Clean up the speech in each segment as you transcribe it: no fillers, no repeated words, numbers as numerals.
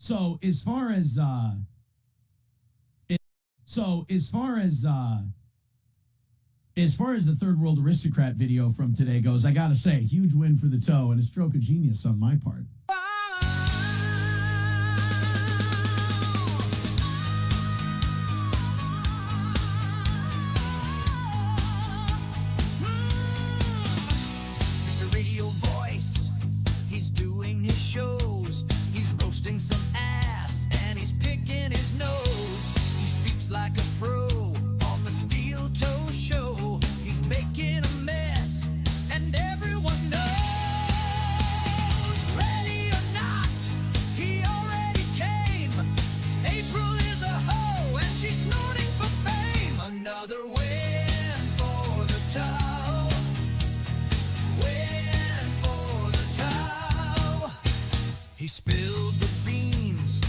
So as far as the third world aristocrat video from today goes, I gotta say, huge win for the toe and a stroke of genius on my part. Mr. Radio Voice, he's doing his shows. He's roasting some ass and he's picking his nose. He speaks like a pro on the Steel Toe Show. He's making a mess and everyone knows. Ready or not, he already came. April is a hoe and she's snorting for fame. Another win for the toe. Win for the toe. He spilled the beans.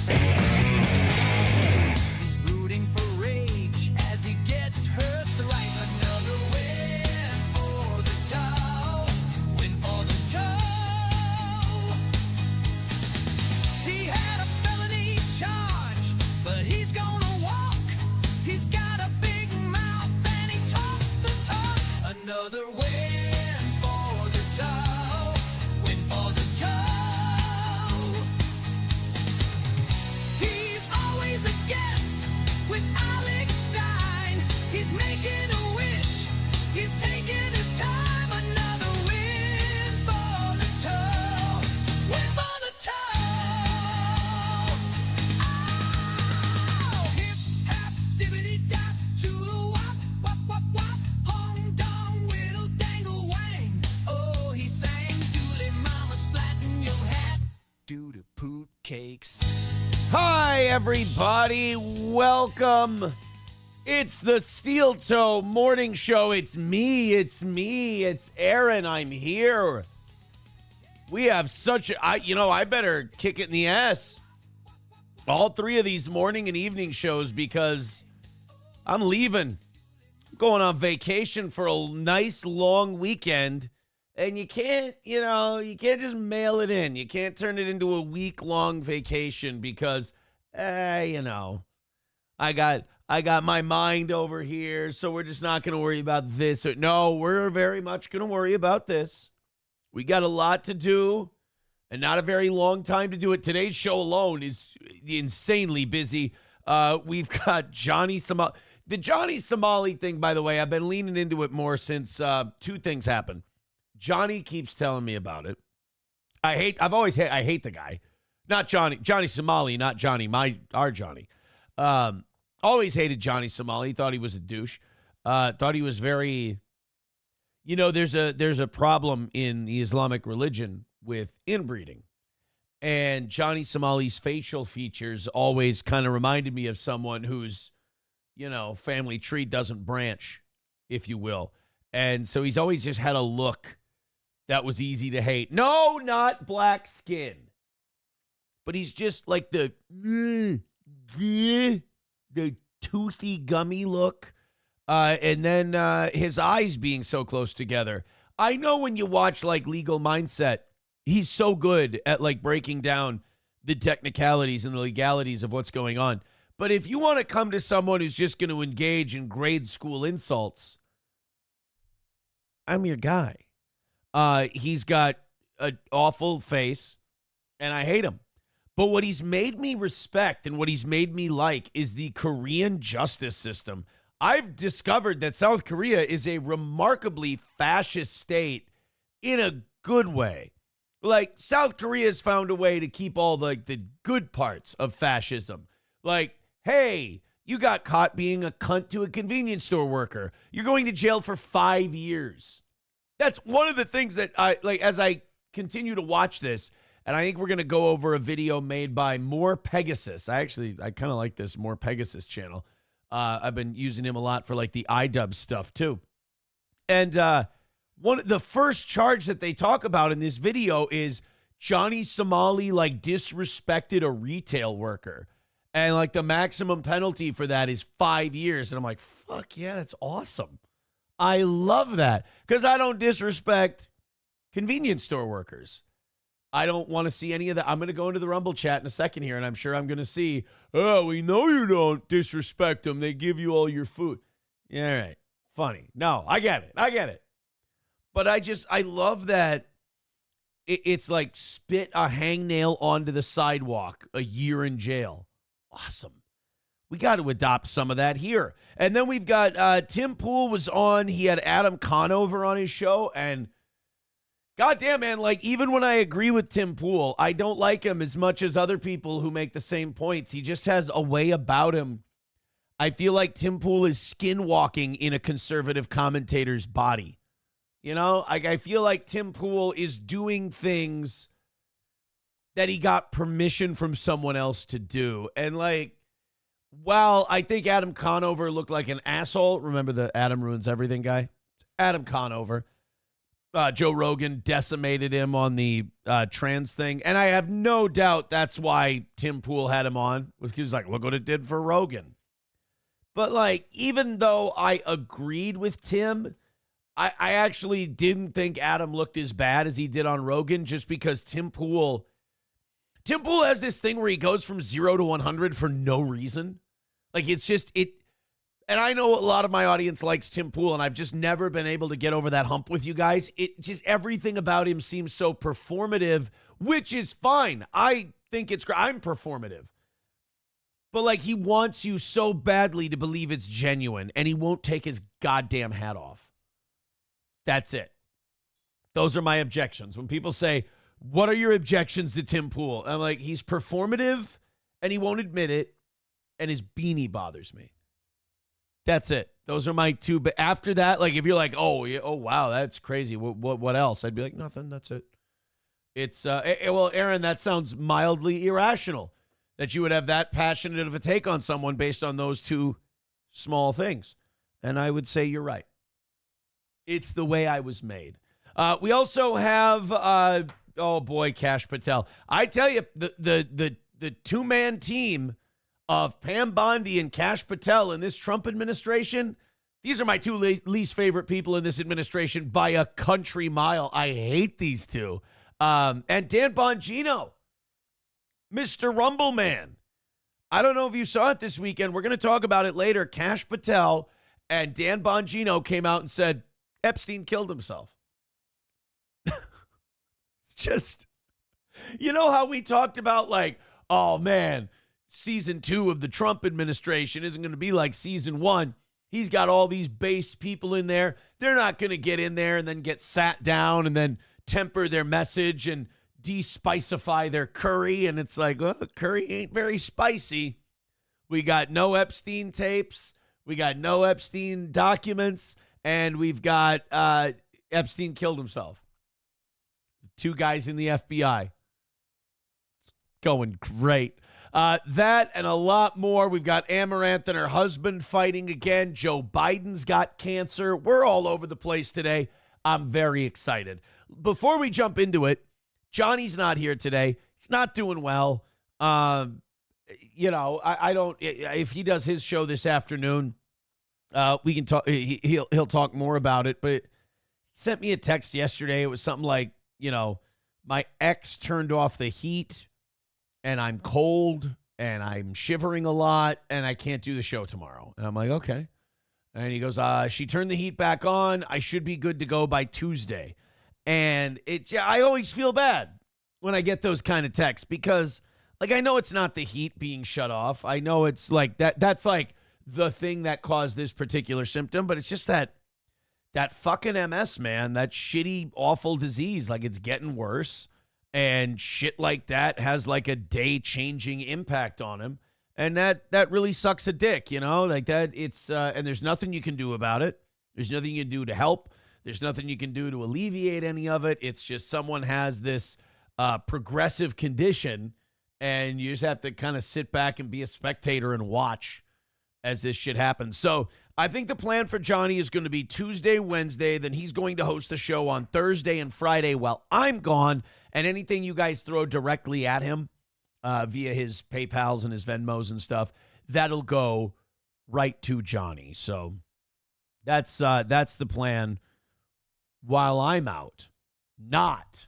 He's rooting for rage as he gets her thrice. Another win for the toe. Win for the toe. He had a felony charge, but he's gonna walk. He's got a big mouth and he talks the talk. Another win for the toe. Win for the toe. He's always a guest with Alex Stein. He's making a wish. He's taking his time. Another win for the toe. Win for the toe. Oh, hip hop dibbity dap to the wop wop wop wop. Hong dong whittle dangle wang. Oh, he sang dooley mama splatting your hat. Doo to poot cakes. Hi, everybody. Welcome. It's the Steel Toe Morning Show. It's me. It's Aaron. I'm here. We have such a, I better kick it in the ass. All three of these morning and evening shows because I'm leaving. I'm going on vacation for a nice long weekend. And you can't just mail it in. You can't turn it into a week-long vacation because, I got my mind over here, so we're just not going to worry about this. No, we're very much going to worry about this. We got a lot to do and not a very long time to do it. Today's show alone is insanely busy. We've got Johnny Somali. The Johnny Somali thing, by the way, I've been leaning into it more since two things happened. Johnny keeps telling me about it. I hate the guy. Not Johnny Somali, not Johnny, our Johnny. Always hated Johnny Somali. Thought he was a douche. Thought he was very, there's a problem in the Islamic religion with inbreeding. And Johnny Somali's facial features always kind of reminded me of someone whose, family tree doesn't branch, if you will. And so he's always just had a look that was easy to hate. No, not black skin. But he's just like the toothy, gummy look. And then his eyes being so close together. I know when you watch like Legal Mindset, he's so good at like breaking down the technicalities and the legalities of what's going on. But if you want to come to someone who's just going to engage in grade school insults, I'm your guy. He's got an awful face, and I hate him. But what he's made me respect and what he's made me like is the Korean justice system. I've discovered that South Korea is a remarkably fascist state in a good way. Like, South Korea's found a way to keep all the good parts of fascism. Like, hey, you got caught being a cunt to a convenience store worker. You're going to jail for 5 years. That's one of the things that I like as I continue to watch this, and I think we're going to go over a video made by More Pegasus. I kind of like this More Pegasus channel. I've been using him a lot for like the iDub stuff too. And the first charge that they talk about in this video is Johnny Somali like disrespected a retail worker. And like the maximum penalty for that is 5 years. And I'm like, fuck yeah, that's awesome. I love that because I don't disrespect convenience store workers. I don't want to see any of that. I'm going to go into the Rumble chat in a second here, and I'm sure I'm going to see, oh, we know you don't disrespect them. They give you all your food. Yeah, all right. Funny. No, I get it. But I love that it's like spit a hangnail onto the sidewalk, a year in jail. Awesome. We got to adopt some of that here. And then we've got Tim Pool was on. He had Adam Conover on his show. And goddamn, man, like even when I agree with Tim Pool, I don't like him as much as other people who make the same points. He just has a way about him. I feel like Tim Pool is skinwalking in a conservative commentator's body. You know, I feel like Tim Pool is doing things that he got permission from someone else to do. And like, while I think Adam Conover looked like an asshole, remember the Adam Ruins Everything guy? Adam Conover. Joe Rogan decimated him on the trans thing. And I have no doubt that's why Tim Pool had him on, was because he's like, look what it did for Rogan. But like, even though I agreed with Tim, I actually didn't think Adam looked as bad as he did on Rogan, just because Tim Pool has this thing where he goes from 0 to 100 for no reason. Like, it's just, and I know a lot of my audience likes Tim Pool, and I've just never been able to get over that hump with you guys. It just, everything about him seems so performative, which is fine. I think it's great. I'm performative. But like, he wants you so badly to believe it's genuine, and he won't take his goddamn hat off. That's it. Those are my objections. When people say, what are your objections to Tim Pool? I'm like, he's performative and he won't admit it, and his beanie bothers me. That's it. Those are my two. But after that, like, if you're like, oh wow, that's crazy. What else? I'd be like, nothing. That's it. It's well, Aaron, that sounds mildly irrational that you would have that passionate of a take on someone based on those two small things. And I would say you're right. It's the way I was made. We also have, oh boy, Kash Patel. I tell you, the two-man team of Pam Bondi and Kash Patel in this Trump administration, these are my two least favorite people in this administration by a country mile. I hate these two. And Dan Bongino, Mr. Rumble Man. I don't know if you saw it this weekend. We're going to talk about it later. Kash Patel and Dan Bongino came out and said, Epstein killed himself. It's just, you know how we talked about like, oh man, season 2 of the Trump administration isn't going to be like season 1. He's got all these based people in there. They're not going to get in there and then get sat down and then temper their message and de-spicify their curry. And it's like, well, curry ain't very spicy. We got no Epstein tapes. We got no Epstein documents. And we've got Epstein killed himself. 2 guys in the FBI. It's going great. That and a lot more. We've got Amaranth and her husband fighting again. Joe Biden's got cancer. We're all over the place today. I'm very excited. Before we jump into it, Johnny's not here today. He's not doing well. You know, I don't. If he does his show this afternoon, we can talk. He'll talk more about it. But he sent me a text yesterday. It was something like, you know, my ex turned off the heat, and I'm cold, and I'm shivering a lot, and I can't do the show tomorrow. And I'm like, okay. And he goes, she turned the heat back on. I should be good to go by Tuesday. And I always feel bad when I get those kind of texts because, like, I know it's not the heat being shut off. I know it's like that's like the thing that caused this particular symptom, but it's just that fucking MS, man, that shitty, awful disease. Like, it's getting worse, and shit like that has like a day-changing impact on him, and that really sucks a dick, you know, like that. It's and there's nothing you can do about it. There's nothing you can do to help. There's nothing you can do to alleviate any of it. It's just someone has this progressive condition, and you just have to kind of sit back and be a spectator and watch as this shit happens. So I think the plan for Johnny is going to be Tuesday, Wednesday. Then he's going to host the show on Thursday and Friday while I'm gone. And anything you guys throw directly at him via his PayPals and his Venmos and stuff, that'll go right to Johnny. So that's the plan while I'm out. Not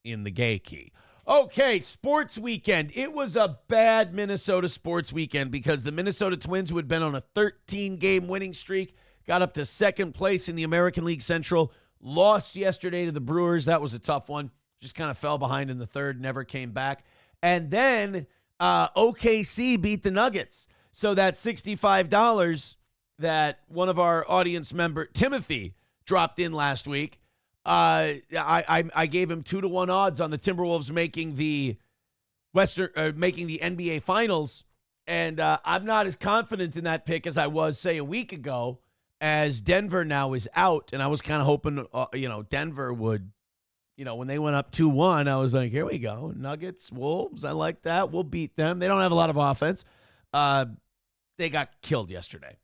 in the gay key. Okay, sports weekend. It was a bad Minnesota sports weekend because the Minnesota Twins, who had been on a 13-game winning streak, got up to second place in the American League Central, lost yesterday to the Brewers. That was a tough one. Just kind of fell behind in the third, never came back. And then OKC beat the Nuggets. So that $65 that one of our audience member, Timothy, dropped in last week, I gave him 2-1 odds on the Timberwolves making the NBA Finals, and I'm not as confident in that pick as I was, say, a week ago, as Denver now is out, and I was kind of hoping, Denver would, when they went up 2-1, I was like, here we go, Nuggets, Wolves, I like that, we'll beat them. They don't have a lot of offense. They got killed yesterday,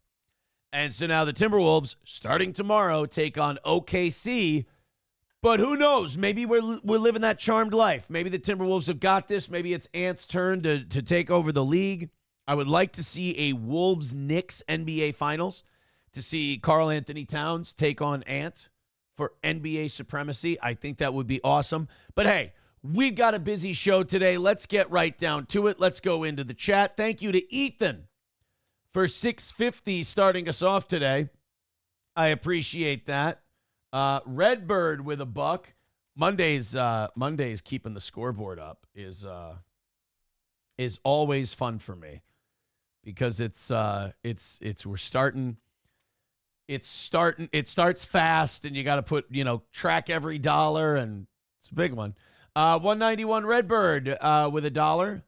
and so now the Timberwolves, starting tomorrow, take on OKC. But who knows? Maybe we're living that charmed life. Maybe the Timberwolves have got this. Maybe it's Ant's turn to take over the league. I would like to see a Wolves-Knicks NBA Finals, to see Karl Anthony Towns take on Ant for NBA supremacy. I think that would be awesome. But hey, we've got a busy show today. Let's get right down to it. Let's go into the chat. Thank you to Ethan for $6.50 starting us off today. I appreciate that. Redbird with $1. Monday's keeping the scoreboard up is always fun for me because it starts fast and you got to put, track every dollar, and it's a big one. 191 Redbird with $1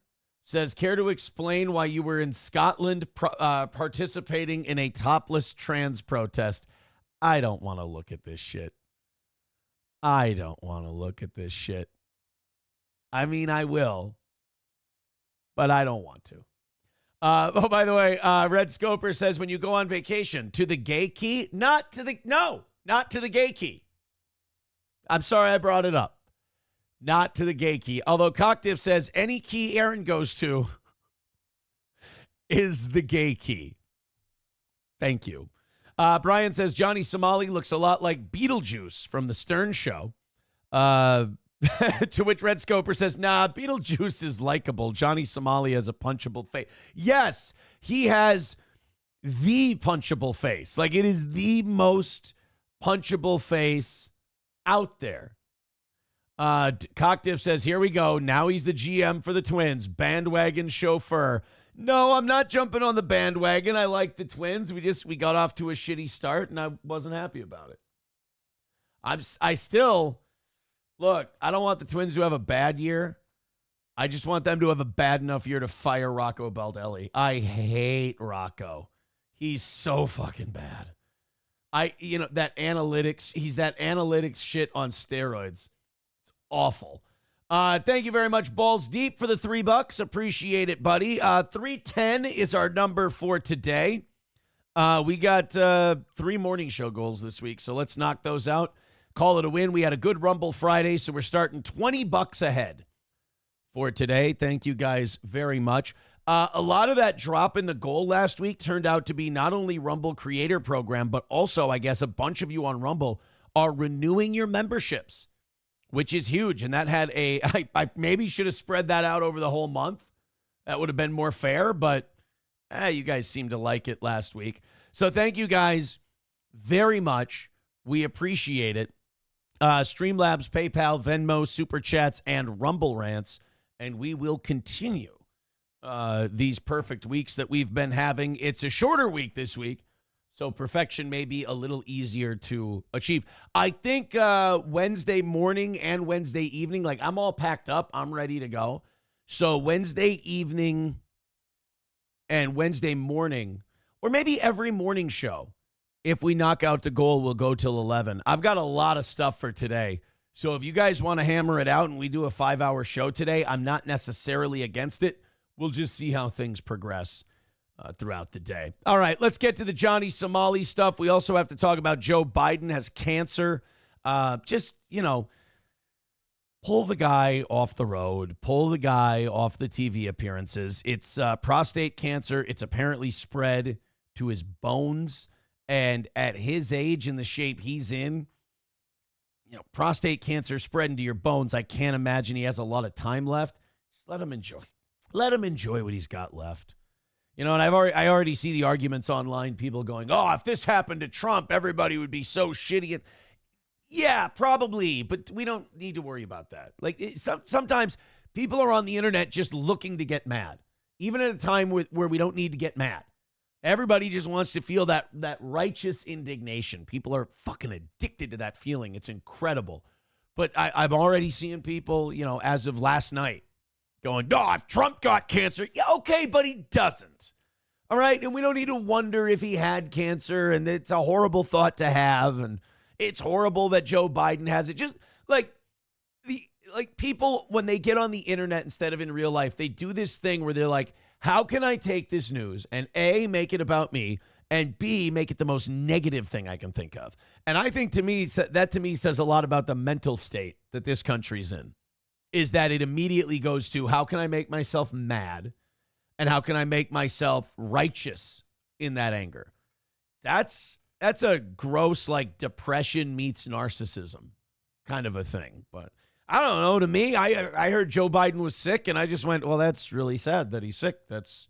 says, care to explain why you were in Scotland participating in a topless trans protest? I don't want to look at this shit. I mean, I will, but I don't want to. By the way, Red Scoper says, when you go on vacation, to the gay key? Not to the gay key. I'm sorry I brought it up. Not to the gay key. Although Cocktiff says any key Aaron goes to is the gay key. Thank you. Brian says Johnny Somali looks a lot like Beetlejuice from the Stern Show. To which Red Scoper says, nah, Beetlejuice is likable. Johnny Somali has a punchable face. Yes, he has the punchable face. Like, it is the most punchable face out there. Cocktiff says, here we go. Now he's the GM for the Twins. Bandwagon chauffeur. No, I'm not jumping on the bandwagon. I like the Twins. We got off to a shitty start, and I wasn't happy about it. I still, look, I don't want the Twins to have a bad year. I just want them to have a bad enough year to fire Rocco Baldelli. I hate Rocco. He's so fucking bad. That analytics, he's that analytics shit on steroids. It's awful. Thank you very much, Balls Deep, for the $3. Appreciate it, buddy. 310 is our number for today. We got 3 morning show goals this week, so let's knock those out. Call it a win. We had a good Rumble Friday, so we're starting $20 ahead for today. Thank you guys very much. A lot of that drop in the goal last week turned out to be not only Rumble Creator Program, but also, I guess, a bunch of you on Rumble are renewing your memberships, which is huge. And that had I maybe should have spread that out over the whole month. That would have been more fair, but you guys seemed to like it last week. So thank you guys very much. We appreciate it. Streamlabs, PayPal, Venmo, Super Chats, and Rumble Rants. And we will continue these perfect weeks that we've been having. It's a shorter week this week, so perfection may be a little easier to achieve. I think Wednesday morning and Wednesday evening, like, I'm all packed up. I'm ready to go. So Wednesday evening and Wednesday morning, or maybe every morning show, if we knock out the goal, we'll go till 11. I've got a lot of stuff for today. So if you guys want to hammer it out and we do a 5-hour show today, I'm not necessarily against it. We'll just see how things progress throughout the day. All right, let's get to the Johnny Somali stuff. We also have to talk about Joe Biden has cancer. Pull the guy off the road. Pull the guy off the TV appearances. It's prostate cancer. It's apparently spread to his bones. And at his age and the shape he's in, prostate cancer spreading to your bones. I can't imagine he has a lot of time left. Just let him enjoy. Let him enjoy what he's got left. And I already see the arguments online, people going, oh, if this happened to Trump, everybody would be so shitty. And yeah, probably, but we don't need to worry about that. Like sometimes people are on the internet just looking to get mad, even at a time where we don't need to get mad. Everybody just wants to feel that righteous indignation. People are fucking addicted to that feeling. It's incredible. But I'm already seeing people, as of last night, going, no, if Trump got cancer. Yeah, okay, but he doesn't. All right? And we don't need to wonder if he had cancer, and it's a horrible thought to have, and it's horrible that Joe Biden has it. Just like people, when they get on the internet instead of in real life, they do this thing where they're like, how can I take this news and A, make it about me, and B, make it the most negative thing I can think of? And I think that to me says a lot about the mental state that this country's in, is that it immediately goes to how can I make myself mad and how can I make myself righteous in that anger? That's a gross, like, depression meets narcissism kind of a thing. But I don't know. To me, I heard Joe Biden was sick, and I just went, well, that's really sad that he's sick. That's,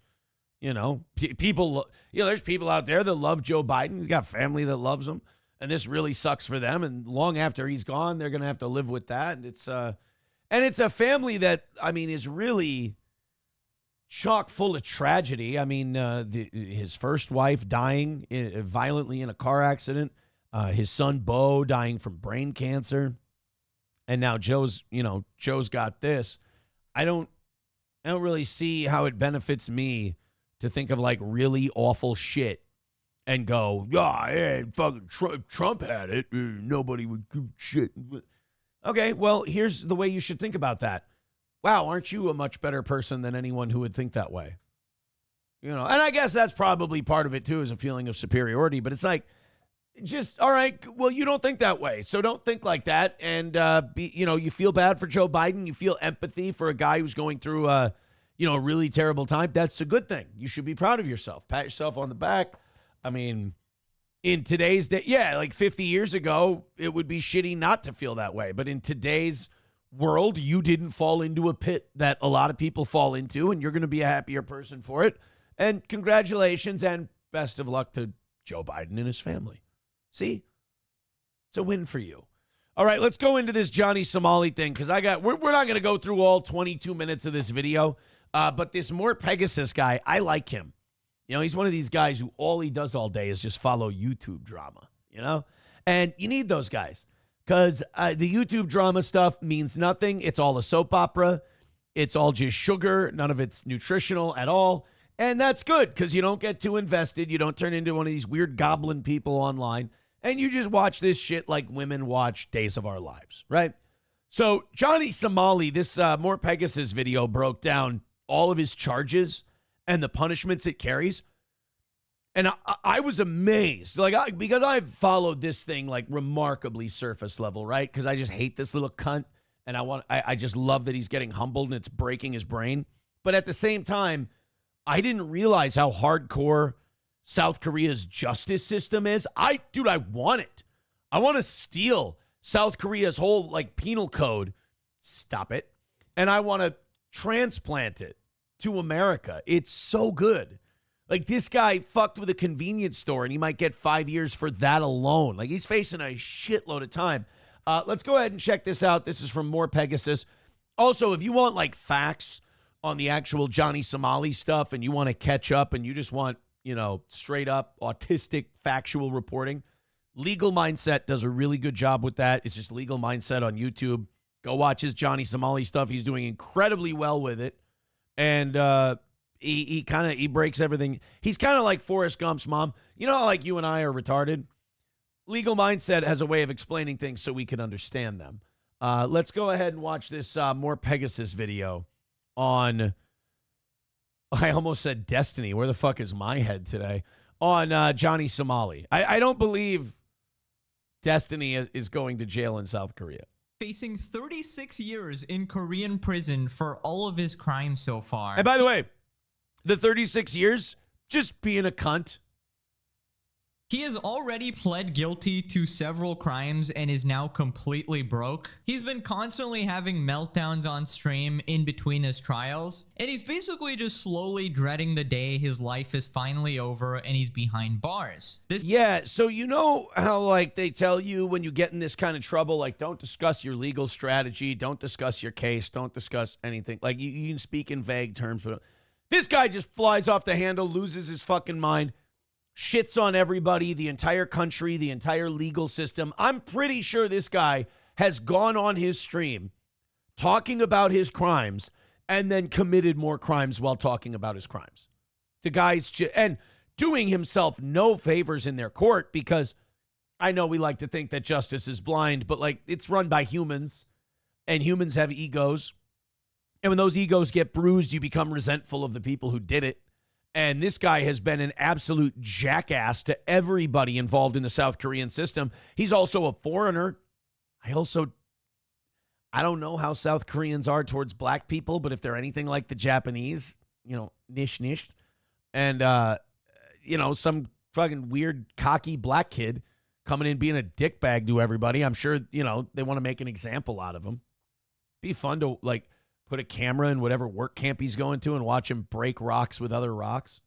people, there's people out there that love Joe Biden. He's got family that loves him, and this really sucks for them. And long after he's gone, they're going to have to live with that. And it's a family that, is really chock full of tragedy. His first wife dying violently in a car accident, his son Bo dying from brain cancer, and now Joe's got this. I don't really see how it benefits me to think of like really awful shit and go, yeah, fucking Trump had it. Nobody would do shit. Okay, well, here's the way you should think about that. Wow, aren't you a much better person than anyone who would think that way? And I guess that's probably part of it too, is a feeling of superiority. But it's like, just, all right, well, you don't think that way, so don't think like that. And, you feel bad for Joe Biden. You feel empathy for a guy who's going through, a really terrible time. That's a good thing. You should be proud of yourself. Pat yourself on the back. In today's day, yeah, like 50 years ago, it would be shitty not to feel that way. But in today's world, you didn't fall into a pit that a lot of people fall into, and you're going to be a happier person for it. And congratulations and best of luck to Joe Biden and his family. See? It's a win for you. All right, let's go into this Johnny Somali thing, because we're not going to go through all 22 minutes of this video, but this More Pegasus guy, I like him. He's one of these guys who all he does all day is just follow YouTube drama, And you need those guys, because the YouTube drama stuff means nothing. It's all a soap opera. It's all just sugar. None of it's nutritional at all. And that's good, because you don't get too invested. You don't turn into one of these weird goblin people online. And you just watch this shit like women watch Days of Our Lives, right? So Johnny Somali, this More Pegasus video broke down all of his charges and the punishments it carries. And I was amazed, because I've followed this thing like remarkably surface level, right? Because I just hate this little cunt, and I just love that he's getting humbled and it's breaking his brain. But at the same time, I didn't realize how hardcore South Korea's justice system is. I want it. I want to steal South Korea's whole penal code. Stop it. And I want to transplant it to America. It's so good. This guy fucked with a convenience store, and he might get 5 years for that alone. He's facing a shitload of time. Let's go ahead and check this out. This is from More Pegasus. Also, if you want facts on the actual Johnny Somali stuff, and you want to catch up, and you just want, straight up autistic factual reporting, Legal Mindset does a really good job with that. It's just Legal Mindset on YouTube. Go watch his Johnny Somali stuff. He's doing incredibly well with it. And he breaks everything. He's kind of like Forrest Gump's mom. Like you and I are retarded. Legal Mindset has a way of explaining things so we can understand them. Let's go ahead and watch this More Pegasus video on, I almost said Destiny. Where the fuck is my head today? On Johnny Somali. I don't believe Destiny is going to jail in South Korea. Facing 36 years in Korean prison for all of his crimes so far. And by the way, the 36 years, just being a cunt. He has already pled guilty to several crimes and is now completely broke. He's been constantly having meltdowns on stream in between his trials, and he's basically just slowly dreading the day his life is finally over and he's behind bars. Yeah, so you know how like they tell you when you get in this kind of trouble, like don't discuss your legal strategy, don't discuss your case, don't discuss anything. Like you can speak in vague terms, but this guy just flies off the handle, loses his fucking mind, shits on everybody, the entire country, the entire legal system. I'm pretty sure this guy has gone on his stream talking about his crimes and then committed more crimes while talking about his crimes. The guy's and doing himself no favors in their court, because I know we like to think that justice is blind, but like it's run by humans and humans have egos. And when those egos get bruised, you become resentful of the people who did it. And this guy has been an absolute jackass to everybody involved in the South Korean system. He's also a foreigner. I don't know how South Koreans are towards black people, but if they're anything like the Japanese, nish. And, some fucking weird, cocky black kid coming in being a dickbag to everybody. I'm sure, they want to make an example out of him. Be fun to, put a camera in whatever work camp he's going to and watch him break rocks with other rocks.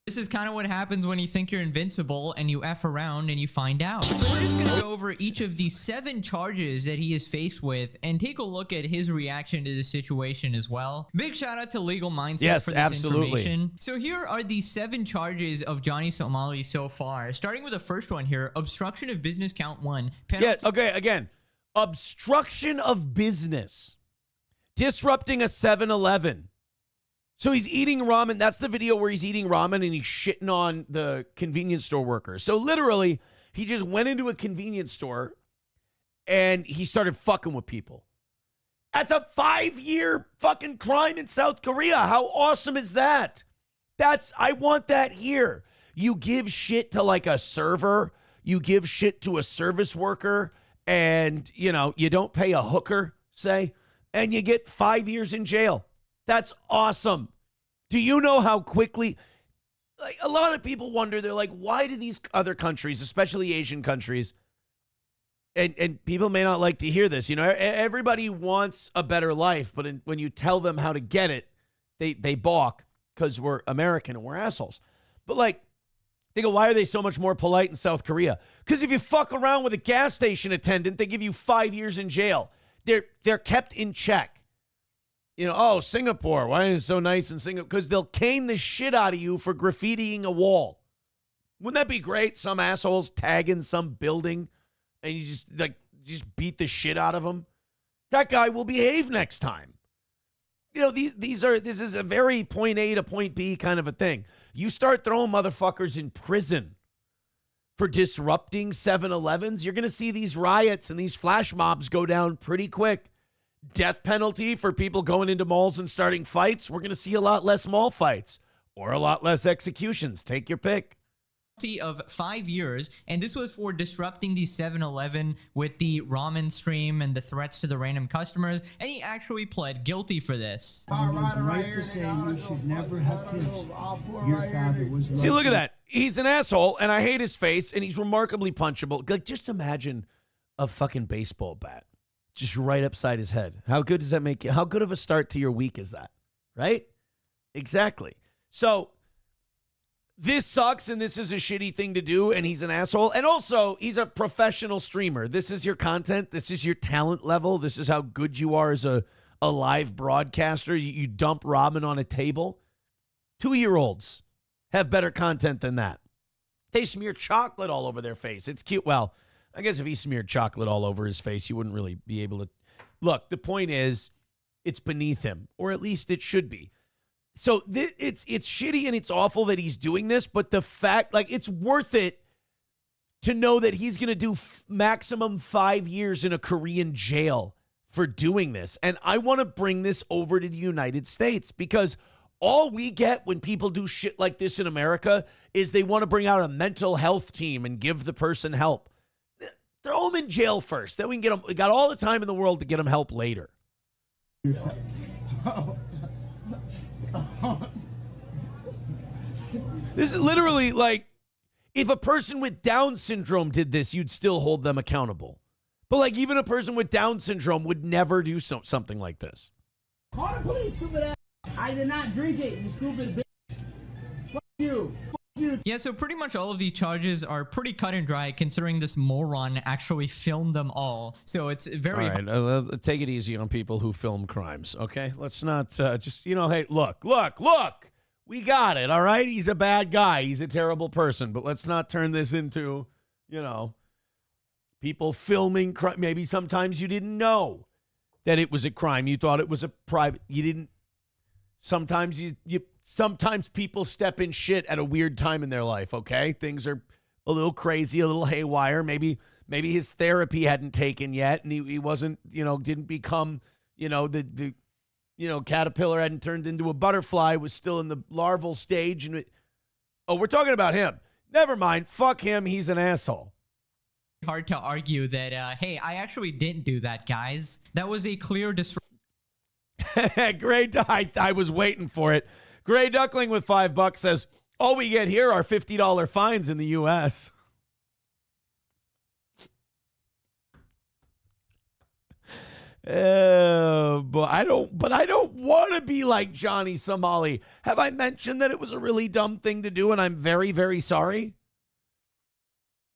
This is kind of what happens when you think you're invincible and you F around and you find out. So we're just going to go over each of the 7 charges that he is faced with and take a look at his reaction to the situation as well. Big shout out to Legal Mindset for this information. So here are the 7 charges of Johnny Somali so far. Starting with the first one here, obstruction of business, count 1. Yeah, okay, again, obstruction of business. Disrupting a 7-Eleven. So he's eating ramen. That's the video where he's eating ramen and he's shitting on the convenience store workers. So literally, he just went into a convenience store and he started fucking with people. That's a 5-year fucking crime in South Korea. How awesome is that? I want that here. You give shit to like a server. You give shit to a service worker and, you don't pay a hooker, say, and you get 5 years in jail. That's awesome. Do you know how quickly, a lot of people wonder, they're like, why do these other countries, especially Asian countries, and people may not like to hear this, everybody wants a better life, but when you tell them how to get it, they balk because we're American and we're assholes. But they go, why are they so much more polite in South Korea? Because if you fuck around with a gas station attendant, they give you 5 years in jail. They're kept in check. Singapore, why is it so nice in Singapore? Because they'll cane the shit out of you for graffitiing a wall. Wouldn't that be great? Some assholes tag in some building and you just beat the shit out of them. That guy will behave next time. This is a very point A to point B kind of a thing. You start throwing motherfuckers in prison for disrupting 7-Elevens, you're going to see these riots and these flash mobs go down pretty quick. Death penalty for people going into malls and starting fights. We're going to see a lot less mall fights or a lot less executions. Take your pick. Of 5 years, and this was for disrupting the 7-Eleven with the ramen stream and the threats to the random customers, and he actually pled guilty for this. Right to say you should never have kids. Your father was. See, look at that. He's an asshole, and I hate his face, and he's remarkably punchable. Just imagine a fucking baseball bat just right upside his head. How good does that make you? How good of a start to your week is that? Right? Exactly. So this sucks, and this is a shitty thing to do, and he's an asshole. And also, he's a professional streamer. This is your content. This is your talent level. This is how good you are as a live broadcaster. You dump ramen on a table. 2-year-olds have better content than that. They smear chocolate all over their face. It's cute. Well, I guess if he smeared chocolate all over his face, you wouldn't really be able to. Look, the point is, it's beneath him, or at least it should be. So it's shitty and it's awful that he's doing this, but the fact, it's worth it to know that he's going to do maximum 5 years in a Korean jail for doing this. And I want to bring this over to the United States, because all we get when people do shit like this in America is they want to bring out a mental health team and give the person help. Throw him in jail first. Then we can get him. We got all the time in the world to get him help later. This is literally If a person with Down syndrome did this, you'd still hold them accountable. But like even a person with Down syndrome would never do something like this. Call the police, stupid ass. I did not drink it, you stupid bitch. Fuck you. Yeah, so pretty much all of these charges are pretty cut and dry considering this moron actually filmed them all. So it's very... All right, take it easy on people who film crimes, okay? Let's not just, hey, look. We got it, all right? He's a bad guy. He's a terrible person. But let's not turn this into, people filming crime. Maybe sometimes you didn't know that it was a crime. You thought it was a private... You didn't... Sometimes sometimes people step in shit at a weird time in their life, okay? Things are a little crazy, a little haywire. Maybe his therapy hadn't taken yet and he wasn't, didn't become, the caterpillar hadn't turned into a butterfly, was still in the larval stage. And we're talking about him. Never mind. Fuck him. He's an asshole. hard to argue that, hey, I actually didn't do that, guys. That was a clear disrespect. I was waiting for it. Gray Duckling with $5 says, all we get here are $50 fines in the U.S. But I don't want to be like Johnny Somali. Have I mentioned that it was a really dumb thing to do and I'm very, very sorry?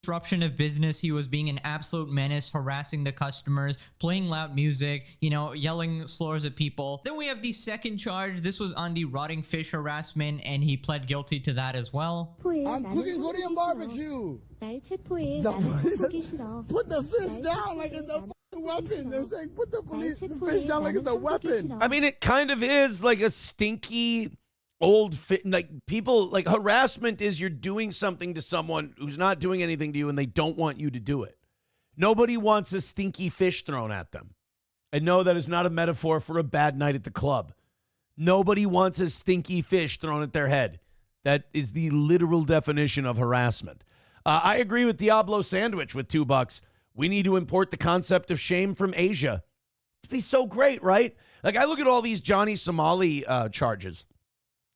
Disruption of business. He was being an absolute menace, harassing the customers, playing loud music, yelling slurs at people. Then we have the second charge. This was on the rotting fish harassment, and he pled guilty to that as well. I'm cooking Korean barbecue. Put the fish down like it's a weapon. They're saying put the fish down like it's a weapon. I mean, it kind of is like a stinky old fit. Like people, like harassment is you're doing something to someone who's not doing anything to you and they don't want you to do it. Nobody wants a stinky fish thrown at them. And no, that is not a metaphor for a bad night at the club. Nobody wants a stinky fish thrown at their head. That is the literal definition of harassment. I agree with Diablo Sandwich with $2. We need to import the concept of shame from Asia. It'd be so great, right? Like I look at all these Johnny Somali charges.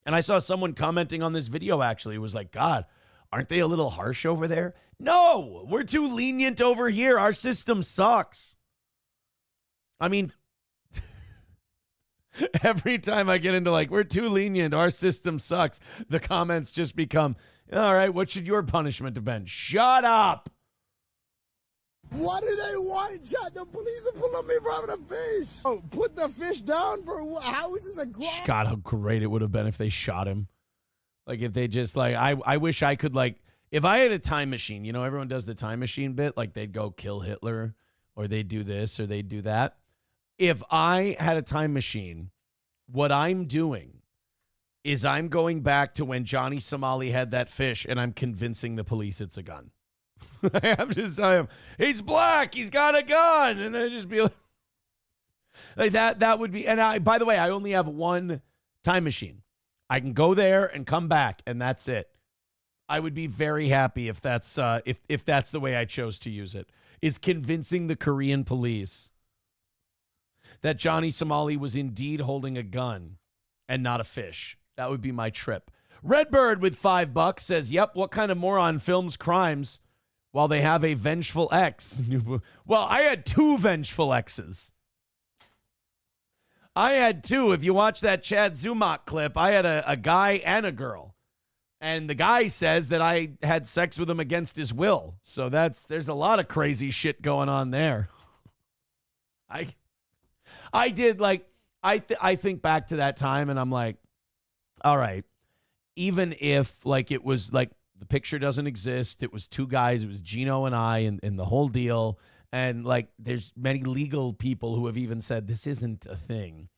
And I saw someone commenting on this video, actually. It was like, God, aren't they a little harsh over there? No, we're too lenient over here. Our system sucks. I mean, every time I get into like, we're too lenient, our system sucks, the comments just become, all right, what should your punishment have been? Shut up. What do they want? Shut the police are pulling me for having a fish. Oh, put the fish down for what? How is this a crime? God, how great it would have been if they shot him. Like if they just like, I wish I could like, if I had a time machine, everyone does the time machine bit, like they'd go kill Hitler or they'd do this or they'd do that. If I had a time machine, what I'm doing is I'm going back to when Johnny Somali had that fish and I'm convincing the police it's a gun. I'm just telling him, he's black, he's got a gun. And then just be like that would be, and by the way, I only have one time machine. I can go there and come back and that's it. I would be very happy if that's, if that's the way I chose to use it. Is convincing the Korean police that Johnny Somali was indeed holding a gun and not a fish. That would be my trip. Redbird with $5 says, yep, what kind of moron films crimes while they have a vengeful ex? Well, I had two vengeful exes. I had two. If you watch that Chad Zumach clip, I had a guy and a girl. And the guy says that I had sex with him against his will. So there's a lot of crazy shit going on there. I did like, I think back to that time and I'm like, all right, even if like it was like, the picture doesn't exist. It was two guys. It was Gino and I and the whole deal. And like, there's many legal people who have even said this isn't a thing.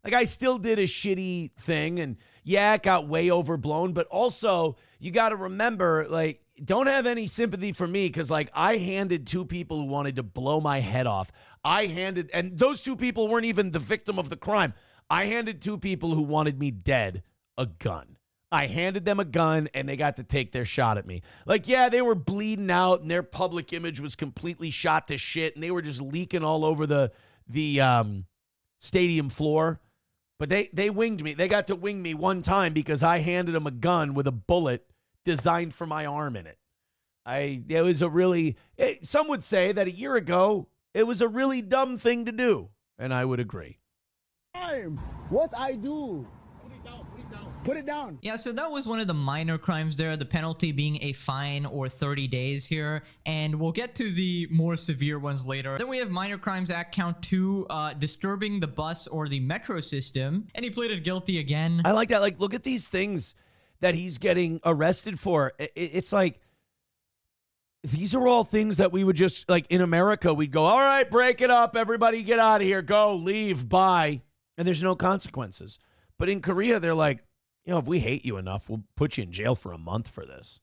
Like I still did a shitty thing and yeah, it got way overblown, but also you got to remember, like, don't have any sympathy for me. Cause like I handed two people who wanted to blow my head off. And those two people weren't even the victim of the crime. I handed two people who wanted me dead a gun. I handed them a gun and they got to take their shot at me. Like, yeah, they were bleeding out and their public image was completely shot to shit and they were just leaking all over the stadium floor. But they winged me. They got to wing me one time because I handed them a gun with a bullet designed for my arm in it. It was a really, some would say that a year ago, it was a really dumb thing to do. And I would agree. What I do? Put it down. Yeah, so that was one of the minor crimes there, the penalty being a fine or 30 days here, and we'll get to the more severe ones later. Then we have Minor Crimes Act count 2, disturbing the bus or the metro system, and he pleaded guilty again. I like that. Like, look at these things that he's getting arrested for. It's like, these are all things that we would just, like, in America, we'd go, all right, break it up, everybody get out of here, go, leave, bye, and there's no consequences. But in Korea, they're like, you know, if we hate you enough, we'll put you in jail for a month for this.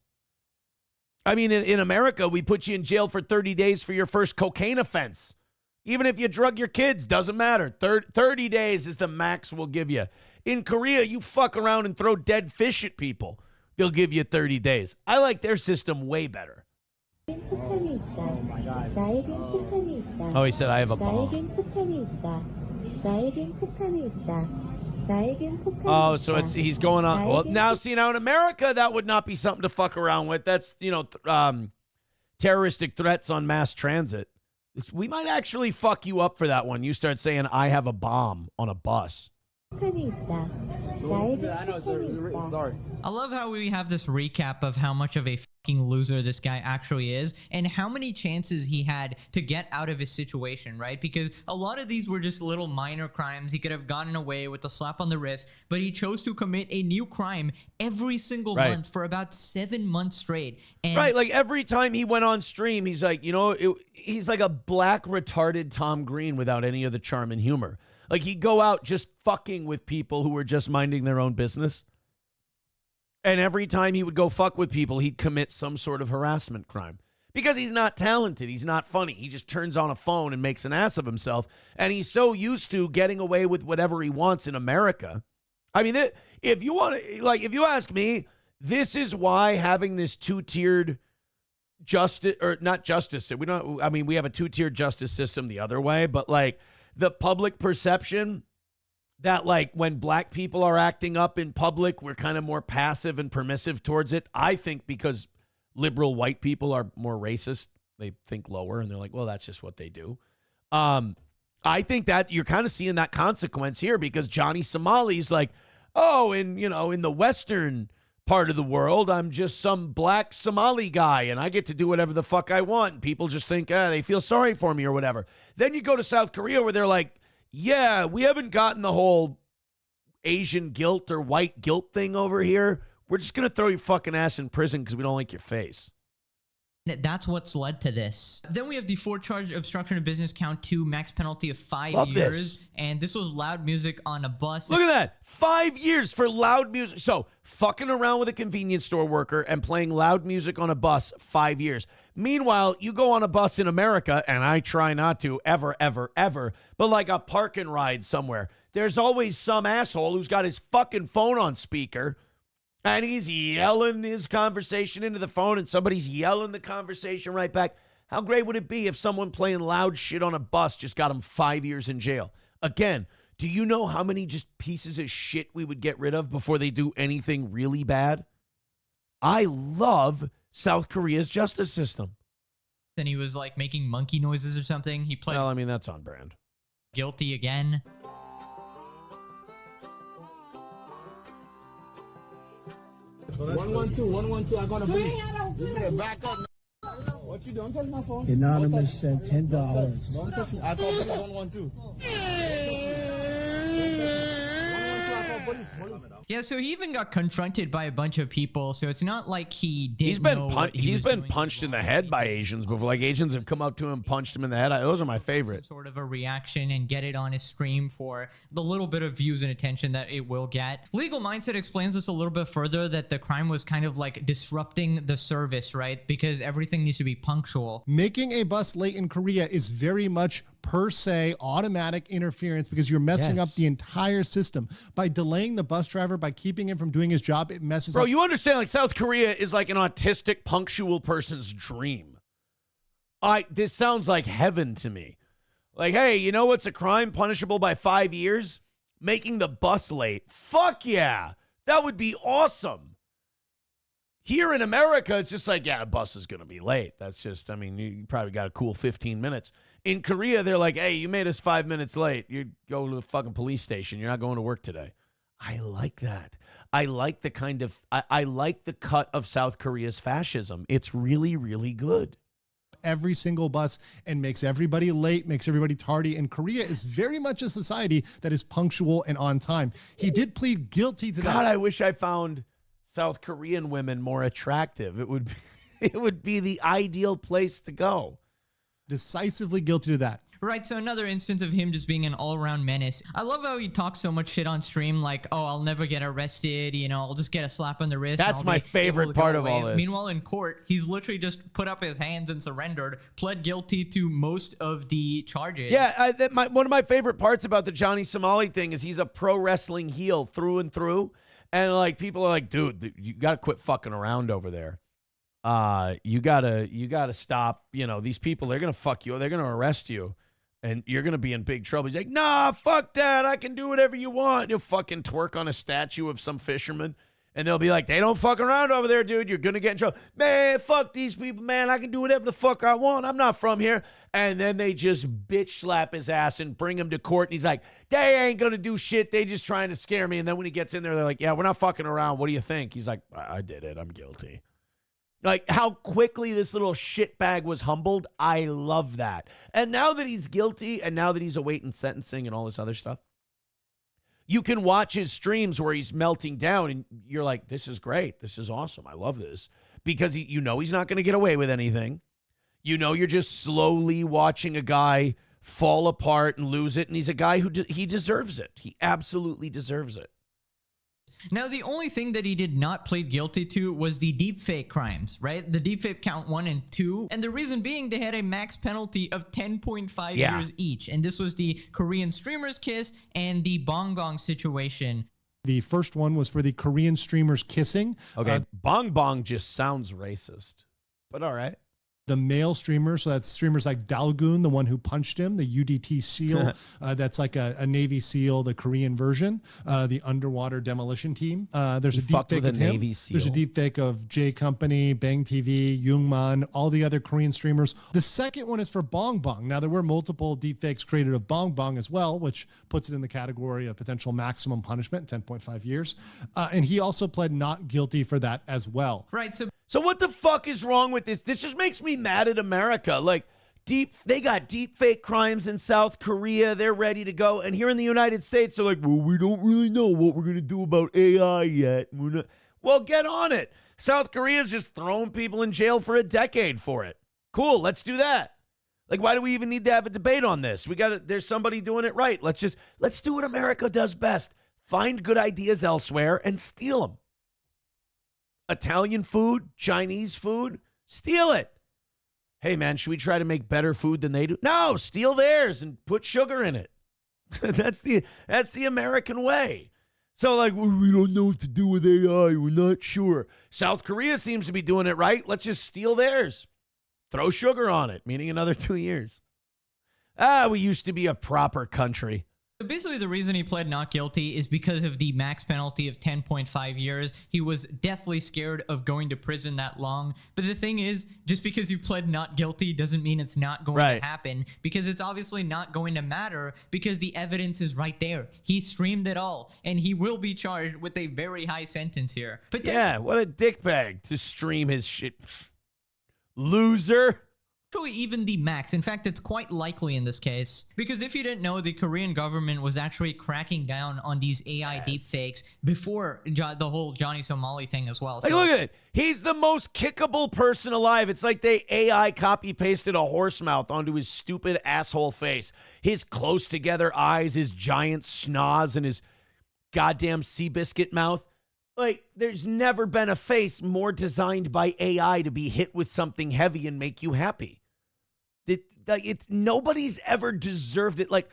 I mean, in America, we put you in jail for 30 days for your first cocaine offense. Even if you drug your kids, doesn't matter. 30 days is the max we'll give you. In Korea, you fuck around and throw dead fish at people. They'll give you 30 days. I like their system way better. Oh, he said, I have a bomb. Oh, so he's going on. Well, now, see, now in America, that would not be something to fuck around with. That's, you know, terroristic threats on mass transit. We might actually fuck you up for that one. You start saying, I have a bomb on a bus. Sorry. I love how we have this recap of how much of a fucking loser this guy actually is and how many chances he had to get out of his situation, right? Because a lot of these were just little minor crimes. He could have gotten away with a slap on the wrist, but he chose to commit a new crime every single month for about 7 months straight. And right, like every time he went on stream, he's like, you know, he's like a black retarded Tom Green without any of the charm and humor. Like, he'd go out just fucking with people who were just minding their own business. And every time he would go fuck with people, he'd commit some sort of harassment crime. Because he's not talented. He's not funny. He just turns on a phone and makes an ass of himself. And he's so used to getting away with whatever he wants in America. I mean, if you want to, like, if you ask me, this is why having this two-tiered justice, or not justice, we don't, I mean, we have a two-tiered justice system the other way, but like, the public perception that, like, when black people are acting up in public, we're kind of more passive and permissive towards it. I think because liberal white people are more racist, they think lower, and they're like, well, that's just what they do. I think that you're kind of seeing that consequence here because Johnny Somali's like, oh, and, you know, in the Western part of the world, I'm just some black Somali guy and I get to do whatever the fuck I want. People just think, they feel sorry for me or whatever. Then you go to South Korea where they're like, yeah, we haven't gotten the whole Asian guilt or white guilt thing over here. We're just going to throw your fucking ass in prison because we don't like your face. that's what's led to this. Then we have the 4-charge obstruction of business count 2, max penalty of 5 Love years. this. And this was loud music on a bus. Look at that. 5 years for loud music. So fucking around with a convenience store worker and playing loud music on a bus, 5 years. Meanwhile, you go on a bus in America, and I try not to ever, ever, ever, but like a park and ride somewhere. There's always some asshole who's got his fucking phone on speaker, and he's yelling his conversation into the phone, and somebody's yelling the conversation right back. How great would it be if someone playing loud shit on a bus just got him 5 years in jail? Again, do you know how many just pieces of shit we would get rid of before they do anything really bad? I love South Korea's justice system. And he was like making monkey noises or something. He pled Well, I mean, that's on brand. guilty again. One, two. I got a police. You better back up. What you doing? Touch my phone. Anonymous sent $10. Don't touch me. I call police 112. Yeah, so he even got confronted by a bunch of people. So it's not like he didn't He's been know what he he's was been doing punched was in the wrong. head by Asians before. Like, Asians have come up to him, punched him in the head. Those are my favorite. Sort of a reaction and get it on his stream for the little bit of views and attention that it will get. Legal Mindset explains this a little bit further, that the crime was kind of like disrupting the service, right? Because everything needs to be punctual. Making a bus late in Korea is very much per se automatic interference because you're messing up the entire system. By delaying the bus driver, by keeping him from doing his job, it messes Bro, up. you understand, like, South Korea is like an autistic, punctual person's dream. This sounds like heaven to me. Like, hey, you know what's a crime punishable by 5 years? Making the bus late. Fuck yeah. That would be awesome. Here in America, it's just like, yeah, a bus is going to be late. That's just, I mean, you probably got a cool 15 minutes. In Korea, they're like, hey, you made us 5 minutes late. You go to the fucking police station. You're not going to work today. I like that. I like the kind of, I like the cut of South Korea's fascism. It's really, really good. Every single bus and makes everybody late, makes everybody tardy. And Korea is very much a society that is punctual and on time. He did plead guilty to that. God, I wish I found South Korean women more attractive. It would be the ideal place to go. Decisively guilty to that. Right, so another instance of him just being an all-around menace. I love how he talks so much shit on stream, like, oh, I'll never get arrested, you know, I'll just get a slap on the wrist. That's my favorite part of all this. Meanwhile, in court, he's literally just put up his hands and surrendered, pled guilty to most of the charges. Yeah, one of my favorite parts about the Johnny Somali thing is he's a pro wrestling heel through and through. And, like, people are like, dude, you got to quit fucking around over there. You gotta stop. You know, these people, they're going to fuck you. They're going to arrest you. And you're going to be in big trouble. He's like, nah, fuck that. I can do whatever you want. You'll fucking twerk on a statue of some fisherman. And they'll be like, they don't fuck around over there, dude. You're going to get in trouble. Man, fuck these people, man. I can do whatever the fuck I want. I'm not from here. And then they just bitch slap his ass and bring him to court. And he's like, they ain't going to do shit. They just trying to scare me. And then when he gets in there, they're like, yeah, we're not fucking around. What do you think? He's like, I did it. I'm guilty. Like, how quickly this little shitbag was humbled, I love that. And now that he's guilty, and now that he's awaiting sentencing and all this other stuff, you can watch his streams where he's melting down, and you're like, this is great. This is awesome. I love this. Because you know he's not going to get away with anything. You know you're just slowly watching a guy fall apart and lose it, and he's a guy who he deserves it. He absolutely deserves it. Now, the only thing that he did not plead guilty to was the deepfake crimes, right? The deepfake count 1 and 2. And the reason being they had a max penalty of 10.5 years each. And this was the Korean streamer's kiss and the bong bong situation. The first one was for the Korean streamers kissing. Okay, bong bong just sounds racist, but all right. The male streamer, so that's streamers like Dalgoon, the one who punched him, the UDT SEAL, that's like a Navy SEAL, the Korean version, the underwater demolition team. There's a deep fake of him. Navy SEAL. There's a deep fake of J Company, Bang TV, Jungman, all the other Korean streamers. The second one is for Bong Bong. Now, there were multiple deep fakes created of Bong Bong as well, which puts it in the category of potential maximum punishment, 10.5 years. And he also pled not guilty for that as well. Right, So what the fuck is wrong with this? This just makes me mad at America. Like, they got deep fake crimes in South Korea. They're ready to go. And here in the United States, they're like, well, we don't really know what we're going to do about AI yet. Well, get on it. South Korea's just throwing people in jail for a decade for it. Cool, let's do that. Like, why do we even need to have a debate on this? There's somebody doing it right. Let's do what America does best. Find good ideas elsewhere and steal them. Italian food, Chinese food, steal it. Hey, man, should we try to make better food than they do? No, steal theirs and put sugar in it. That's the American way. So, like, well, we don't know what to do with AI. We're not sure. South Korea seems to be doing it right. Let's just steal theirs. Throw sugar on it, meaning another 2 years. We used to be a proper country. Basically, the reason he pled not guilty is because of the max penalty of 10.5 years. He was deathly scared of going to prison that long. But the thing is, just because you pled not guilty doesn't mean it's not going to happen, because it's obviously not going to matter because the evidence is right there. He streamed it all, and he will be charged with a very high sentence here. But yeah, what a dickbag to stream his shit. Loser. Even the max. In fact, it's quite likely in this case, because if you didn't know, the Korean government was actually cracking down on these AI deepfakes before the whole Johnny Somali thing as well. Like, look at it. He's the most kickable person alive. It's like they AI copy pasted a horse mouth onto his stupid asshole face. His close together eyes, his giant schnoz, and his goddamn Seabiscuit mouth. Like, there's never been a face more designed by AI to be hit with something heavy and make you happy. Nobody's ever deserved it. Like,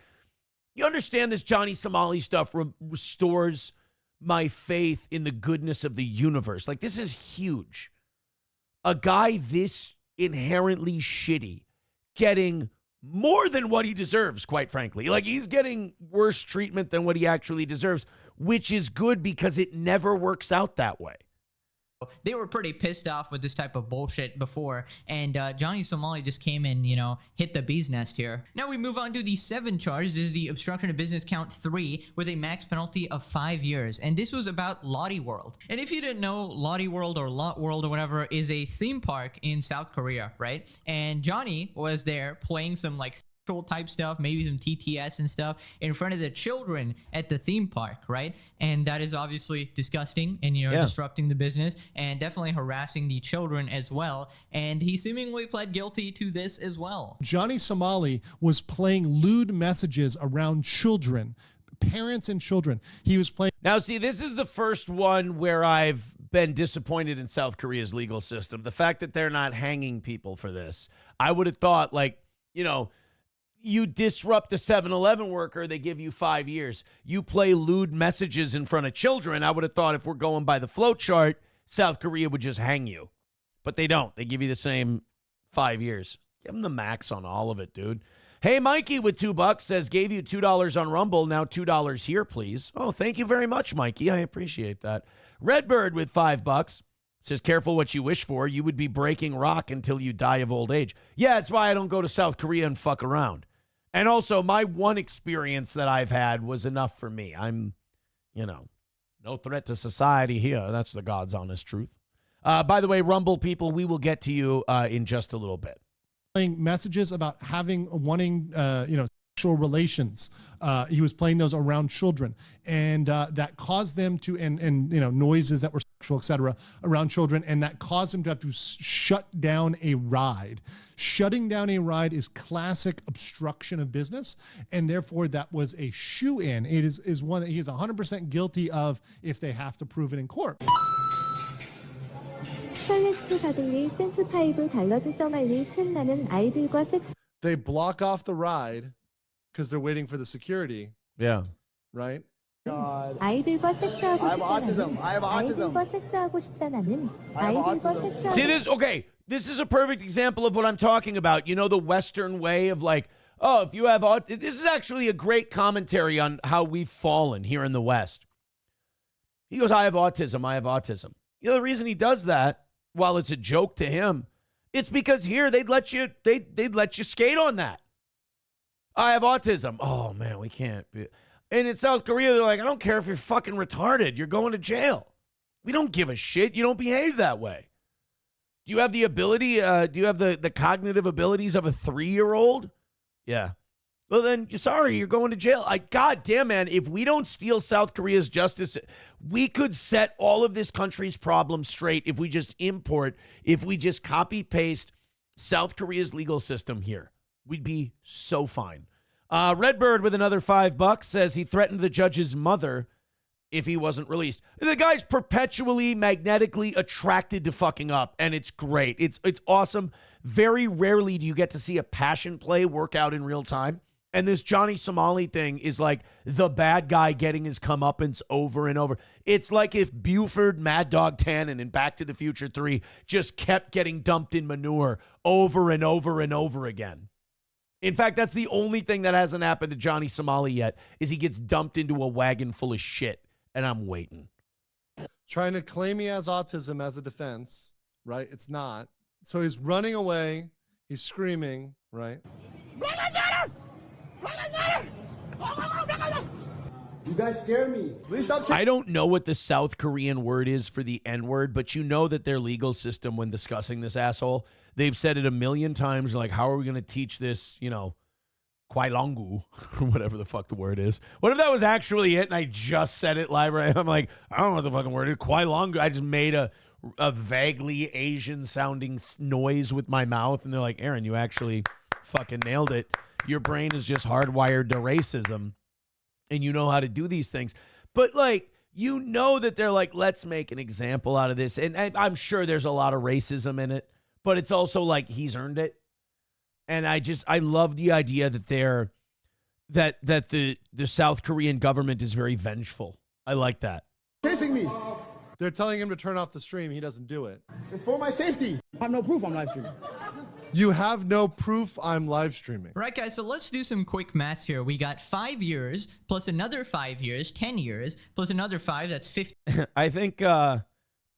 you understand this Johnny Somali stuff restores my faith in the goodness of the universe. Like, this is huge. A guy this inherently shitty getting more than what he deserves, quite frankly. Like, he's getting worse treatment than what he actually deserves, which is good because it never works out that way. They were pretty pissed off with this type of bullshit before, and Johnny Somali just came and, you know, hit the bee's nest here. Now we move on to the 7 charges. This is the obstruction of business count 3 with a max penalty of 5 years, and this was about Lottie World. And if you didn't know, Lottie World or Lot World or whatever is a theme park in South Korea, right? And Johnny was there playing some like type stuff, maybe some TTS and stuff in front of the children at the theme park, right? And that is obviously disgusting and, you know, disrupting the business and definitely harassing the children as well. And he seemingly pled guilty to this as well. Johnny Somali was playing lewd messages around children, parents and children. He was playing. Now, see, this is the first one where I've been disappointed in South Korea's legal system. The fact that they're not hanging people for this. I would have thought, like, you know, you disrupt a 7-Eleven worker, they give you 5 years. You play lewd messages in front of children. I would have thought if we're going by the flow chart, South Korea would just hang you. But they don't. They give you the same 5 years. Give them the max on all of it, dude. Hey, Mikey with $2 says, gave you $2 on Rumble. Now $2 here, please. Oh, thank you very much, Mikey. I appreciate that. Redbird with $5 says, careful what you wish for. You would be breaking rock until you die of old age. Yeah, that's why I don't go to South Korea and fuck around. And also, my one experience that I've had was enough for me. I'm, you know, no threat to society here. That's the God's honest truth. By the way, Rumble people, we will get to you in just a little bit. Playing messages about wanting, you know, sexual relations. He was playing those around children, and that caused them to, and you know, noises that were sexual, etc., around children, and that caused them to have to shut down a ride. Shutting down a ride is classic obstruction of business, and therefore that was a shoe-in. It is one that he is 100% guilty of if they have to prove it in court. They block off the ride because they're waiting for the security. Yeah. Right? God. I have autism. I have autism. See this? Okay. This is a perfect example of what I'm talking about. You know, the Western way of like, oh, if you have autism. This is actually a great commentary on how we've fallen here in the West. He goes, I have autism. I have autism. You know, the reason he does that, while it's a joke to him, it's because here they'd let you skate on that. I have autism. Oh man, we can't. And in South Korea, they're like, I don't care if you're fucking retarded. You're going to jail. We don't give a shit. You don't behave that way. Do you have the ability? Do you have the cognitive abilities of a 3-year-old? Yeah. Well, then, sorry, you're going to jail. God damn, man, if we don't steal South Korea's justice, we could set all of this country's problems straight if we just copy-paste South Korea's legal system here. We'd be so fine. Redbird with another $5 says he threatened the judge's mother if he wasn't released. The guy's perpetually magnetically attracted to fucking up, and it's great. It's awesome. Very rarely do you get to see a passion play work out in real time. And this Johnny Somali thing is like the bad guy getting his comeuppance over and over. It's like if Buford, Mad Dog Tannen in Back to the Future 3 just kept getting dumped in manure over and over and over again. In fact, that's the only thing that hasn't happened to Johnny Somali yet, is he gets dumped into a wagon full of shit. And I'm waiting. Trying to claim he has autism as a defense, right? It's not. So he's running away. He's screaming, right? You guys scare me. Please stop. I don't know what the South Korean word is for the N-word, but you know that their legal system, when discussing this asshole, they've said it a million times, like, how are we going to teach this, you know, Kwailongu, or whatever the fuck the word is. What if that was actually it and I just said it live? Right? I'm like, I don't know what the fucking word is. Kwailongu. I just made a vaguely Asian-sounding noise with my mouth, and they're like, Aaron, you actually fucking nailed it. Your brain is just hardwired to racism, and you know how to do these things. But, like, you know that they're like, let's make an example out of this. And I'm sure there's a lot of racism in it, but it's also like he's earned it. And I love the idea that the South Korean government is very vengeful. I like that. Chasing me. They're telling him to turn off the stream. He doesn't do it. It's for my safety. I have no proof I'm live streaming. You have no proof I'm live streaming. Right, guys, so let's do some quick maths here. We got 5 years plus another 5 years, 10 years, plus another 5, that's 50. I think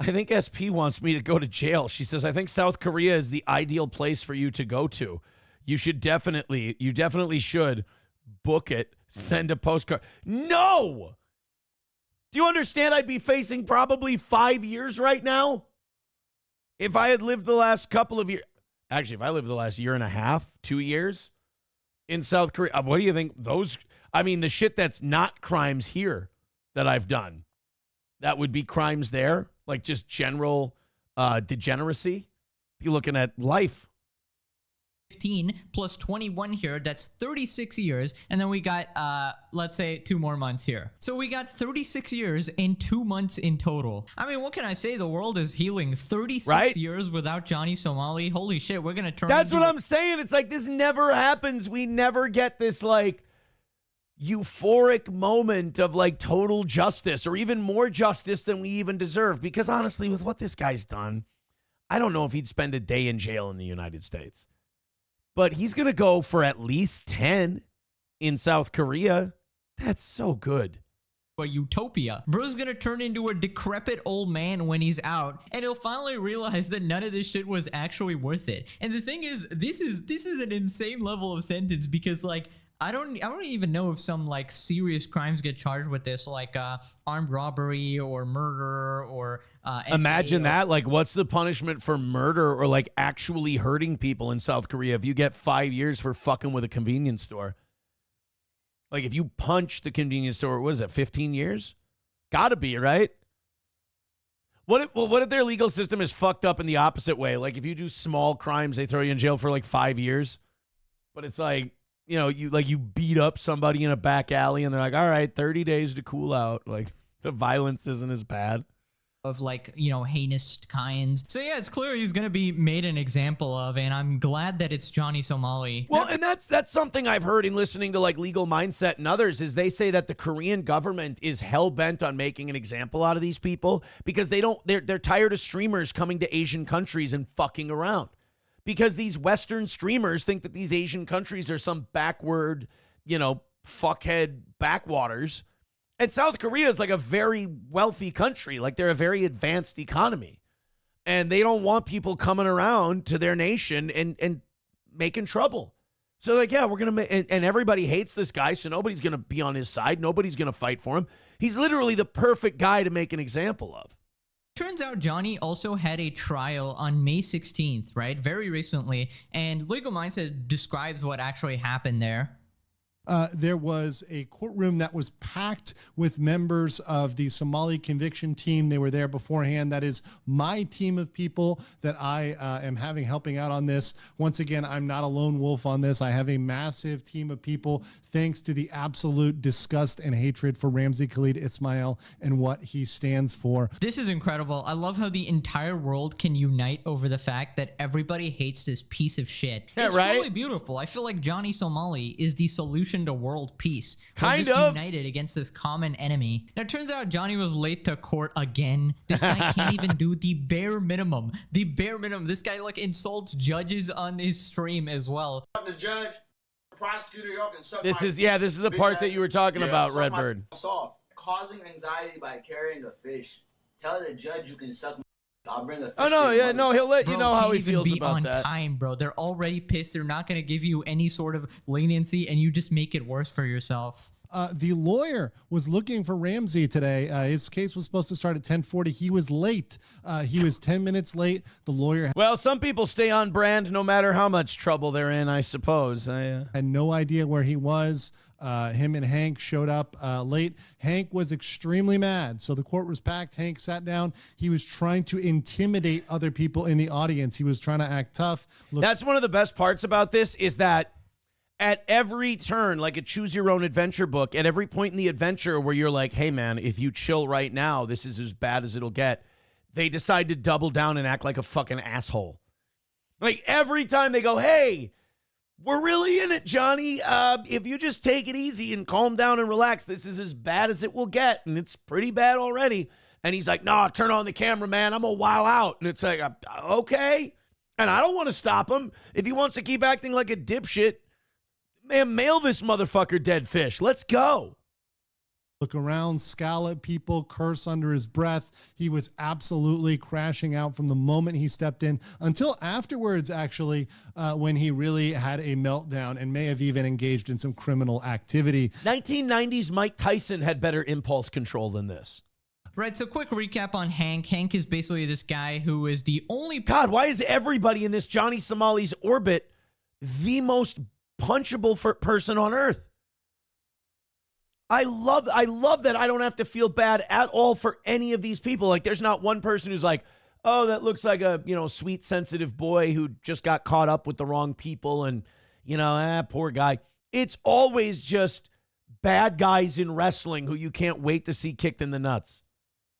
I think SP wants me to go to jail. She says, I think South Korea is the ideal place for you to go to. You definitely should book it, send a postcard. No! Do you understand I'd be facing probably 5 years right now? If I had lived the last couple of years. Actually, if I lived the last year and a half, 2 years in South Korea. What do you think the shit that's not crimes here that I've done, that would be crimes there? Like just general degeneracy? You're looking at life. 15 plus 21 here, that's 36 years, and then we got let's say 2 more months here, so we got 36 years and 2 months in total. I mean, what can I say? The world is healing. 36 years without Johnny Somali. Holy shit, we're gonna turn. That's what I'm saying. It's like this never happens. We never get this like euphoric moment of like total justice or even more justice than we even deserve, because honestly, with what this guy's done, I don't know if he'd spend a day in jail in the United States. But he's going to go for at least 10 in South Korea. That's so good. A utopia. Bro's going to turn into a decrepit old man when he's out, and he'll finally realize that none of this shit was actually worth it. And the thing is, this is an insane level of sentence, because like I don't even know if some like serious crimes get charged with this, like armed robbery or murder or imagine that. Like, what's the punishment for murder or like actually hurting people in South Korea if you get 5 years for fucking with a convenience store? Like, if you punch the convenience store, what is it, 15 years? Gotta be, right? What if their legal system is fucked up in the opposite way? Like, if you do small crimes, they throw you in jail for like 5 years. But it's like, you know, you beat up somebody in a back alley and they're like, all right, 30 days to cool out. Like, the violence isn't as bad. Of like, you know, heinous kinds. So yeah, it's clear he's going to be made an example of, and I'm glad that it's Johnny Somali. Well, and that's something I've heard in listening to like Legal Mindset and others, is they say that the Korean government is hell-bent on making an example out of these people because they're tired of streamers coming to Asian countries and fucking around. Because these Western streamers think that these Asian countries are some backward, you know, fuckhead backwaters. And South Korea is like a very wealthy country. Like, they're a very advanced economy. And they don't want people coming around to their nation and making trouble. So, like, yeah, we're going to and everybody hates this guy, so nobody's going to be on his side. Nobody's going to fight for him. He's literally the perfect guy to make an example of. Turns out Johnny also had a trial on May 16th, right? Very recently. And Legal Mindset describes what actually happened there. There was a courtroom that was packed with members of the Somali conviction team. They were there beforehand. That is my team of people that I am having helping out on this. Once again, I'm not a lone wolf on this. I have a massive team of people, thanks to the absolute disgust and hatred for Ramzi Khalid Ismail and what he stands for. This is incredible. I love how the entire world can unite over the fact that everybody hates this piece of shit. Yeah, it's right? really beautiful. I feel like Johnny Somali is the solution to world peace. Kind We're of. just united against this common enemy. Now, it turns out Johnny was late to court again. This guy can't even do the bare minimum. The bare minimum. This guy like insults judges on his stream as well. The judge, the prosecutor, y'all can suck This my is the part that you were talking about, suck my Redbird. soft. Causing anxiety by carrying a fish. Tell the judge you can suck my. I'll bring the fish. Oh, no, to your yeah, no, mother's he'll let Bro, you know how can't he even feels be about on that. time, bro. They're already pissed. They're not going to give you any sort of leniency, and you just make it worse for yourself. The lawyer was looking for Ramzi today. His case was supposed to start at 10:40. He was late. He was 10 minutes late. The lawyer Well, some people stay on brand no matter how much trouble they're in, I suppose. had no idea where he was. Him and Hank showed up late. Hank was extremely mad. So the court was packed. Hank sat down. He was trying to intimidate other people in the audience. He was trying to act tough. That's one of the best parts about this, is that at every turn, like a choose your own adventure book, at every point in the adventure where you're like, hey man, if you chill right now, this is as bad as it'll get, they decide to double down and act like a fucking asshole. Like, every time they go, hey, we're really in it, Johnny. If you just take it easy and calm down and relax, this is as bad as it will get, and it's pretty bad already. And he's like, nah, turn on the camera, man. I'm a while out. And it's like, okay. And I don't want to stop him. If he wants to keep acting like a dipshit, man, mail this motherfucker dead fish. Let's go. look around, scowl at people, curse under his breath. He was absolutely crashing out from the moment he stepped in until afterwards, actually, when he really had a meltdown and may have even engaged in some criminal activity. 1990s Mike Tyson had better impulse control than this. Right, so quick recap on Hank. Hank is basically this guy who is the only... God, why is everybody in this Johnny Somali's orbit the most punchable person on earth? I love that I don't have to feel bad at all for any of these people. Like, there's not one person who's like, oh, that looks like a, sweet, sensitive boy who just got caught up with the wrong people and, poor guy. It's always just bad guys in wrestling who you can't wait to see kicked in the nuts.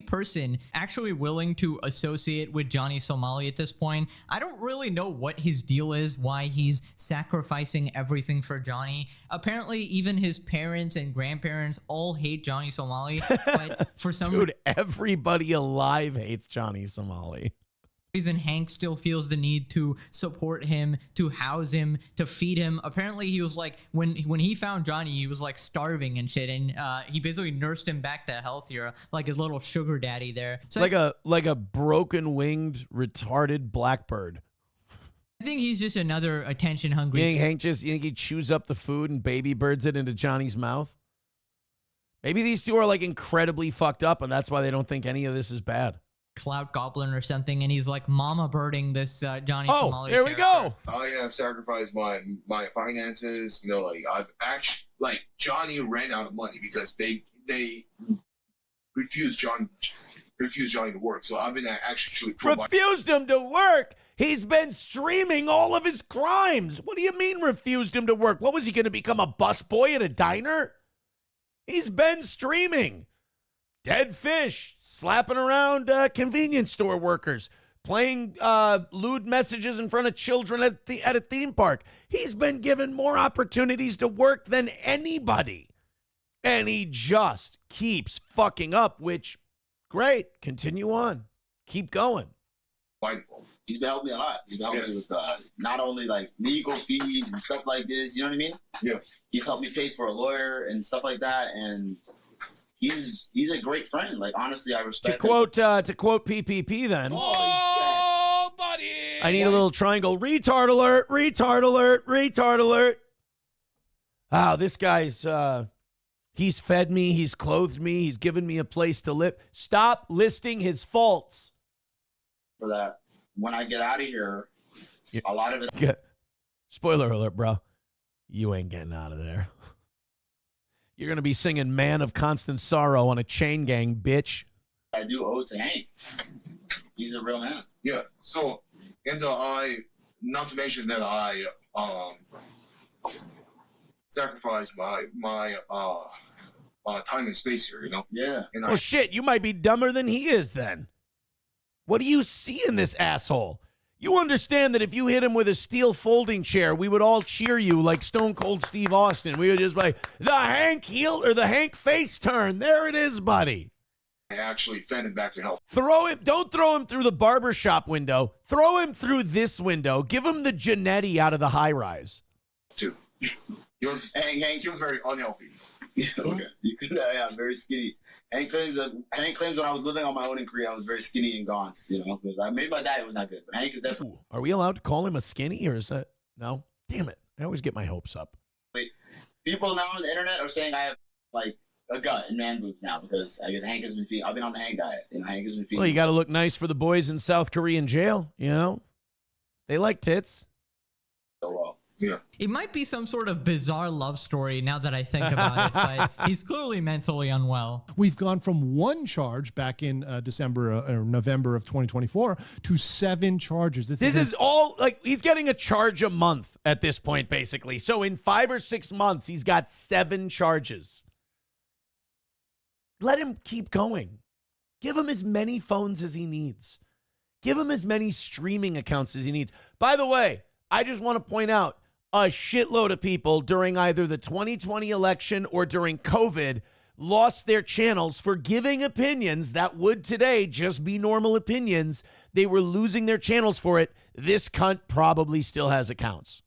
Person actually willing to associate with Johnny Somali at this point. I don't really know what his deal is, why he's sacrificing everything for Johnny. Apparently, even his parents and grandparents all hate Johnny Somali, but for some Dude, everybody alive hates Johnny Somali. reason, Hank still feels the need to support him, to house him, to feed him. Apparently, he was like, when he found Johnny, he was like starving and shit, and he basically nursed him back to healthier, like his little sugar daddy there. So like a broken-winged, retarded blackbird. I think he's just another attention-hungry. You think he chews up the food and baby birds it into Johnny's mouth? Maybe these two are like incredibly fucked up, and that's why they don't think any of this is bad. Clout goblin or something, and he's like mama birding this Johnny Oh, Somali there we character. go. I have sacrificed my finances. I've actually Johnny ran out of money because they refused Johnny to work. So I've been actually Refused him to work. He's been streaming all of his crimes. What do you mean refused him to work? What was he going to become, a busboy at a diner? He's been streaming. Dead fish, slapping around convenience store workers, playing lewd messages in front of children at a theme park. He's been given more opportunities to work than anybody. And he just keeps fucking up, which, great, continue on. Keep going. Wonderful. He's been helping me a lot. He's been helping me with not only like legal fees and stuff like this, you know what I mean? Yeah. He's helped me pay for a lawyer and stuff like that, and he's a great friend. Like, honestly, I respect him. To quote PPP then. Oh, buddy. I need a little triangle. Retard alert, retard alert, retard alert. Wow, this guy's, he's fed me, he's clothed me, he's given me a place to live. Stop listing his faults. For that, when I get out of here, a lot of it. Spoiler alert, bro. You ain't getting out of there. You're going to be singing Man of Constant Sorrow on a chain gang, bitch. I do owe to Hank. He's a real man. Yeah. So, and not to mention that I sacrificed my time and space here, Yeah. And well, shit, you might be dumber than he is then. What do you see in this asshole? You understand that if you hit him with a steel folding chair, we would all cheer you like Stone Cold Steve Austin. We would just be like, the Hank heel or the Hank face turn. There it is, buddy. I actually fed him back to health. Don't throw him through the barbershop window. Throw him through this window. Give him the Janetti out of the high rise. Too. He was very unhealthy. Okay. Yeah, very skinny. Hank claims when I was living on my own in Korea, I was very skinny and gaunt, because maybe my diet was not good, but Hank is definitely. Ooh, are we allowed to call him a skinny, or is that no? Damn it! I always get my hopes up. People now on the internet are saying I have like a gut and man boobs now because Hank has been feeding. I've been on the Hank diet, and Hank has been feeding. Well, you got to look nice for the boys in South Korean jail. They like tits. So well. Yeah. It might be some sort of bizarre love story now that I think about it, but he's clearly mentally unwell. We've gone from one charge back in December or November of 2024 to 7 charges. This is all like he's getting a charge a month at this point, basically. So in 5 or 6 months, he's got 7 charges. Let him keep going. Give him as many phones as he needs. Give him as many streaming accounts as he needs. By the way, I just want to point out, a shitload of people during either the 2020 election or during COVID lost their channels for giving opinions that would today just be normal opinions. They were losing their channels for it. This cunt probably still has accounts.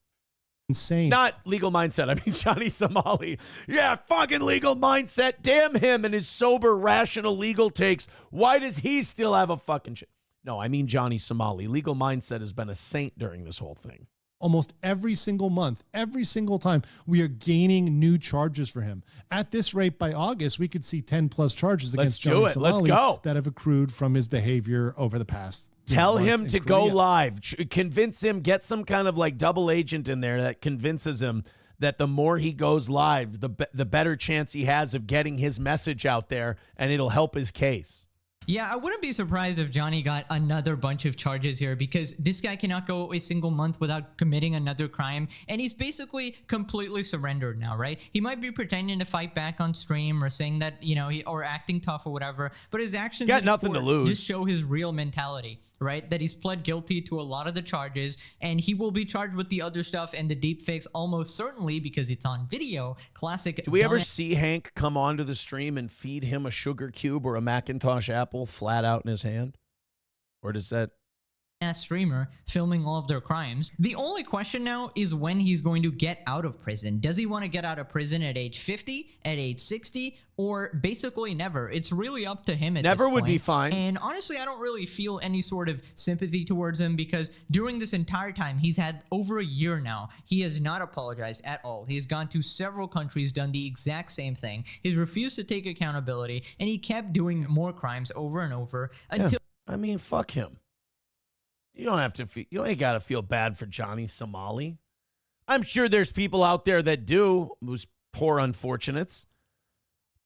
insane. Not legal mindset. I mean, Johnny Somali. Yeah, fucking legal mindset. Damn him and his sober, rational legal takes. Why does he still have a fucking shit? No, I mean Johnny Somali. Legal mindset has been a saint during this whole thing. Almost every single month, every single time, we are gaining new charges for him. At this rate, by August, we could see 10 plus charges against Johnny Somali that have accrued from his behavior over the past. Tell him to go live. Convince him, get some kind of like double agent in there that convinces him that the more he goes live, the better chance he has of getting his message out there, and it'll help his case. Yeah, I wouldn't be surprised if Johnny got another bunch of charges here, because this guy cannot go a single month without committing another crime, and he's basically completely surrendered now, right? He might be pretending to fight back on stream or saying that, you know, or acting tough or whatever, but his actions got nothing to lose. Just show his real mentality, right? That he's pled guilty to a lot of the charges, and he will be charged with the other stuff and the deep fakes almost certainly because it's on video. Classic. Do we ever see Hank come onto the stream and feed him a sugar cube or a Macintosh apple flat out in his hand? Or does that streamer filming all of their crimes? The only question now is when he's going to get out of prison. Does he want to get out of prison at age 50, at age 60, or basically never? It's really up to him at never this would point. be fine. And honestly, I don't really feel any sort of sympathy towards him, because during this entire time, he's had over a year now, he has not apologized at all. He's gone to several countries, done the exact same thing. He's refused to take accountability, and he kept doing more crimes over and over until... I mean, fuck him. You don't have to feel, you ain't got to feel bad for Johnny Somali. I'm sure there's people out there that do, those poor unfortunates.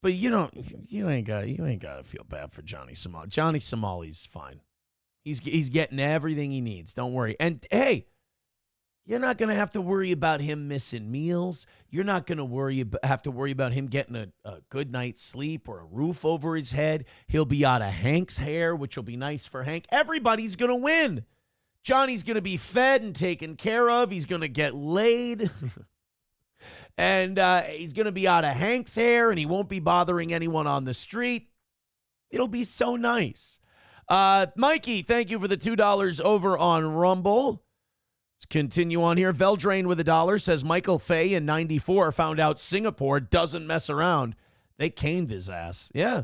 But you ain't got to feel bad for Johnny Somali. Johnny Somali's fine. He's getting everything he needs. Don't worry. And hey, you're not going to have to worry about him missing meals. You're not going to have to worry about him getting a good night's sleep or a roof over his head. He'll be out of Hank's hair, which will be nice for Hank. Everybody's going to win. Johnny's going to be fed and taken care of. He's going to get laid. And he's going to be out of Hank's hair, and he won't be bothering anyone on the street. It'll be so nice. Mikey, thank you for the $2 over on Rumble. Let's continue on here. Veldrain with $1 says Michael Fay in 94 found out Singapore doesn't mess around. They caned his ass. Yeah.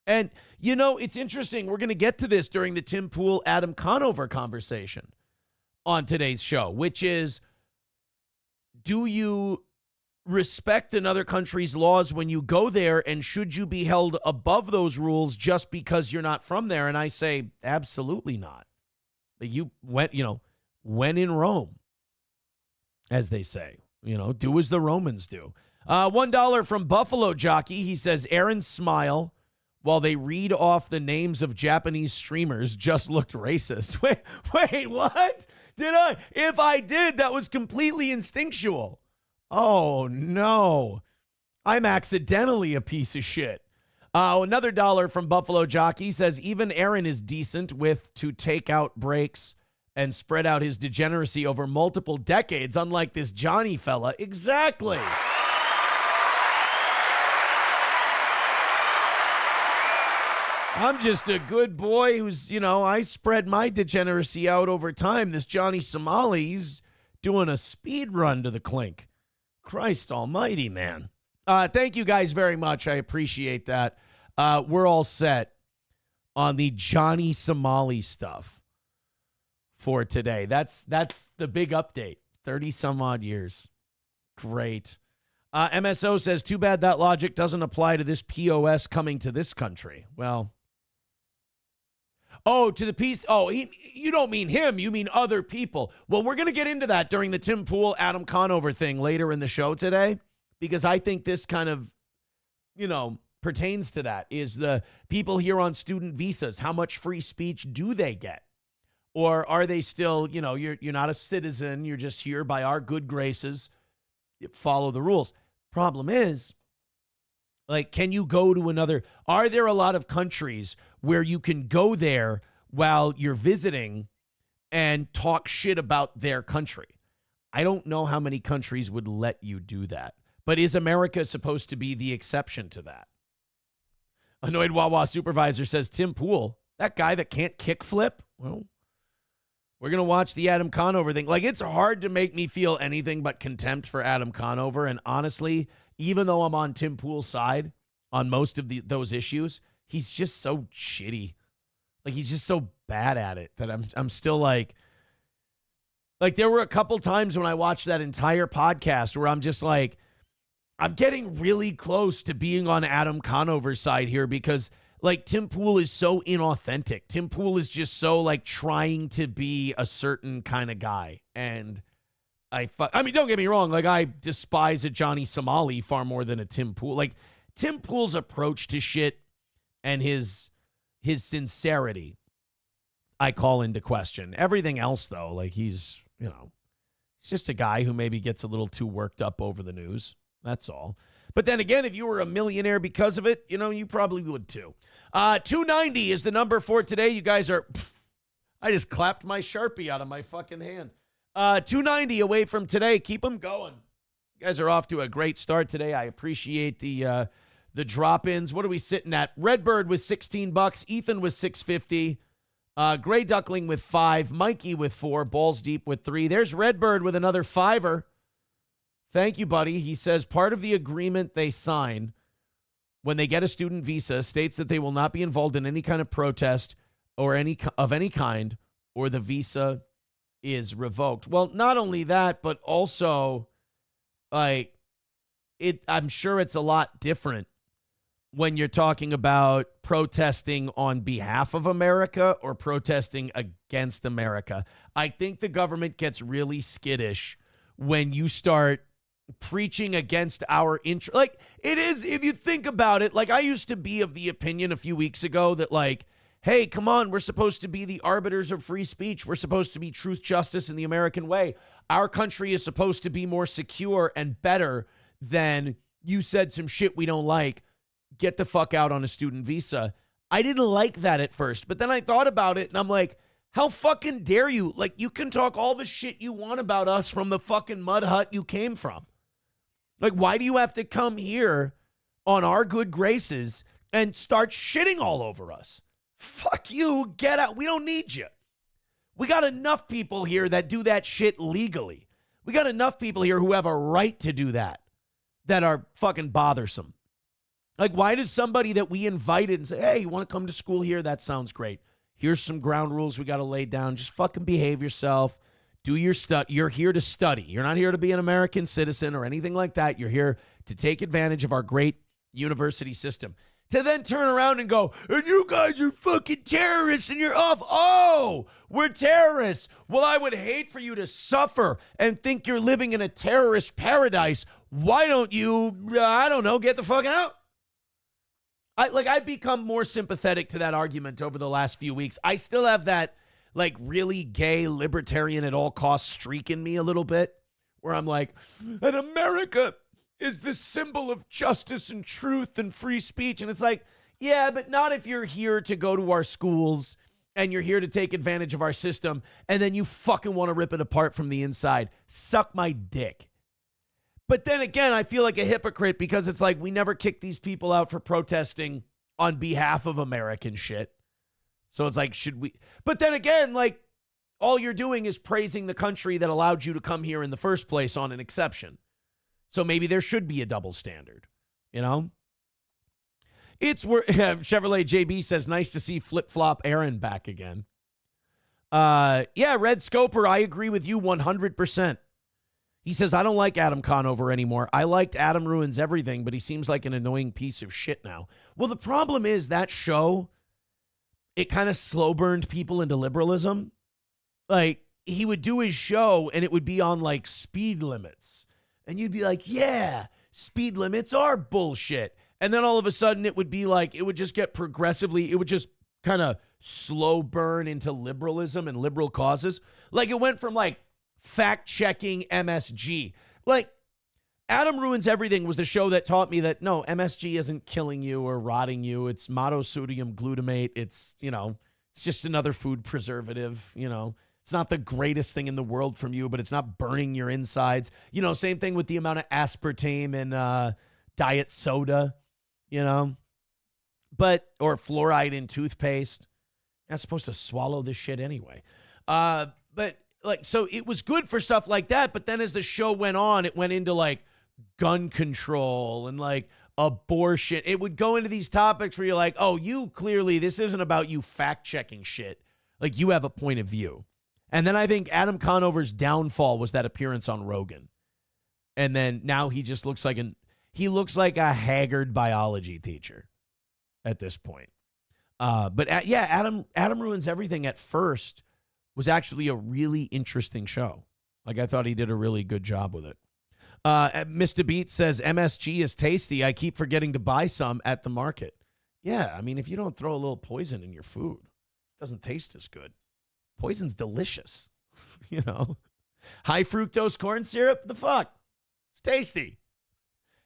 And, you know, it's interesting. We're going to get to this during the Tim Pool, Adam Conover conversation on today's show, which is, do you respect another country's laws when you go there, and should you be held above those rules just because you're not from there? And I say, absolutely not. You went, when in Rome, as they say, do as the Romans do. $1 from Buffalo Jockey. He says, Aaron's smile while they read off the names of Japanese streamers just looked racist. Wait, what? Did I? If I did, that was completely instinctual. Oh, no. I'm accidentally a piece of shit. Another $1 from Buffalo Jockey says, even Aaron is decent with to take out breaks and spread out his degeneracy over multiple decades, unlike this Johnny fella. Exactly. I'm just a good boy who's, I spread my degeneracy out over time. This Johnny Somali, he's doing a speed run to the clink. Christ almighty, man. Thank you guys very much. I appreciate that. We're all set on the Johnny Somali stuff for today. That's the big update. 30 some odd years. Great. MSO says, too bad that logic doesn't apply to this POS coming to this country. Well, to the piece. You don't mean him. You mean other people. Well, we're going to get into that during the Tim Pool, Adam Conover thing later in the show today, because I think this kind of, pertains to that. Is the people here on student visas, how much free speech do they get? Or are they still, you're not a citizen. You're just here by our good graces. You follow the rules. Problem is, can you go to another? Are there a lot of countries where you can go there while you're visiting and talk shit about their country? I don't know how many countries would let you do that. But is America supposed to be the exception to that? Annoyed Wawa Supervisor says, Tim Pool, that guy that can't kickflip? Well, We're going to watch the Adam Conover thing. Like, it's hard to make me feel anything but contempt for Adam Conover. And honestly, even though I'm on Tim Pool's side on most of those issues, he's just so shitty. Like, he's just so bad at it that I'm still like there were a couple times when I watched that entire podcast where I'm just like, I'm getting really close to being on Adam Conover's side here because, like, Tim Pool is so inauthentic. Tim Pool is just so, like, trying to be a certain kind of guy. And I mean, don't get me wrong. Like, I despise a Johnny Somali far more than a Tim Pool. Like, Tim Pool's approach to shit and his sincerity, I call into question. Everything else, though, like, he's just a guy who maybe gets a little too worked up over the news. That's all. But then again, if you were a millionaire because of it, you probably would too. 290 is the number for today. You guys are, I just clapped my Sharpie out of my fucking hand. 290 away from today. Keep them going. You guys are off to a great start today. I appreciate the drop-ins. What are we sitting at? Redbird with $16. Ethan with $6.50. Gray Duckling with $5. Mikey with $4. Balls Deep with $3. There's Redbird with another $5. Thank you, buddy. He says part of the agreement they sign when they get a student visa states that they will not be involved in any kind of protest or any kind, or the visa is revoked. Well, not only that, but also, like, I'm sure it's a lot different when you're talking about protesting on behalf of America or protesting against America. I think the government gets really skittish when you start preaching against our interest. Like, it is, if you think about it, like, I used to be of the opinion a few weeks ago that, like, hey, come on, we're supposed to be the arbiters of free speech. We're supposed to be truth, justice, and the American way. Our country is supposed to be more secure and better than you said some shit we don't like. Get the fuck out on a student visa. I didn't like that at first, but then I thought about it and I'm like, how fucking dare you? Like, you can talk all the shit you want about us from the fucking mud hut you came from. Like, why do you have to come here on our good graces and start shitting all over us? Fuck you. Get out. We don't need you. We got enough people here that do that shit legally. We got enough people here who have a right to do that are fucking bothersome. Like, why does somebody that we invited and say, hey, you want to come to school here? That sounds great. Here's some ground rules we got to lay down. Just fucking behave yourself. Do your stuff. You're here to study. You're not here to be an American citizen or anything like that. You're here to take advantage of our great university system. To then turn around and go, and you guys are fucking terrorists and you're off. Oh, we're terrorists. Well, I would hate for you to suffer and think you're living in a terrorist paradise. Why don't you, I don't know, get the fuck out? I've become more sympathetic to that argument over the last few weeks. I still have that, like, really gay libertarian at all costs streak in me a little bit, where I'm like, and America is the symbol of justice and truth and free speech. And it's like, yeah, but not if you're here to go to our schools and you're here to take advantage of our system and then you fucking want to rip it apart from the inside. Suck my dick. But then again, I feel like a hypocrite because it's like we never kick these people out for protesting on behalf of American shit. So it's like, should we? But then again, like, all you're doing is praising the country that allowed you to come here in the first place on an exception. So maybe there should be a double standard, you know? It's where Chevrolet JB says, nice to see flip-flop Aaron back again. Yeah, Red Scoper, I agree with you 100%. He says, I don't like Adam Conover anymore. I liked Adam Ruins Everything, but he seems like an annoying piece of shit now. Well, the problem is that show, it kind of slow burned people into liberalism. Like, he would do his show and it would be on, like, speed limits. And you'd be like, yeah, speed limits are bullshit. And then all of a sudden it would be like, it would just get progressively, it would just kind of slow burn into liberalism and liberal causes. Like, it went from, like, fact-checking MSG. Like, Adam Ruins Everything was the show that taught me that, no, MSG isn't killing you or rotting you. It's monosodium glutamate. It's, you know, it's just another food preservative, you know. It's not the greatest thing in the world from you, but it's not burning your insides. You know, same thing with the amount of aspartame in diet soda, you know. But, or fluoride in toothpaste. You're not supposed to swallow this shit anyway. But like, so it was good for stuff like that. But then as the show went on, it went into like gun control and like abortion. It would go into these topics where you're like, oh, you clearly, this isn't about you fact checking shit. Like you have a point of view. And then I think Adam Conover's downfall was that appearance on Rogan. And then now he just looks like a haggard biology teacher at this point. But Adam Ruins Everything at first was actually a really interesting show. Like I thought he did a really good job with it. Mr. Beat says MSG is tasty. I keep forgetting to buy some at the market. Yeah, I mean, if you don't throw a little poison in your food, it doesn't taste as good. Poison's delicious, you know. High fructose corn syrup, the fuck? It's tasty.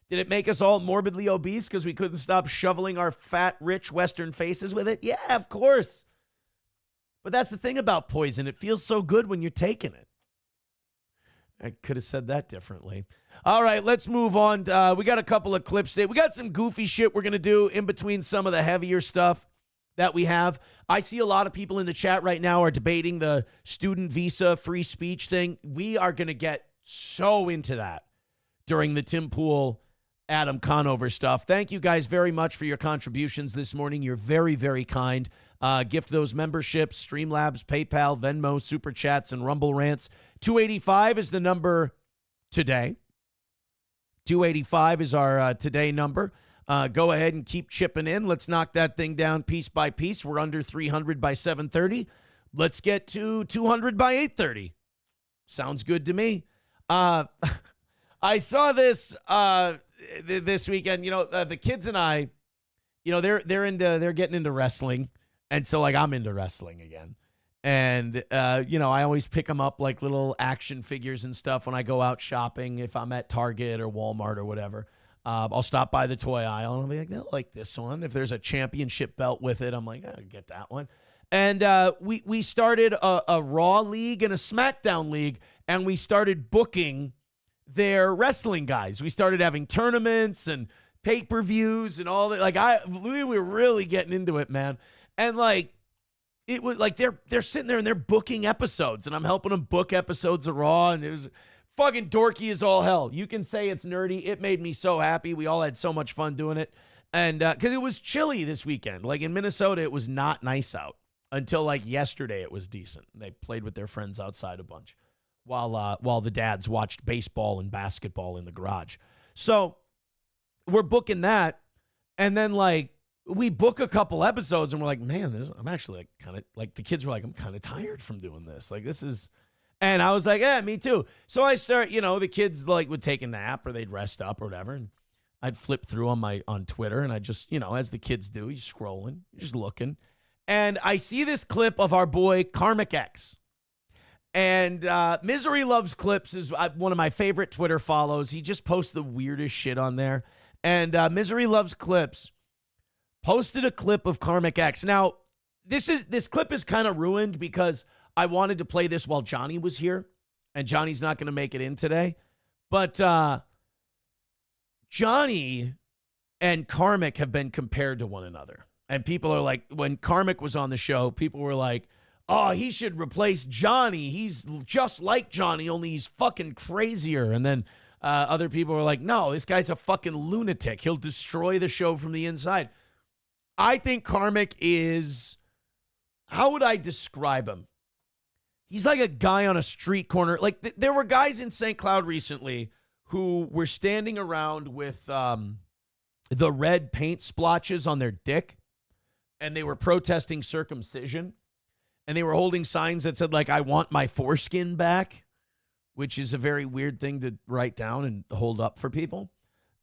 Did it make us all morbidly obese because we couldn't stop shoveling our fat, rich Western faces with it? Yeah, of course. But that's the thing about poison. It feels so good when you're taking it. I could have said that differently. All right, let's move on. We got a couple of clips today. We got some goofy shit we're going to do in between some of the heavier stuff that we have. I see a lot of people in the chat right now are debating the student visa free speech thing. We are going to get so into that during the Tim Pool, Adam Conover stuff. Thank you guys very much for your contributions this morning. You're very, very kind. Gift those memberships, Streamlabs, PayPal, Venmo, Super Chats, and Rumble Rants. 285 is the number today. 285 is our today number. Go ahead and keep chipping in. Let's knock that thing down piece by piece. We're under 300 by 7:30. Let's get to 200 by 8:30. Sounds good to me. I saw this this weekend. You know, the kids and I, you know, they're getting into wrestling. And so, like, I'm into wrestling again. And, you know, I always pick them up, like, little action figures and stuff when I go out shopping. If I'm at Target or Walmart or whatever, I'll stop by the toy aisle and I'll be like, they'll like this one. If there's a championship belt with it, I'm like, I'll get that one. And we started a Raw league and a SmackDown league, and we started booking their wrestling guys. We started having tournaments and pay-per-views and all that. Like, we were really getting into it, man. And like, it was like they're sitting there and they're booking episodes, and I'm helping them book episodes of Raw, and it was fucking dorky as all hell. You can say it's nerdy. It made me so happy. We all had so much fun doing it, and because it was chilly this weekend. Like in Minnesota, it was not nice out until like yesterday. It was decent. They played with their friends outside a bunch, while the dads watched baseball and basketball in the garage. So we're booking that, and then like, we book a couple episodes and we're like, man, I'm actually like kind of like, the kids were like, I'm kind of tired from doing this. Like, this is, and I was like, yeah, me too. So I start, you know, the kids like would take a nap or they'd rest up or whatever. And I'd flip through on Twitter, and I just, you know, as the kids do, you're scrolling, you're just looking. And I see this clip of our boy Karmic X. And Misery Loves Clips is one of my favorite Twitter follows. He just posts the weirdest shit on there. And Misery Loves Clips posted a clip of Karmic X. Now, this clip is kind of ruined because I wanted to play this while Johnny was here, and Johnny's not going to make it in today. But Johnny and Karmic have been compared to one another. And people are like, when Karmic was on the show, people were like, oh, he should replace Johnny. He's just like Johnny, only he's fucking crazier. And then other people were like, no, this guy's a fucking lunatic. He'll destroy the show from the inside. I think Karmic is, how would I describe him? He's like a guy on a street corner. Like there were guys in St. Cloud recently who were standing around with the red paint splotches on their dick, and they were protesting circumcision, and they were holding signs that said, like, I want my foreskin back, which is a very weird thing to write down and hold up for people.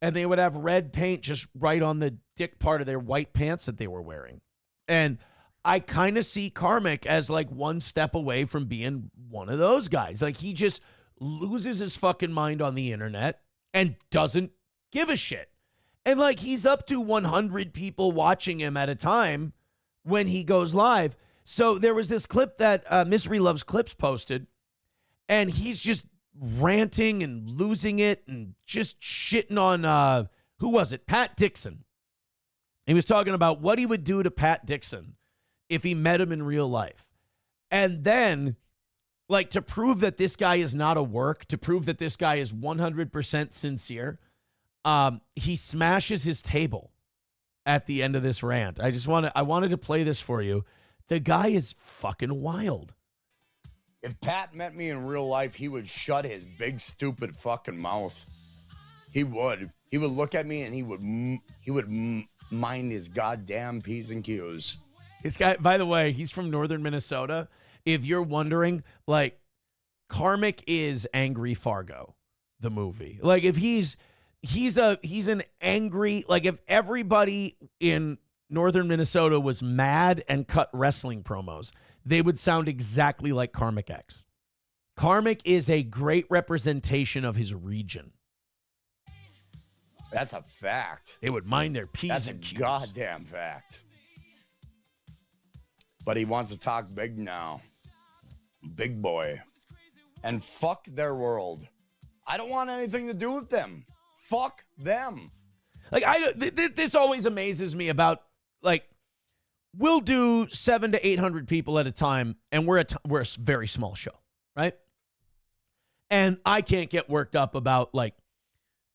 And they would have red paint just right on the dick part of their white pants that they were wearing. And I kind of see Karmic as like one step away from being one of those guys. Like, he just loses his fucking mind on the internet and doesn't give a shit. And like, he's up to 100 people watching him at a time when he goes live. So there was this clip that Misery Loves Clips posted, and he's just ranting and losing it and just shitting on, who was it? Pat Dixon. He was talking about what he would do to Pat Dixon if he met him in real life. And then like to prove that this guy is not a work, to prove that this guy is 100% sincere, he smashes his table at the end of this rant. I wanted to play this for you. The guy is fucking wild. If Pat met me in real life, he would shut his big, stupid fucking mouth. He would. He would look at me and he would mind his goddamn P's and Q's. This guy, by the way, he's from northern Minnesota. If you're wondering, like, Karmic is Angry Fargo, the movie. Like, if he's an angry, like, if everybody in northern Minnesota was mad and cut wrestling promos, they would sound exactly like Karmic X. Karmic is a great representation of his region. That's a fact. They would mind their P's That's and a Q's. goddamn fact. But he wants to talk big now. Big boy. And fuck their world. I don't want anything to do with them. Fuck them. Like, this always amazes me about, like, we'll do 700 to 800 people at a time, and we're a very small show, right? And I can't get worked up about, like,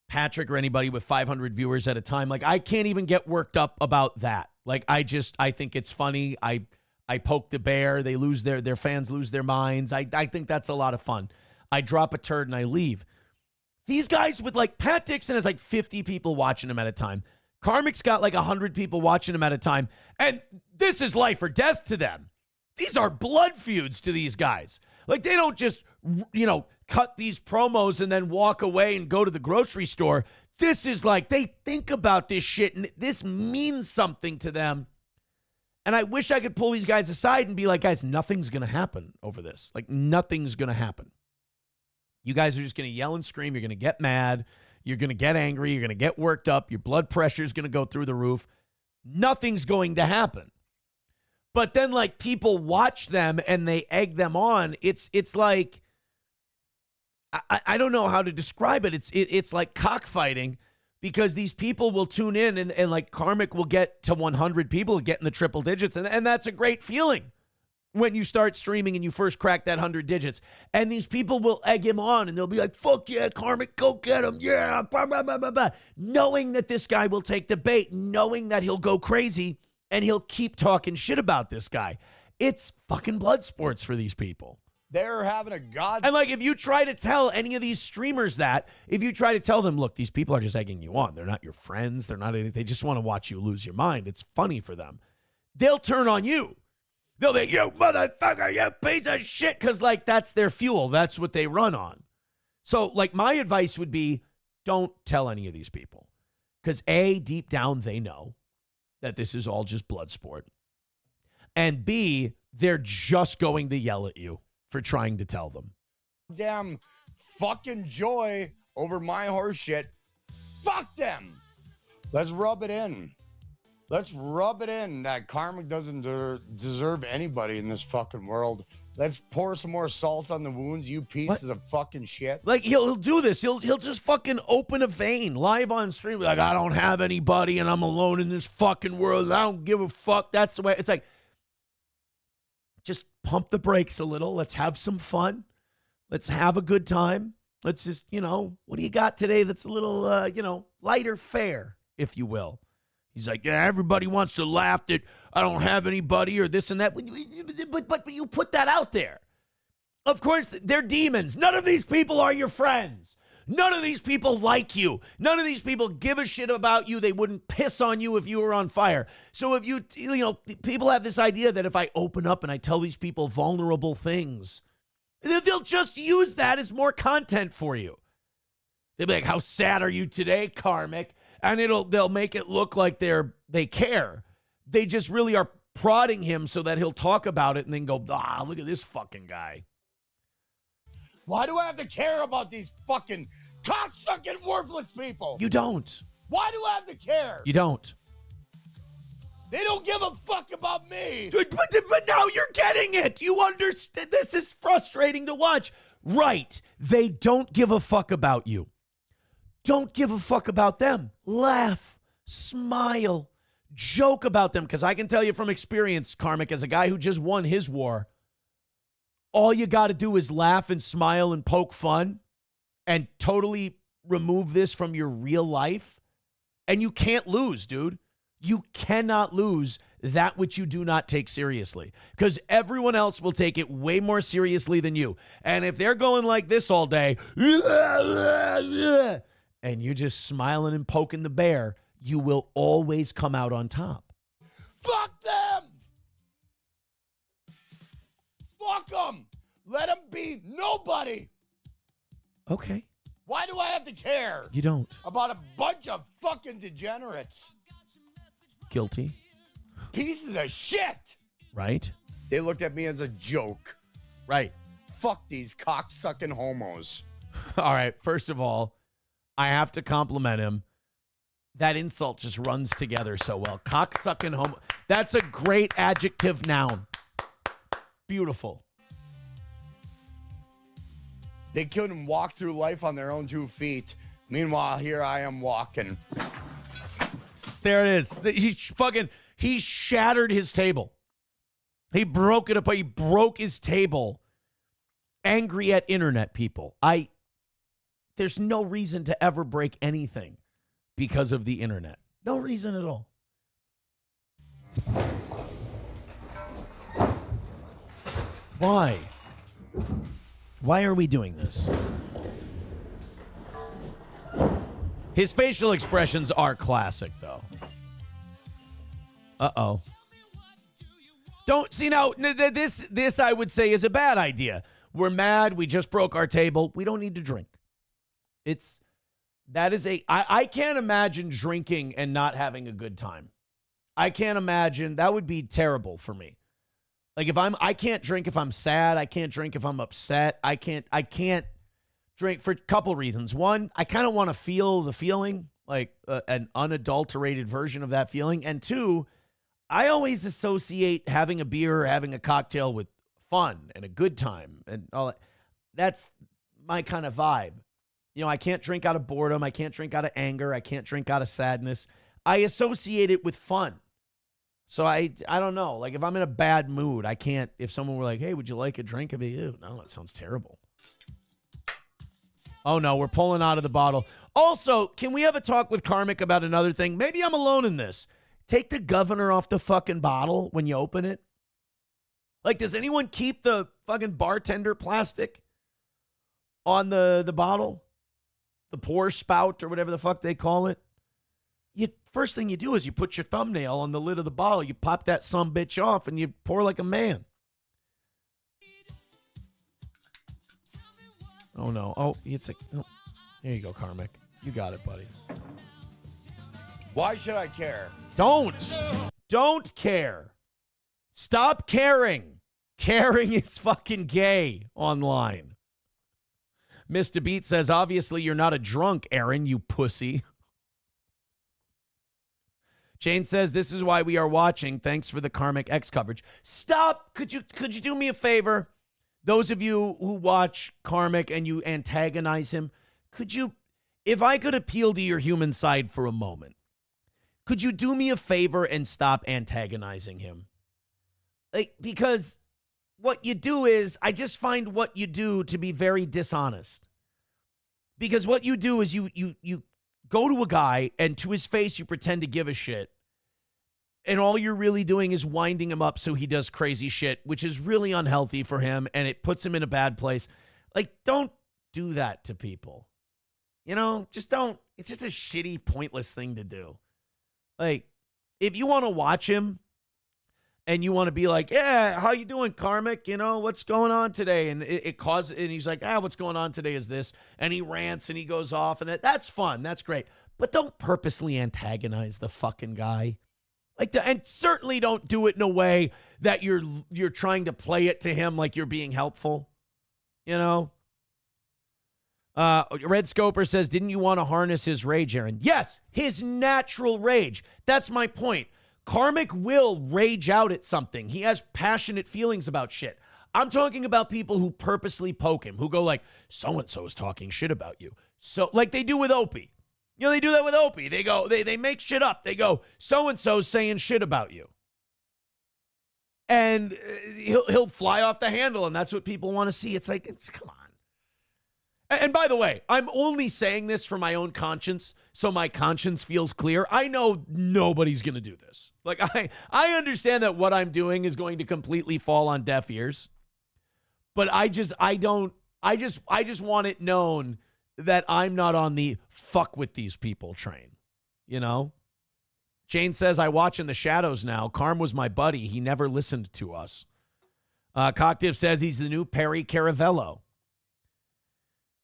Patrick or anybody with 500 viewers at a time. Like, I can't even get worked up about that. Like, I think it's funny. I poke the bear. They lose their fans lose their minds. I think that's a lot of fun. I drop a turd and I leave. These guys with, like, Pat Dixon has like 50 people watching him at a time. Karmic's got like 100 people watching him at a time. And this is life or death to them. These are blood feuds to these guys. Like, they don't just, cut these promos and then walk away and go to the grocery store. This is like, they think about this shit and this means something to them. And I wish I could pull these guys aside and be like, guys, nothing's going to happen over this. Like, nothing's going to happen. You guys are just going to yell and scream. You're going to get mad. You're going to get angry. You're going to get worked up. Your blood pressure is going to go through the roof. Nothing's going to happen. But then, like, people watch them and they egg them on. It's like, I don't know how to describe it. It's like cockfighting, because these people will tune in and like Karmic will get to 100 people, get in the triple digits. And that's a great feeling when you start streaming and you first crack that 100 digits. And these people will egg him on and they'll be like, fuck yeah, Karmic, go get him. Yeah, blah, blah, blah, blah, blah. Knowing that this guy will take the bait, knowing that he'll go crazy and he'll keep talking shit about this guy. It's fucking blood sports for these people. They're having a And like, if you try to tell any of these streamers that, if you try to tell them, look, these people are just egging you on. They're not your friends. They're not anything. They just want to watch you lose your mind. It's funny for them. They'll turn on you. They'll be, you motherfucker, you piece of shit. Because, like, that's their fuel. That's what they run on. So, like, my advice would be, don't tell any of these people. Because, A, deep down, they know that this is all just blood sport. And B, they're just going to yell at you for trying to tell them. Damn fucking joy over my horse shit. Fuck them. Let's rub it in. Let's rub it in that Karmic doesn't deserve anybody in this fucking world. Let's pour some more salt on the wounds, you pieces of fucking shit. Like, he'll do this. He'll just fucking open a vein live on stream. Like, I don't have anybody and I'm alone in this fucking world. I don't give a fuck. That's the way. It's like, just pump the brakes a little. Let's have some fun. Let's have a good time. Let's just, what do you got today that's a little, lighter fare, if you will. He's like, yeah, everybody wants to laugh that I don't have anybody or this and that. But you put that out there. Of course, they're demons. None of these people are your friends. None of these people like you. None of these people give a shit about you. They wouldn't piss on you if you were on fire. So if people have this idea that if I open up and I tell these people vulnerable things, they'll just use that as more content for you. They'll be like, how sad are you today, Karmic? And they'll make it look like they care. They just really are prodding him so that he'll talk about it and then go, look at this fucking guy. Why do I have to care about these fucking cocksucking worthless people? You don't. Why do I have to care? You don't. They don't give a fuck about me. But now you're getting it. You understand. This is frustrating to watch. Right. They don't give a fuck about you. Don't give a fuck about them. Laugh. Smile. Joke about them. Because I can tell you from experience, Karmic, as a guy who just won his war, all you got to do is laugh and smile and poke fun and totally remove this from your real life. And you can't lose, dude. You cannot lose that which you do not take seriously, because everyone else will take it way more seriously than you. And if they're going like this all day, and you're just smiling and poking the bear, you will always come out on top. Fuck them! Fuck them! Let them be nobody! Okay. Why do I have to care? You don't. About a bunch of fucking degenerates. Guilty. Pieces of shit! Right? They looked at me as a joke. Right. Fuck these cocksucking homos. All right. First of all, I have to compliment him. That insult just runs together so well. Cocksucking homo. That's a great adjective noun. Beautiful. They couldn't walk through life on their own 2 feet. Meanwhile, here I am walking. There it is. He shattered his table. He broke it apart. He broke his table. Angry at internet people. There's no reason to ever break anything because of the internet. No reason at all. Why? Why are we doing this? His facial expressions are classic, though. Uh-oh. Don't see now. This I would say is a bad idea. We're mad. We just broke our table. We don't need to drink. I can't imagine drinking and not having a good time. I can't imagine. That would be terrible for me. Like I can't drink if I'm sad. I can't drink if I'm upset. I can't drink for a couple reasons. One, I kind of want to feel the feeling, like an unadulterated version of that feeling. And two, I always associate having a beer or having a cocktail with fun and a good time and all that. That's my kind of vibe. You know, I can't drink out of boredom. I can't drink out of anger. I can't drink out of sadness. I associate it with fun. So I don't know. Like if I'm in a bad mood, I can't, if someone were like, hey, would you like a drink? I'd be, ew, no, that sounds terrible. Oh no, we're pulling out of the bottle. Also, can we have a talk with Karmic about another thing? Maybe I'm alone in this. Take the governor off the fucking bottle when you open it. Like, does anyone keep the fucking bartender plastic on the bottle? The pour spout or whatever the fuck they call it? First thing you do is you put your thumbnail on the lid of the bottle. You pop that sumbitch off and you pour like a man. Oh, no. Oh, it's like, oh. There you go, Karmic. You got it, buddy. Why should I care? Don't care. Stop caring. Caring is fucking gay online. Mr. Beat says, obviously you're not a drunk, Aaron, you pussy. Jane says, this is why we are watching. Thanks for the Karmic X coverage. Stop. Could you do me a favor? Those of you who watch Karmic and you antagonize him, if I could appeal to your human side for a moment, could you do me a favor and stop antagonizing him? Like, because what you do is, I just find what you do to be very dishonest. Because what you do is you go to a guy and to his face you pretend to give a shit. And all you're really doing is winding him up so he does crazy shit, which is really unhealthy for him and it puts him in a bad place. Like, don't do that to people. You know, just don't. It's just a shitty, pointless thing to do. Like, if you want to watch him and you want to be like, yeah, how you doing, Karmic? You know, what's going on today? And and he's like, what's going on today is this. And he rants and he goes off and that's fun. That's great. But don't purposely antagonize the fucking guy. And certainly don't do it in a way that you're trying to play it to him like you're being helpful. You know? Red Scoper says, didn't you want to harness his rage, Aaron? Yes, his natural rage. That's my point. Karmic will rage out at something. He has passionate feelings about shit. I'm talking about people who purposely poke him, who go like, so-and-so is talking shit about you. So, like they do with Opie. You know, they do that with Opie. They go, they make shit up. They go, so-and-so's saying shit about you. and he'll fly off the handle, and that's what people want to see. It's like, come on. And by the way, I'm only saying this for my own conscience, so my conscience feels clear. I know nobody's going to do this. Like, I understand that what I'm doing is going to completely fall on deaf ears, but I just want it known that I'm not on the fuck with these people train, you know? Jane says, I watch in the shadows now. Carm was my buddy. He never listened to us. Cocktiff says he's the new Perry Caravello.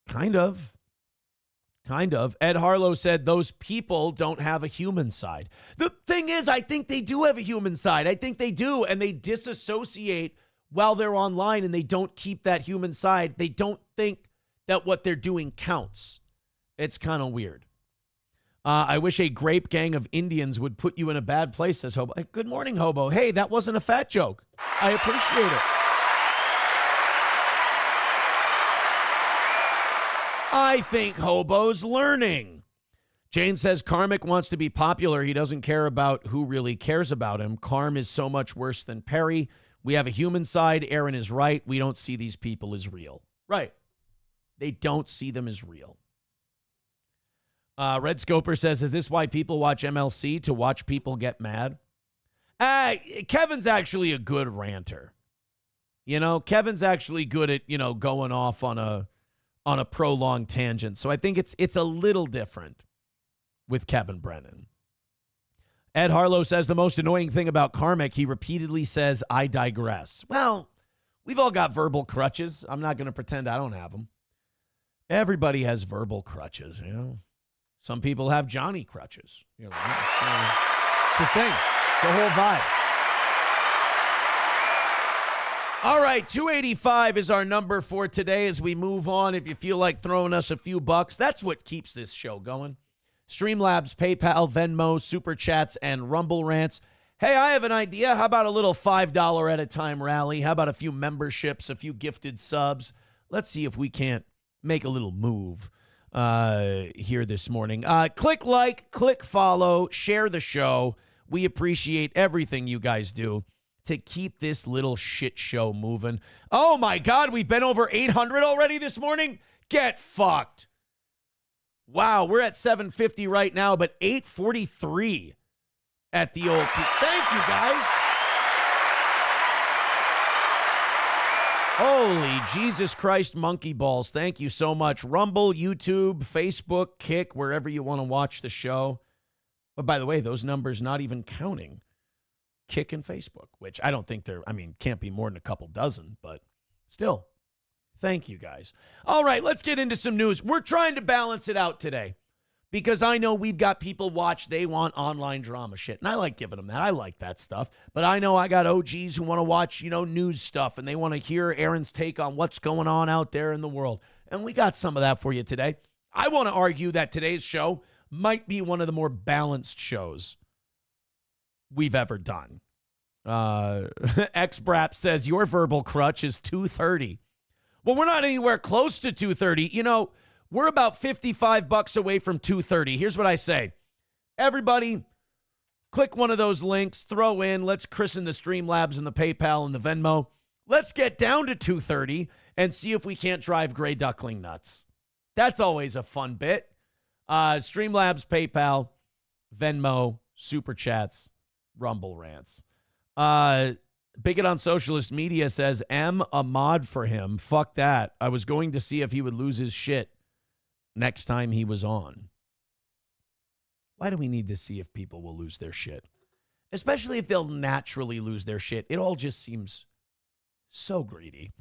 Kind of. Ed Harlow said those people don't have a human side. The thing is, I think they do have a human side. I think they do, and they disassociate while they're online, and they don't keep that human side. They don't think that what they're doing counts. It's kind of weird. I wish a grape gang of Indians would put you in a bad place, says Hobo. Good morning, Hobo. Hey, that wasn't a fat joke. I appreciate it. I think Hobo's learning. Jane says Karmic wants to be popular. He doesn't care about who really cares about him. Karm is so much worse than Perry. We have a human side. Aaron is right. We don't see these people as real. Right. They don't see them as real. Red Scoper says, is this why people watch MLC? To watch people get mad? Kevin's actually a good ranter. You know, Kevin's actually good at, going off on a prolonged tangent. So I think it's a little different with Kevin Brennan. Ed Harlow says the most annoying thing about Karmic, he repeatedly says, I digress. Well, we've all got verbal crutches. I'm not going to pretend I don't have them. Everybody has verbal crutches, Some people have Johnny crutches. It's a thing. It's a whole vibe. All right, 285 is our number for today as we move on. If you feel like throwing us a few bucks, that's what keeps this show going. Streamlabs, PayPal, Venmo, Super Chats, and Rumble Rants. Hey, I have an idea. How about a little $5 at a time rally? How about a few memberships, a few gifted subs? Let's see if we can't make a little move here this morning. Click like, click follow, share the show. We appreciate everything you guys do to keep this little shit show moving. Oh my God, we've been over 800 already this morning? Get fucked. Wow, we're at 750 right now, but 843 at the old peak. Thank you, guys. Holy Jesus Christ, monkey balls. Thank you so much. Rumble, YouTube, Facebook, Kick, wherever you want to watch the show. But by the way, those numbers not even counting Kick and Facebook, which I don't think can't be more than a couple dozen, but still, thank you guys. All right, let's get into some news. We're trying to balance it out today because I know we've got people they want online drama shit, and I like giving them that. I like that stuff, but I know I got OGs who want to watch, news stuff, and they want to hear Aaron's take on what's going on out there in the world, and we got some of that for you today. I want to argue that today's show might be one of the more balanced shows we've ever done. X-Brap says, your verbal crutch is 230. Well, we're not anywhere close to 230. We're about $55 away from 230. Here's what I say. Everybody, click one of those links, throw in, let's christen the Streamlabs and the PayPal and the Venmo. Let's get down to 230 and see if we can't drive Gray Duckling nuts. That's always a fun bit. Streamlabs, PayPal, Venmo, Super Chats, Rumble Rants. Bigot on Socialist Media says, a mod for him. Fuck that. I was going to see if he would lose his shit next time he was on. Why do we need to see if people will lose their shit? Especially if they'll naturally lose their shit. It all just seems so greedy.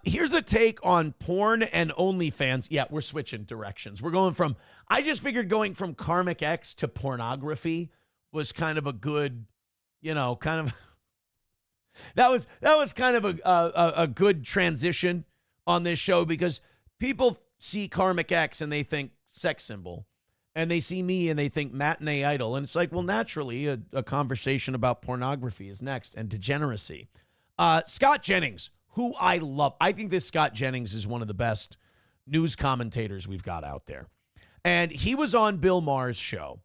Here's a take on porn and OnlyFans. Yeah, we're switching directions. We're going from, I just figured going from Karmic X to pornography was kind of a good, that was kind of a good transition on this show because people see Karmic X and they think sex symbol, and they see me and they think matinee idol, and it's like, well, naturally, a conversation about pornography is next and degeneracy. Scott Jennings, who I love. I think this Scott Jennings is one of the best news commentators we've got out there. And he was on Bill Maher's show.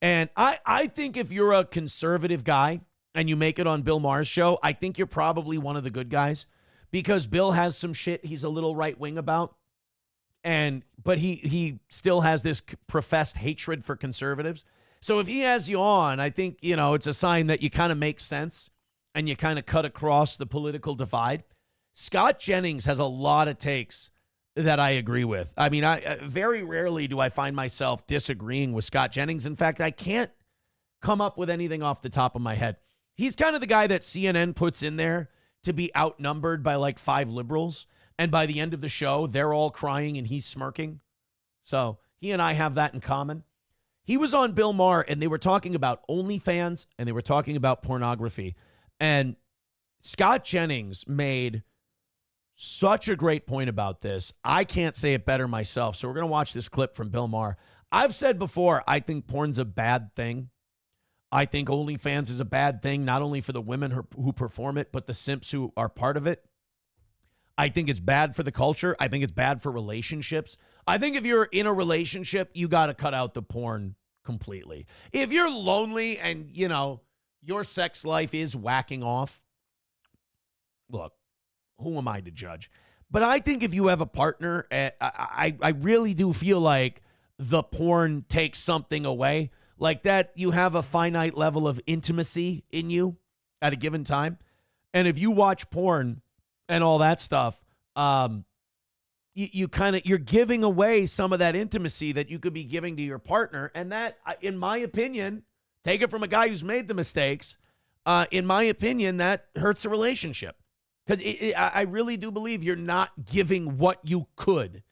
And I think if you're a conservative guy and you make it on Bill Maher's show, I think you're probably one of the good guys because Bill has some shit he's a little right wing about. But he still has this professed hatred for conservatives. So if he has you on, I think, it's a sign that you kind of make sense and you kind of cut across the political divide. Scott Jennings has a lot of takes that I agree with. I mean, I very rarely do I find myself disagreeing with Scott Jennings. In fact, I can't come up with anything off the top of my head. He's kind of the guy that CNN puts in there to be outnumbered by like 5 liberals. And by the end of the show, they're all crying and he's smirking. So he and I have that in common. He was on Bill Maher and they were talking about OnlyFans and they were talking about pornography. And Scott Jennings made such a great point about this. I can't say it better myself. So we're going to watch this clip from Bill Maher. I've said before, I think porn's a bad thing. I think OnlyFans is a bad thing, not only for the women who perform it, but the simps who are part of it. I think it's bad for the culture. I think it's bad for relationships. I think if you're in a relationship, you got to cut out the porn completely. If you're lonely and, your sex life is whacking off, look, who am I to judge? But I think if you have a partner, I really do feel like the porn takes something away. Like that you have a finite level of intimacy in you at a given time. And if you watch porn and all that stuff, you're giving away some of that intimacy that you could be giving to your partner. And that, in my opinion, take it from a guy who's made the mistakes, in my opinion, that hurts a relationship. Because I really do believe you're not giving what you could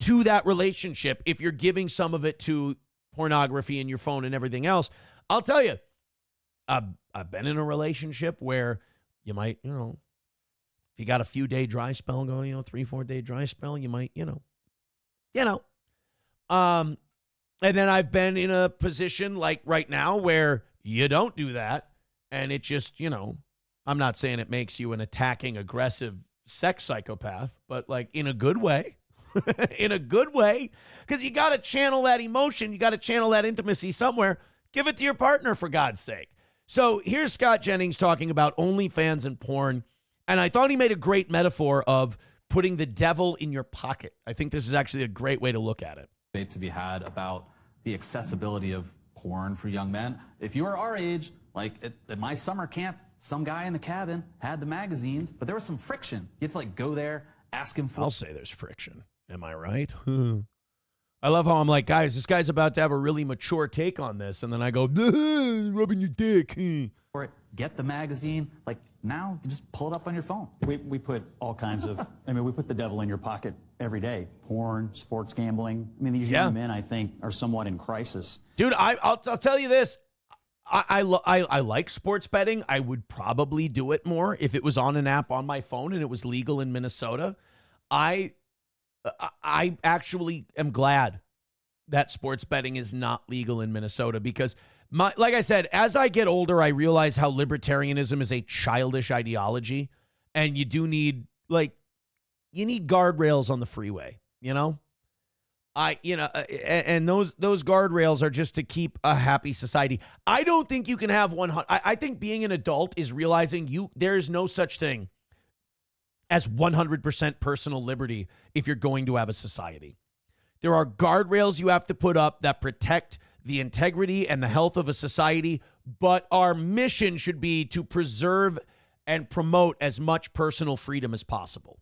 to that relationship if you're giving some of it to pornography and your phone and everything else. I'll tell you, I've been in a relationship where you might, if you got a few day dry spell going, 3-4 day dry spell, you might, and then I've been in a position like right now where you don't do that. And it just, I'm not saying it makes you an attacking, aggressive sex psychopath, but like in a good way, in a good way, because you got to channel that emotion. You got to channel that intimacy somewhere. Give it to your partner, for God's sake. So here's Scott Jennings talking about OnlyFans and porn. And I thought he made a great metaphor of putting the devil in your pocket. I think this is actually a great way to look at it. Debate to be had about the accessibility of porn for young men. If you were our age, like at my summer camp, some guy in the cabin had the magazines, but there was some friction. You have to go there, ask him for. I'll say there's friction. Am I right? I love how I'm like, guys, this guy's about to have a really mature take on this. And then I go, rubbing your dick. Or get the magazine. Now, you just pull it up on your phone. We put all kinds of, we put the devil in your pocket every day. Porn, sports gambling. These young men, I think, are somewhat in crisis. Dude, I'll tell you this. I like sports betting. I would probably do it more if it was on an app on my phone and it was legal in Minnesota. I actually am glad that sports betting is not legal in Minnesota because, like I said, as I get older, I realize how libertarianism is a childish ideology, and you do need you need guardrails on the freeway, and those guardrails are just to keep a happy society. I don't think you can have 100. I think being an adult is realizing there's no such thing as 100% personal liberty if you're going to have a society. There are guardrails you have to put up that protect the integrity and the health of a society, but our mission should be to preserve and promote as much personal freedom as possible.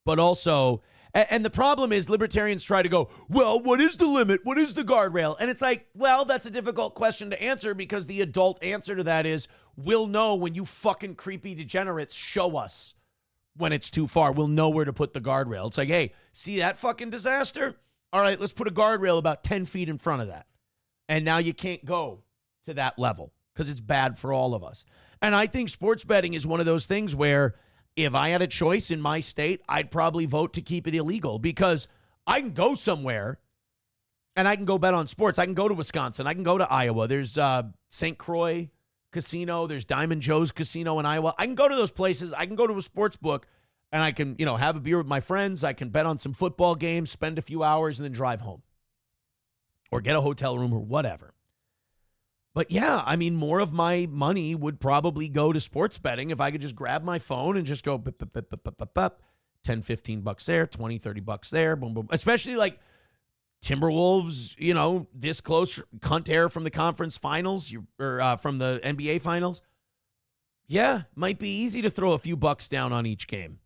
But also, and the problem is libertarians try to go, well, what is the limit? What is the guardrail? And it's like, well, that's a difficult question to answer because the adult answer to that is, we'll know when you fucking creepy degenerates show us when it's too far. We'll know where to put the guardrail. It's like, hey, see that fucking disaster? All right, let's put a guardrail about 10 feet in front of that. And now you can't go to that level because it's bad for all of us. And I think sports betting is one of those things where if I had a choice in my state, I'd probably vote to keep it illegal because I can go somewhere and I can go bet on sports. I can go to Wisconsin. I can go to Iowa. There's St. Croix Casino. There's Diamond Joe's Casino in Iowa. I can go to those places. I can go to a sports book and I can, have a beer with my friends. I can bet on some football games, spend a few hours, and then drive home or get a hotel room or whatever. But yeah, I mean, more of my money would probably go to sports betting if I could just grab my phone and just go 10, 15 bucks there, 20, 30 bucks there, boom, boom. Especially like Timberwolves, you know, this close, cunt air from the conference finals or from the NBA finals. Yeah, might be easy to throw a few bucks down on each game.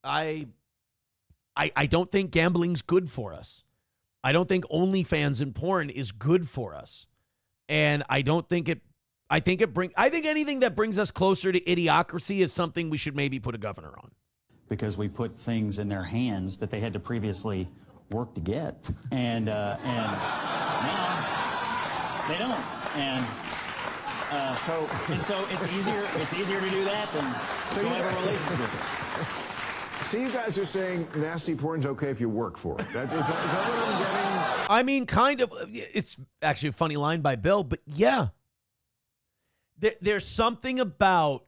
I don't think gambling's good for us. I don't think OnlyFans and porn is good for us. And I think anything that brings us closer to idiocracy is something we should maybe put a governor on. Because we put things in their hands that they had to previously work to get. And now they don't. And so it's easier to do that than to have a relationship. So you guys are saying nasty porn's okay if you work for it. Is that what I'm getting? I mean, kind of. It's actually a funny line by Bill, but yeah. There's something about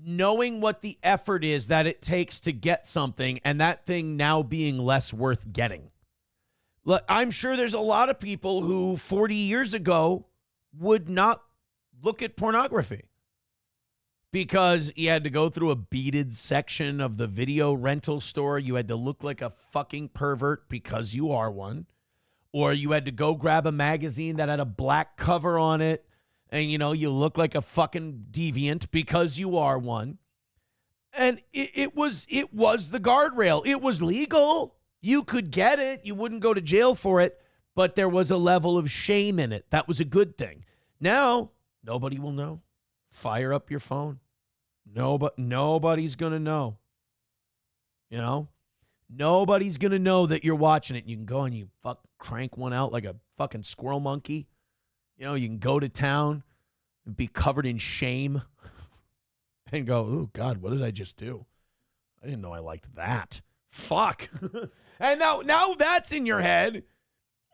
knowing what the effort is that it takes to get something and that thing now being less worth getting. Look, I'm sure there's a lot of people who 40 years ago would not look at pornography because you had to go through a beaded section of the video rental store. You had to look like a fucking pervert because you are one. Or you had to go grab a magazine that had a black cover on it. And, you know, you look like a fucking deviant because you are one. And it was the guardrail. It was legal. You could get it. You wouldn't go to jail for it. But there was a level of shame in it. That was a good thing. Now, nobody will know. Fire up your phone. Nobody's going to know. You know? Nobody's going to know that you're watching it. You can go and you crank one out like a fucking squirrel monkey. You know, you can go to town and be covered in shame and go, oh, God, what did I just do? I didn't know I liked that. Fuck. And now that's in your head.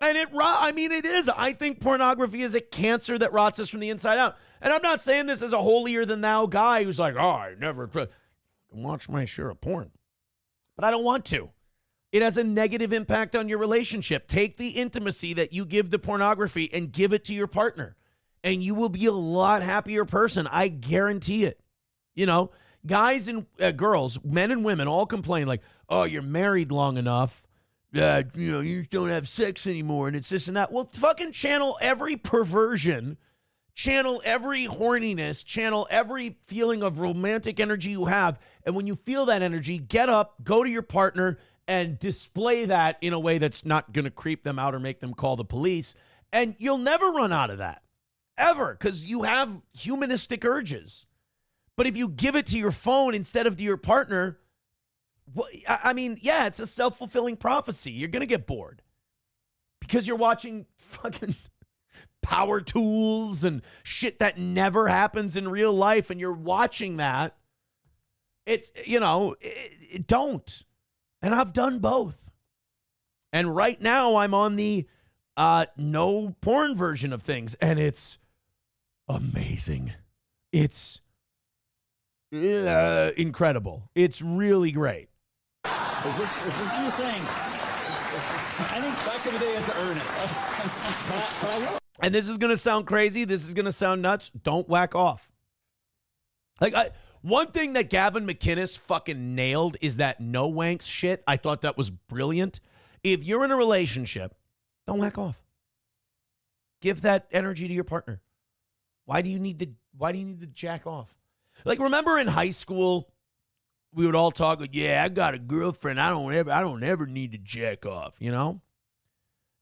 And it is. I think pornography is a cancer that rots us from the inside out. And I'm not saying this as a holier-than-thou guy who's like, oh, I never watch my share of porn. But I don't want to. It has a negative impact on your relationship. Take the intimacy that you give to pornography and give it to your partner, and you will be a lot happier person. I guarantee it. You know, guys and girls, men and women all complain like, oh, you're married long enough. You know, you just don't have sex anymore, and it's this and that. Well, fucking channel every perversion, channel every horniness, channel every feeling of romantic energy you have, and when you feel that energy, get up, go to your partner, and display that in a way that's not going to creep them out or make them call the police. And you'll never run out of that, ever, because you have humanistic urges. But if you give it to your phone instead of to your partner, well, I mean, yeah, it's a self-fulfilling prophecy. You're going to get bored because you're watching fucking power tools and shit that never happens in real life, and you're watching that. It's, you know, don't. And I've done both. And right now I'm on the no porn version of things. And it's amazing. It's incredible. It's really great. Is this you saying? I think back in the day it's earn it. but I will. And this is going to sound crazy. This is going to sound nuts. Don't whack off. One thing that Gavin McInnes fucking nailed is that no wanks shit. I thought that was brilliant. If you're in a relationship, don't whack off. Give that energy to your partner. Why do you need to jack off? Like, remember in high school, we would all talk like, yeah, I got a girlfriend. I don't ever need to jack off, you know?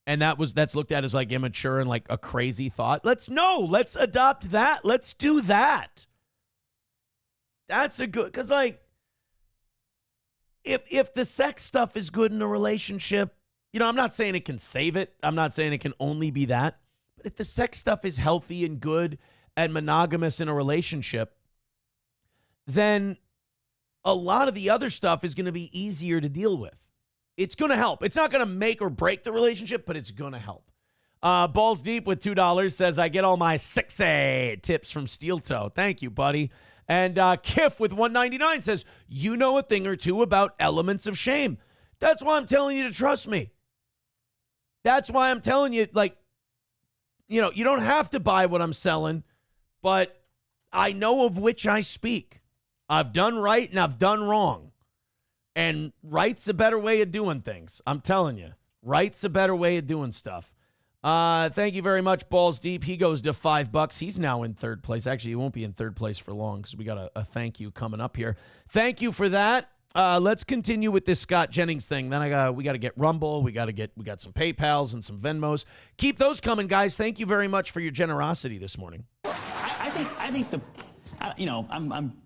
And that's looked at as like immature and like a crazy thought. Let's adopt that. Let's do that. That's a good, because like, if the sex stuff is good in a relationship, you know, I'm not saying it can save it. I'm not saying it can only be that. But if the sex stuff is healthy and good and monogamous in a relationship, then a lot of the other stuff is going to be easier to deal with. It's going to help. It's not going to make or break the relationship, but it's going to help. Balls Deep with $2 says, I get all my sexy tips from Steel Toe. Thank you, buddy. And Kiff with $1.99 says, you know a thing or two about elements of shame. That's why I'm telling you to trust me. That's why I'm telling you, like, you don't have to buy what I'm selling, but I know of which I speak. I've done right and I've done wrong. And right's a better way of doing things. I'm telling you. Right's a better way of doing stuff. Thank you very much, Balls Deep. He goes to $5. He's now in third place. Actually, he won't be in third place for long because we got a thank you coming up here. Thank you for that. Let's continue with this Scott Jennings thing. Then we got to get Rumble. We got some PayPals and some Venmos. Keep those coming, guys. Thank you very much for your generosity this morning. I think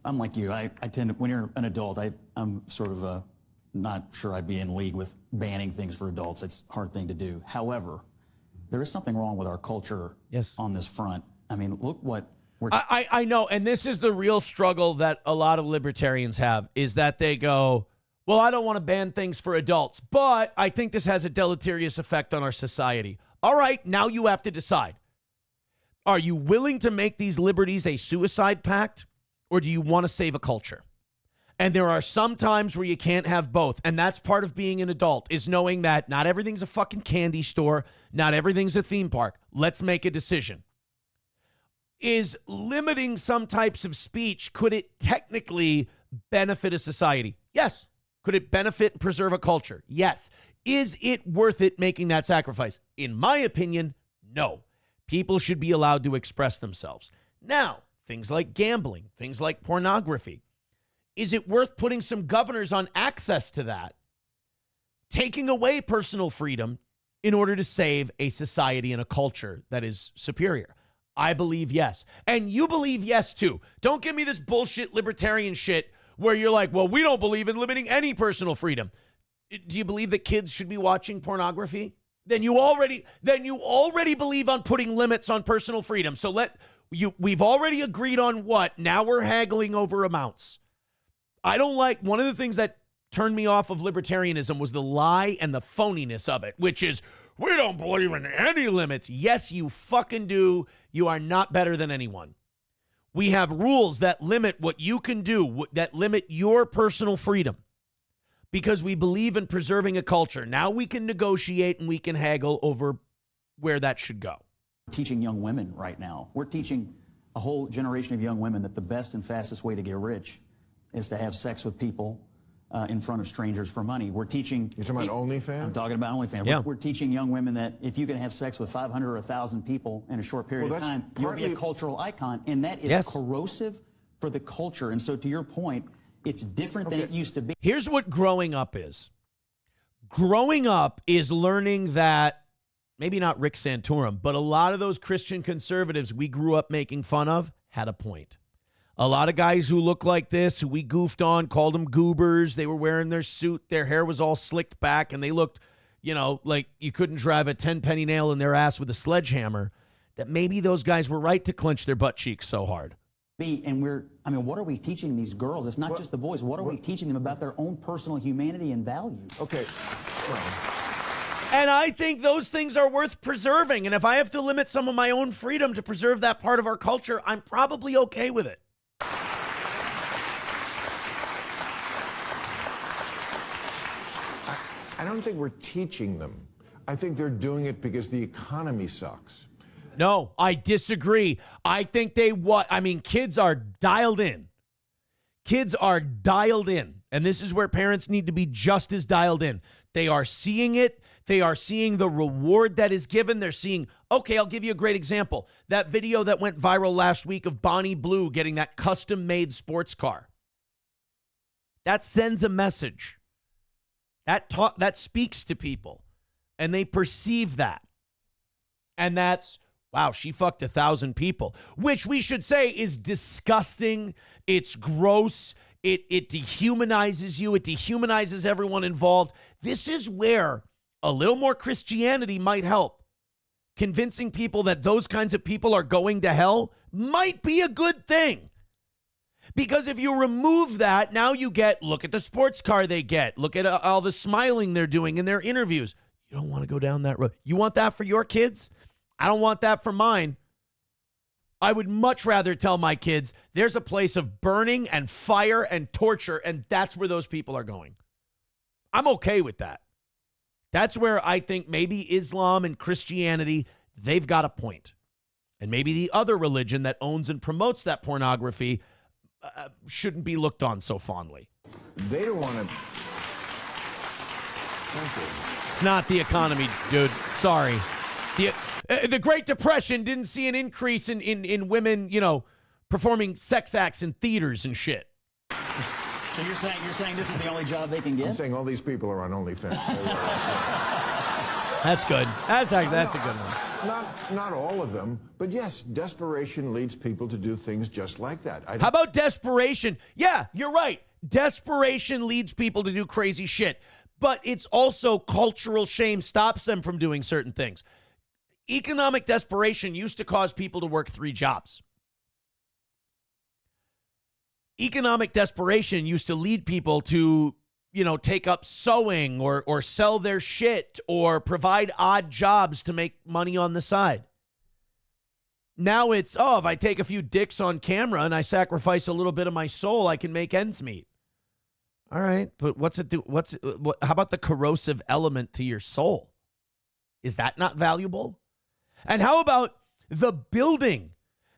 I'm like you. I tend to, when you're an adult, I'm sort of not sure I'd be in league with banning things for adults. It's a hard thing to do. However, there is something wrong with our culture on this front. I mean, look what we're... I know, and this is the real struggle that a lot of libertarians have, is that they go, well, I don't want to ban things for adults, but I think this has a deleterious effect on our society. All right, now you have to decide. Are you willing to make these liberties a suicide pact, or do you want to save a culture? And there are some times where you can't have both. And that's part of being an adult, is knowing that not everything's a fucking candy store. Not everything's a theme park. Let's make a decision. Is limiting some types of speech, could it technically benefit a society? Yes. Could it benefit and preserve a culture? Yes. Is it worth it making that sacrifice? In my opinion, no. People should be allowed to express themselves. Now, things like gambling, things like pornography. Is it worth putting some governors on access to that? Taking away personal freedom in order to save a society and a culture that is superior? I believe yes. And you believe yes, too. Don't give me this bullshit libertarian shit where you're like, well, we don't believe in limiting any personal freedom. Do you believe that kids should be watching pornography? Then you already believe on putting limits on personal freedom. So we've already agreed on what? Now we're haggling over amounts. I don't like, one of the things that turned me off of libertarianism was the lie and the phoniness of it, which is, we don't believe in any limits. Yes, you fucking do. You are not better than anyone. We have rules that limit what you can do, that limit your personal freedom, because we believe in preserving a culture. Now we can negotiate and we can haggle over where that should go. Teaching young women right now. We're teaching a whole generation of young women that the best and fastest way to get rich is to have sex with people in front of strangers for money. We're teaching... You're talking about OnlyFans? I'm talking about OnlyFans. Yeah. We're teaching young women that if you can have sex with 500 or 1,000 people in a short period of time, you'll be a cultural icon, and that is corrosive for the culture. And so to your point, it's different than it used to be. Here's what growing up is. Growing up is learning that, maybe not Rick Santorum, but a lot of those Christian conservatives we grew up making fun of had a point. A lot of guys who look like this, who we goofed on, called them goobers. They were wearing their suit. Their hair was all slicked back, and they looked, like you couldn't drive a 10-penny nail in their ass with a sledgehammer. That maybe those guys were right to clench their butt cheeks so hard. And what are we teaching these girls? It's not just the boys. What are we teaching them about their own personal humanity and values? Okay. And I think those things are worth preserving. And if I have to limit some of my own freedom to preserve that part of our culture, I'm probably okay with it. I don't think we're teaching them. I think they're doing it because the economy sucks. No, I disagree. I think kids are dialed in. Kids are dialed in. And this is where parents need to be just as dialed in. They are seeing it. They are seeing the reward that is given. They're seeing, okay, I'll give you a great example. That video that went viral last week of Bonnie Blue getting that custom-made sports car. That sends a message. That speaks to people. And they perceive that. And that's, wow, she fucked 1,000 people, which we should say is disgusting. It's gross. It dehumanizes you. It dehumanizes everyone involved. This is where a little more Christianity might help. Convincing people that those kinds of people are going to hell might be a good thing. Because if you remove that, now you get, look at the sports car they get. Look at all the smiling they're doing in their interviews. You don't want to go down that road. You want that for your kids? I don't want that for mine. I would much rather tell my kids there's a place of burning and fire and torture, and that's where those people are going. I'm okay with that. That's where I think maybe Islam and Christianity, they've got a point. And maybe the other religion that owns and promotes that pornography shouldn't be looked on so fondly. They don't want to. It's not the economy, dude. Sorry. The Great Depression didn't see an increase in women, performing sex acts in theaters and shit. So you're saying this is the only job they can get? I'm saying all these people are on OnlyFans. That's good. That's a good one. Not all of them, but yes, desperation leads people to do things just like that. How about desperation? Yeah, you're right. Desperation leads people to do crazy shit. But it's also cultural shame stops them from doing certain things. Economic desperation used to cause people to work 3 jobs. Economic desperation used to lead people to, take up sewing or sell their shit or provide odd jobs to make money on the side. Now it's, if I take a few dicks on camera and I sacrifice a little bit of my soul, I can make ends meet. All right, but what's it do? How about the corrosive element to your soul? Is that not valuable? And how about the building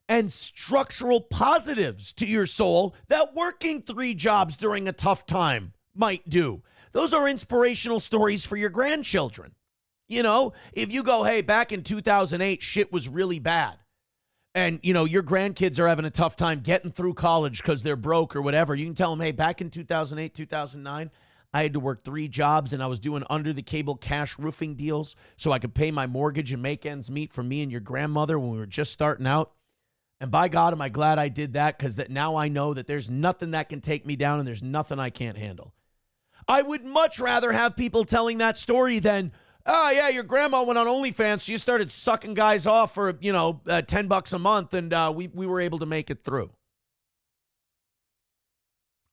and structural positives to your soul that working 3 jobs during a tough time might do? Those are inspirational stories for your grandchildren. If you go, hey, back in 2008, shit was really bad. And, your grandkids are having a tough time getting through college because they're broke or whatever. You can tell them, hey, back in 2008, 2009, I had to work 3 jobs and I was doing under the cable cash roofing deals so I could pay my mortgage and make ends meet for me and your grandmother when we were just starting out. And by God, am I glad I did that, because now I know that there's nothing that can take me down and there's nothing I can't handle. I would much rather have people telling that story than, oh, yeah, your grandma went on OnlyFans. She started sucking guys off for, $10 a month, and we were able to make it through.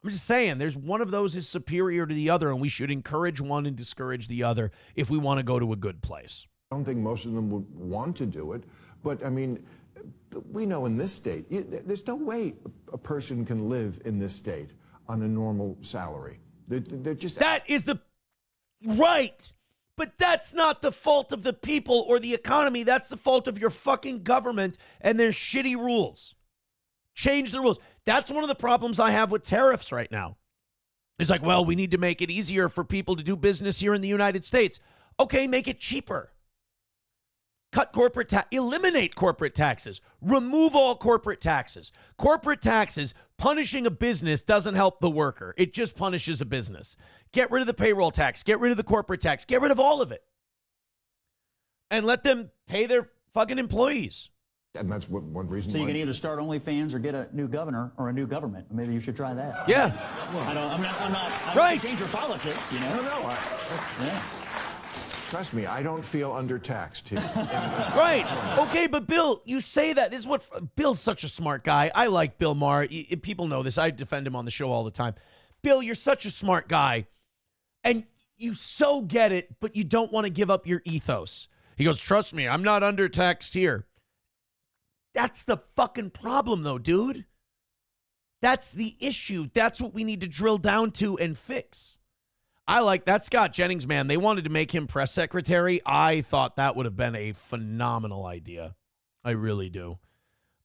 I'm just saying, there's one of those is superior to the other, and we should encourage one and discourage the other if we want to go to a good place. I don't think most of them would want to do it, but I mean, we know in this state, there's no way a person can live in this state on a normal salary. They're just... That is the... Right! But that's not the fault of the people or the economy. That's the fault of your fucking government and their shitty rules. Change the rules. That's one of the problems I have with tariffs right now. It's like, well, we need to make it easier for people to do business here in the United States. Okay, make it cheaper. Cut corporate tax, eliminate corporate taxes, remove all corporate taxes. Corporate taxes, punishing a business doesn't help the worker. It just punishes a business. Get rid of the payroll tax, get rid of the corporate tax, get rid of all of it. And let them pay their fucking employees. And that's one reason So you can either start OnlyFans or get a new governor or a new government. Maybe you should try that. Yeah. I don't Right. change your politics, No. Yeah. Trust me, I don't feel undertaxed here. Right. Okay, but Bill, you say that. This is what Bill's such a smart guy. I like Bill Maher. People know this. I defend him on the show all the time. Bill, you're such a smart guy. And you so get it, but you don't want to give up your ethos. He goes, trust me, I'm not undertaxed here. That's the fucking problem, though, dude. That's the issue. That's what we need to drill down to and fix. I like that Scott Jennings, man. They wanted to make him press secretary. I thought that would have been a phenomenal idea. I really do.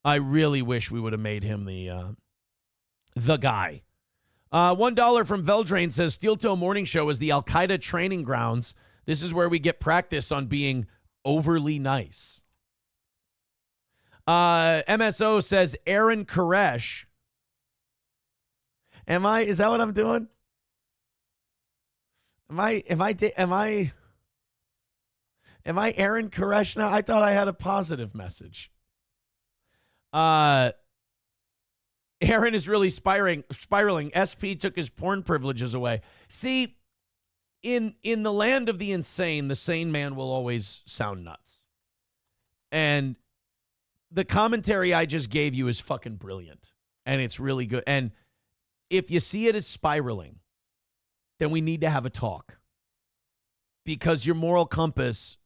I really wish we would have made him the guy. $1 from Veldrain says, Steel Toe Morning Show is the Al-Qaeda training grounds. This is where we get practice on being overly nice. MSO says, Aaron Koresh. Is that what I'm doing? Am I Aaron Koresh now? I thought I had a positive message. Aaron is really spiraling. SP took his porn privileges away. See, in the land of the insane, the sane man will always sound nuts. And the commentary I just gave you is fucking brilliant. And it's really good. And if you see it as spiraling, then we need to have a talk. Because your moral compass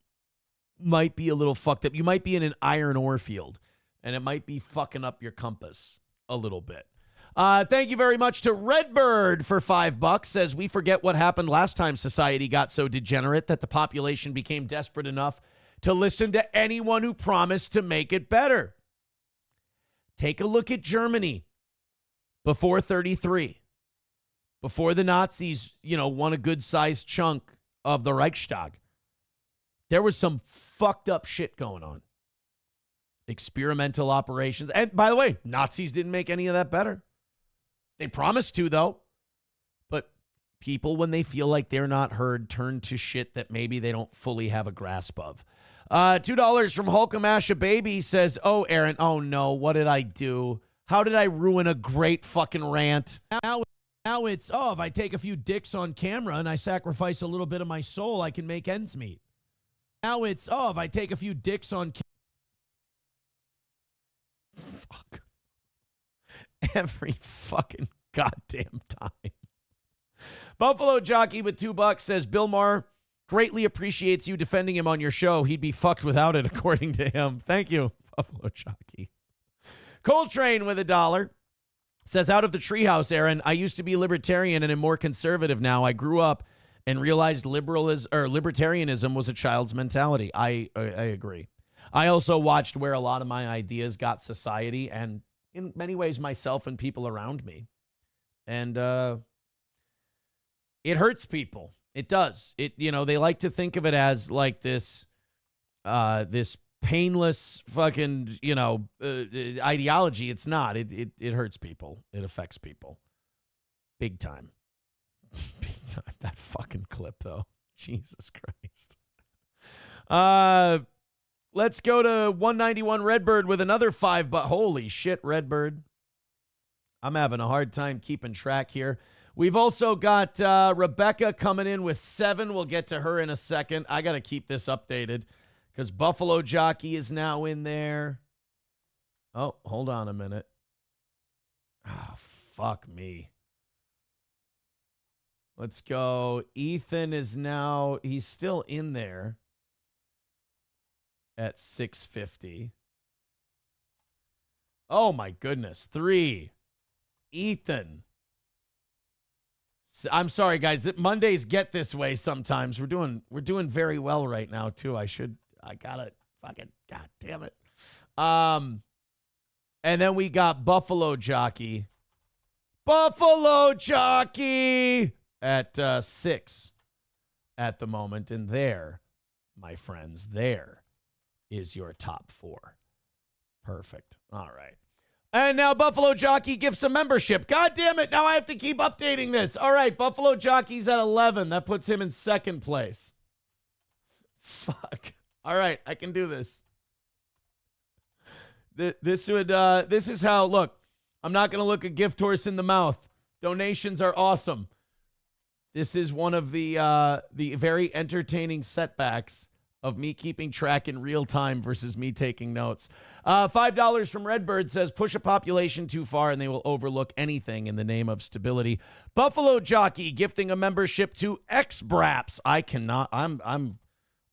might be a little fucked up. You might be in an iron ore field, and it might be fucking up your compass a little bit. Thank you very much to Redbird for $5. Says, we forget what happened last time society got so degenerate that the population became desperate enough to listen to anyone who promised to make it better. Take a look at Germany before 33. Before the Nazis, won a good-sized chunk of the Reichstag. There was some fucked up shit going on. Experimental operations. And by the way, Nazis didn't make any of that better. They promised to, though. But people, when they feel like they're not heard, turn to shit that maybe they don't fully have a grasp of. $2 from Hulkamasha Baby says, oh, Aaron, oh no, what did I do? How did I ruin a great fucking rant? Now it's, if I take a few dicks on camera and I sacrifice a little bit of my soul, I can make ends meet. Now it's, if I take a few dicks on fuck. Every fucking goddamn time. Buffalo Jockey with $2 says, Bill Maher greatly appreciates you defending him on your show. He'd be fucked without it, according to him. Thank you, Buffalo Jockey. Coltrane with $1 says, out of the treehouse, Aaron, I used to be libertarian and am more conservative now. I grew up and realized libertarianism was a child's mentality. I agree. I also watched where a lot of my ideas got society and in many ways myself and people around me. And it hurts people. It does. They like to think of it as like this painless fucking, ideology. It's not. It hurts people. It affects people. Big time. Big time. That fucking clip, though. Jesus Christ. Let's go to 191 Redbird with another $5. Holy shit, Redbird. I'm having a hard time keeping track here. We've also got Rebecca coming in with $7. We'll get to her in a second. I got to keep this updated because Buffalo Jockey is now in there. Oh, hold on a minute. Fuck me. Let's go. Ethan is now, he's still in there at 650. Oh my goodness. 3. Ethan. I'm sorry, guys. Mondays get this way sometimes. We're doing very well right now, too. I gotta fucking, god damn it. And then we got Buffalo Jockey. Buffalo Jockey at 6 at the moment. And there, my friends, there is your top 4. Perfect. All right. And now Buffalo Jockey gives some membership. God damn it. Now I have to keep updating this. All right. Buffalo Jockey's at 11. That puts him in second place. Fuck. All right. I can do this. This is how, look, I'm not going to look a gift horse in the mouth. Donations are awesome. This is one of the very entertaining setbacks of me keeping track in real time versus me taking notes. $5 from Redbird says, push a population too far and they will overlook anything in the name of stability. Buffalo Jockey gifting a membership to X-Braps. I cannot, I'm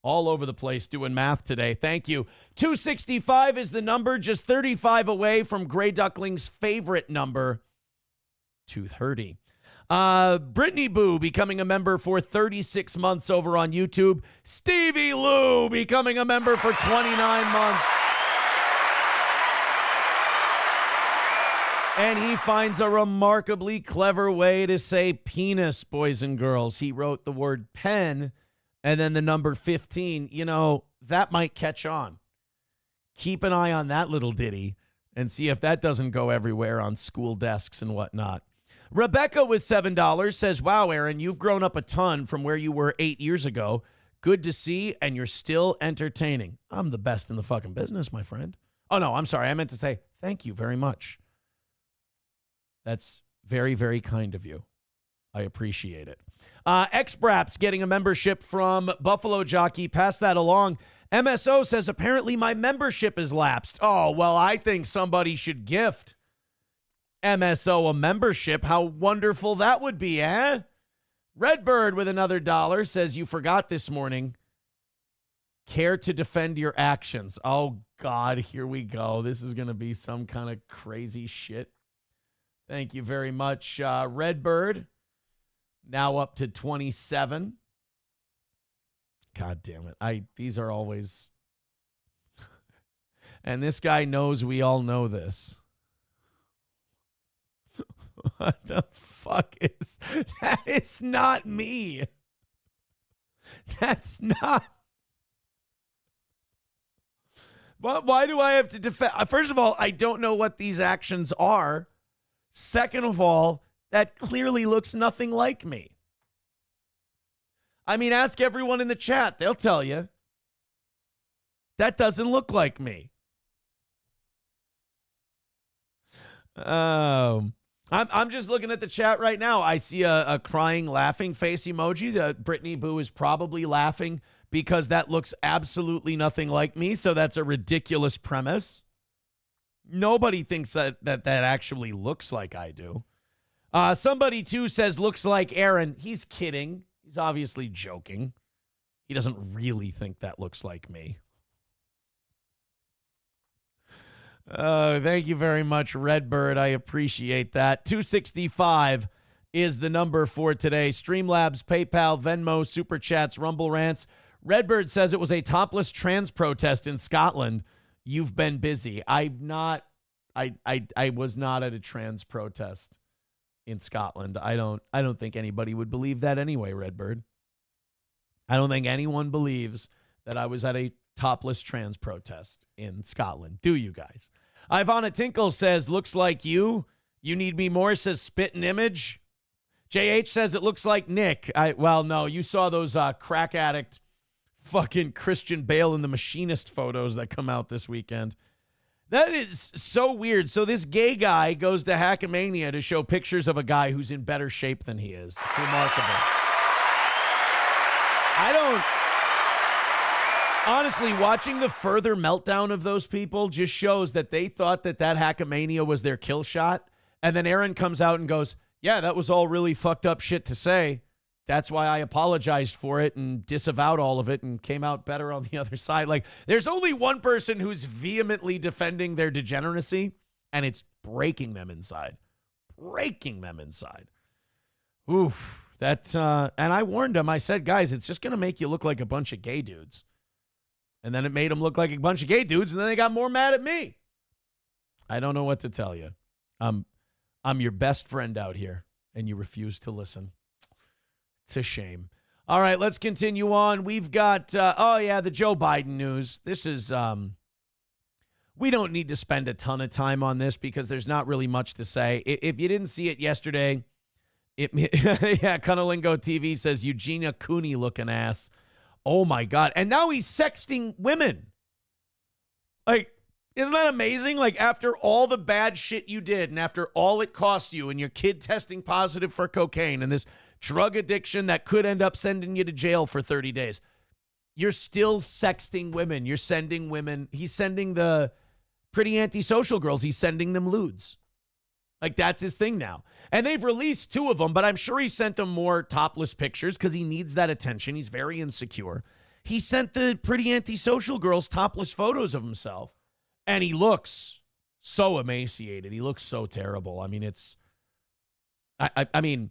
all over the place doing math today. Thank you. 265 is the number, just 35 away from Gray Duckling's favorite number, 230. Brittney Boo becoming a member for 36 months over on YouTube. Stevie Lou becoming a member for 29 months. And he finds a remarkably clever way to say penis, boys and girls. He wrote the word pen and then the number 15. That might catch on. Keep an eye on that little ditty and see if that doesn't go everywhere on school desks and whatnot. Rebecca with $7 says, wow, Aaron, you've grown up a ton from where you were 8 years ago. Good to see, and you're still entertaining. I'm the best in the fucking business, my friend. Oh, no, I'm sorry. I meant to say thank you very much. That's very, very kind of you. I appreciate it. X-Braps getting a membership from Buffalo Jockey. Pass that along. MSO says, apparently my membership is lapsed. Oh, well, I think somebody should gift MSO a membership. How wonderful that would be, eh? Redbird with another $1 says, you forgot this morning. Care to defend your actions. Oh, God, here we go. This is going to be some kind of crazy shit. Thank you very much, Redbird. Now up to 27. God damn it. These are always And this guy knows we all know this. What the fuck is that? It's not me. That's not. But why do I have to defend? First of all, I don't know what these actions are. Second of all, that clearly looks nothing like me. I mean, ask everyone in the chat. They'll tell you. That doesn't look like me. I'm just looking at the chat right now. I see a crying, laughing face emoji. Brittney Boo is probably laughing because that looks absolutely nothing like me. So that's a ridiculous premise. Nobody thinks that actually looks like I do. Somebody, too, says looks like Aaron. He's kidding. He's obviously joking. He doesn't really think that looks like me. Thank you very much, Redbird. I appreciate that. 265 is the number for today. Streamlabs, PayPal, Venmo, Super Chats, Rumble Rants. Redbird says it was a topless trans protest in Scotland. You've been busy. I was not at a trans protest in Scotland. I don't think anybody would believe that anyway, Redbird. I don't think anyone believes that I was at a topless trans protest in Scotland. Do you guys? Ivana Tinkle says, looks like you. You need me more, says Spit and Image. JH says it looks like Nick. Well, no, you saw those crack addict fucking Christian Bale and the Machinist photos that come out this weekend. That is so weird. So this gay guy goes to Hackamania to show pictures of a guy who's in better shape than he is. It's remarkable. Honestly, watching the further meltdown of those people just shows that they thought that Hackamania was their kill shot. And then Aaron comes out and goes, yeah, that was all really fucked up shit to say. That's why I apologized for it and disavowed all of it and came out better on the other side. Like, there's only one person who's vehemently defending their degeneracy, and it's breaking them inside. Breaking them inside. Oof. And I warned him. I said, guys, it's just going to make you look like a bunch of gay dudes. And then it made them look like a bunch of gay dudes, and then they got more mad at me. I don't know what to tell you. I'm your best friend out here, and you refuse to listen. It's a shame. All right, let's continue on. We've got, the Joe Biden news. This is, we don't need to spend a ton of time on this because there's not really much to say. If you didn't see it yesterday, Cunnilingo TV says Eugenia Cooney looking ass. Oh, my God. And now he's sexting women. Like, isn't that amazing? Like, after all the bad shit you did and after all it cost you and your kid testing positive for cocaine and this drug addiction that could end up sending you to jail for 30 days, you're still sexting women. You're sending women. He's sending the pretty antisocial girls. He's sending them lewds. Like, that's his thing now. And they've released 2 of them, but I'm sure he sent them more topless pictures because he needs that attention. He's very insecure. He sent the pretty antisocial girls topless photos of himself, and he looks so emaciated. He looks so terrible. I mean, I mean,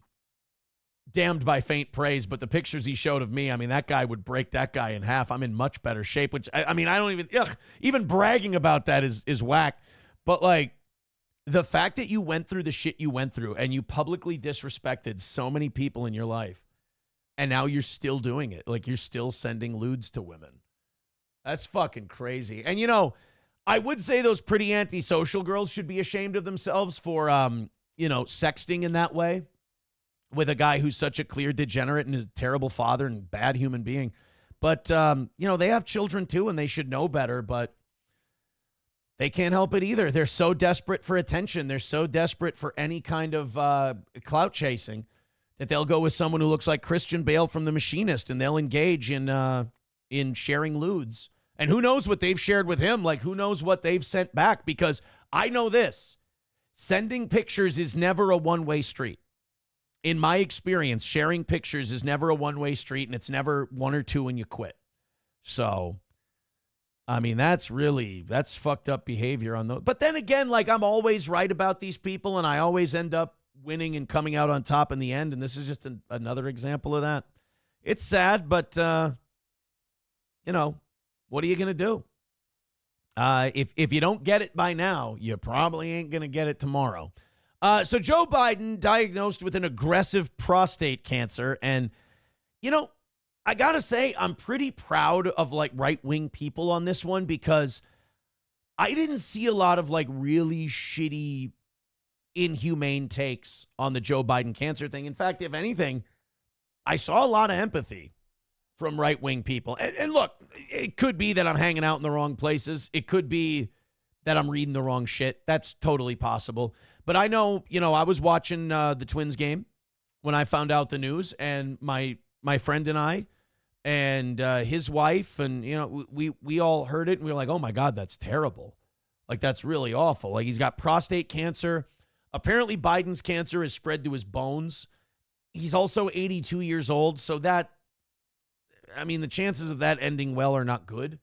damned by faint praise, but the pictures he showed of me, I mean, that guy would break that guy in half. I'm in much better shape, which, I mean, I don't even bragging about that is whack. But, like, the fact that you went through the shit you went through and you publicly disrespected so many people in your life, and now you're still doing it. Like, you're still sending lewds to women. That's fucking crazy. And, you know, I would say those pretty antisocial girls should be ashamed of themselves for, sexting in that way with a guy who's such a clear degenerate and is a terrible father and bad human being. But, they have children too, and they should know better, but they can't help it either. They're so desperate for attention. They're so desperate for any kind of clout chasing that they'll go with someone who looks like Christian Bale from The Machinist, and they'll engage in sharing lewds. And who knows what they've shared with him? Like, who knows what they've sent back? Because I know this. Sending pictures is never a one-way street. In my experience, sharing pictures is never a one-way street, and it's never 1 or 2 and you quit. So, I mean, that's fucked up behavior on those. But then again, like, I'm always right about these people, and I always end up winning and coming out on top in the end, and this is just another example of that. It's sad, but, what are you going to do? If you don't get it by now, you probably ain't going to get it tomorrow. So Joe Biden diagnosed with an aggressive prostate cancer. And, I got to say, I'm pretty proud of like right-wing people on this one because I didn't see a lot of like really shitty, inhumane takes on the Joe Biden cancer thing. In fact, if anything, I saw a lot of empathy from right-wing people. And look, it could be that I'm hanging out in the wrong places. It could be that I'm reading the wrong shit. That's totally possible. But I know, I was watching the Twins game when I found out the news, and my friend and I and his wife and, we all heard it, and we were like, oh, my God, that's terrible. Like, that's really awful. Like, he's got prostate cancer. Apparently, Biden's cancer is spread to his bones. He's also 82 years old, so the chances of that ending well are not good.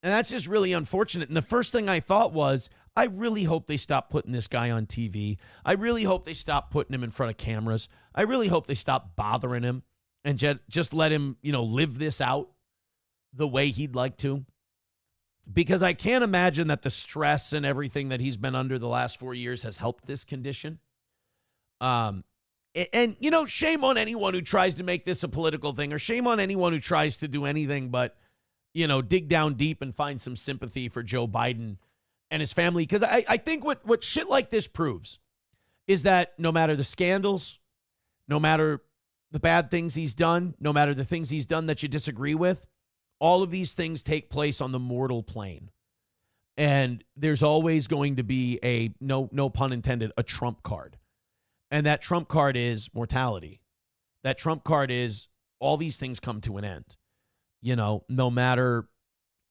And that's just really unfortunate. And the first thing I thought was, I really hope they stop putting this guy on TV. I really hope they stop putting him in front of cameras. I really hope they stop bothering him and just let him, live this out the way he'd like to. Because I can't imagine that the stress and everything that he's been under the last 4 years has helped this condition. And, shame on anyone who tries to make this a political thing, or shame on anyone who tries to do anything but, dig down deep and find some sympathy for Joe Biden and his family. Because I think what shit like this proves is that no matter the scandals, no matter the bad things he's done, no matter the things he's done that you disagree with, all of these things take place on the mortal plane. And there's always going to be no pun intended, a trump card. And that trump card is mortality. That trump card is all these things come to an end. No matter,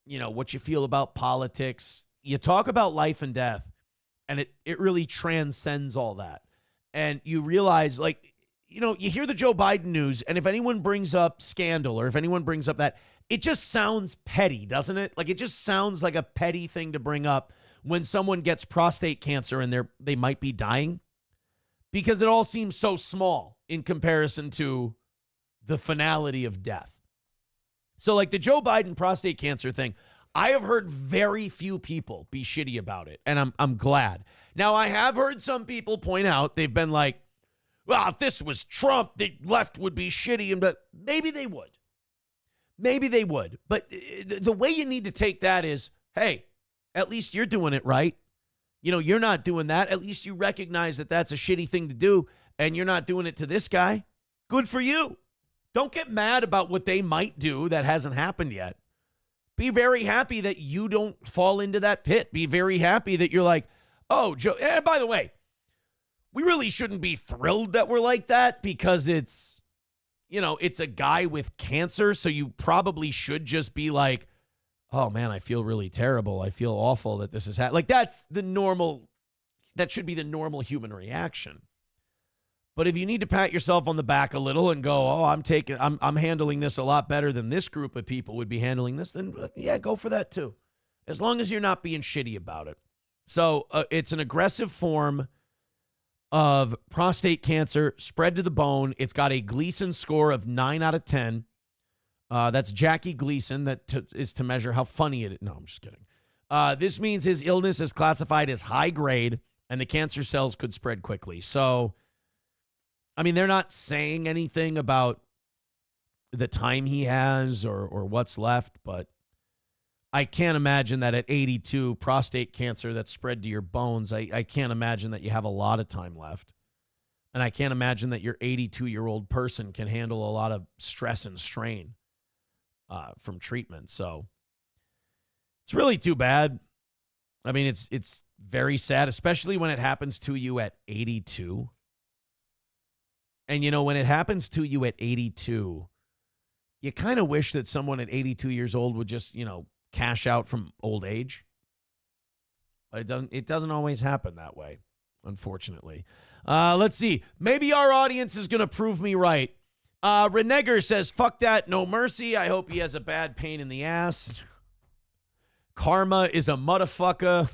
what you feel about politics, you talk about life and death, and it really transcends all that. And you realize, you hear the Joe Biden news, and if anyone brings up scandal or if anyone brings up that, it just sounds petty, doesn't it? Like, it just sounds like a petty thing to bring up when someone gets prostate cancer and they might be dying, because it all seems so small in comparison to the finality of death. So, like the Joe Biden prostate cancer thing, I have heard very few people be shitty about it, and I'm glad. Now, I have heard some people point out, they've been like, well, if this was Trump, the left would be shitty, but maybe they would. Maybe they would. But the way you need to take that is, hey, at least you're doing it right. You're not doing that. At least you recognize that that's a shitty thing to do, and you're not doing it to this guy. Good for you. Don't get mad about what they might do that hasn't happened yet. Be very happy that you don't fall into that pit. Be very happy that you're like, oh, Joe. And by the way, we really shouldn't be thrilled that we're like that, because it's a guy with cancer. So you probably should just be like, oh man, I feel really terrible. I feel awful that this is happening. Like, that should be the normal human reaction. But if you need to pat yourself on the back a little and go, oh, I'm handling this a lot better than this group of people would be handling this, then yeah, go for that too. As long as you're not being shitty about it. So it's an aggressive form of prostate cancer spread to the bone. It's got a Gleason score of 9 out of 10. That's Jackie Gleason. That is to measure how funny it is. No, I'm just kidding. This means his illness is classified as high grade, and the cancer cells could spread quickly. So, they're not saying anything about the time he has or what's left, but I can't imagine that at 82, prostate cancer that's spread to your bones, I can't imagine that you have a lot of time left. And I can't imagine that your 82-year-old person can handle a lot of stress and strain from treatment. So it's really too bad. It's very sad, especially when it happens to you at 82. And, when it happens to you at 82, you kind of wish that someone at 82 years old would just, cash out from old age. But it doesn't always happen that way, unfortunately. Let's see. Maybe our audience is going to prove me right. Renegger says, fuck that, no mercy. I hope he has a bad pain in the ass. Karma is a motherfucker.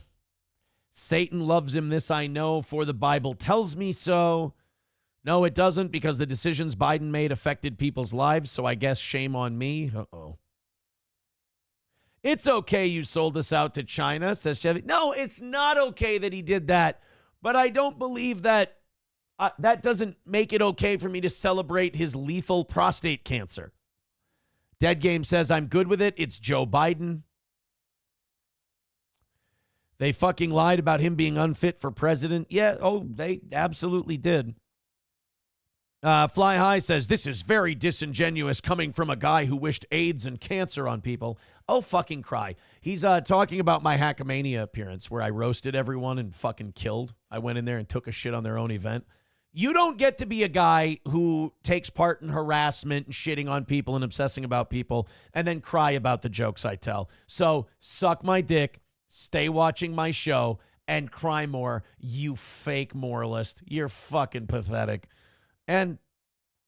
Satan loves him, this I know, for the Bible tells me so. No, it doesn't, because the decisions Biden made affected people's lives, so I guess shame on me. Uh-oh. It's okay you sold us out to China, says Chevy. No, it's not okay that he did that. But I don't believe that that doesn't make it okay for me to celebrate his lethal prostate cancer. Dead Game says, I'm good with it. It's Joe Biden. They fucking lied about him being unfit for president. Yeah, they absolutely did. Fly High says, this is very disingenuous coming from a guy who wished AIDS and cancer on people. Oh, fucking cry. He's talking about my Hackamania appearance where I roasted everyone and fucking killed. I went in there and took a shit on their own event. You don't get to be a guy who takes part in harassment and shitting on people and obsessing about people and then cry about the jokes I tell. So suck my dick, stay watching my show, and cry more, you fake moralist. You're fucking pathetic. And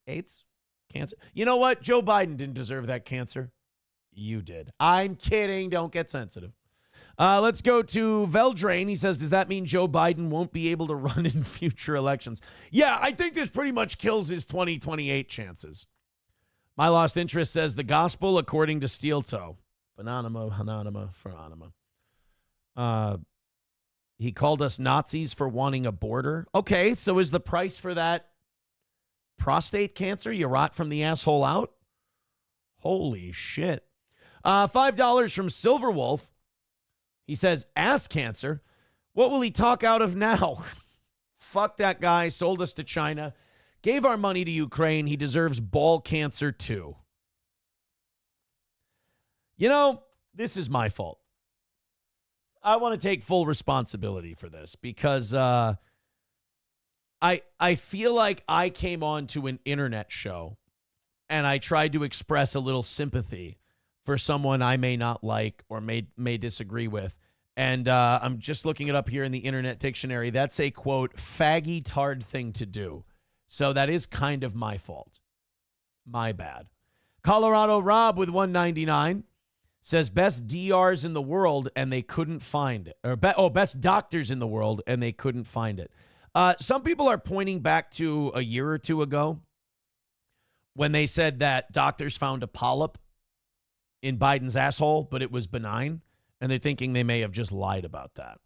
AIDS, cancer. You know what? Joe Biden didn't deserve that cancer. You did. I'm kidding. Don't get sensitive. Let's go to Veldrain. He says, does that mean Joe Biden won't be able to run in future elections? Yeah, I think this pretty much kills his 2028 chances. My Lost Interest says, the gospel according to Steel Toe. Anonymous, anonymous, for anonymous. He called us Nazis for wanting a border. Okay, so is the price for that prostate cancer? You rot from the asshole out? Holy shit. $5 from Silverwolf. He says, ass cancer? What will he talk out of now? Fuck that guy. Sold us to China. Gave our money to Ukraine. He deserves ball cancer too. You know, this is my fault. I want to take full responsibility for this because I feel like I came on to an internet show and I tried to express a little sympathy for someone I may not like or may disagree with. And I'm just looking it up here in the Internet Dictionary. That's a, quote, faggy-tard thing to do. So that is kind of my fault. My bad. Colorado Rob with $1.99 says, best DRs in the world and they couldn't find it. Or best doctors in the world and they couldn't find it. Some people are pointing back to a year or two ago when they said that doctors found a polyp in Biden's asshole, but it was benign. And they're thinking they may have just lied about that.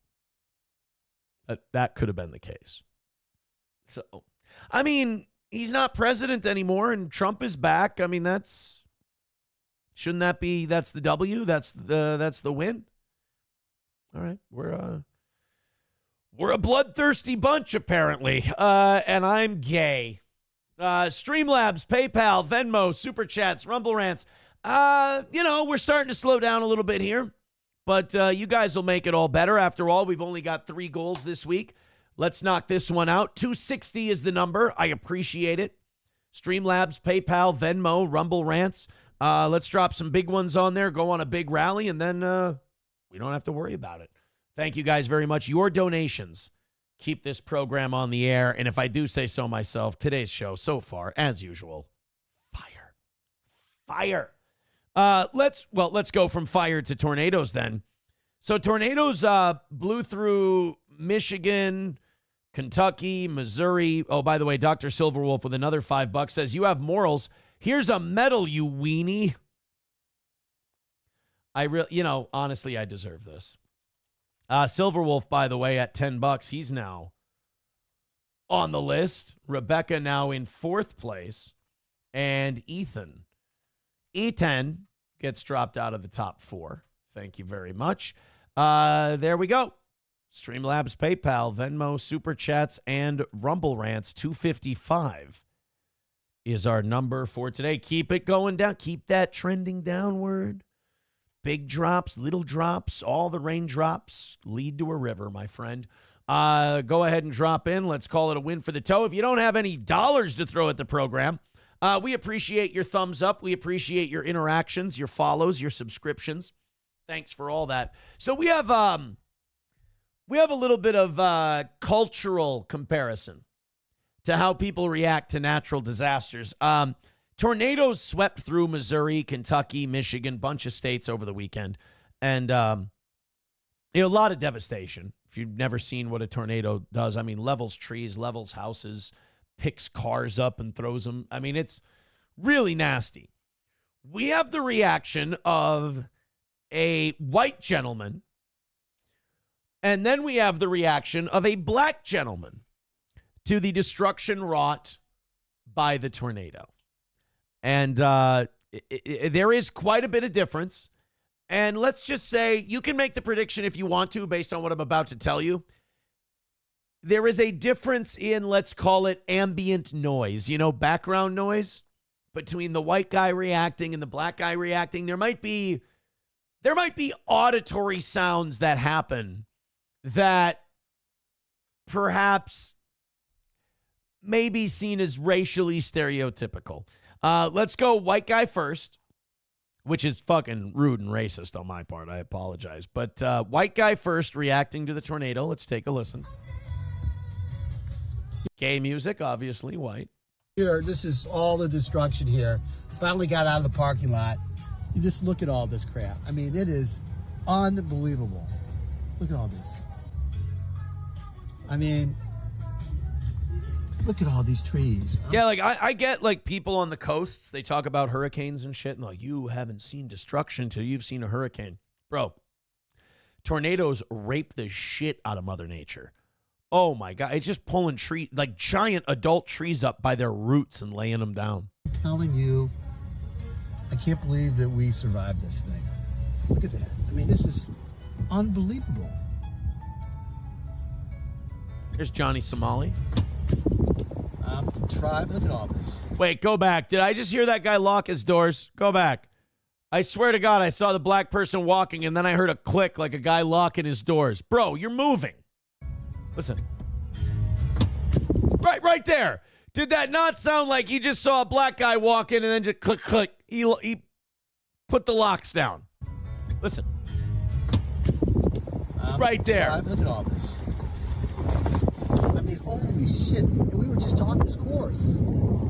That could have been the case. So, I mean, he's not president anymore and Trump is back. I mean, that's the W? That's the win. All right. We're a bloodthirsty bunch, apparently. And I'm gay. Streamlabs, PayPal, Venmo, Super Chats, Rumble Rants. We're starting to slow down a little bit here. But you guys will make it all better. After all, we've only got 3 goals this week. Let's knock this one out. 260 is the number. I appreciate it. Streamlabs, PayPal, Venmo, Rumble Rants. Let's drop some big ones on there. Go on a big rally, and then we don't have to worry about it. Thank you guys very much. Your donations keep this program on the air. And if I do say so myself, today's show so far, as usual, fire. Let's go from fire to tornadoes then. So tornadoes blew through Michigan, Kentucky, Missouri. Oh, by the way, Dr. Silverwolf with another $5 says, you have morals. Here's a medal, you weenie. Honestly, I deserve this. Silverwolf, by the way, at $10, he's now on the list. Rebecca now in 4th place. And Ethan gets dropped out of the top 4. Thank you very much. There we go. Streamlabs, PayPal, Venmo, Super Chats, and Rumble Rants. 255 is our number for today. Keep it going down. Keep that trending downward. Big drops, little drops, all the raindrops lead to a river, my friend. Go ahead and drop in. Let's call it a win for the toe. If you don't have any dollars to throw at the program, we appreciate your thumbs up. We appreciate your interactions, your follows, your subscriptions. Thanks for all that. So we have a little bit of cultural comparison to how people react to natural disasters. Tornadoes swept through Missouri, Kentucky, Michigan, bunch of states over the weekend. And, a lot of devastation. If you've never seen what a tornado does, I mean, levels trees, levels houses, picks cars up and throws them. I mean, it's really nasty. We have the reaction of a white gentleman. And then we have the reaction of a black gentleman to the destruction wrought by the tornado. And there is quite a bit of difference. And let's just say you can make the prediction if you want to based on what I'm about to tell you. There is a difference in, let's call it ambient noise, background noise between the white guy reacting and the black guy reacting. There might be auditory sounds that happen that perhaps may be seen as racially stereotypical. Let's go white guy first, which is fucking rude and racist on my part. I apologize. But white guy first reacting to the tornado. Let's take a listen. Gay music, obviously, white. Here, this is all the destruction here. Finally got out of the parking lot. You just look at all this crap. I mean, it is unbelievable. Look at all this. I mean, look at all these trees. Yeah, like I get like people on the coasts, they talk about hurricanes and shit, and like, you haven't seen destruction till you've seen a hurricane. Bro, tornadoes rape the shit out of Mother Nature. Oh my God, it's just pulling like giant adult trees up by their roots and laying them down. I'm telling you, I can't believe that we survived this thing. Look at that. I mean, this is unbelievable. Here's Johnny Somali. Look at all this. Wait, go back. Did I just hear that guy lock his doors? Go back. I swear to God, I saw the black person walking, and then I heard a click like a guy locking his doors. Bro, you're moving. Listen. Right there. Did that not sound like you just saw a black guy walk in and then just click, click? He put the locks down. Listen. Right there. Look at all this. I mean, holy shit. And we were just on this course.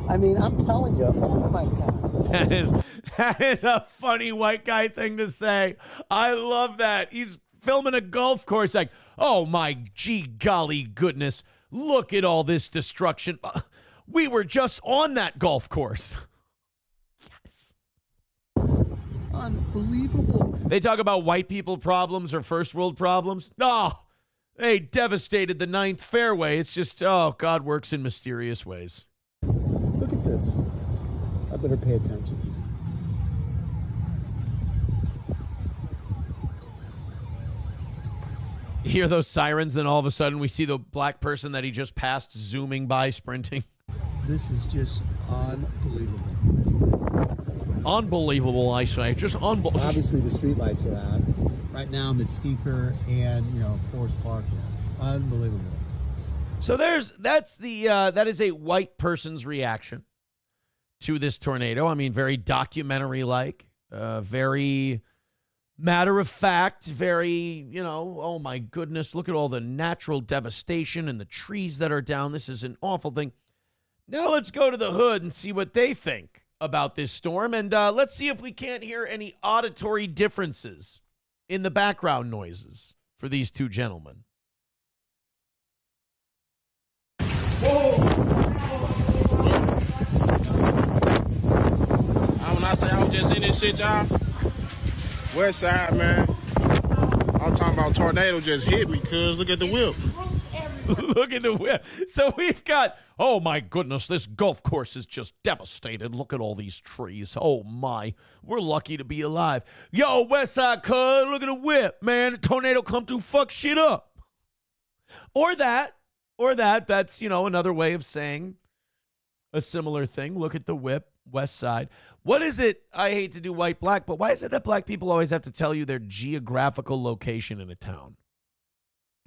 I mean, I'm telling you, oh my God. That is a funny white guy thing to say. I love that. He's filming a golf course like, oh my gee golly goodness. Look at all this destruction. We were just on that golf course. Yes. Unbelievable. They talk about white people problems or first world problems. Oh, they devastated the ninth fairway. It's just, oh, God works in mysterious ways. Look at this. I better pay attention. You hear those sirens, then all of a sudden we see the black person that he just passed zooming by, sprinting. This is just unbelievable. Unbelievable, I say. Just unbelievable. Obviously, the streetlights are out. Right now, I'm at Skeeker and, Forest Park. Unbelievable. So that is a white person's reaction to this tornado. I mean, very documentary-like, very matter of fact, very, oh my goodness, look at all the natural devastation and the trees that are down. This is an awful thing. Now let's go to the hood and see what they think about this storm. And let's see if we can't hear any auditory differences in the background noises for these two gentlemen. When I say I was just in this shit, y'all, west side, man. I'm talking about tornado just hit me, cuz look at the whip. Look at the whip. So we've got, oh my goodness, this golf course is just devastated. Look at all these trees. Oh my, we're lucky to be alive. Yo, west side, cuz, look at the whip, man. The tornado come through, fuck shit up. Or that's, another way of saying a similar thing. Look at the whip, west side. What is it? I hate to do white, black, but why is it that black people always have to tell you their geographical location in a town?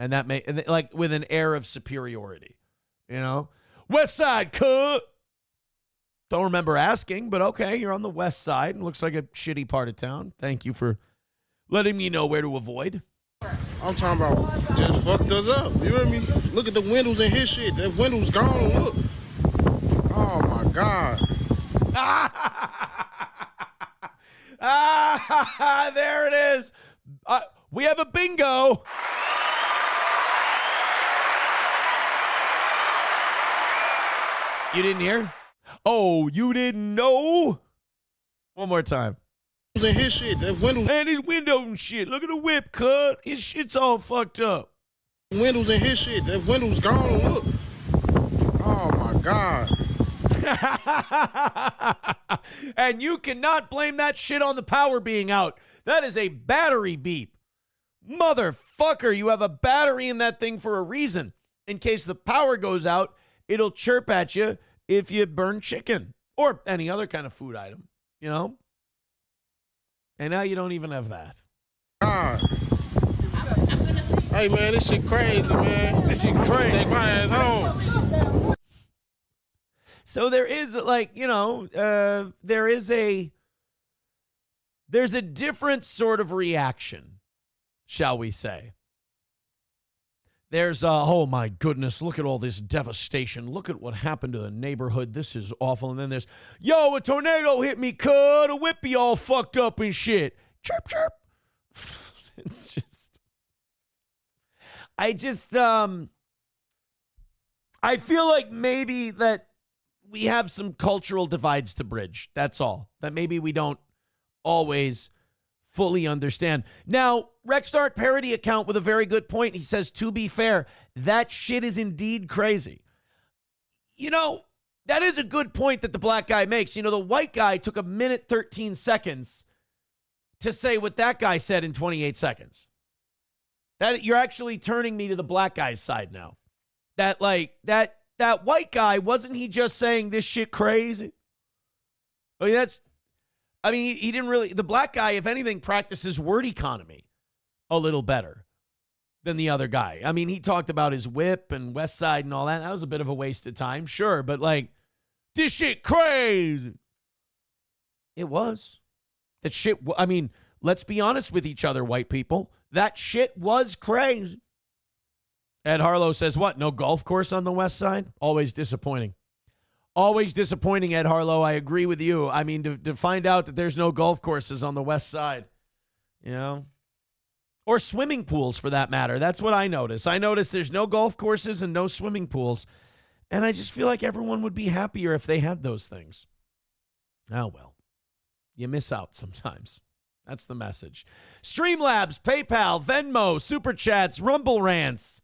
And that like with an air of superiority, West side, cut. Don't remember asking, but okay, you're on the west side and looks like a shitty part of town. Thank you for letting me know where to avoid. I'm talking about just fucked us up. You hear me? Look at the windows in his shit. That window's gone. Look. Oh my God. There it is. We have a bingo. You didn't hear? Oh, you didn't know? One more time. in his shit. That windows. Man, his windows and shit. Look at the whip, cut. His shit's all fucked up. Windows in his shit. That window's gone. Look. Oh my God. And you cannot blame that shit on the power being out. That is a battery beep. Motherfucker, you have a battery in that thing for a reason. In case the power goes out, it'll chirp at you if you burn chicken or any other kind of food item, you know? And now you don't even have that. God. Hey, man, this shit crazy, man. This shit crazy. Take my ass home. So there is, like, you know, there's a different sort of reaction, shall we say. There's, oh my goodness, look at all this devastation. Look at what happened to the neighborhood. This is awful. And then there's, yo, a tornado hit me, cut, a whippy all fucked up and shit. Chirp, chirp. It's just, I feel like maybe that we have some cultural divides to bridge. That's all. That maybe we don't always fully understand. Now, Rexstart parody account with a very good point. He says, to be fair, that shit is indeed crazy. You know, that is a good point that the black guy makes. You know, the white guy took 1 minute, 13 seconds to say what that guy said in 28 seconds. That you're actually turning me to the black guy's side now. That white guy, wasn't he just saying this shit crazy? I mean, he didn't really, the black guy, if anything, practices word economy a little better than the other guy. I mean, he talked about his whip and West Side and all that. That was a bit of a waste of time, sure, but like, this shit crazy. It was. That shit, I mean, let's be honest with each other, white people. That shit was crazy. Ed Harlow says, what, no golf course on the West Side? Always disappointing. Always disappointing, Ed Harlow. I agree with you. I mean, to find out that there's no golf courses on the West Side, you know, or swimming pools for that matter. That's what I notice. I notice there's no golf courses and no swimming pools. And I just feel like everyone would be happier if they had those things. Oh, well, you miss out sometimes. That's the message. Streamlabs, PayPal, Venmo, Super Chats, Rumble Rants.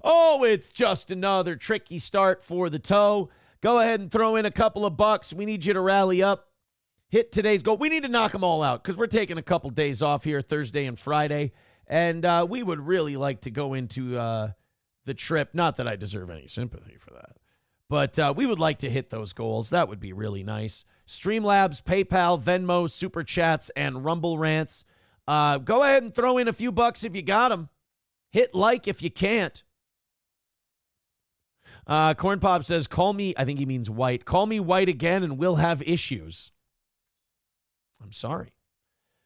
Oh, it's just another tricky start for the toe. Go ahead and throw in a couple of bucks. We need you to rally up. Hit today's goal. We need to knock them all out because we're taking a couple days off here Thursday and Friday. And we would really like to go into the trip. Not that I deserve any sympathy for that. But we would like to hit those goals. That would be really nice. Streamlabs, PayPal, Venmo, Super Chats, and Rumble Rants. Go ahead and throw in a few bucks if you got them. Hit like if you can't. Corn Pop says, call me, I think he means white. Call me white again and we'll have issues. I'm sorry.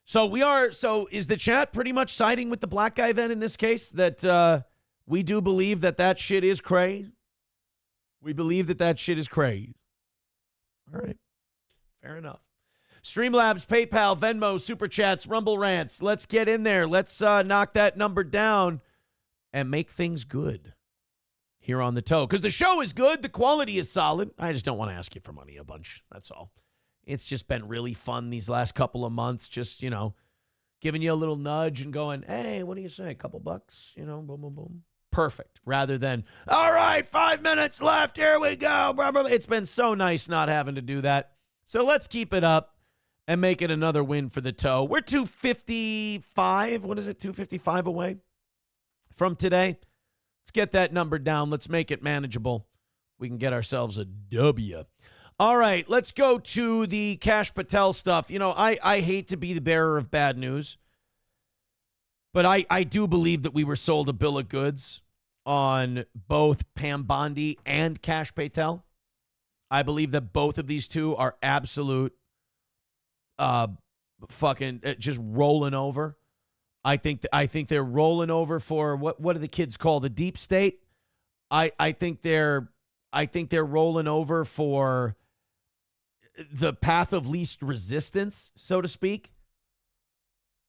So is the chat pretty much siding with the black guy then in this case? That we do believe that shit is crazy? We believe that shit is crazy. All right. Fair enough. Streamlabs, PayPal, Venmo, Super Chats, Rumble Rants. Let's get in there. Let's knock that number down and make things good here on the toe. Because the show is good. The quality is solid. I just don't want to ask you for money a bunch. That's all. It's just been really fun these last couple of months. Just, you know, giving you a little nudge and going, hey, what do you say? A couple bucks? You know, boom, boom, boom. Perfect. Rather than, all right, 5 minutes left. Here we go. Blah, blah, blah. It's been so nice not having to do that. So let's keep it up and make it another win for the toe. We're 255. What is it? 255 away from today. Let's get that number down. Let's make it manageable. We can get ourselves a W. All right, let's go to the Kash Patel stuff. You know, I hate to be the bearer of bad news, but I do believe that we were sold a bill of goods on both Pam Bondi and Kash Patel. I believe that both of these two are absolute fucking just rolling over. I think they're rolling over for what do the kids call the deep state? I think they're rolling over for the path of least resistance, so to speak,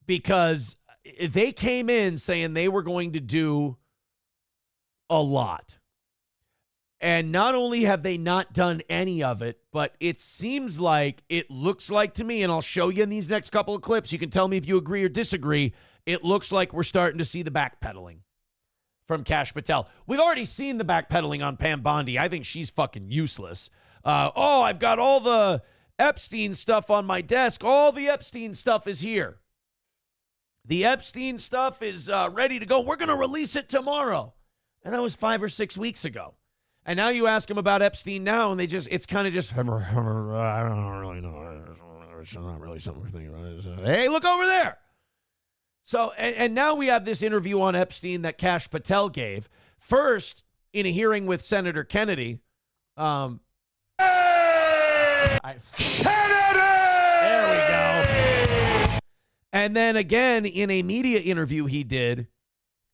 because they came in saying they were going to do a lot. And not only have they not done any of it, but it seems like, it looks like to me, and I'll show you in these next couple of clips, you can tell me if you agree or disagree, it looks like we're starting to see the backpedaling from Kash Patel. We've already seen the backpedaling on Pam Bondi. I think she's fucking useless. I've got all the Epstein stuff on my desk. All the Epstein stuff is here. The Epstein stuff is ready to go. We're going to release it tomorrow. And that was 5 or 6 weeks ago. And now you ask them about Epstein now, and it's kind of just, I don't really know. It's not really something we're thinking about. Hey, look over there. So, and now we have this interview on Epstein that Kash Patel gave. First, in a hearing with Senator Kennedy. There we go. And then again, in a media interview he did.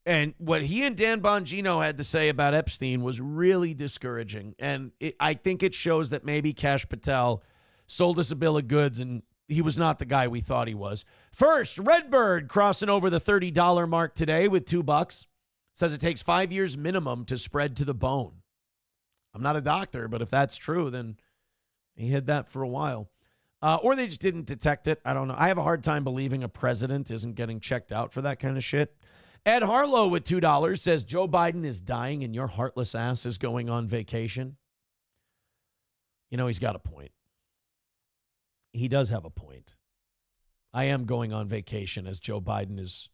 And what he and Dan Bongino had to say about Epstein was really discouraging. And I think it shows that maybe Kash Patel sold us a bill of goods and he was not the guy we thought he was. First, Redbird crossing over the $30 mark today with $2. Says it takes 5 years minimum to spread to the bone. I'm not a doctor, but if that's true, then he hid that for a while. Or they just didn't detect it. I don't know. I have a hard time believing a president isn't getting checked out for that kind of shit. Ed Harlow with $2 says Joe Biden is dying and your heartless ass is going on vacation. You know, he's got a point. He does have a point. I am going on vacation as Joe Biden is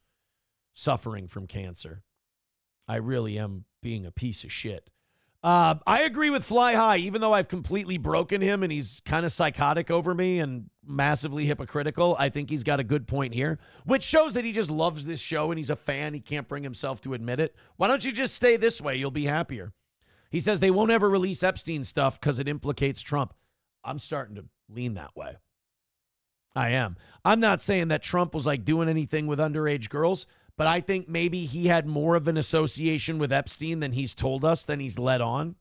suffering from cancer. I really am being a piece of shit. I agree with Fly High, even though I've completely broken him and he's kind of psychotic over me and massively hypocritical. I think he's got a good point here, which shows that he just loves this show and he's a fan. He can't bring himself to admit it. Why don't you just stay this way? You'll be happier. He says they won't ever release Epstein stuff because it implicates Trump. I'm starting to lean that way. I am. I'm not saying that Trump was like doing anything with underage girls, but I think maybe he had more of an association with Epstein than he's told us, than he's let on.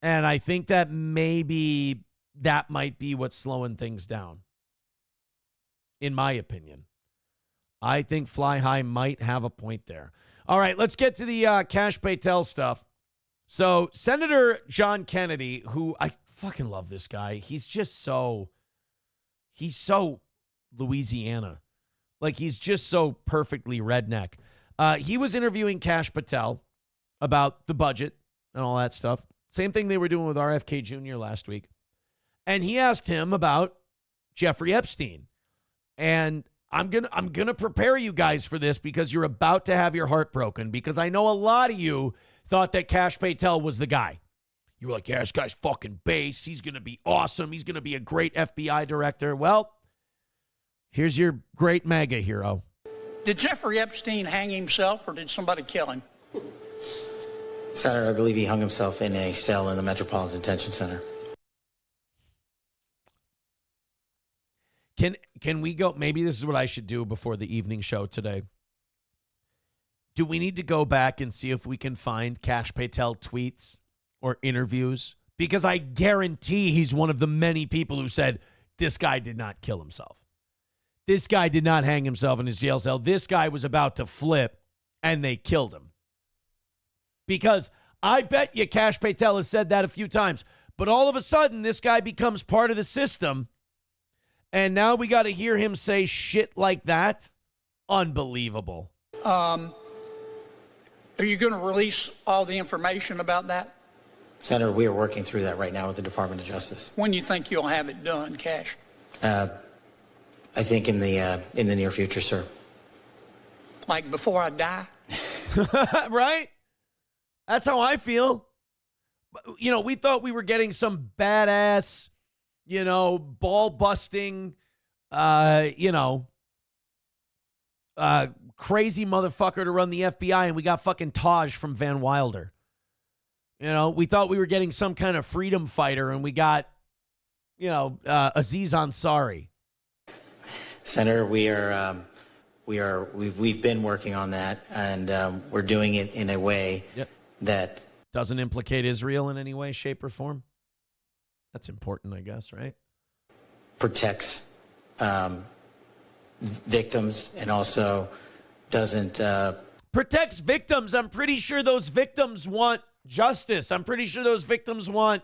And I think that maybe that might be what's slowing things down, in my opinion. I think Fly High might have a point there. All right, let's get to the Kash Patel stuff. So Senator John Kennedy, who I fucking love this guy. He's so Louisiana. Like, he's just so perfectly redneck. He was interviewing Kash Patel about the budget and all that stuff. Same thing they were doing with RFK Jr. last week. And he asked him about Jeffrey Epstein. And I'm gonna prepare you guys for this because you're about to have your heart broken, because I know a lot of you thought that Kash Patel was the guy. You were like, yeah, this guy's fucking based. He's going to be awesome. He's going to be a great FBI director. Well, here's your great mega hero. Did Jeffrey Epstein hang himself or did somebody kill him? Senator, I believe he hung himself in a cell in the Metropolitan Detention Center. Can we go? Maybe this is what I should do before the evening show today. Do we need to go back and see if we can find Kash Patel tweets or interviews? Because I guarantee he's one of the many people who said, this guy did not kill himself. This guy did not hang himself in his jail cell. This guy was about to flip, and they killed him. Because I bet you Kash Patel has said that a few times. But all of a sudden, this guy becomes part of the system, and now we got to hear him say shit like that? Unbelievable. Are you going to release all the information about that? Senator, we are working through that right now with the Department of Justice. When you think you'll have it done, Kash? I think in the near future, sir. Like before I die? Right? That's how I feel. You know, we thought we were getting some badass, ball-busting, crazy motherfucker to run the FBI, and we got fucking Taj from Van Wilder. We thought we were getting some kind of freedom fighter, and we got, Aziz Ansari. Senator, we've been working on that, and we're doing it in a way that doesn't implicate Israel in any way, shape, or form. That's important, I guess, right? Protects victims and also doesn't protects victims. I'm pretty sure those victims want justice. I'm pretty sure those victims want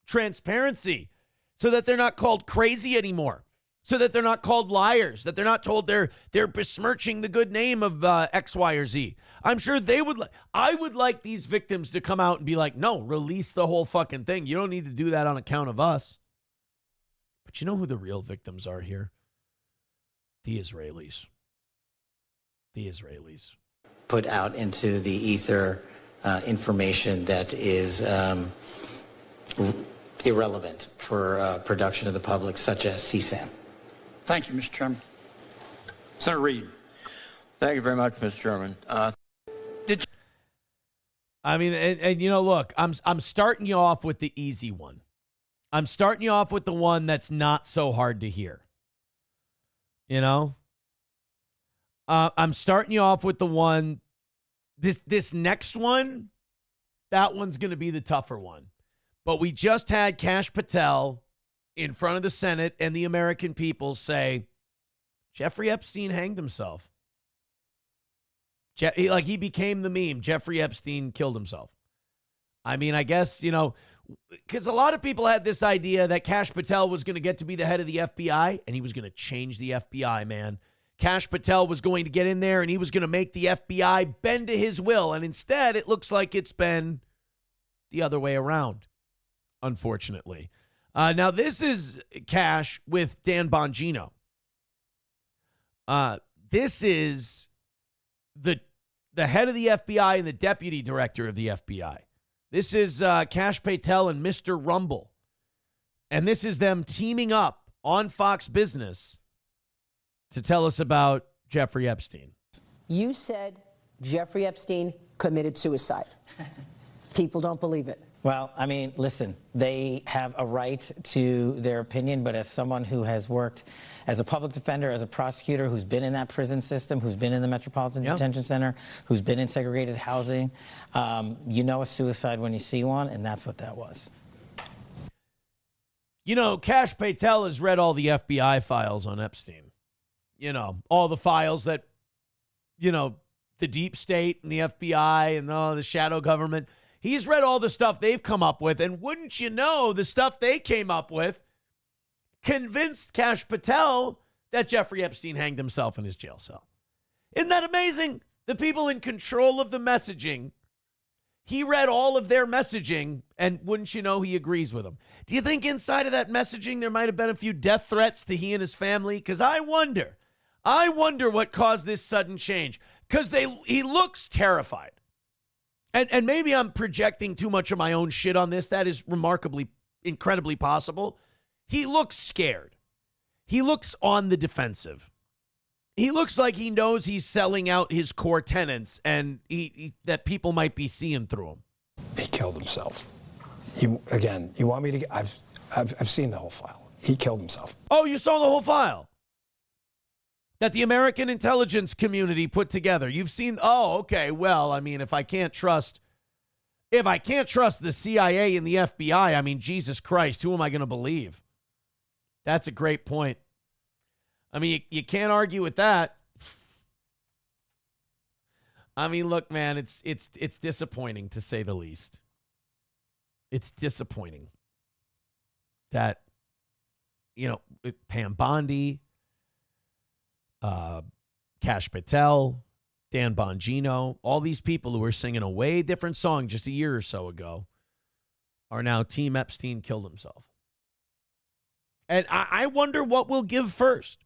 transparency so that they're not called crazy anymore, so that they're not called liars, that they're not told they're besmirching the good name of X, Y, or Z. I'm sure they would. I would like these victims to come out and be like, no, release the whole fucking thing. You don't need to do that on account of us. But you know who the real victims are here? The Israelis. The Israelis. Put out into the ether information that is irrelevant for production of the public, such as CSAM. Thank you, Mr. Chairman. Senator Reid. Thank you very much, Mr. Chairman. I mean, and you know, look, I'm starting you off with the easy one. I'm starting you off with the one that's not so hard to hear. You know? I'm starting you off with the one, this next one, that one's going to be the tougher one. But we just had Kash Patel in front of the Senate and the American people say, Jeffrey Epstein hanged himself. He became the meme. Jeffrey Epstein killed himself. I mean, I guess, you know, because a lot of people had this idea that Kash Patel was going to get to be the head of the FBI, and he was going to change the FBI, man. Kash Patel was going to get in there, and he was going to make the FBI bend to his will. And instead, it looks like it's been the other way around, unfortunately. Now, this is Kash with Dan Bongino. This is the head of the FBI and the deputy director of the FBI. This is Kash Patel and Mr. Rumble. And this is them teaming up on Fox Business to tell us about Jeffrey Epstein. You said Jeffrey Epstein committed suicide. People don't believe it. Well, I mean, listen, they have a right to their opinion, but as someone who has worked as a public defender, as a prosecutor, who's been in that prison system, who's been in the Metropolitan Detention Center, who's been in segregated housing, you know a suicide when you see one, and that's what that was. You know, Kash Patel has read all the FBI files on Epstein. You know, all the files that, you know, the deep state and the FBI and the shadow government. He's read all the stuff they've come up with, and wouldn't you know, the stuff they came up with convinced Kash Patel that Jeffrey Epstein hanged himself in his jail cell. Isn't that amazing? The people in control of the messaging, he read all of their messaging, and wouldn't you know, he agrees with them. Do you think inside of that messaging there might have been a few death threats to he and his family? Because I wonder what caused this sudden change. Because he looks terrified. And maybe I'm projecting too much of my own shit on this. That is incredibly possible. He looks scared. He looks on the defensive. He looks like he knows he's selling out his core tenants and that people might be seeing through him. He killed himself. You want me to? I've seen the whole file. He killed himself. Oh, you saw the whole file that the American intelligence community put together. You've seen, oh, okay, well, I mean, if I can't trust the CIA and the FBI, I mean, Jesus Christ, who am I going to believe? That's a great point. I mean, you can't argue with that. I mean, look, man, it's disappointing to say the least. It's disappointing that, you know, Pam Bondi, Kash Patel, Dan Bongino, all these people who were singing a way different song just a year or so ago are now Team Epstein killed himself. And I wonder what we'll give first.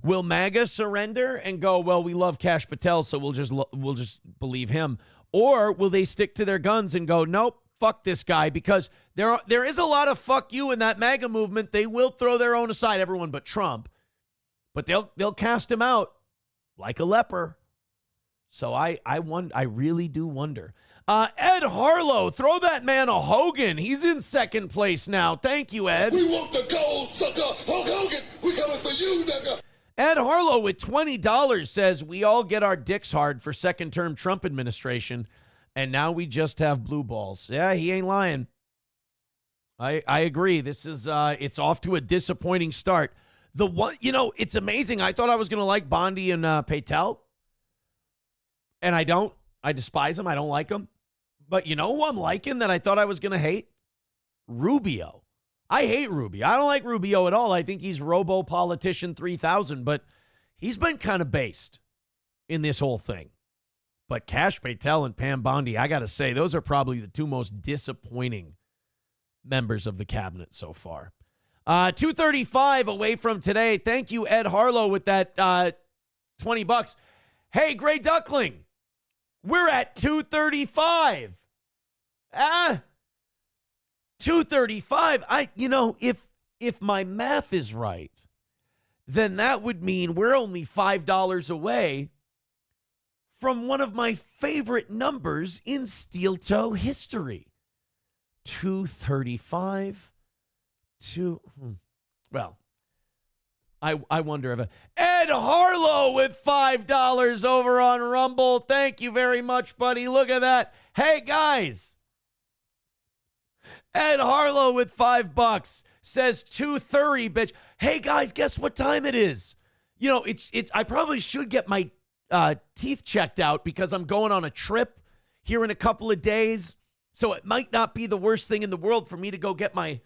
Will MAGA surrender and go, well, we love Kash Patel, so we'll just believe him? Or will they stick to their guns and go, nope, fuck this guy? Because there is a lot of fuck you in that MAGA movement. They will throw their own aside, everyone but Trump. But they'll cast him out like a leper. So I really do wonder. Ed Harlow, throw that man a Hogan. He's in second place now. Thank you, Ed. We want the gold, sucker. Hulk Hogan, we coming for you, nigga. Ed Harlow with $20 says, we all get our dicks hard for second-term Trump administration, and now we just have blue balls. Yeah, he ain't lying. I agree. This is it's off to a disappointing start. The one, you know, it's amazing. I thought I was going to like Bondi and Patel, and I don't. I despise them. I don't like them. But you know who I'm liking that I thought I was going to hate? Rubio. I hate Rubio. I don't like Rubio at all. I think he's Robo-Politician 3000, but he's been kind of based in this whole thing. But Kash Patel and Pam Bondi, I got to say, those are probably the two most disappointing members of the cabinet so far. 235 away from today. Thank you, Ed Harlow, with that $20. Hey, Gray Duckling, we're at 235. 235. If my math is right, then that would mean we're only $5 away from one of my favorite numbers in steel toe history. 235. Well, I wonder if Ed Harlow with $5 over on Rumble. Thank you very much, buddy. Look at that. Hey, guys. Ed Harlow with $5 says 2:30, bitch. Hey, guys, guess what time it is? You know, it's. I probably should get my teeth checked out because I'm going on a trip here in a couple of days. So it might not be the worst thing in the world for me to go get my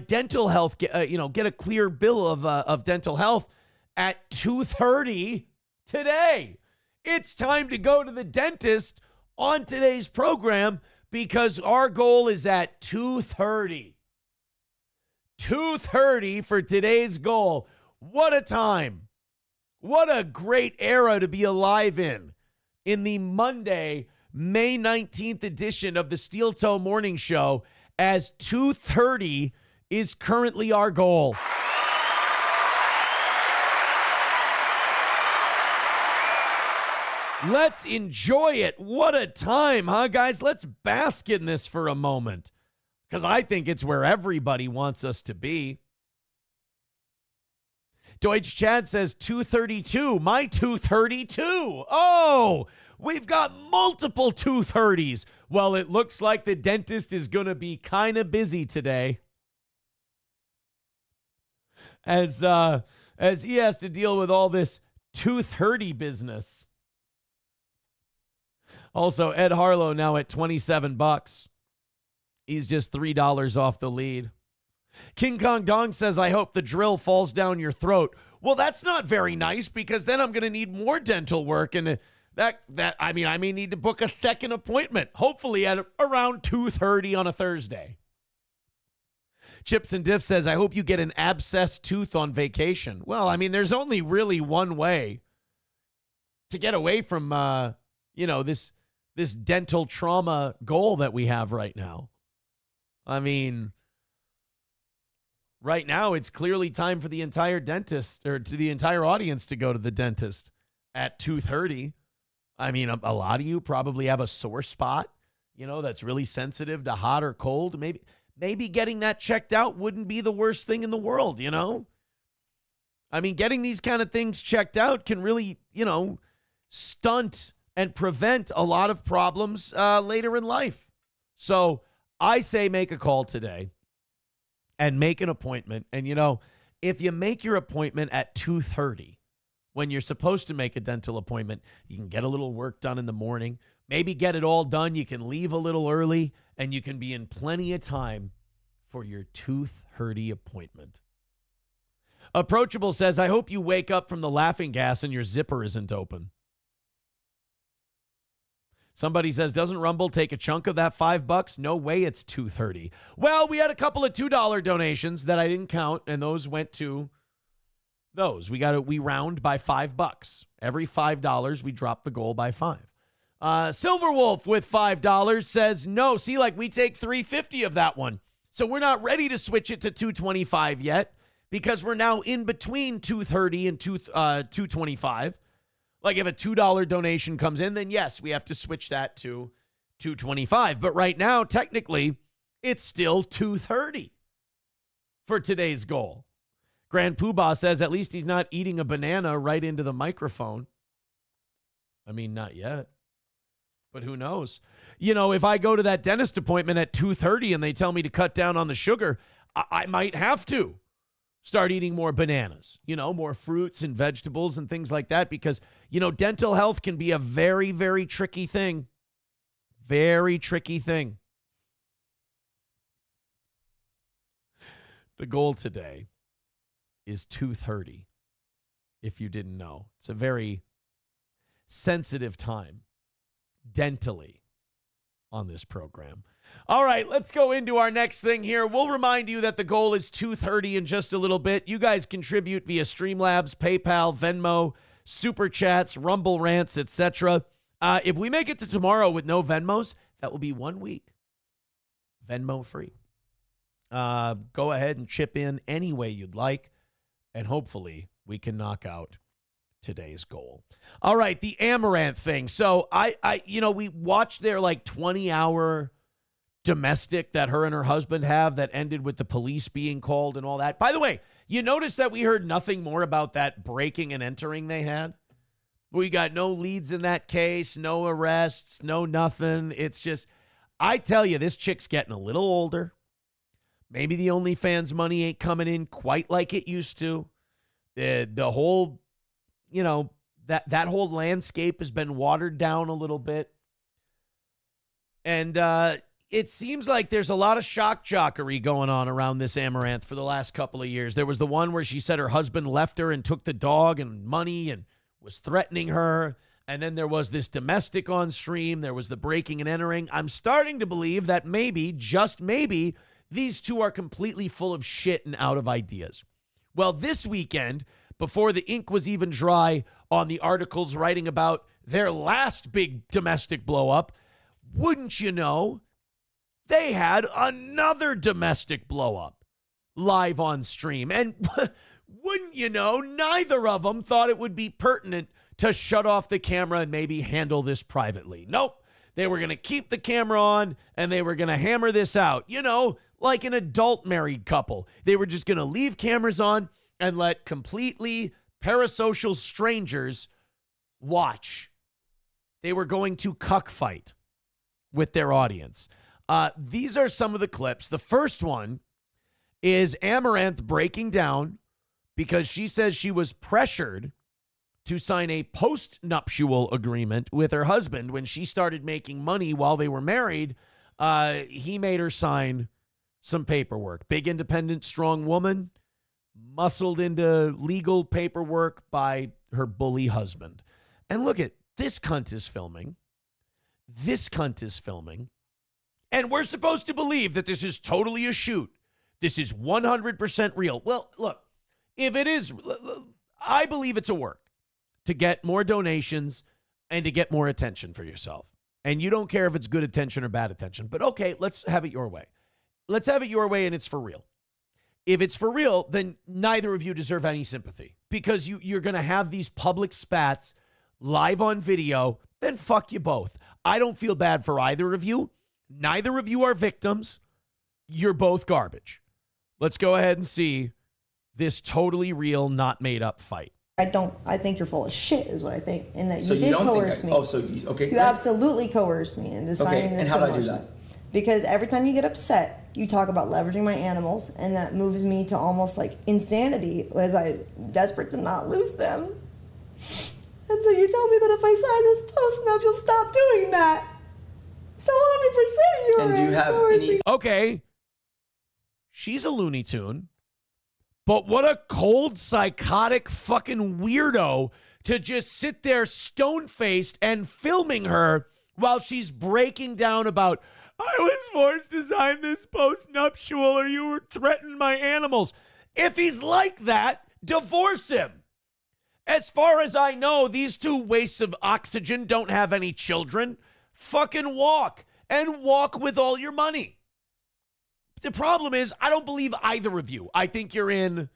dental health, get a clear bill of dental health at 2:30 today. It's time to go to the dentist on today's program because our goal is at 2:30. 2:30 for today's goal. What a time. What a great era to be alive in the Monday, May 19th edition of the Steel Toe Morning Show, as 2:30 is currently our goal. Let's enjoy it. What a time, huh, guys? Let's bask in this for a moment, because I think it's where everybody wants us to be. Deutsch Chad says 232. My 232. Oh, we've got multiple 230s. Well, it looks like the dentist is going to be kind of busy today, as he has to deal with all this 230 business. Also, Ed Harlow now at $27. He's just $3 off the lead. King Kong Dong says, I hope the drill falls down your throat. Well, that's not very nice because then I'm going to need more dental work. And I may need to book a second appointment, hopefully at around 2:30 on a Thursday. Chips and Diff says, I hope you get an abscessed tooth on vacation. Well, there's only really one way to get away from, this dental trauma goal that we have right now. Right now, it's clearly time for the entire dentist or to the entire audience to go to the dentist at 2:30. A lot of you probably have a sore spot, that's really sensitive to hot or cold. Maybe getting that checked out wouldn't be the worst thing in the world, Getting these kind of things checked out can really, stunt and prevent a lot of problems later in life. So I say make a call today and make an appointment. And, if you make your appointment at 2:30, when you're supposed to make a dental appointment, you can get a little work done in the morning, maybe get it all done. You can leave a little early and you can be in plenty of time for your 2:30 appointment. Approachable says, I hope you wake up from the laughing gas and your zipper isn't open. Somebody says, doesn't Rumble take a chunk of that $5? No way it's 2:30. Well, we had a couple of $2 donations that I didn't count, and those went to those. We round by $5. Every $5, we drop the goal by 5. Silverwolf with $5 says, no, see, we take $3.50 of that one. So we're not ready to switch it to $2.25 yet because we're now in between $2.30 and $2.25. If a $2 donation comes in, then yes, we have to switch that to $2.25. But right now, technically, it's still $2.30 for today's goal. Grand Poobah says at least he's not eating a banana right into the microphone. Not yet. But who knows? If I go to that dentist appointment at 2:30 and they tell me to cut down on the sugar, I might have to start eating more bananas, more fruits and vegetables and things like that because, dental health can be a very, very tricky thing. Very tricky thing. The goal today is 2:30, if you didn't know. It's a very sensitive time dentally on this program. All right, let's go into our next thing here. We'll remind you that the goal is 2:30 in just a little bit. You guys contribute via Streamlabs, PayPal, Venmo, Super Chats, Rumble Rants, etc. If we make it to tomorrow with no Venmos, that will be 1 week Venmo free. Go ahead and chip in any way you'd like, and hopefully we can knock out today's goal. All right, the Amaranth thing. So we watched their like 20-hour domestic that her and her husband have that ended with the police being called and all that. By the way, you notice that we heard nothing more about that breaking and entering they had? We got no leads in that case, no arrests, no nothing. It's just, I tell you, this chick's getting a little older. Maybe the OnlyFans money ain't coming in quite like it used to. The whole, that whole landscape has been watered down a little bit. And it seems like there's a lot of shock jockery going on around this Amaranth for the last couple of years. There was the one where she said her husband left her and took the dog and money and was threatening her. And then there was this domestic on stream. There was the breaking and entering. I'm starting to believe that maybe, just maybe, these two are completely full of shit and out of ideas. Well, this weekend, before the ink was even dry on the articles writing about their last big domestic blow up, wouldn't you know, they had another domestic blow up live on stream. And wouldn't you know, neither of them thought it would be pertinent to shut off the camera and maybe handle this privately. Nope. They were going to keep the camera on and they were going to hammer this out. Like an adult married couple. They were just going to leave cameras on and let completely parasocial strangers watch. They were going to cuck fight with their audience. These are some of the clips. The first one is Amaranth breaking down because she says she was pressured to sign a post-nuptial agreement with her husband when she started making money while they were married. He made her sign some paperwork. Big, independent, strong woman, muscled into legal paperwork by her bully husband. And look at this cunt is filming. This cunt is filming. And we're supposed to believe that this is totally a shoot. This is 100% real. Well, look, if it is, I believe it's a work to get more donations and to get more attention for yourself. And you don't care if it's good attention or bad attention. But okay, let's have it your way. Let's have it your way and it's for real. If it's for real, then neither of you deserve any sympathy because you're going to have these public spats live on video, then fuck you both. I don't feel bad for either of you. Neither of you are victims. You're both garbage. Let's go ahead and see this totally real, not made up fight. I think you're full of shit is what I think. And that So you you did don't think coerce me. Oh, so you, okay. You absolutely coerced me into signing this. And how did I do motion. that? Because every time you get upset, you talk about leveraging my animals, and that moves me to almost like insanity as I'm desperate to not lose them. And so you tell me that if I sign this post-nup, you'll stop doing that. So 100% you are. And do you have any? Okay. She's a Looney Tune. But what a cold, psychotic fucking weirdo to just sit there stone-faced and filming her while she's breaking down about, I was forced to sign this post-nuptial or you were threatening my animals. If he's like that, divorce him. As far as I know, these two wastes of oxygen don't have any children. Fucking walk and walk with all your money. The problem is, I don't believe either of you. I think you're in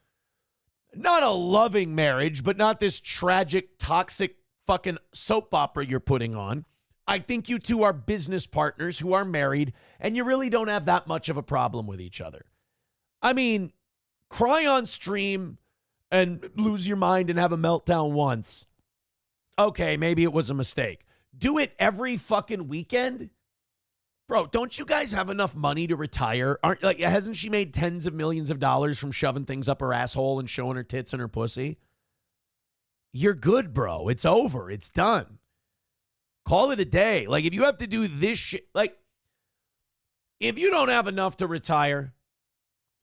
not a loving marriage, but not this tragic, toxic fucking soap opera you're putting on. I think you two are business partners who are married, and you really don't have that much of a problem with each other. I mean, cry on stream and lose your mind and have a meltdown once. Okay, maybe it was a mistake. Do it every fucking weekend? Bro, don't you guys have enough money to retire? Hasn't she made tens of millions of dollars from shoving things up her asshole and showing her tits and her pussy? You're good, bro. It's over. It's done. Call it a day. Like, if you have to do this shit, like, if you don't have enough to retire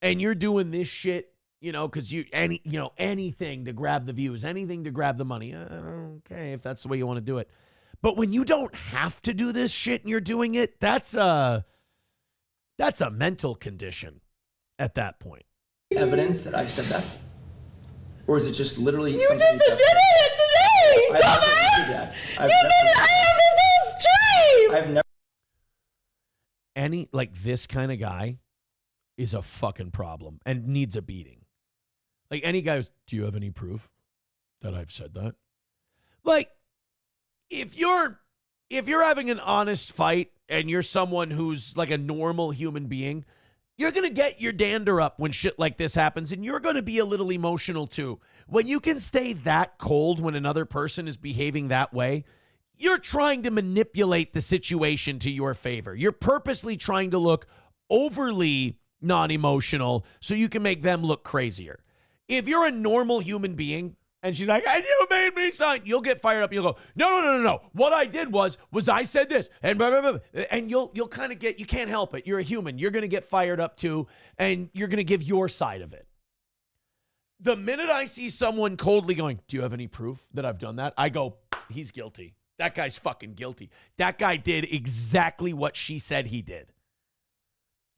and you're doing this shit, you know, because anything to grab the views, anything to grab the money, okay, if that's the way you want to do it. But when you don't have to do this shit and you're doing it, that's a mental condition at that point. Evidence that I've said that? Or is it just literally You something just admitted it today, dumbass! You admitted I have this whole stream! I've never. Like, this kind of guy is a fucking problem and needs a beating. Like, any guy who's, do you have any proof that I've said that? Like, if you're having an honest fight and you're someone who's like a normal human being, you're going to get your dander up when shit like this happens, and you're going to be a little emotional too. When you can stay that cold when another person is behaving that way, you're trying to manipulate the situation to your favor. You're purposely trying to look overly non-emotional so you can make them look crazier. If you're a normal human being and she's like, and you made me sign, you'll get fired up. You'll go, no. What I did was I said this, and blah, blah, blah. And you'll kind of you can't help it. You're a human. You're going to get fired up too, and you're going to give your side of it. The minute I see someone coldly going, do you have any proof that I've done that? I go, he's guilty. That guy's fucking guilty. That guy did exactly what she said he did.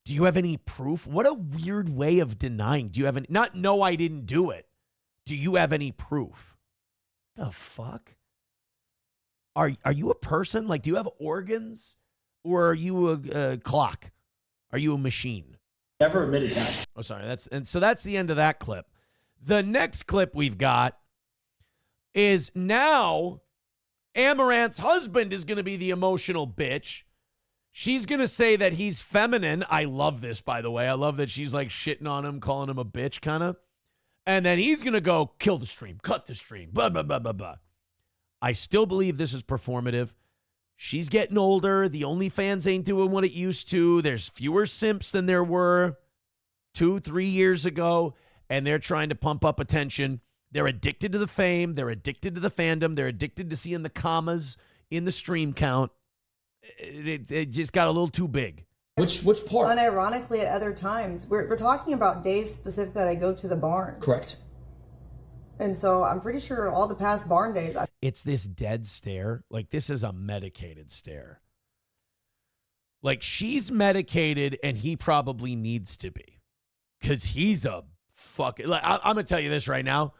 Do you have any proof? What a weird way of denying. Do you have any, not no, I didn't do it. Do you have any proof? The fuck? Are you a person? Like, do you have organs? Or are you a clock? Are you a machine? Never admitted that. Oh, sorry. So that's the end of that clip. The next clip we've got is now Amaranth's husband is going to be the emotional bitch. She's going to say that he's feminine. I love this, by the way. I love that she's like shitting on him, calling him a bitch, kind of. And then he's going to go, kill the stream, cut the stream, blah, blah, blah, blah, blah. I still believe this is performative. She's getting older. The OnlyFans ain't doing what it used to. There's fewer simps than there were 2-3 years ago, and they're trying to pump up attention. They're addicted to the fame. They're addicted to the fandom. They're addicted to seeing the commas in the stream count. It just got a little too big. Which part? Unironically, at other times, we're talking about days specific that I go to the barn. Correct. And so I'm pretty sure all the past barn days. It's this dead stare. Like, this is a medicated stare. Like, she's medicated and he probably needs to be. Because he's a fucking... Like, I'm going to tell you this right now.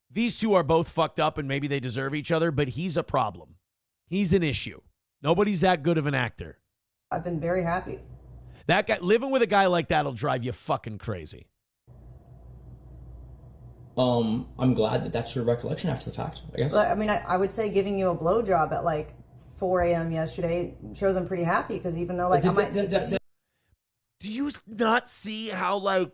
These two are both fucked up and maybe they deserve each other, but he's a problem. He's an issue. Nobody's that good of an actor. I've been very happy. That guy, living with a guy like that'll drive you fucking crazy. I'm glad that that's your recollection after the fact, I guess. I mean, I would say giving you a blowjob at like 4 a.m. yesterday shows I'm pretty happy, because even though like I might... Do you not see how like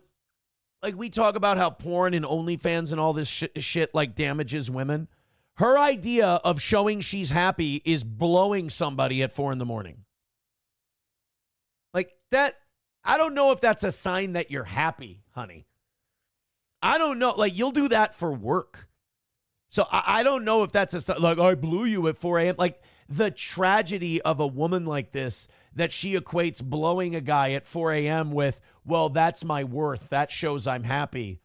we talk about how porn and OnlyFans and all this shit like damages women? Her idea of showing she's happy is blowing somebody at 4 a.m. Like that, I don't know if that's a sign that you're happy, honey. I don't know. Like, you'll do that for work. So I don't know if that's a sign, like, I blew you at 4 a.m. Like, the tragedy of a woman like this, that she equates blowing a guy at 4 a.m. with, well, that's my worth. That shows I'm happy.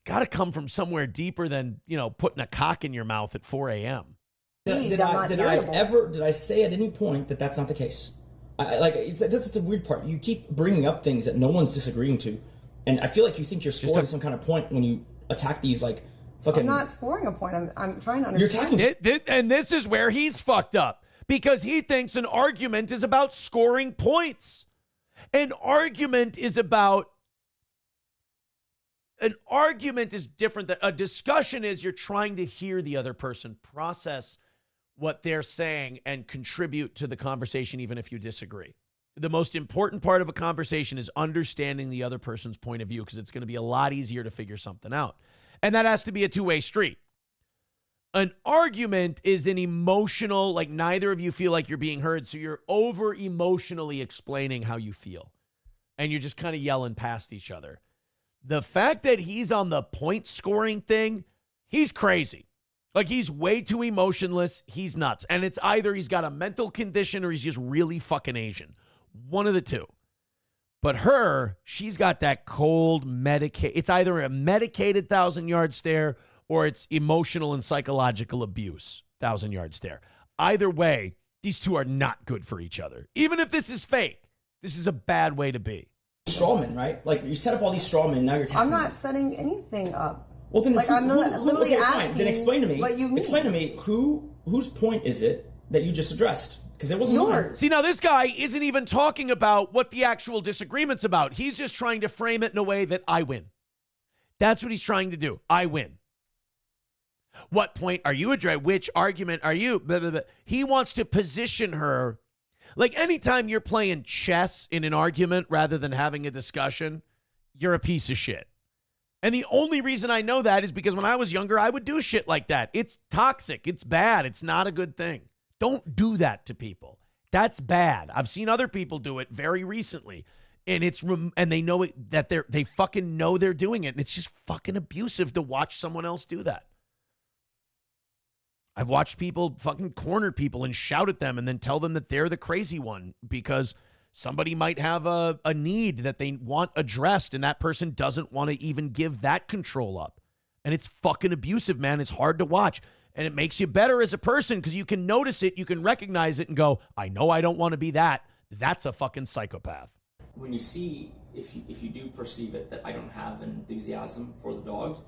Got to come from somewhere deeper than, putting a cock in your mouth at 4 a.m. Did I say at any point that that's not the case? That's the weird part. You keep bringing up things that no one's disagreeing to, and I feel like you think you're scoring some kind of point when you attack these like fucking. I'm not scoring a point. I'm trying to understand. You're attacking, and this is where he's fucked up, because he thinks an argument is about scoring points. An argument is different. A discussion is you're trying to hear the other person, process what they're saying, and contribute to the conversation even if you disagree. The most important part of a conversation is understanding the other person's point of view, because it's going to be a lot easier to figure something out. And that has to be a two-way street. An argument is an emotional, like neither of you feel like you're being heard, so you're over-emotionally explaining how you feel. And you're just kind of yelling past each other. The fact that he's on the point-scoring thing, he's crazy. Like, he's way too emotionless. He's nuts. And it's either he's got a mental condition or he's just really fucking Asian. One of the two. But her, she's got that cold it's either a medicated 1,000-yard stare or it's emotional and psychological abuse 1,000-yard stare. Either way, these two are not good for each other. Even if this is fake, this is a bad way to be. Strawman, right? Like, you set up all these strawmen, now you're I'm not setting anything up. Well, then like, I'm literally okay, asking. fine. Then explain to me. What you mean. Explain to me whose point is it that you just addressed? Because it wasn't yours. See, now this guy isn't even talking about what the actual disagreement's about. He's just trying to frame it in a way that I win. That's what he's trying to do. I win. What point are you addressing? Which argument are you? Blah, blah, blah. He wants to position her. Like, anytime you're playing chess in an argument rather than having a discussion, you're a piece of shit. And the only reason I know that is because when I was younger, I would do shit like that. It's toxic. It's bad. It's not a good thing. Don't do that to people. That's bad. I've seen other people do it very recently. And and they know it, that they fucking know they're doing it. And it's just fucking abusive to watch someone else do that. I've watched people fucking corner people and shout at them and then tell them that they're the crazy one because somebody might have a need that they want addressed and that person doesn't want to even give that control up. And it's fucking abusive, man. It's hard to watch. And it makes you better as a person because you can notice it, you can recognize it and go, I know I don't want to be that. That's a fucking psychopath. When you see, if you do perceive it, that I don't have an enthusiasm for the dogs,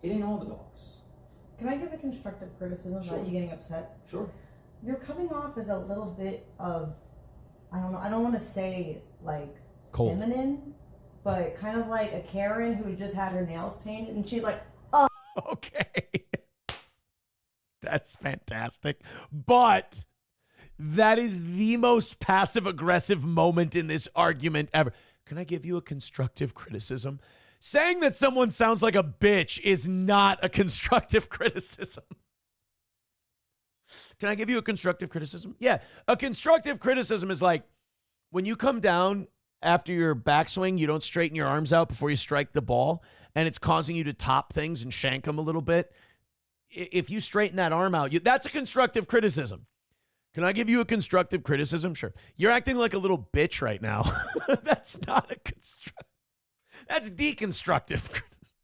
it ain't all the dogs. Can I give a constructive criticism Sure. about you getting upset? Sure. You're coming off as a little bit of, I don't know, I don't want to say like cold, feminine, but kind of like a Karen who just had her nails painted and she's like, oh. Okay. That's fantastic. But that is the most passive-aggressive moment in this argument ever. Can I give you a constructive criticism? Saying that someone sounds like a bitch is not a constructive criticism. Can I give you a constructive criticism? Yeah. A constructive criticism is like when you come down after your backswing, you don't straighten your arms out before you strike the ball, and it's causing you to top things and shank them a little bit. If you straighten that arm out, that's a constructive criticism. Can I give you a constructive criticism? Sure. You're acting like a little bitch right now. That's not a constructive. That's deconstructive criticism.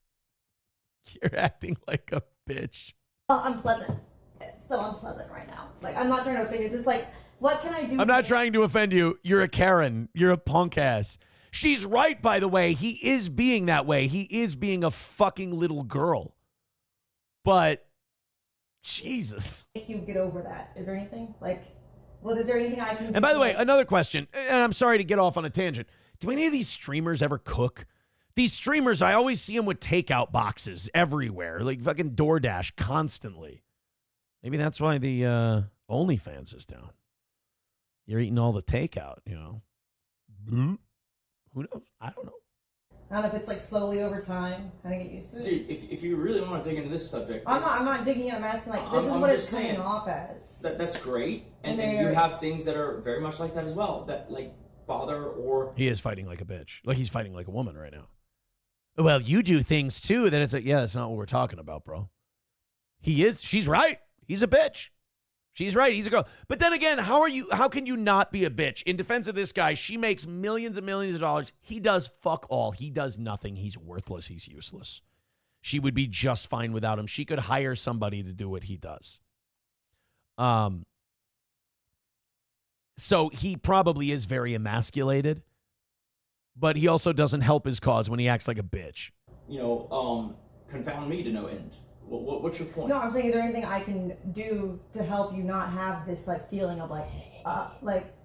You're acting like a bitch. Unpleasant. It's so unpleasant right now. Like, I'm not trying to offend you. Just like, what can I do? I'm not trying to offend you. You're a Karen. You're a punk ass. She's right, by the way. He is being that way. He is being a fucking little girl. But Jesus. Make you get over that. Is there anything? Like, well, is there anything I can do? And by the way, another question, and I'm sorry to get off on a tangent. Do any of these streamers ever cook? These streamers, I always see them with takeout boxes everywhere, like fucking DoorDash constantly. Maybe that's why the OnlyFans is down. You're eating all the takeout, you know. Who knows? I don't know. I don't know if it's like slowly over time, kind of get used to it. Dude, if you really want to dig into this subject, I'm not digging in. I'm asking like, this is what it's coming off as. That's great, and you have things that are very much like that as well. That like bother or he is fighting like a bitch, like he's fighting like a woman right now. Well, you do things too. Then it's like, yeah, that's not what we're talking about, bro. He is. She's right. He's a bitch. She's right. He's a girl. But then again, how can you not be a bitch? In defense of this guy, she makes millions and millions of dollars. He does fuck all. He does nothing. He's worthless. He's useless. She would be just fine without him. She could hire somebody to do what he does. So he probably is very emasculated, but he also doesn't help his cause when he acts like a bitch. Confound me to no end. What's your point? No, I'm saying, is there anything I can do to help you not have this like feeling of like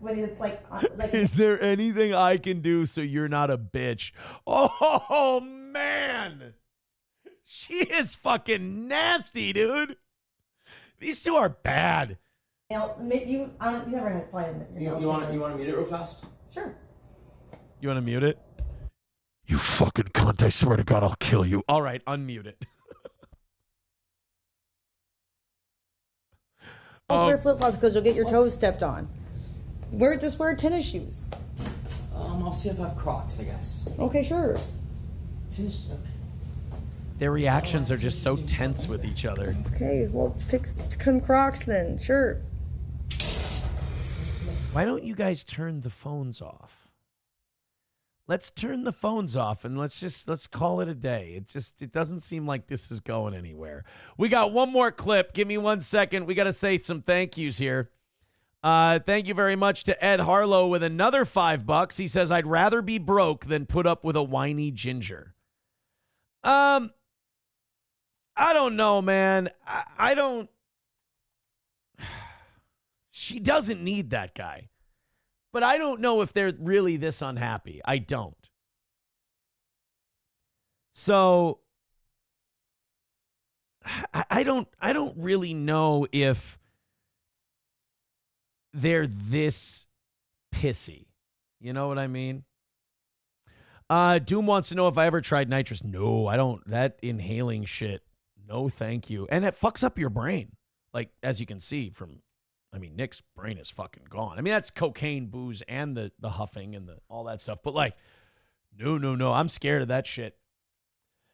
when it's like Is there anything I can do so you're not a bitch? Oh man, she is fucking nasty, dude. These two are bad. You never had play in You want to mute it real fast? Sure. You want to mute it? You fucking cunt! I swear to God, I'll kill you. All right, unmute it. Don't wear flip-flops because you'll get your toes stepped on. Just wear tennis shoes. I'll see if I have Crocs, I guess. Okay, sure. Tennis. Their reactions are just so tense with each other. Okay, well, pick some Crocs then. Sure. Why don't you guys turn the phones off? Let's turn the phones off and let's call it a day. It doesn't seem like this is going anywhere. We got one more clip. Give me 1 second. We got to say some thank yous here. Thank you very much to Ed Harlow with another $5. He says, I'd rather be broke than put up with a whiny ginger. I don't know, man. I don't. She doesn't need that guy. But I don't know if they're really this unhappy. I don't. So I don't really know if they're this pissy. You know what I mean? Doom wants to know if I ever tried nitrous. No, I don't. That inhaling shit. No, thank you. And it fucks up your brain. Like, as you can see from, Nick's brain is fucking gone. That's cocaine, booze, and the huffing and all that stuff. But like, no. I'm scared of that shit.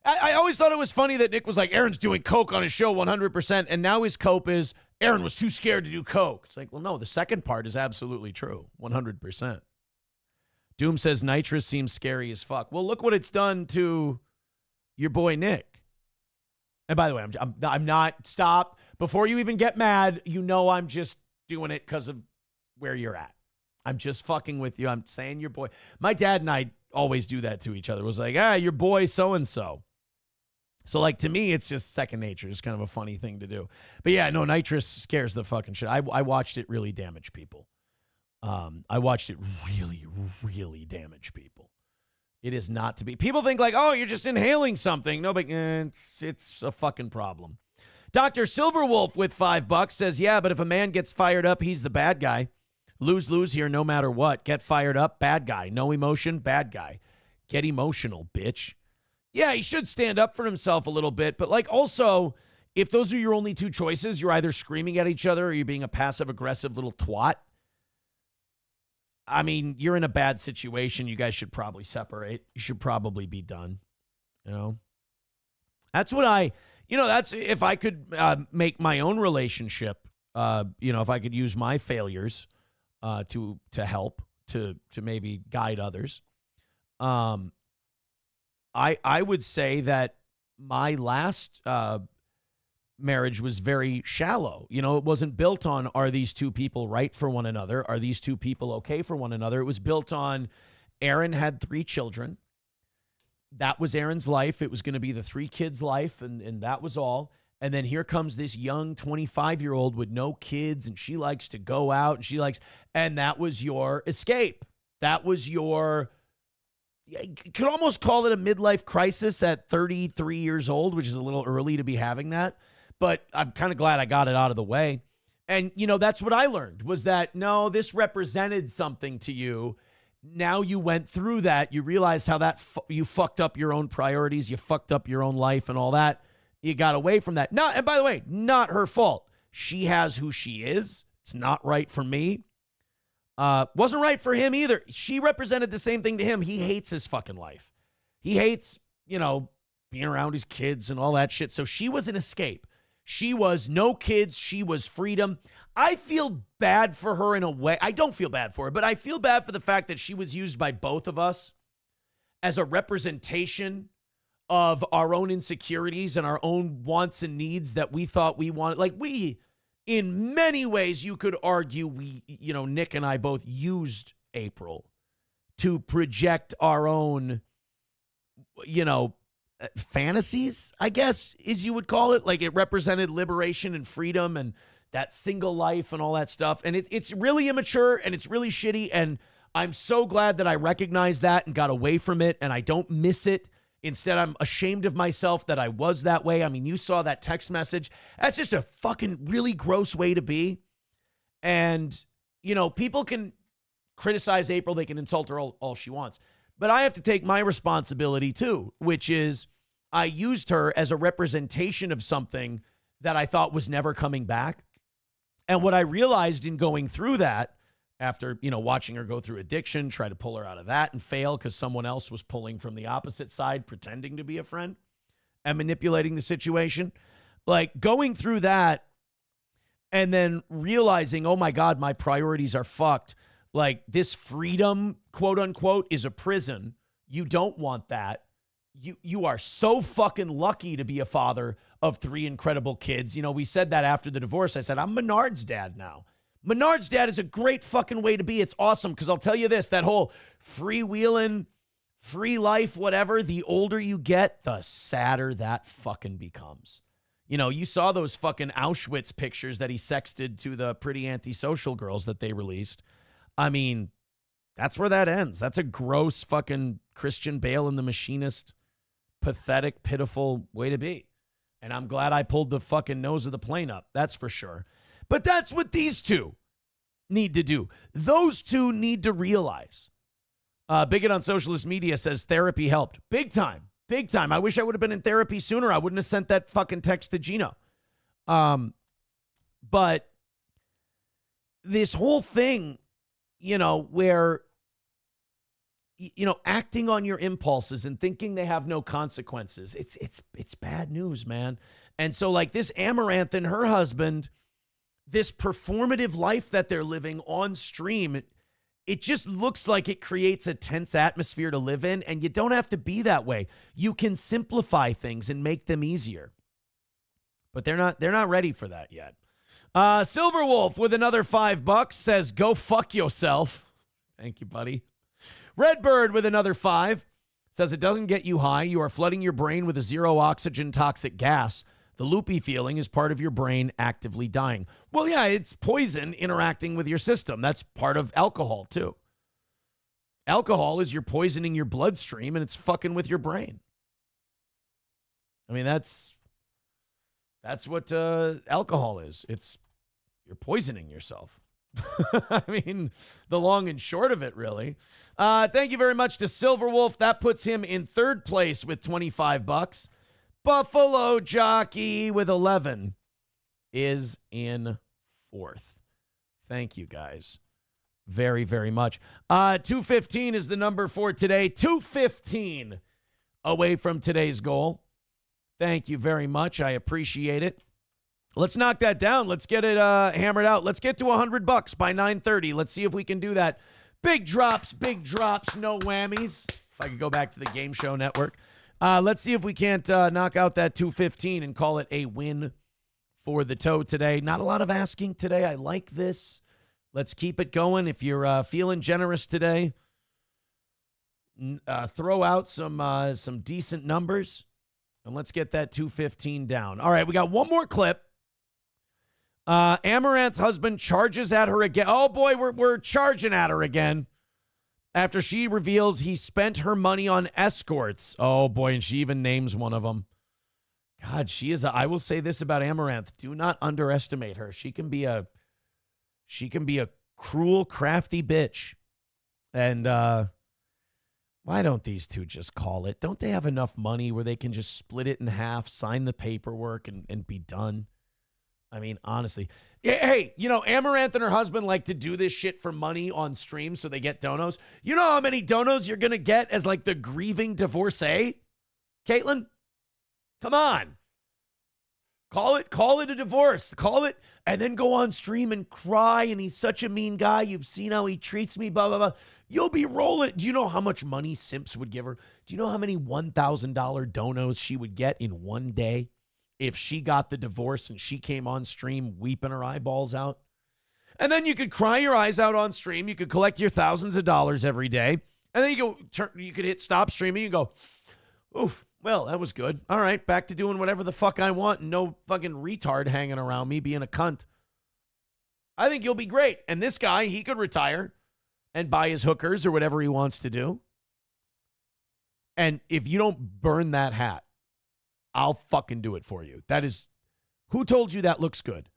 I always thought it was funny that Nick was like, Aaron's doing coke on his show 100%. And now his cope is, Aaron was too scared to do coke. It's like, well, no, the second part is absolutely true. 100%. Doom says nitrous seems scary as fuck. Well, look what it's done to your boy Nick. And by the way, I'm not, stop. Before you even get mad, I'm just doing it because of where you're at. I'm just fucking with you. I'm saying your boy. My dad and I always do that to each other. It was like, your boy so-and-so. So like, to me, it's just second nature. It's kind of a funny thing to do. But yeah, no, nitrous scares the fucking shit. I watched it really damage people. I watched it really, really damage people. It is not to be. People think like, oh, you're just inhaling something. No, but it's a fucking problem. Dr. Silverwolf with $5 says, yeah, but if a man gets fired up, he's the bad guy. Lose here no matter what. Get fired up, bad guy. No emotion, bad guy. Get emotional, bitch. Yeah, he should stand up for himself a little bit. But like, also, if those are your only two choices, you're either screaming at each other or you're being a passive-aggressive little twat. You're in a bad situation. You guys should probably separate. You should probably be done. That's what that's if I could make my own relationship, if I could use my failures to help, to maybe guide others. I would say that my last marriage was very shallow. It wasn't built on, are these two people right for one another? Are these two people okay for one another? It was built on, Aaron had 3 children. That was Aaron's life. It was going to be the 3 kids' life, and that was all. And then here comes this young 25-year-old with no kids, and she likes to go out, and that was your escape. That was your, you could almost call it a midlife crisis at 33 years old, which is a little early to be having that. But I'm kind of glad I got it out of the way. And, that's what I learned, was that, no, this represented something to you. Now you went through that. You realized how that you fucked up your own priorities. You fucked up your own life and all that. You got away from that. And by the way, not her fault. She has who she is. It's not right for me. Wasn't right for him either. She represented the same thing to him. He hates his fucking life. He hates, being around his kids and all that shit. So she was an escape. She was no kids. She was freedom. I feel bad for her in a way. I don't feel bad for her, but I feel bad for the fact that she was used by both of us as a representation of our own insecurities and our own wants and needs that we thought we wanted. Like, we, in many ways, you could argue Nick and I both used April to project our own, fantasies, I guess, as you would call it. Like, it represented liberation and freedom and that single life and all that stuff. And it's really immature and it's really shitty. And I'm so glad that I recognized that and got away from it. And I don't miss it. Instead, I'm ashamed of myself that I was that way. You saw that text message. That's just a fucking really gross way to be. And, people can criticize April. They can insult her all she wants. But I have to take my responsibility too, which is I used her as a representation of something that I thought was never coming back. And what I realized in going through that, after, watching her go through addiction, try to pull her out of that and fail because someone else was pulling from the opposite side, pretending to be a friend. and manipulating the situation. Like going through that and then realizing, oh my God, my priorities are fucked. Like this freedom, quote unquote, is a prison. You don't want that. You are so fucking lucky to be a father of 3 incredible kids. You know, we said that after the divorce. I said, I'm Menard's dad now. Menard's dad is a great fucking way to be. It's awesome because I'll tell you this, that whole freewheeling, free life, whatever, the older you get, the sadder that fucking becomes. You know, you saw those fucking Auschwitz pictures that he sexted to the pretty antisocial girls that they released. I mean, that's where that ends. That's a gross fucking Christian Bale and the Machinist, pathetic, pitiful way to be. And I'm glad I pulled the fucking nose of the plane up. That's for sure. But that's what these two need to do. Those two need to realize. Bigot on socialist media says therapy helped. Big time. Big time. I wish I would have been in therapy sooner. I wouldn't have sent that fucking text to Gino. But this whole thing, you know, where, you know, acting on your impulses and thinking they have no consequences, it's bad news, man. And so like this Amaranth and her husband, this performative life that they're living on stream, it just looks like it creates a tense atmosphere to live in, and you don't have to be that way. You can simplify things and make them easier. But they're not ready for that yet. Silverwolf with another $5 says, go fuck yourself. Thank you, buddy. Redbird with another 5 says, it doesn't get you high. You are flooding your brain with a zero oxygen toxic gas. The loopy feeling is part of your brain actively dying. Well, yeah, it's poison interacting with your system. That's part of alcohol, too. Alcohol is you're poisoning your bloodstream, and it's fucking with your brain. I mean, that's what alcohol is. You're poisoning yourself. I mean, the long and short of it, really. Thank you very much to Silverwolf. That puts him in 3rd place with $25. Buffalo Jockey with 11 is in 4th. Thank you, guys, very, very much. 215 is the number for today. 215 away from today's goal. Thank you very much. I appreciate it. Let's knock that down. Let's get it hammered out. Let's get to $100 by 9:30. Let's see if we can do that. Big drops, no whammies. If I could go back to the Game Show Network. Let's see if we can't knock out that 215 and call it a win for the toe today. Not a lot of asking today. I like this. Let's keep it going. If you're feeling generous today, throw out some decent numbers, and let's get that 215 down. All right, we got one more clip. Amaranth's husband charges at her again. Oh, boy, we're charging at her again. After she reveals he spent her money on escorts. Oh, boy, and she even names one of them. God, I will say this about Amaranth. Do not underestimate her. She can be a cruel, crafty bitch. And why don't these two just call it? Don't they have enough money where they can just split it in half, sign the paperwork, and be done? I mean, honestly. Hey, you know, Amaranth and her husband like to do this shit for money on stream so they get donos. You know how many donos you're going to get as like the grieving divorcee? Caitlin? Come on. Call it a divorce. Call it, and then go on stream and cry, and he's such a mean guy. You've seen how he treats me, blah, blah, blah. You'll be rolling. Do you know how much money simps would give her? Do you know how many $1,000 donos she would get in one day? If she got the divorce and she came on stream weeping her eyeballs out. And then you could cry your eyes out on stream. You could collect your thousands of dollars every day. And then you could hit stop streaming. You go, oof, well, that was good. All right, back to doing whatever the fuck I want and no fucking retard hanging around me being a cunt. I think you'll be great. And this guy, he could retire and buy his hookers or whatever he wants to do. And if you don't burn that hat, I'll fucking do it for you. That is, who told you that looks good?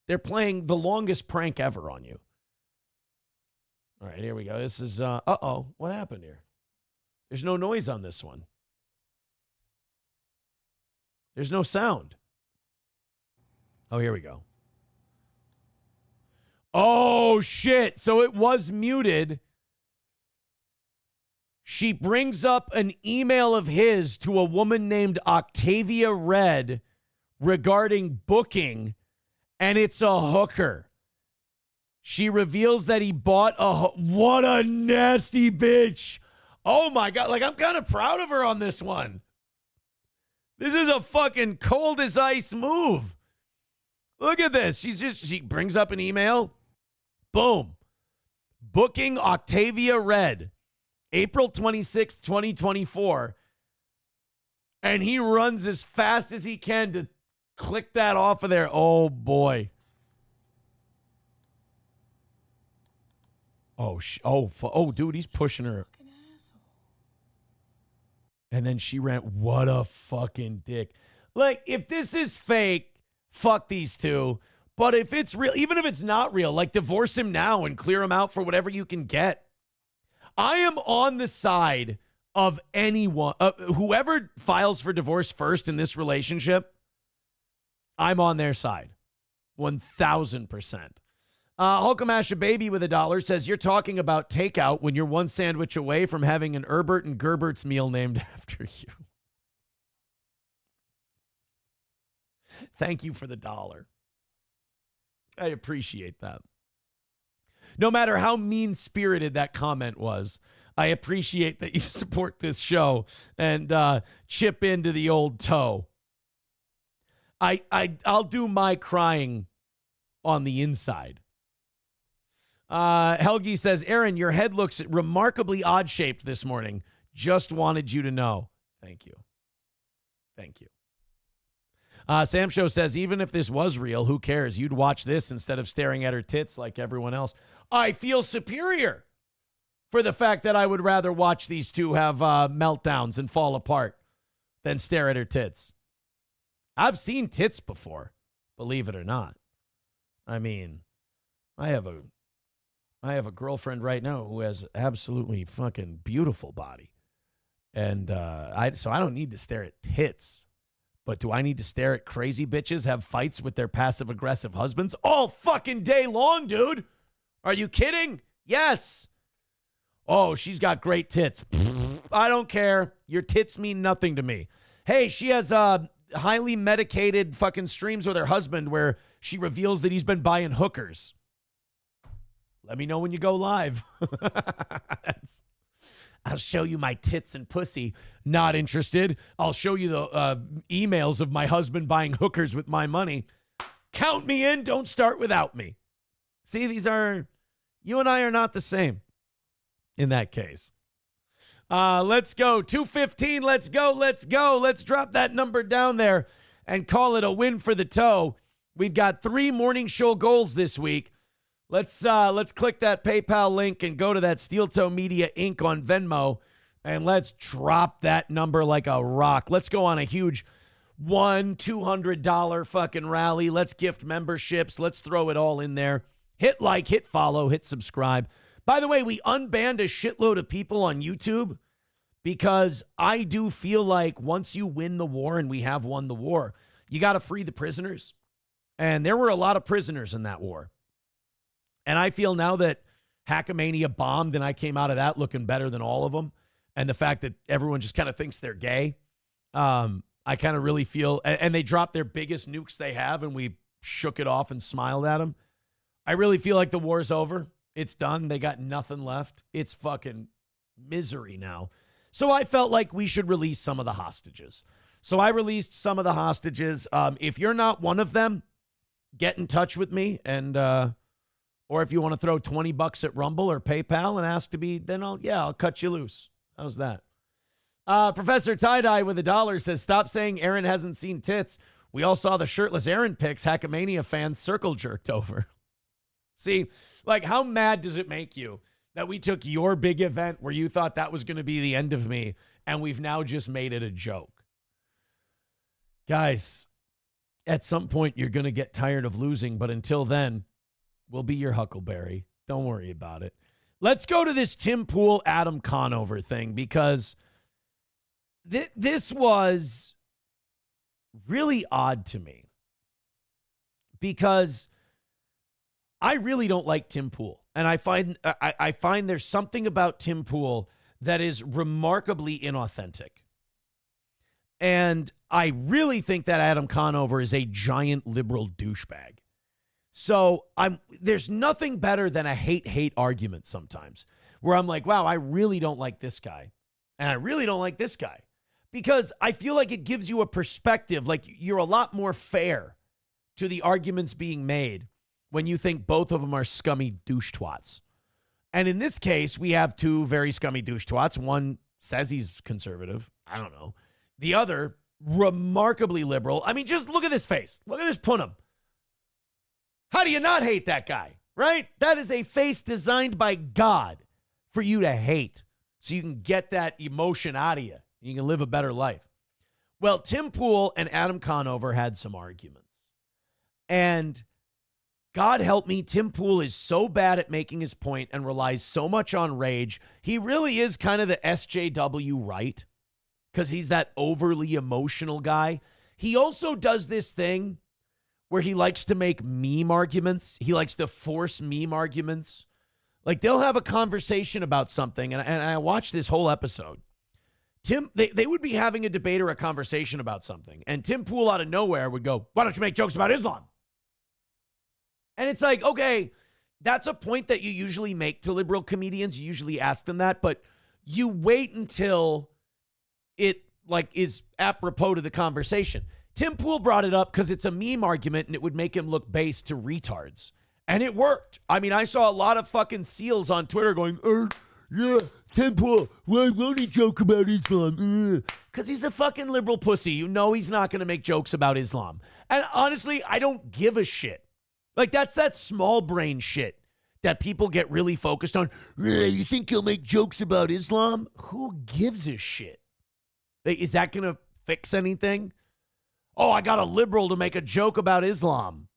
They're playing the longest prank ever on you. All right, here we go. This is, uh-oh, what happened here? There's no noise on this one. There's no sound. Oh, here we go. Oh, shit. So it was muted. She brings up an email of his to a woman named Octavia Red regarding booking, and it's a hooker. She reveals that he bought what a nasty bitch. Oh my God. Like, I'm kind of proud of her on this one. This is a fucking cold as ice move. Look at this. She brings up an email. Boom. Booking Octavia Red, April 26th, 2024. And he runs as fast as he can to click that off of there. Oh, boy. Oh, dude, he's pushing her. And then she ran. What a fucking dick. Like, if this is fake, fuck these two. But if it's real, even if it's not real, like, divorce him now and clear him out for whatever you can get. I am on the side of anyone, whoever files for divorce first in this relationship, I'm on their side. 1,000%. Hulkamash Baby with $1 says, you're talking about takeout when you're one sandwich away from having an Herbert and Gerbert's meal named after you. Thank you for the $1. I appreciate that. No matter how mean-spirited that comment was, I appreciate that you support this show and chip into the old toe. I'll do my crying on the inside. Helgi says, Aaron, your head looks remarkably odd-shaped this morning. Just wanted you to know. Thank you. Thank you. Sam Show says, even if this was real, who cares? You'd watch this instead of staring at her tits like everyone else. I feel superior for the fact that I would rather watch these two have meltdowns and fall apart than stare at her tits. I've seen tits before, believe it or not. I mean, I have a girlfriend right now who has absolutely fucking beautiful body. And so I don't need to stare at tits. But do I need to stare at crazy bitches have fights with their passive-aggressive husbands all fucking day long, dude? Are you kidding? Yes. Oh, she's got great tits. I don't care. Your tits mean nothing to me. Hey, she has highly medicated fucking streams with her husband where she reveals that he's been buying hookers. Let me know when you go live. I'll show you my tits and pussy. Not interested. I'll show you the emails of my husband buying hookers with my money. Count me in. Don't start without me. See, you and I are not the same in that case. Let's go. 215. Let's go. Let's drop that number down there and call it a win for the toe. We've got 3 morning show goals this week. Let's click that PayPal link and go to that Steel Toe Media Inc. on Venmo, and let's drop that number like a rock. Let's go on a huge $200 fucking rally. Let's gift memberships. Let's throw it all in there. Hit like, hit follow, hit subscribe. By the way, we unbanned a shitload of people on YouTube because I do feel like once you win the war, and we have won the war, you got to free the prisoners. And there were a lot of prisoners in that war. And I feel now that Hackamania bombed and I came out of that looking better than all of them, and the fact that everyone just kind of thinks they're gay, I kind of really feel, and they dropped their biggest nukes they have and we shook it off and smiled at them. I really feel like the war's over. It's done. They got nothing left. It's fucking misery now. So I felt like we should release some of the hostages. So I released some of the hostages. If you're not one of them, get in touch with me, and or if you want to throw $20 at Rumble or PayPal and ask to be, then I'll cut you loose. How's that? Professor Tie-Dye with $1 says, stop saying Aaron hasn't seen tits. We all saw the shirtless Aaron pics Hackamania fans circle jerked over. See, like, how mad does it make you that we took your big event where you thought that was going to be the end of me, and we've now just made it a joke? Guys, at some point you're going to get tired of losing, but until then, we'll be your Huckleberry. Don't worry about it. Let's go to this Tim Pool, Adam Conover thing, because this was really odd to me, because I really don't like Tim Pool. And I find there's something about Tim Pool that is remarkably inauthentic. And I really think that Adam Conover is a giant liberal douchebag. So there's nothing better than a hate argument sometimes where I'm like, wow, I really don't like this guy. And I really don't like this guy. Because I feel like it gives you a perspective, like you're a lot more fair to the arguments being made when you think both of them are scummy douche twats. And in this case, we have two very scummy douche twats. One says he's conservative. I don't know. The other, remarkably liberal. I mean, just look at this face. Look at this punum. How do you not hate that guy, right? That is a face designed by God for you to hate so you can get that emotion out of you. You can live a better life. Well, Tim Pool and Adam Conover had some arguments. And God help me, Tim Pool is so bad at making his point and relies so much on rage. He really is kind of the SJW right because he's that overly emotional guy. He also does this thing where he likes to make meme arguments. He likes to force meme arguments. Like they'll have a conversation about something, and I watched this whole episode. They would be having a debate or a conversation about something, and Tim Pool out of nowhere would go, "Why don't you make jokes about Islam?" And it's like, okay, that's a point that you usually make to liberal comedians. You usually ask them that, but you wait until it like is apropos to the conversation. Tim Pool brought it up because it's a meme argument and it would make him look base to retards. And it worked. I mean, I saw a lot of fucking seals on Twitter going, yeah, Tim Pool, why won't he joke about Islam? Because he's a fucking liberal pussy. You know he's not going to make jokes about Islam. And honestly, I don't give a shit. Like, that's that small brain shit that people get really focused on. You think he'll make jokes about Islam? Who gives a shit? Like, is that going to fix anything? Oh, I got a liberal to make a joke about Islam.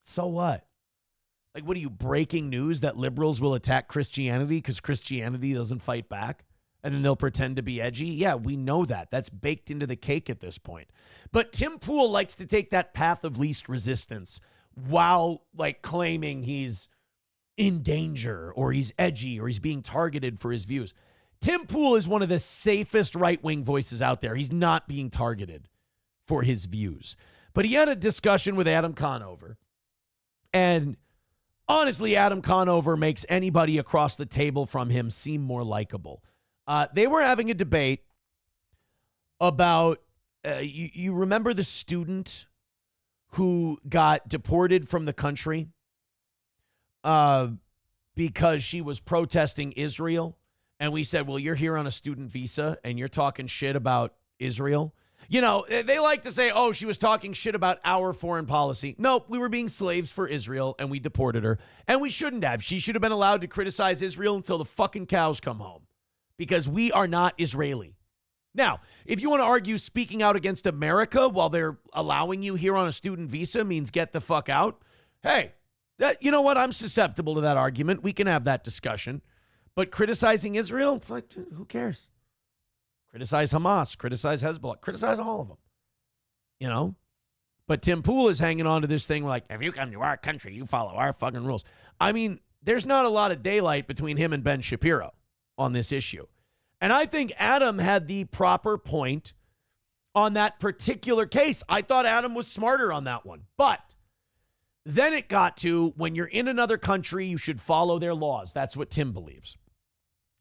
So what? Like, what are you, breaking news that liberals will attack Christianity because Christianity doesn't fight back? And then they'll pretend to be edgy? Yeah, we know that. That's baked into the cake at this point. But Tim Pool likes to take that path of least resistance while like claiming he's in danger or he's edgy or he's being targeted for his views. Tim Pool is one of the safest right-wing voices out there. He's not being targeted for his views. But he had a discussion with Adam Conover. And honestly, Adam Conover makes anybody across the table from him seem more likable. They were having a debate about, you remember the student who got deported from the country because she was protesting Israel. And we said, well, you're here on a student visa and you're talking shit about Israel. You know, they like to say, oh, she was talking shit about our foreign policy. Nope, we were being slaves for Israel and we deported her. And we shouldn't have. She should have been allowed to criticize Israel until the fucking cows come home because we are not Israeli. Now, if you want to argue speaking out against America while they're allowing you here on a student visa means get the fuck out, hey, you know what? I'm susceptible to that argument. We can have that discussion. But criticizing Israel, like, who cares? Criticize Hamas, criticize Hezbollah, criticize all of them, you know? But Tim Pool is hanging on to this thing like, if you come to our country, you follow our fucking rules. I mean, there's not a lot of daylight between him and Ben Shapiro on this issue. And I think Adam had the proper point on that particular case. I thought Adam was smarter on that one. But then it got to when you're in another country, you should follow their laws. That's what Tim believes.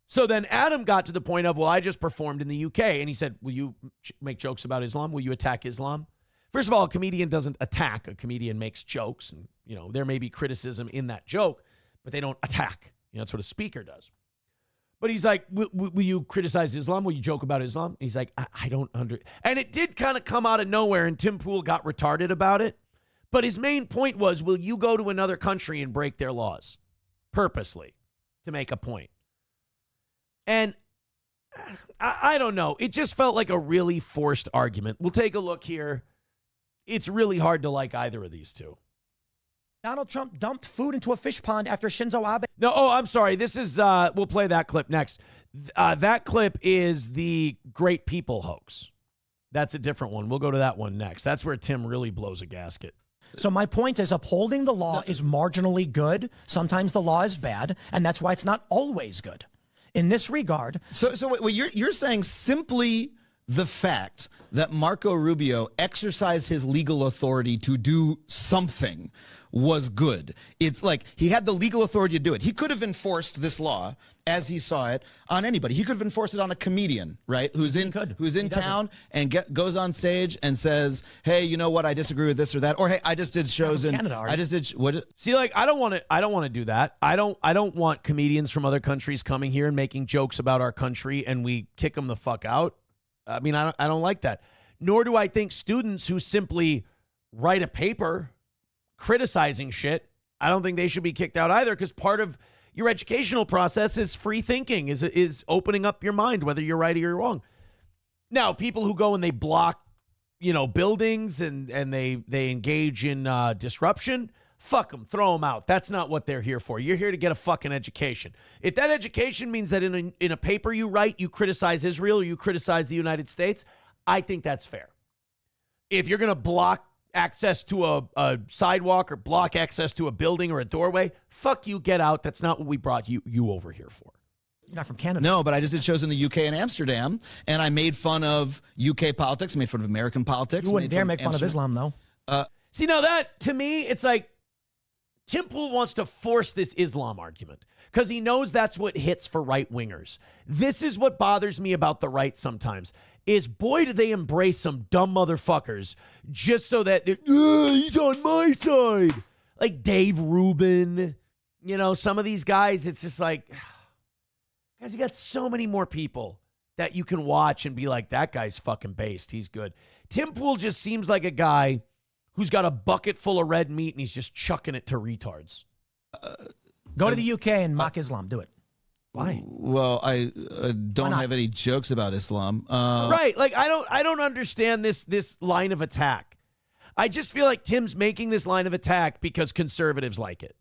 So then Adam got to the point of, well, I just performed in the UK. And he said, will you make jokes about Islam? Will you attack Islam? First of all, a comedian doesn't attack. A comedian makes jokes. And, you know, there may be criticism in that joke, but they don't attack. You know, that's what a speaker does. But he's like, will you criticize Islam? Will you joke about Islam? He's like, I don't And it did kind of come out of nowhere, and Tim Pool got retarded about it. But his main point was, will you go to another country and break their laws purposely to make a point? And I don't know. It just felt like a really forced argument. We'll take a look here. It's really hard to like either of these two. Donald Trump dumped food into a fish pond after Shinzo Abe. No, oh, I'm sorry. This is, we'll play that clip next. That clip is the Great People hoax. That's a different one. We'll go to that one next. That's where Tim really blows a gasket. So my point is, upholding the law is marginally good. Sometimes the law is bad, and that's why it's not always good. in this regard. So wait, you're saying simply the fact that Marco Rubio exercised his legal authority to do something was good. It's like he had the legal authority to do it. He could have enforced this law as he saw it on anybody. He could have enforced it on a comedian, right? Who's in town and goes on stage and says, "Hey, you know what? I disagree with this or that." Or, "Hey, I just did shows in Canada. I just did what?" See, like I don't want to do that. I don't want comedians from other countries coming here and making jokes about our country and we kick them the fuck out. I mean, I don't like that. Nor do I think students who simply write a paper criticizing shit, I don't think they should be kicked out either, because part of your educational process is free thinking, is opening up your mind, whether you're right or you're wrong. Now, people who go and they block, buildings and they engage in disruption, fuck them, throw them out. That's not what they're here for. You're here to get a fucking education. If that education means that in a paper you write, you criticize Israel or you criticize the United States, I think that's fair. If you're going to block access to a sidewalk or block access to a building or a doorway, fuck you, get out. That's not what we brought you over here for. You're not from Canada. No, but I just did shows in the UK and Amsterdam, and I made fun of UK politics, made fun of American politics. You wouldn't dare make fun of Islam, though. See, now that, to me, it's like Tim Pool wants to force this Islam argument because he knows that's what hits for right-wingers. This is what bothers me about the right sometimes, is boy, do they embrace some dumb motherfuckers just so that he's on my side. Like Dave Rubin, some of these guys, it's just like, guys, you got so many more people that you can watch and be like, that guy's fucking based. He's good. Tim Pool just seems like a guy who's got a bucket full of red meat and he's just chucking it to retards. Go to the UK and mock Islam. Do it. Why? Well, I don't have any jokes about Islam. Right. Like, I don't understand this line of attack. I just feel like Tim's making this line of attack because conservatives like it.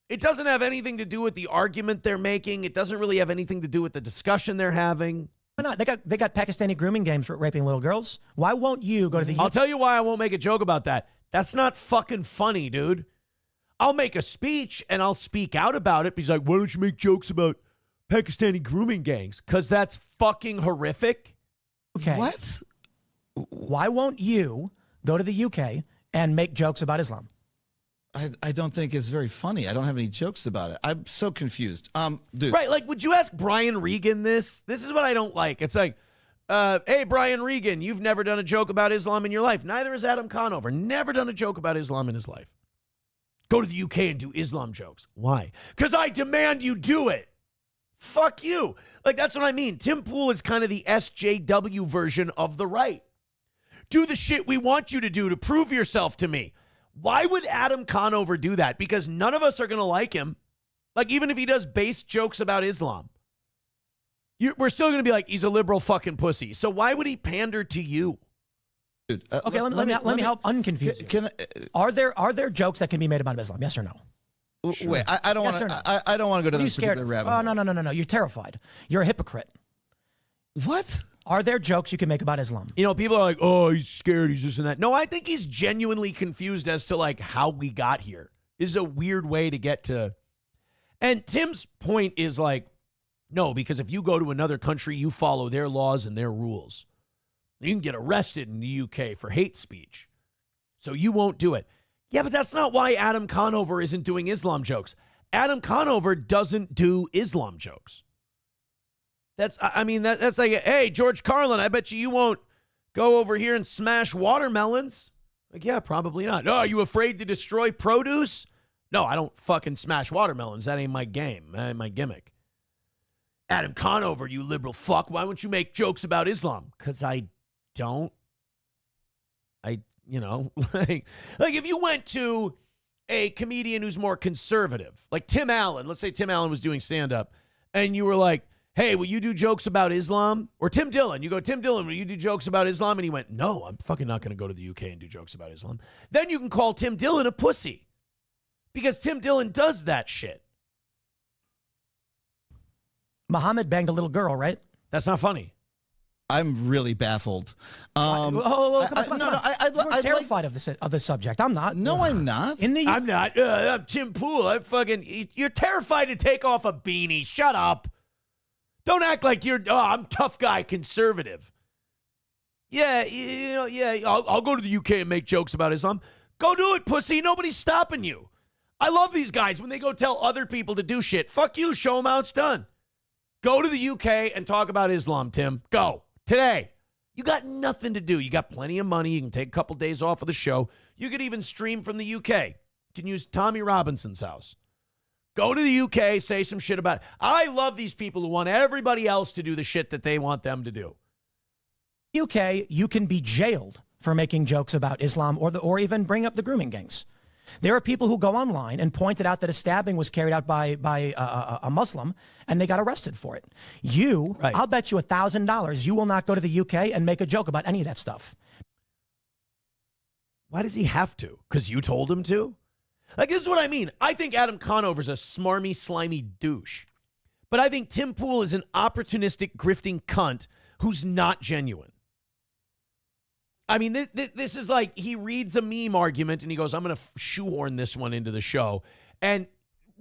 It doesn't have anything to do with the argument they're making. It doesn't really have anything to do with the discussion they're having. Why not? They got Pakistani grooming games for raping little girls. Why won't you go to the UK? I'll tell you why I won't make a joke about that. That's not fucking funny, dude. I'll make a speech and I'll speak out about it. He's like, why don't you make jokes about Pakistani grooming gangs? Because that's fucking horrific. Okay. What? Why won't you go to the UK and make jokes about Islam? I don't think it's very funny. I don't have any jokes about it. I'm so confused. Dude. Right, like, would you ask Brian Regan this? This is what I don't like. It's like, hey, Brian Regan, you've never done a joke about Islam in your life. Neither has Adam Conover. Never done a joke about Islam in his life. Go to the UK and do Islam jokes. Why? Because I demand you do it. Fuck you. Like, that's what I mean. Tim Pool is kind of the SJW version of the right. Do the shit we want you to do to prove yourself to me. Why would Adam Conover do that? Because none of us are going to like him. Like, even if he does base jokes about Islam, we're still going to be like, he's a liberal fucking pussy. So why would he pander to you? Dude, okay, let me help unconfuse you. Are there jokes that can be made about Islam? Yes or no? Sure. Wait, I don't want to. I don't want to go to this particular rabbit hole. Oh, no. You're terrified. You're a hypocrite. What? Are there jokes you can make about Islam? People are like, oh, he's scared, he's this and that. No, I think he's genuinely confused as to like how we got here. This is a weird way to get to. And Tim's point is like, no, because if you go to another country, you follow their laws and their rules. You can get arrested in the UK for hate speech. So you won't do it. Yeah, but that's not why Adam Conover isn't doing Islam jokes. Adam Conover doesn't do Islam jokes. That's like, hey, George Carlin, I bet you won't go over here and smash watermelons. Like, yeah, probably not. Oh, are you afraid to destroy produce? No, I don't fucking smash watermelons. That ain't my game. That ain't my gimmick. Adam Conover, you liberal fuck, why won't you make jokes about Islam? Because I don't. Like if you went to a comedian who's more conservative, like Tim Allen, let's say Tim Allen was doing stand-up, and you were like, hey, will you do jokes about Islam? Or Tim Dillon, you go, Tim Dillon, will you do jokes about Islam? And he went, no, I'm fucking not going to go to the UK and do jokes about Islam. Then you can call Tim Dillon a pussy. Because Tim Dillon does that shit. Muhammad banged a little girl, right? That's not funny. I'm really baffled. Come on. I'm terrified of the subject. I'm not. No, I'm not. I'm not. I'm Tim Pool. You're terrified to take off a beanie. Shut up. Don't act like you're, I'm tough guy, conservative. Yeah, I'll go to the UK and make jokes about Islam. Go do it, pussy. Nobody's stopping you. I love these guys when they go tell other people to do shit. Fuck you. Show them how it's done. Go to the UK and talk about Islam, Tim. Go. Today. You got nothing to do. You got plenty of money. You can take a couple days off of the show. You could even stream from the UK. You can use Tommy Robinson's house. Go to the UK, say some shit about it. I love these people who want everybody else to do the shit that they want them to do. UK, you can be jailed for making jokes about Islam or even bring up the grooming gangs. There are people who go online and pointed out that a stabbing was carried out by a Muslim, and they got arrested for it. I'll bet you $1,000 you will not go to the UK and make a joke about any of that stuff. Why does he have to? Because you told him to? Like, this is what I mean. I think Adam Conover's a smarmy, slimy douche. But I think Tim Pool is an opportunistic, grifting cunt who's not genuine. I mean, this is like he reads a meme argument and he goes, I'm going to shoehorn this one into the show. And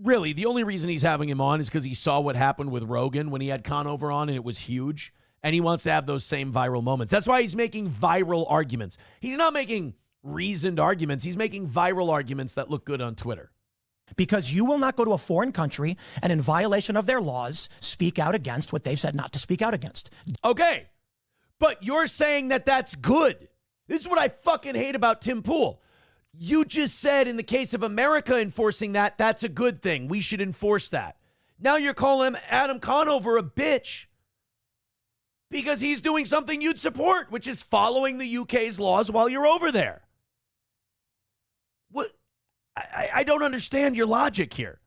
really, the only reason he's having him on is because he saw what happened with Rogan when he had Conover on and it was huge. And he wants to have those same viral moments. That's why he's making viral arguments. He's not making reasoned arguments. He's making viral arguments that look good on Twitter. Because you will not go to a foreign country and in violation of their laws, speak out against what they've said not to speak out against. Okay. But you're saying that that's good. This is what I fucking hate about Tim Pool. You just said in the case of America enforcing that, that's a good thing. We should enforce that. Now you're calling Adam Conover a bitch because he's doing something you'd support, which is following the UK's laws while you're over there. What? I don't understand your logic here.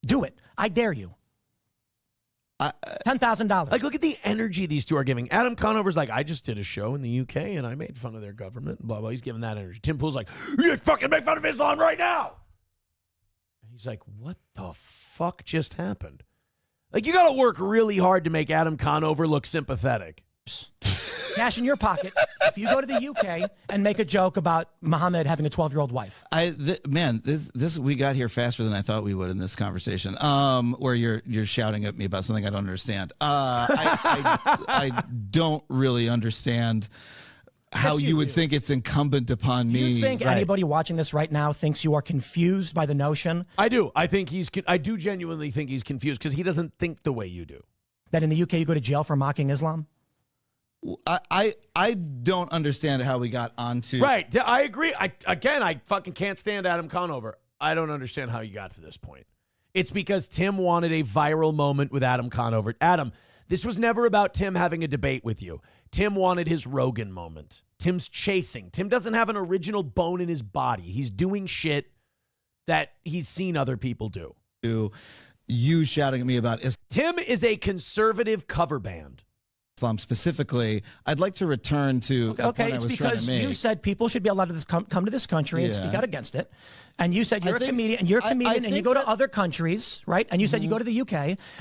Do it. I dare you. $10,000. Like, look at the energy these two are giving. Adam Conover's like, I just did a show in the UK and I made fun of their government. Blah, blah. He's giving that energy. Tim Pool's like, you fucking make fun of Islam right now. And he's like, what the fuck just happened? Like, you got to work really hard to make Adam Conover look sympathetic. Cash in your pocket if you go to the UK and make a joke about Muhammad having a 12-year-old wife. This we got here faster than I thought we would in this conversation. Where you're shouting at me about something I don't understand. I don't really understand how you would think it's incumbent upon me. Do you think anybody watching this right now thinks you are confused by the notion? I do. I do genuinely think he's confused because he doesn't think the way you do. That in the UK you go to jail for mocking Islam? I don't understand how we got onto. Right. I agree. I fucking can't stand Adam Conover. I don't understand how you got to this point. It's because Tim wanted a viral moment with Adam Conover. Adam, this was never about Tim having a debate with you. Tim wanted his Rogan moment. Tim's chasing. Tim doesn't have an original bone in his body. He's doing shit that he's seen other people do. You shouting at me about Islam. Tim is a conservative cover band. Islam specifically, I'd like to return to. Okay, it's because you said people should be allowed to come to this country and speak out against it, and you said you're a comedian, and and you go to other countries, right? And you said you go to the UK,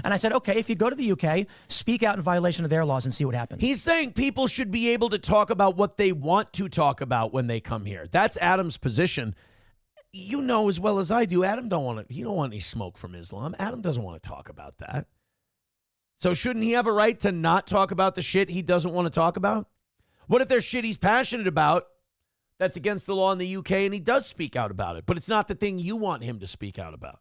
and I said, okay, if you go to the UK, speak out in violation of their laws and see what happens. He's saying people should be able to talk about what they want to talk about when they come here. That's Adam's position. You know as well as I do, Adam don't want any smoke from Islam. Adam doesn't want to talk about that. So shouldn't he have a right to not talk about the shit he doesn't want to talk about? What if there's shit he's passionate about that's against the law in the UK and he does speak out about it, but it's not the thing you want him to speak out about?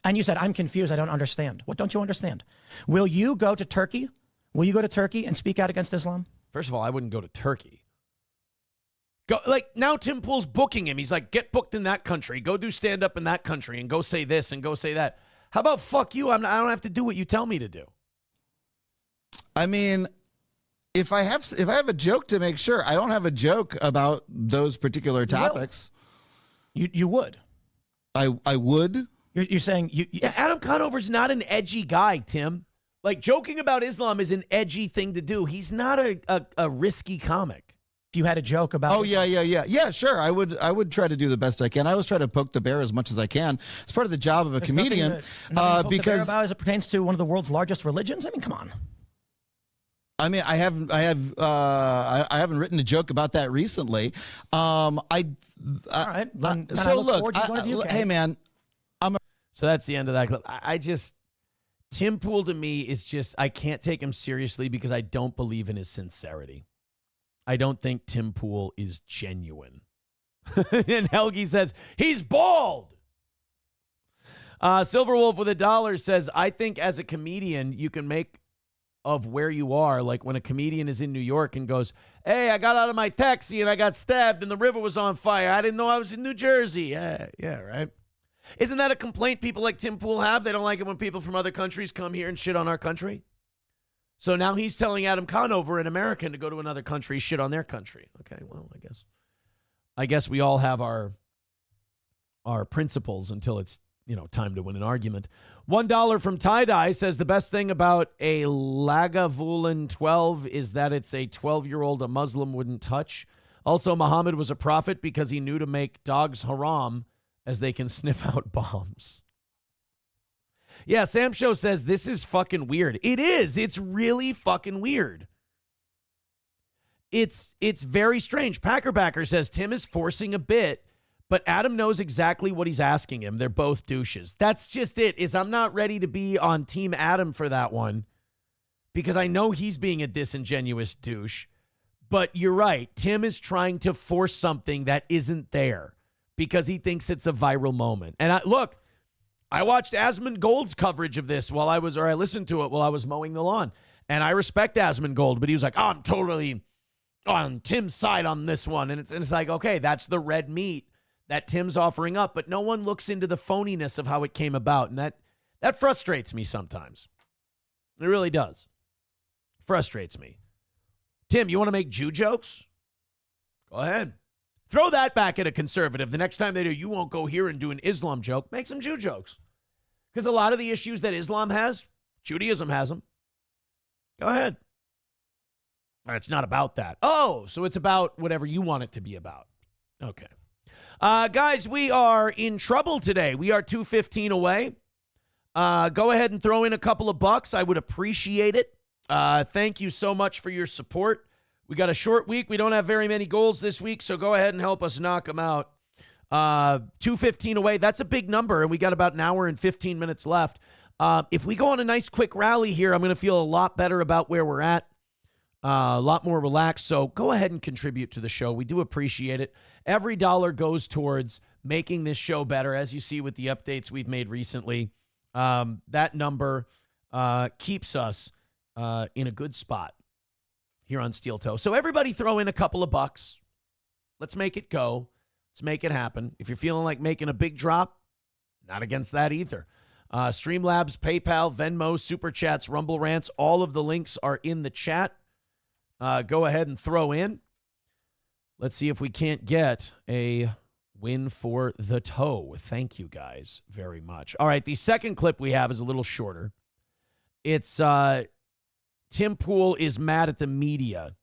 And you said, I'm confused. I don't understand. What don't you understand? Will you go to Turkey? Will you go to Turkey and speak out against Islam? First of all, I wouldn't go to Turkey. Now Tim Pool's booking him. He's like, get booked in that country. Go do stand-up in that country and go say this and go say that. How about fuck you? I don't have to do what you tell me to do. I mean, if I have a joke to make sure, I don't have a joke about those particular topics. You would. I would. You're saying Yeah, Adam Conover's not an edgy guy, Tim. Like, joking about Islam is an edgy thing to do. He's not a risky comic. If you had a joke about Yeah, sure. I would try to do the best I can. I always try to poke the bear as much as I can. It's part of the job of a comedian. Nothing to poke the bear about as it pertains to one of the world's largest religions. I mean, come on. I mean, I haven't written a joke about that recently. All right. Then so I look forward to going to the UK. Hey man, So that's the end of that clip. I just, Tim Pool to me is just, I can't take him seriously because I don't believe in his sincerity. I don't think Tim Pool is genuine. And Helgi says, he's bald. Silverwolf with $1 says, I think as a comedian, you can make of where you are. Like when a comedian is in New York and goes, hey, I got out of my taxi and I got stabbed and the river was on fire. I didn't know I was in New Jersey. Yeah, right. Isn't that a complaint people like Tim Pool have? They don't like it when people from other countries come here and shit on our country. So now he's telling Adam Conover, an American, to go to another country, shit on their country. Okay, well, I guess we all have our principles until it's, time to win an argument. $1 from Tie-Dye says the best thing about a Lagavulin 12 is that it's a 12-year-old a Muslim wouldn't touch. Also, Muhammad was a prophet because he knew to make dogs haram as they can sniff out bombs. Yeah, Sam Show says this is fucking weird. It is. It's really fucking weird. It's very strange. Packerbacker says Tim is forcing a bit, but Adam knows exactly what he's asking him. They're both douches. That's just it. I'm not ready to be on Team Adam for that one because I know he's being a disingenuous douche. But you're right. Tim is trying to force something that isn't there because he thinks it's a viral moment. And I watched Asmund Gold's coverage of this I listened to it while I was mowing the lawn. And I respect Asmund Gold, but he was like, I'm totally on Tim's side on this one. And it's like, okay, that's the red meat that Tim's offering up, but no one looks into the phoniness of how it came about. And that frustrates me sometimes. It really does. Frustrates me. Tim, you want to make Jew jokes? Go ahead. Throw that back at a conservative. The next time they do, you won't go here and do an Islam joke. Make some Jew jokes. Because a lot of the issues that Islam has, Judaism has them. Go ahead. It's not about that. Oh, so it's about whatever you want it to be about. Okay. Guys, we are in trouble today. We are 2:15 away. Go ahead and throw in a couple of bucks. I would appreciate it. Thank you so much for your support. We got a short week. We don't have very many goals this week, so go ahead and help us knock them out. 2:15 away. That's a big number, and we got about an hour and 15 minutes left. If we go on a nice quick rally here, I'm going to feel a lot better about where we're at. A lot more relaxed. So go ahead and contribute to the show. We do appreciate it. Every dollar goes towards making this show better, as you see with the updates we've made recently. That number keeps us in a good spot here on Steel Toe. So everybody throw in a couple of bucks. Let's make it go. Let's make it happen. If you're feeling like making a big drop, not against that either. Streamlabs, PayPal, Venmo, Super Chats, Rumble Rants, all of the links are in the chat. Go ahead and throw in. Let's see if we can't get a win for the toe. Thank you guys very much. All right, the second clip we have is a little shorter. It's Tim Pool is mad at the media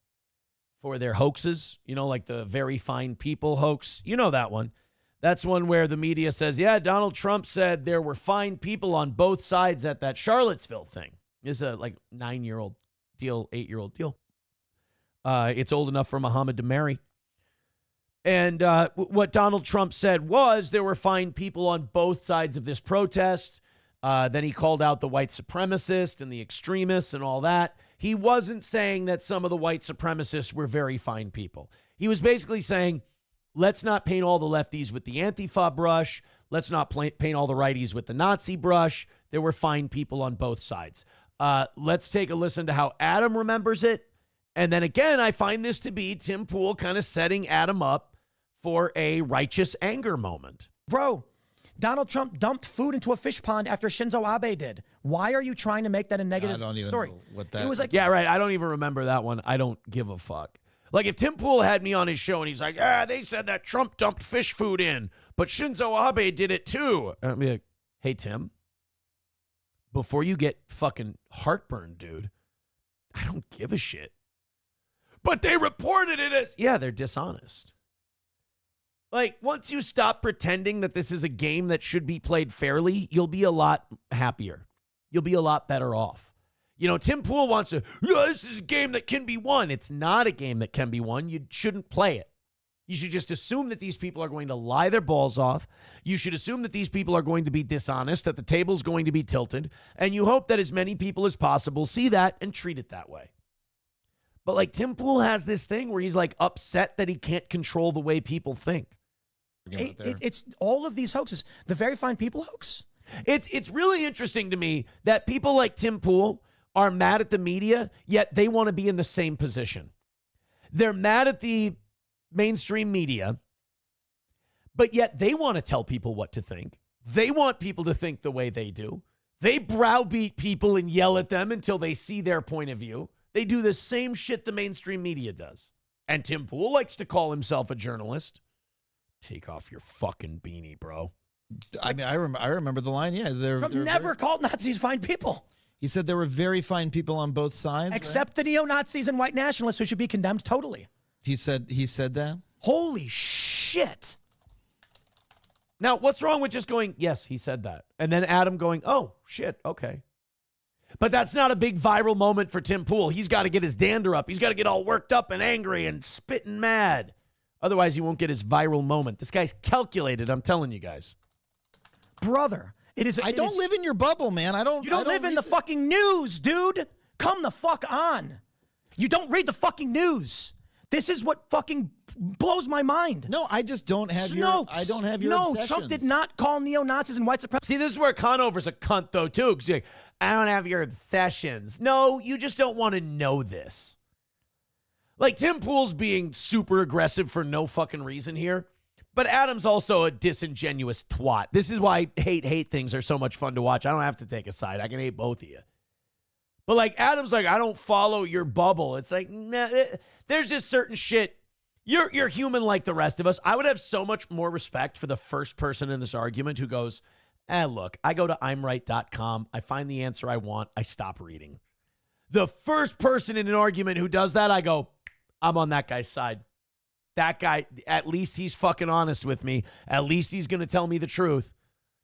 for their hoaxes, like the very fine people hoax. You know that one. That's one where the media says, yeah, Donald Trump said there were fine people on both sides at that Charlottesville thing. It's a 9-year-old deal, 8-year-old deal. It's old enough for Muhammad to marry. And what Donald Trump said was there were fine people on both sides of this protest. Then he called out the white supremacists and the extremists and all that. He wasn't saying that some of the white supremacists were very fine people. He was basically saying, let's not paint all the lefties with the Antifa brush. Let's not paint all the righties with the Nazi brush. There were fine people on both sides. Let's take a listen to how Adam remembers it. And then again, I find this to be Tim Pool kind of setting Adam up for a righteous anger moment. Bro, Donald Trump dumped food into a fish pond after Shinzo Abe did. Why are you trying to make that a negative story? Know what that it was like, yeah, right. I don't even remember that one. I don't give a fuck. Like if Tim Pool had me on his show and he's like, they said that Trump dumped fish food in, but Shinzo Abe did it too. I'd be like, hey, Tim, before you get fucking heartburn, dude, I don't give a shit. But they reported it as... Yeah, they're dishonest. Like, once you stop pretending that this is a game that should be played fairly, you'll be a lot happier. You'll be a lot better off. Tim Pool wants to, this is a game that can be won. It's not a game that can be won. You shouldn't play it. You should just assume that these people are going to lie their balls off. You should assume that these people are going to be dishonest, that the table's going to be tilted, and you hope that as many people as possible see that and treat it that way. But like Tim Pool has this thing where he's like upset that he can't control the way people think. It's all of these hoaxes. The Very Fine People hoax. It's really interesting to me that people like Tim Pool are mad at the media, yet they want to be in the same position. They're mad at the mainstream media, but yet they want to tell people what to think. They want people to think the way they do. They browbeat people and yell at them until they see their point of view. They do the same shit the mainstream media does. And Tim Pool likes to call himself a journalist. Take off your fucking beanie, bro. I mean, I remember the line. Yeah, they're never called Nazis fine people. He said there were very fine people on both sides, except the neo-Nazis and white nationalists who should be condemned totally. He said that. Holy shit! Now, what's wrong with just going, yes, he said that, and then Adam going, oh shit, okay. But that's not a big viral moment for Tim Pool. He's got to get his dander up. He's got to get all worked up and angry and spitting mad. Otherwise, he won't get his viral moment. This guy's calculated. I'm telling you guys, brother. I don't live in your bubble, man. You don't live in the fucking news, dude. Come the fuck on. You don't read the fucking news. This is what fucking blows my mind. No, I just don't have your obsessions. Trump did not call neo-Nazis and white supremacists. See, this is where Conover's a cunt, though, too. Because like, I don't have your obsessions. No, you just don't want to know this. Like, Tim Pool's being super aggressive for no fucking reason here. But Adam's also a disingenuous twat. This is why hate things are so much fun to watch. I don't have to take a side. I can hate both of you. But like Adam's like, I don't follow your bubble. It's like, nah, there's just certain shit. You're human like the rest of us. I would have so much more respect for the first person in this argument who goes, look, I go to imright.com. I find the answer I want. I stop reading. The first person in an argument who does that, I go, I'm on that guy's side. That guy, at least he's fucking honest with me. At least he's going to tell me the truth.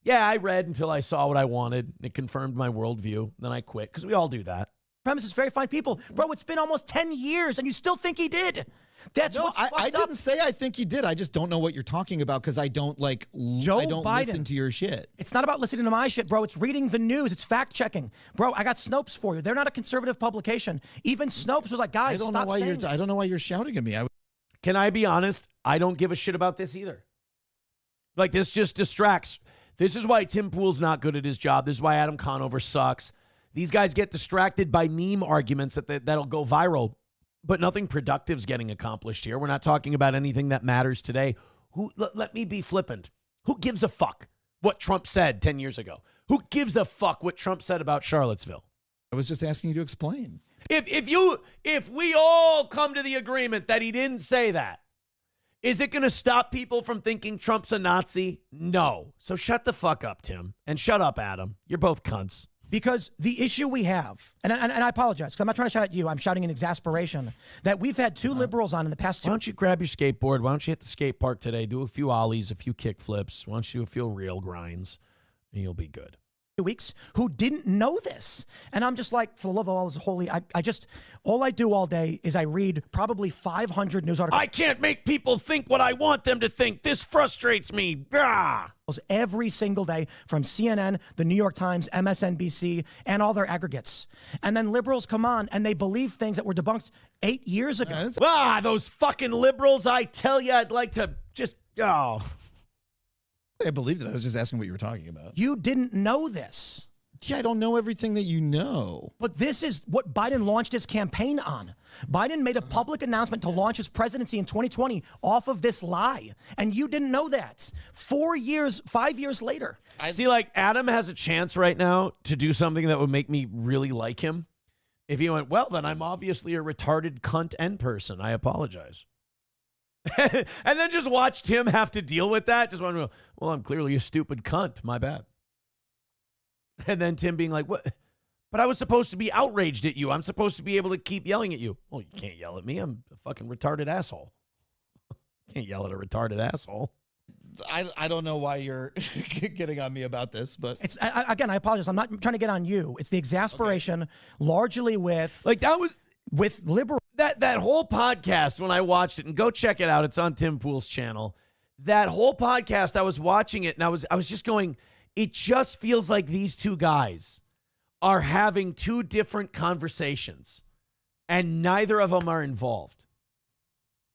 Yeah, I read until I saw what I wanted. It confirmed my worldview. Then I quit, because we all do that. Premises, Very Fine People. Bro, it's been almost 10 years, and you still think he did. That's what's fucked up. I didn't say I think he did. I just don't know what you're talking about, because I don't listen to your shit. It's not about listening to my shit, bro. It's reading the news. It's fact-checking. Bro, I got Snopes for you. They're not a conservative publication. Even Snopes was like, guys, stop saying this. I don't know why you're shouting at me. Can I be honest? I don't give a shit about this either. Like, this just distracts. This is why Tim Pool's not good at his job. This is why Adam Conover sucks. These guys get distracted by meme arguments that'll go viral, but nothing productive is getting accomplished here. We're not talking about anything that matters today. Let me be flippant. Who gives a fuck what Trump said 10 years ago? Who gives a fuck what Trump said about Charlottesville? I was just asking you to explain. If we all come to the agreement that he didn't say that, is it going to stop people from thinking Trump's a Nazi? No. So shut the fuck up, Tim. And shut up, Adam. You're both cunts. Because the issue we have, and I apologize, because I'm not trying to shout at you. I'm shouting in exasperation that we've had two liberals on in the past 2 Why don't you grab your skateboard? Why don't you hit the skate park today? Do a few ollies, a few kick flips. Why don't you do a few real grinds, and you'll be good. Weeks who didn't know this, and I'm just like, for the love of all is holy, all I do all day is I read probably 500 news articles. I can't make people think what I want them to think. This frustrates me. Every single day, from CNN, the New York Times, MSNBC, and all their aggregates. And then liberals come on and they believe things that were debunked 8 years ago. Those fucking liberals, I tell you, I'd like to just I believed it. I was just asking what you were talking about. You didn't know this. Yeah, I don't know everything that you know. But this is what Biden launched his campaign on. Biden made a public announcement to launch his presidency in 2020 off of this lie. And you didn't know that. 5 years later. I see, like, Adam has a chance right now to do something that would make me really like him. If he went, well, then I'm obviously a retarded cunt and person. I apologize. And then just watch Tim have to deal with that. Just wonder, well, I'm clearly a stupid cunt. My bad. And then Tim being like, what? But I was supposed to be outraged at you. I'm supposed to be able to keep yelling at you. Well, you can't yell at me. I'm a fucking retarded asshole. Can't yell at a retarded asshole. I don't know why you're getting on me about this, but it's again, I apologize. I'm not trying to get on you. It's the exasperation largely with like that was with liberal. That whole podcast, when I watched it, and go check it out, it's on Tim Pool's channel. That whole podcast, I was watching it, and I was just going, it just feels like these two guys are having two different conversations, and neither of them are involved.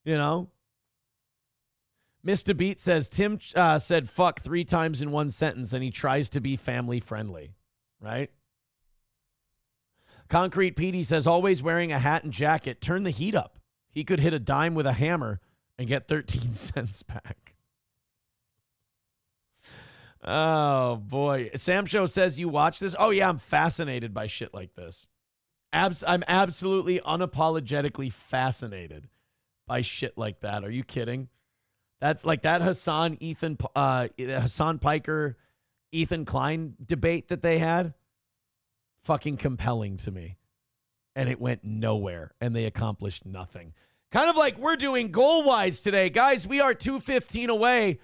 You know? Mr. Beat says, Tim said fuck 3 times in one sentence, and he tries to be family friendly. Right? Concrete Petey says, always wearing a hat and jacket. Turn the heat up. He could hit a dime with a hammer and get 13 cents back. Oh, boy. Sam Show says, you watch this? Oh, yeah, I'm fascinated by shit like this. I'm absolutely unapologetically fascinated by shit like that. Are you kidding? That's like that Hassan Piker, Ethan Klein debate that they had. Fucking compelling to me. And it went nowhere, and they accomplished nothing. Kind of like we're doing goal-wise today. Guys, we are 2:15 away.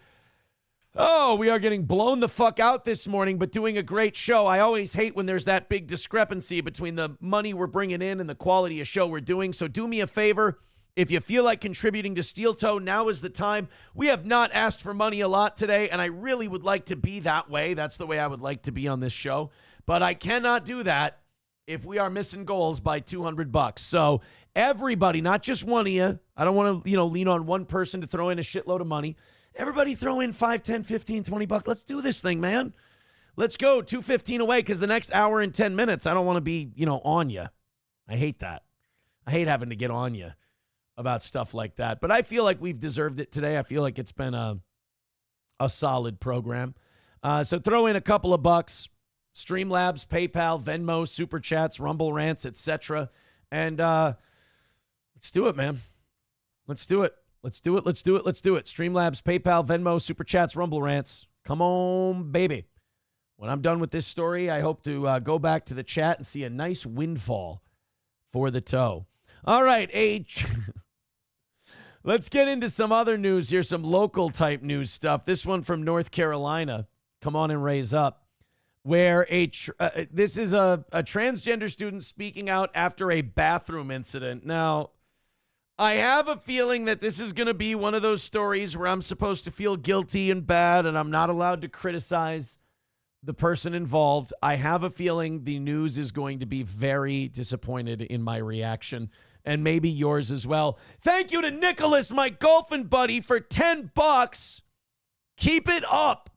Oh, we are getting blown the fuck out this morning, but doing a great show. I always hate when there's that big discrepancy between the money we're bringing in and the quality of show we're doing. So do me a favor. If you feel like contributing to Steel Toe, now is the time. We have not asked for money a lot today, and I really would like to be that way. That's the way I would like to be on this show. But I cannot do that if we are missing goals by $200. So everybody, not just one of you, I don't want to, lean on one person to throw in a shitload of money. Everybody throw in 5, 10, 15, 20 bucks. Let's do this thing, man. Let's go 2:15 away, because the next hour and 10 minutes, I don't want to be, on you. I hate that. I hate having to get on you about stuff like that. But I feel like we've deserved it today. I feel like it's been a solid program. So throw in a couple of bucks. Streamlabs, PayPal, Venmo, Super Chats, Rumble Rants, etc. And let's do it, man. Let's do it. Let's do it. Let's do it. Let's do it. Streamlabs, PayPal, Venmo, Super Chats, Rumble Rants. Come on, baby. When I'm done with this story, I hope to go back to the chat and see a nice windfall for the toe. All right, H. Let's get into some other news here, some local type news stuff. This one from North Carolina. Come on and raise up. Where this is a transgender student speaking out after a bathroom incident. Now, I have a feeling that this is going to be one of those stories where I'm supposed to feel guilty and bad, and I'm not allowed to criticize the person involved. I have a feeling the news is going to be very disappointed in my reaction, and maybe yours as well. Thank you to Nicholas, my golfing buddy, for $10. Keep it up.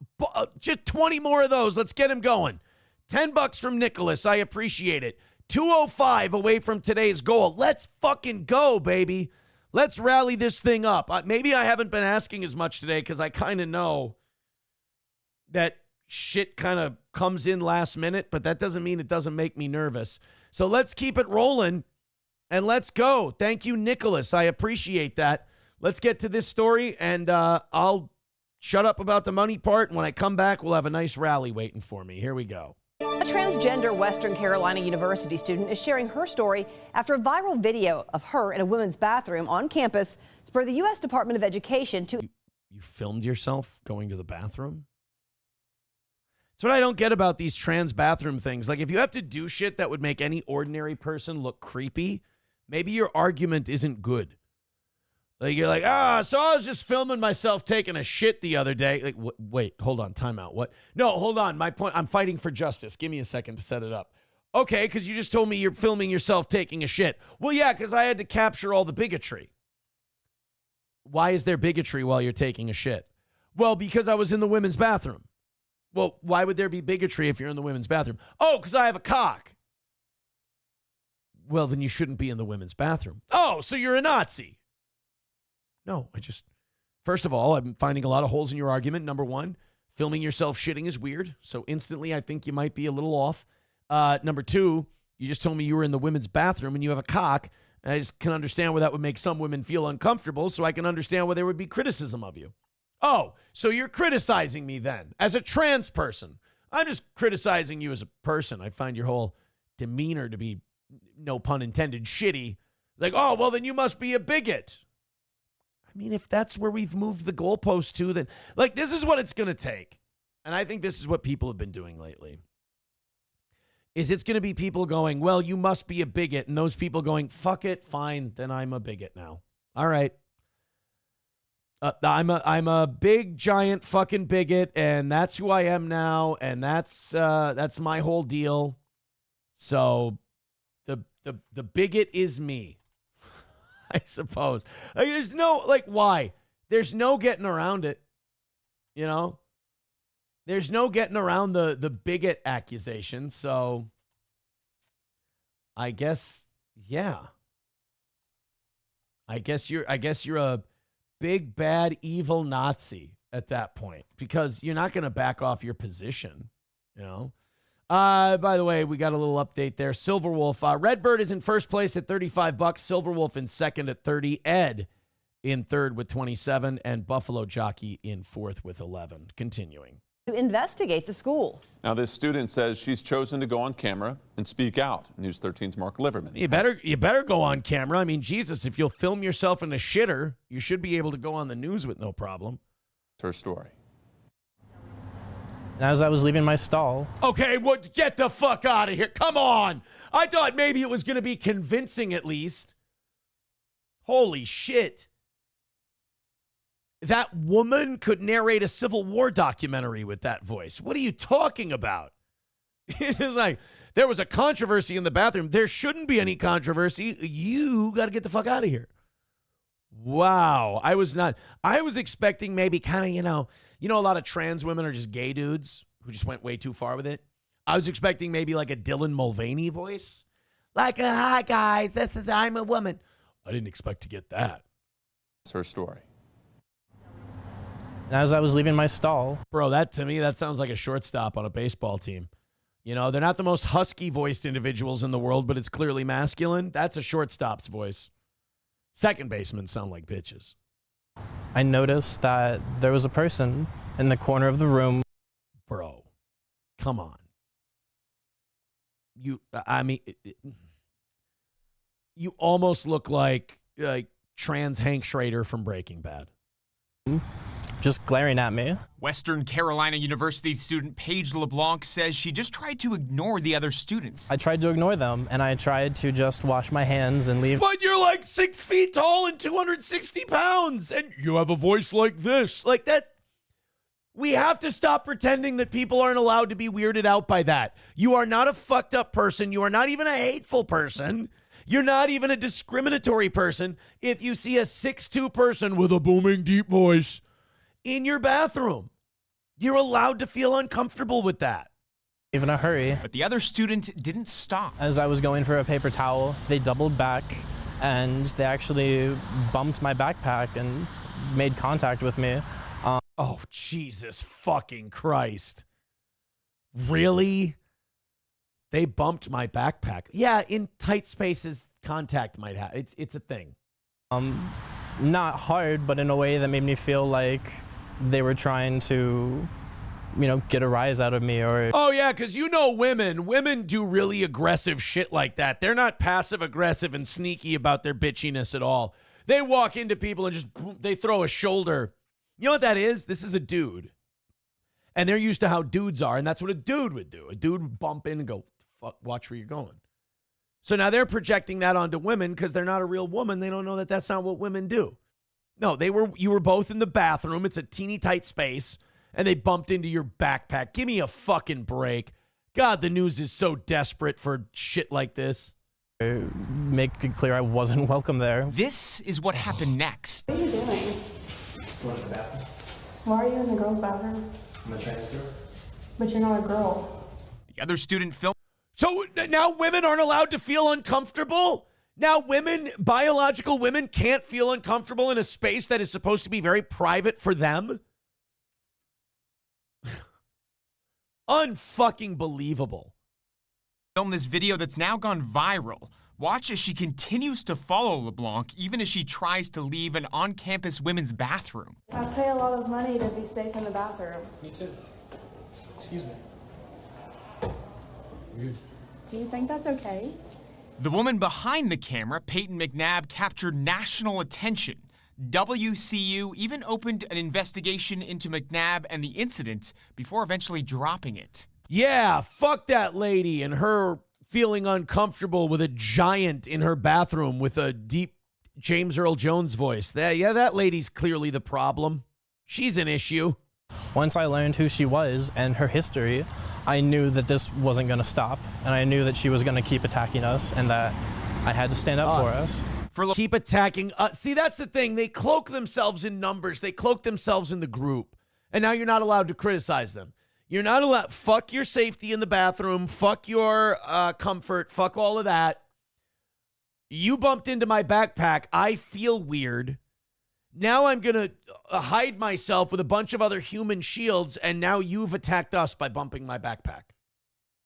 Just 20 more of those. Let's get him going. $10 from Nicholas. I appreciate it. 2:05 away from today's goal. Let's fucking go, baby. Let's rally this thing up. Maybe I haven't been asking as much today because I kind of know that shit kind of comes in last minute, but that doesn't mean it doesn't make me nervous. So let's keep it rolling and let's go. Thank you, Nicholas. I appreciate that. Let's get to this story, and I'll shut up about the money part, and when I come back, we'll have a nice rally waiting for me. Here we go. A transgender Western Carolina University student is sharing her story after a viral video of her in a women's bathroom on campus spurred the U.S. Department of Education to... You filmed yourself going to the bathroom? That's what I don't get about these trans bathroom things. Like, if you have to do shit that would make any ordinary person look creepy, maybe your argument isn't good. Like, you're like, so I was just filming myself taking a shit the other day. Like, wait, hold on, time out. What? No, hold on. My point, I'm fighting for justice. Give me a second to set it up. Okay, because you just told me you're filming yourself taking a shit. Well, yeah, because I had to capture all the bigotry. Why is there bigotry while you're taking a shit? Well, because I was in the women's bathroom. Well, why would there be bigotry if you're in the women's bathroom? Oh, because I have a cock. Well, then you shouldn't be in the women's bathroom. Oh, so you're a Nazi. No, first of all, I'm finding a lot of holes in your argument. Number one, filming yourself shitting is weird. So instantly, I think you might be a little off. Number two, you just told me you were in the women's bathroom and you have a cock. And I just can understand where that would make some women feel uncomfortable. So I can understand where there would be criticism of you. Oh, so you're criticizing me then as a trans person. I'm just criticizing you as a person. I find your whole demeanor to be, no pun intended, shitty. Like, oh, well, then you must be a bigot. I mean, if that's where we've moved the goalpost to, then, like, this is what it's going to take. And I think this is what people have been doing lately. is it's going to be people going, well, you must be a bigot. And those people going, fuck it, fine, then I'm a bigot now. All right. I'm a big, giant fucking bigot, and that's who I am now, and that's my whole deal. So the bigot is me, I suppose. Like, there's no, like, why? There's no getting around it, you know? There's no getting around the bigot accusation, so I guess, yeah. I guess you're a big, bad, evil Nazi at that point, because you're not going to back off your position, you know? By the way, we got a little update there. Silverwolf, Redbird is in first place at $35. Silverwolf in second at 30. Ed in third with 27, and Buffalo Jockey in fourth with 11. Continuing to investigate the school. Now, this student says she's chosen to go on camera and speak out. News 13's Mark Liverman. You better go on camera. I mean, Jesus, if you'll film yourself in a shitter, you should be able to go on the news with no problem. It's her story. As I was leaving my stall. Okay, get the fuck out of here. Come on. I thought maybe it was going to be convincing at least. Holy shit. That woman could narrate a Civil War documentary with that voice. What are you talking about? It's like, there was a controversy in the bathroom. There shouldn't be any controversy. You got to get the fuck out of here. Wow. I was expecting maybe kind of, you know, a lot of trans women are just gay dudes who just went way too far with it. I was expecting maybe like a Dylan Mulvaney voice. Like, hi guys, I'm a woman. I didn't expect to get that. It's her story. As I was leaving my stall. Bro, to me, that sounds like a shortstop on a baseball team. You know, they're not the most husky-voiced individuals in the world, but it's clearly masculine. That's a shortstop's voice. Second basemen sound like bitches. I noticed that there was a person in the corner of the room. Bro, come on. You almost look like trans Hank Schrader from Breaking Bad. Just glaring at me. Western Carolina University student Paige LeBlanc says she just tried to ignore the other students. I tried to ignore them, and I tried to just wash my hands and leave. But you're like 6 feet tall and 260 pounds, and you have a voice like this. Like that. We have to stop pretending that people aren't allowed to be weirded out by that. You are not a fucked up person. You are not even a hateful person. You're not even a discriminatory person if you see a 6'2" person with a booming deep voice in your bathroom. You're allowed to feel uncomfortable with that. In a hurry. But the other student didn't stop. As I was going for a paper towel, they doubled back and they actually bumped my backpack and made contact with me. Oh, Jesus fucking Christ. Really? They bumped my backpack. Yeah, in tight spaces, contact might happen. It's a thing. Not hard, but in a way that made me feel like they were trying to, get a rise out of me. Or oh yeah, because women do really aggressive shit like that. They're not passive aggressive and sneaky about their bitchiness at all. They walk into people and they throw a shoulder. You know what that is? This is a dude. And they're used to how dudes are, and that's what a dude would do. A dude would bump in and go, fuck, watch where you're going. So now they're projecting that onto women because they're not a real woman. They don't know that that's not what women do. No, you were both in the bathroom. It's a teeny tight space, and they bumped into your backpack. Give me a fucking break. God, the news is so desperate for shit like this. Make it clear I wasn't welcome there. This is what happened next. What are you doing? Going to the bathroom. Why are you in the girls' bathroom? I'm a trans girl. But you're not a girl. The other student filmed. So now women aren't allowed to feel uncomfortable? Now biological women can't feel uncomfortable in a space that is supposed to be very private for them? Unfucking believable. Filmed this video that's now gone viral. Watch as she continues to follow LeBlanc, even as she tries to leave an on-campus women's bathroom. I pay a lot of money to be safe in the bathroom. Me too. Excuse me. Do you think that's okay? The woman behind the camera, Peyton McNabb, captured national attention. WCU even opened an investigation into McNabb and the incident before eventually dropping it. Yeah, fuck that lady and her feeling uncomfortable with a giant in her bathroom with a deep James Earl Jones voice. That lady's clearly the problem. She's an issue. Once I learned who she was and her history, I knew that this wasn't going to stop, and I knew that she was going to keep attacking us and that I had to stand up for us. Keep attacking us. See, that's the thing. They cloak themselves in numbers. They cloak themselves in the group. And now you're not allowed to criticize them. You're not allowed. Fuck your safety in the bathroom. Fuck your comfort. Fuck all of that. You bumped into my backpack. I feel weird. Now I'm going to hide myself with a bunch of other human shields, and now you've attacked us by bumping my backpack.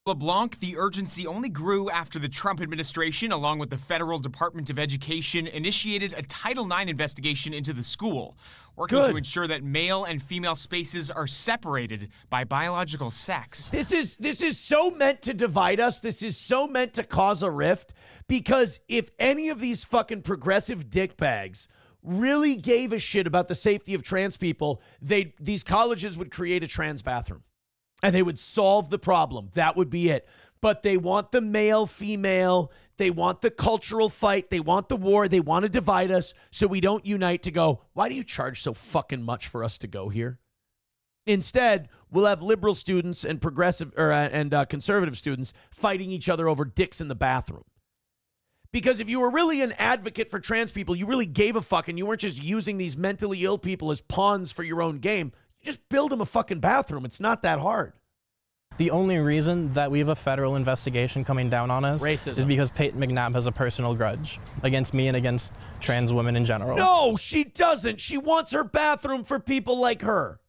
LeBlanc, the urgency only grew after the Trump administration, along with the Federal Department of Education, initiated a Title IX investigation into the school, working to ensure that male and female spaces are separated by biological sex. This is so meant to divide us. This is so meant to cause a rift, because if any of these fucking progressive dickbags really gave a shit about the safety of trans people, these colleges would create a trans bathroom. And they would solve the problem. That would be it. But they want the male, female. They want the cultural fight. They want the war. They want to divide us so we don't unite to go, why do you charge so fucking much for us to go here? Instead, we'll have liberal students and progressive and conservative students fighting each other over dicks in the bathroom. Because if you were really an advocate for trans people, you really gave a fuck and you weren't just using these mentally ill people as pawns for your own game. Just build them a fucking bathroom. It's not that hard. The only reason that we have a federal investigation coming down on us is because Peyton McNabb has a personal grudge against me and against trans women in general. No, she doesn't. She wants her bathroom for people like her.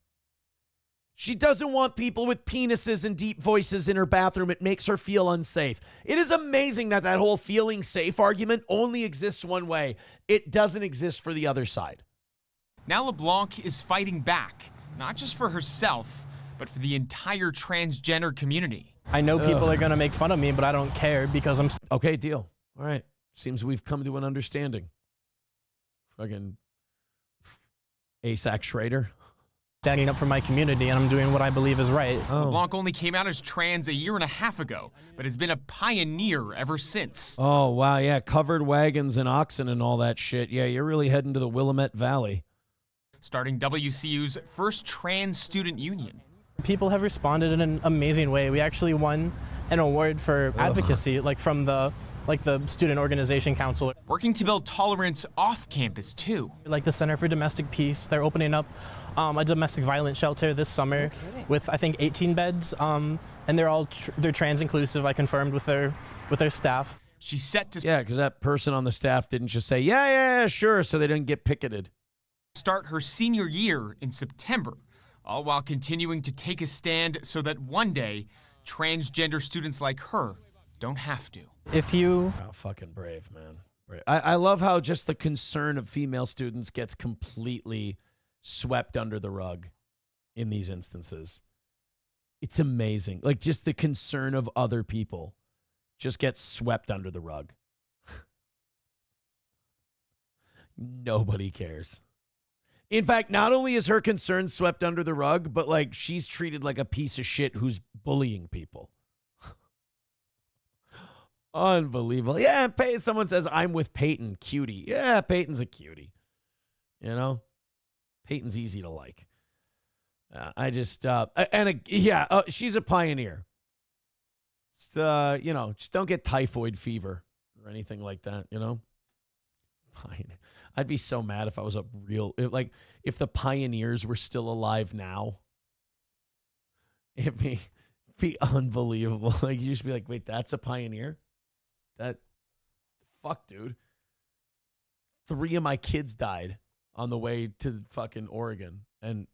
She doesn't want people with penises and deep voices in her bathroom. It makes her feel unsafe. It is amazing that whole feeling safe argument only exists one way. It doesn't exist for the other side. Now LeBlanc is fighting back, not just for herself, but for the entire transgender community. I know people are going to make fun of me, but I don't care because I'm... Okay, deal. All right. Seems we've come to an understanding. Fucking ASAC Schrader. Standing up for my community, and I'm doing what I believe is right. LeBlanc only came out as trans a year and a half ago, but has been a pioneer ever since. Oh, wow. Yeah, covered wagons and oxen and all that shit. Yeah, you're really heading to the Willamette Valley. Starting WCU's first trans student union. People have responded in an amazing way. We actually won an award for advocacy, from the Student Organization Council. Working to build tolerance off campus, too. Like the Center for Domestic Peace. They're opening up a domestic violence shelter this summer with, I think, 18 beds. And they're trans inclusive, I confirmed with their staff. She's set to... Yeah, because that person on the staff didn't just say, yeah, sure, so they didn't get picketed. Start her senior year in September, all while continuing to take a stand so that one day transgender students like her don't have to. If you... Oh, fucking brave, man. Brave. I love how just the concern of female students gets completely swept under the rug in these instances. It's amazing. Like, just the concern of other people just gets swept under the rug. Nobody cares. In fact, not only is her concern swept under the rug, but she's treated like a piece of shit who's bullying people. Unbelievable. Yeah, someone says, I'm with Peyton. Cutie. Yeah, Peyton's a cutie. You know? Peyton's easy to like. She's a pioneer. Just, just don't get typhoid fever or anything like that, you know? Fine. I'd be so mad if I was if the pioneers were still alive now. It'd be unbelievable. You just be like, wait, that's a pioneer? Fuck, dude. 3 of my kids died on the way to fucking Oregon. And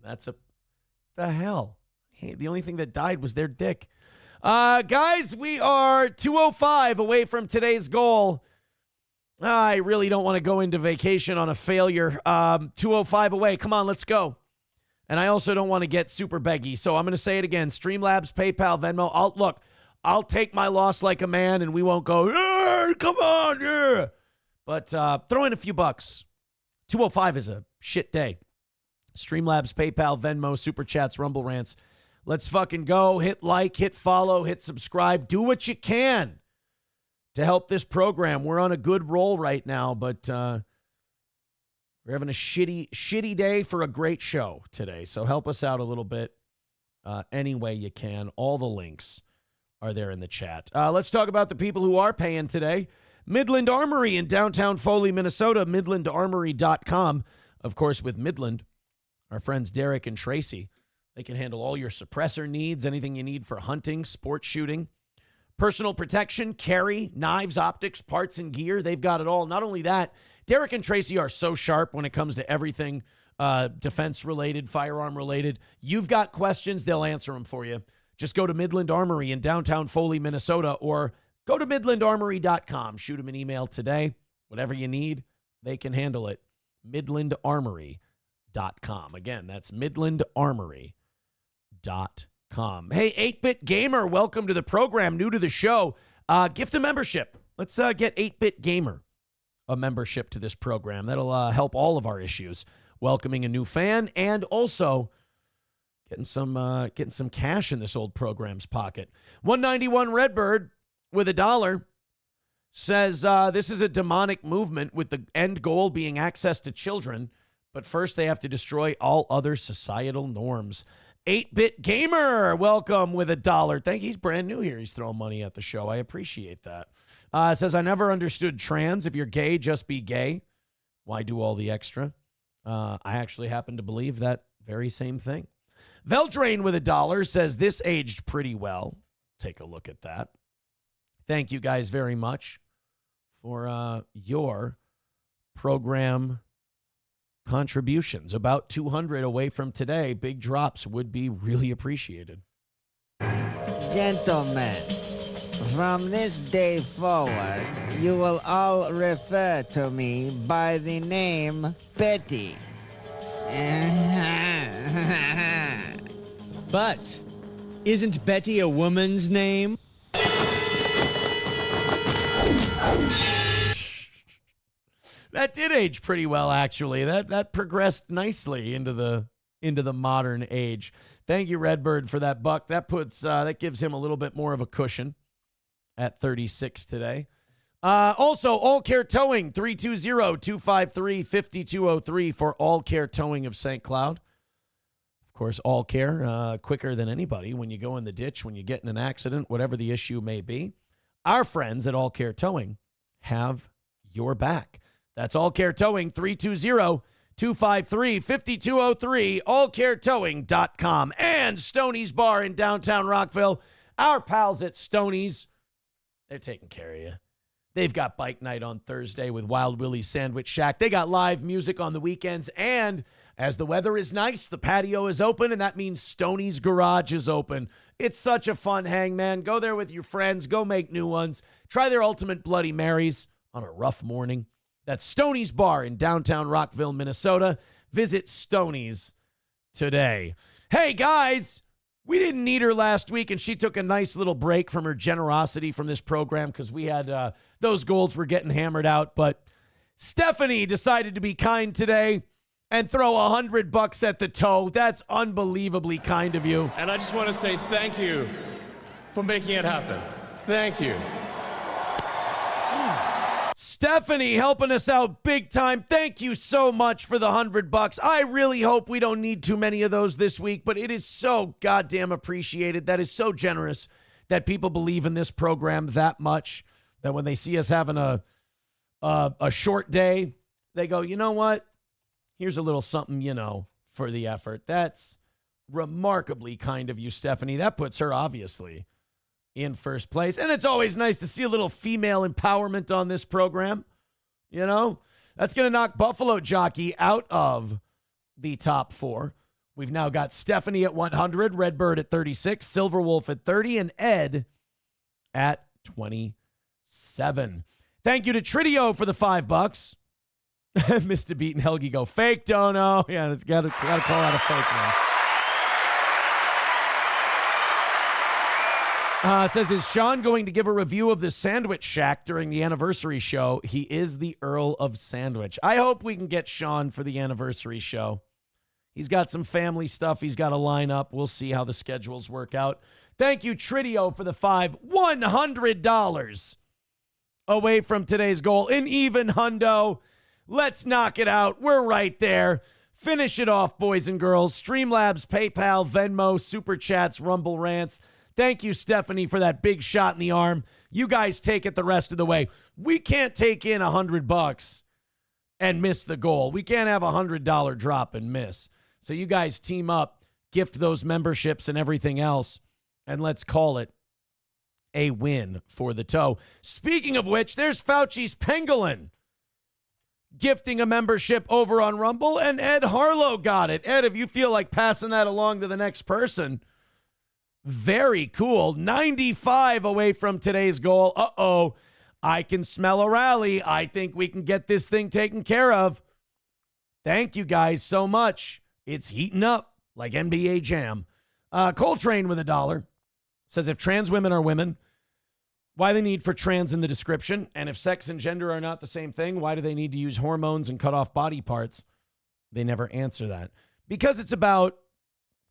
the hell? Hey, the only thing that died was their dick. Guys, we are 2:05 away from today's goal. I really don't want to go into vacation on a failure. 2:05 away. Come on, let's go. And I also don't want to get super beggy. So I'm going to say it again. Streamlabs, PayPal, Venmo. I'll take my loss like a man and we won't go, yeah, come on, yeah. But throw in a few bucks. 2:05 is a shit day. Streamlabs, PayPal, Venmo, Super Chats, Rumble Rants. Let's fucking go. Hit like, hit follow, hit subscribe. Do what you can to help this program. We're on a good roll right now, but we're having a shitty day for a great show today. So help us out a little bit any way you can. All the links are there in the chat. Let's talk about the people who are paying today. Midland Armory in downtown Foley, Minnesota, midlandarmory.com. Of course, with Midland, our friends Derek and Tracy, they can handle all your suppressor needs, anything you need for hunting, sports shooting, personal protection, carry, knives, optics, parts, and gear. They've got it all. Not only that, Derek and Tracy are so sharp when it comes to everything defense-related, firearm-related. You've got questions, they'll answer them for you. Just go to Midland Armory in downtown Foley, Minnesota, or go to midlandarmory.com. Shoot them an email today. Whatever you need, they can handle it. midlandarmory.com. Again, that's midlandarmory.com. Hey, 8-Bit Gamer, welcome to the program. New to the show. Gift a membership. Let's get 8-Bit Gamer a membership to this program. That'll help all of our issues. Welcoming a new fan and also getting some cash in this old program's pocket. 191 Redbird with $1 says this is a demonic movement with the end goal being access to children, but first they have to destroy all other societal norms. 8-Bit Gamer, welcome with $1. Thank you. He's brand new here. He's throwing money at the show. I appreciate that. Says, I never understood trans. If you're gay, just be gay. Why do all the extra? I actually happen to believe that very same thing. Veldrain with $1 says, this aged pretty well. Take a look at that. Thank you guys very much for your program contributions. About 200 away from today. Big drops would be really appreciated. Gentlemen, from this day forward, you will all refer to me by the name Betty. But isn't Betty a woman's name? That did age pretty well, actually. That progressed nicely into the modern age. Thank you, Redbird, for that buck. That gives him a little bit more of a cushion at 36 today. Also, All Care Towing, 320-253-5203 for All Care Towing of St. Cloud. Of course, All Care, quicker than anybody when you go in the ditch, when you get in an accident, whatever the issue may be. Our friends at All Care Towing have your back. That's All Care Towing, 320-253-5203, allcaretowing.com. And Stoney's Bar in downtown Rockville. Our pals at Stoney's, they're taking care of you. They've got bike night on Thursday with Wild Willie's Sandwich Shack. They got live music on the weekends. And as the weather is nice, the patio is open, and that means Stoney's Garage is open. It's such a fun hang, man. Go there with your friends. Go make new ones. Try their ultimate Bloody Marys on a rough morning. That's Stoney's Bar in downtown Rockville, Minnesota. Visit Stoney's today. Hey, guys, we didn't need her last week, and she took a nice little break from her generosity from this program because we had those goals were getting hammered out. But Stephanie decided to be kind today and throw $100 at the toe. That's unbelievably kind of you. And I just want to say thank you for making it happen. Thank you. Stephanie helping us out big time. Thank you so much for the $100. I really hope we don't need too many of those this week, but it is so goddamn appreciated. That is so generous that people believe in this program that much that when they see us having a short day, they go, you know what? Here's a little something, for the effort. That's remarkably kind of you, Stephanie. That puts her obviously in first place. And it's always nice to see a little female empowerment on this program. That's going to knock Buffalo Jockey out of the top 4. We've now got Stephanie at 100, Redbird at 36, Silverwolf at 30, and Ed at 27. Thank you to Tridio for the $5. Mr. Beat and Helgi go, fake dono. Yeah, it's got to call out a fake one. Says, is Sean going to give a review of the Sandwich Shack during the anniversary show? He is the Earl of Sandwich. I hope we can get Sean for the anniversary show. He's got some family stuff he's got to line up. We'll see how the schedules work out. Thank you, Tridio, for the $100 away from today's goal. An even hundo. Let's knock it out. We're right there. Finish it off, boys and girls. Streamlabs, PayPal, Venmo, Super Chats, Rumble Rants. Thank you, Stephanie, for that big shot in the arm. You guys take it the rest of the way. We can't take in $100 and miss the goal. We can't have a $100 drop and miss. So you guys team up, gift those memberships and everything else, and let's call it a win for the toe. Speaking of which, there's Fauci's Pangolin gifting a membership over on Rumble, and Ed Harlow got it. Ed, if you feel like passing that along to the next person, very cool. 95 away from today's goal. Uh-oh. I can smell a rally. I think we can get this thing taken care of. Thank you guys so much. It's heating up like NBA Jam. Coltrane with $1 says, if trans women are women, why the need for trans in the description? And if sex and gender are not the same thing, why do they need to use hormones and cut off body parts? They never answer that. Because it's about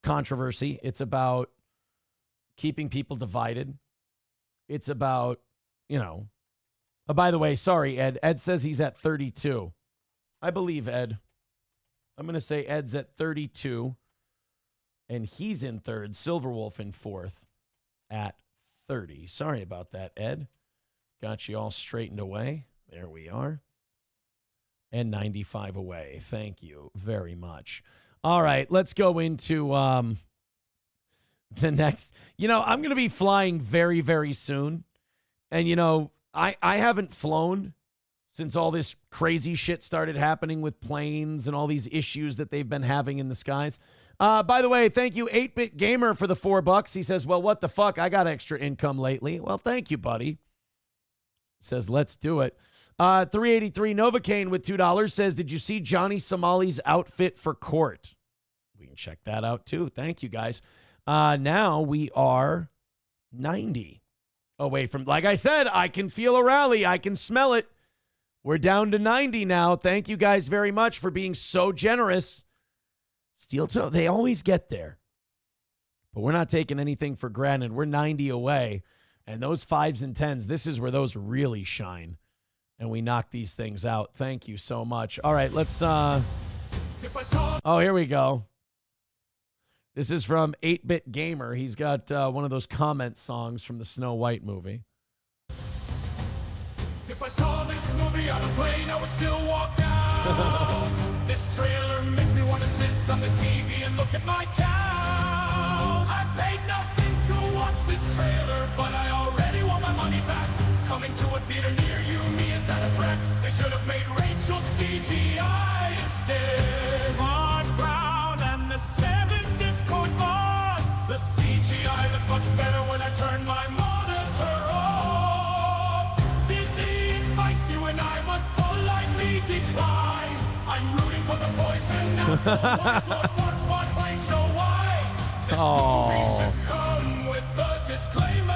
controversy. It's about keeping people divided. It's about, oh, by the way, sorry, Ed. Ed says he's at 32. I believe Ed. I'm going to say Ed's at 32, and he's in third. Silverwolf in fourth at 30. Sorry about that, Ed. Got you all straightened away. There we are. And 95 away. Thank you very much. All right, let's go into the next. I'm going to be flying very, very soon. And, I haven't flown since all this crazy shit started happening with planes and all these issues that they've been having in the skies. By the way, thank you, 8-Bit Gamer, for the $4. He says, well, what the fuck? I got extra income lately. Well, thank you, buddy. Says, let's do it. 383 Novocaine with $2 says, did you see Johnny Somali's outfit for court? We can check that out, too. Thank you, guys. Now we are 90 away from, like I said, I can feel a rally. I can smell it. We're down to 90 now. Thank you guys very much for being so generous. Steel toe, they always get there. But we're not taking anything for granted. We're 90 away. And those 5s and 10s, this is where those really shine. And we knock these things out. Thank you so much. All right, let's... Oh, here we go. This is from 8-Bit Gamer. He's got one of those comment songs from the Snow White movie. If I saw this movie on a plane, I would still walk out. This trailer makes me want to sit on the TV and look at my couch. I paid nothing to watch this trailer, but I already want my money back. Coming to a theater near you, me, is that a threat? They should have made Rachel CGI instead. Mark Brown and the 7 Discord mods. The CGI looks much better when I turn my monitor off. Disney invites you and I must politely decline. I'm rooting for the poison apple. Lord Farquaad playing Snow White. This movie should come with a disclaimer.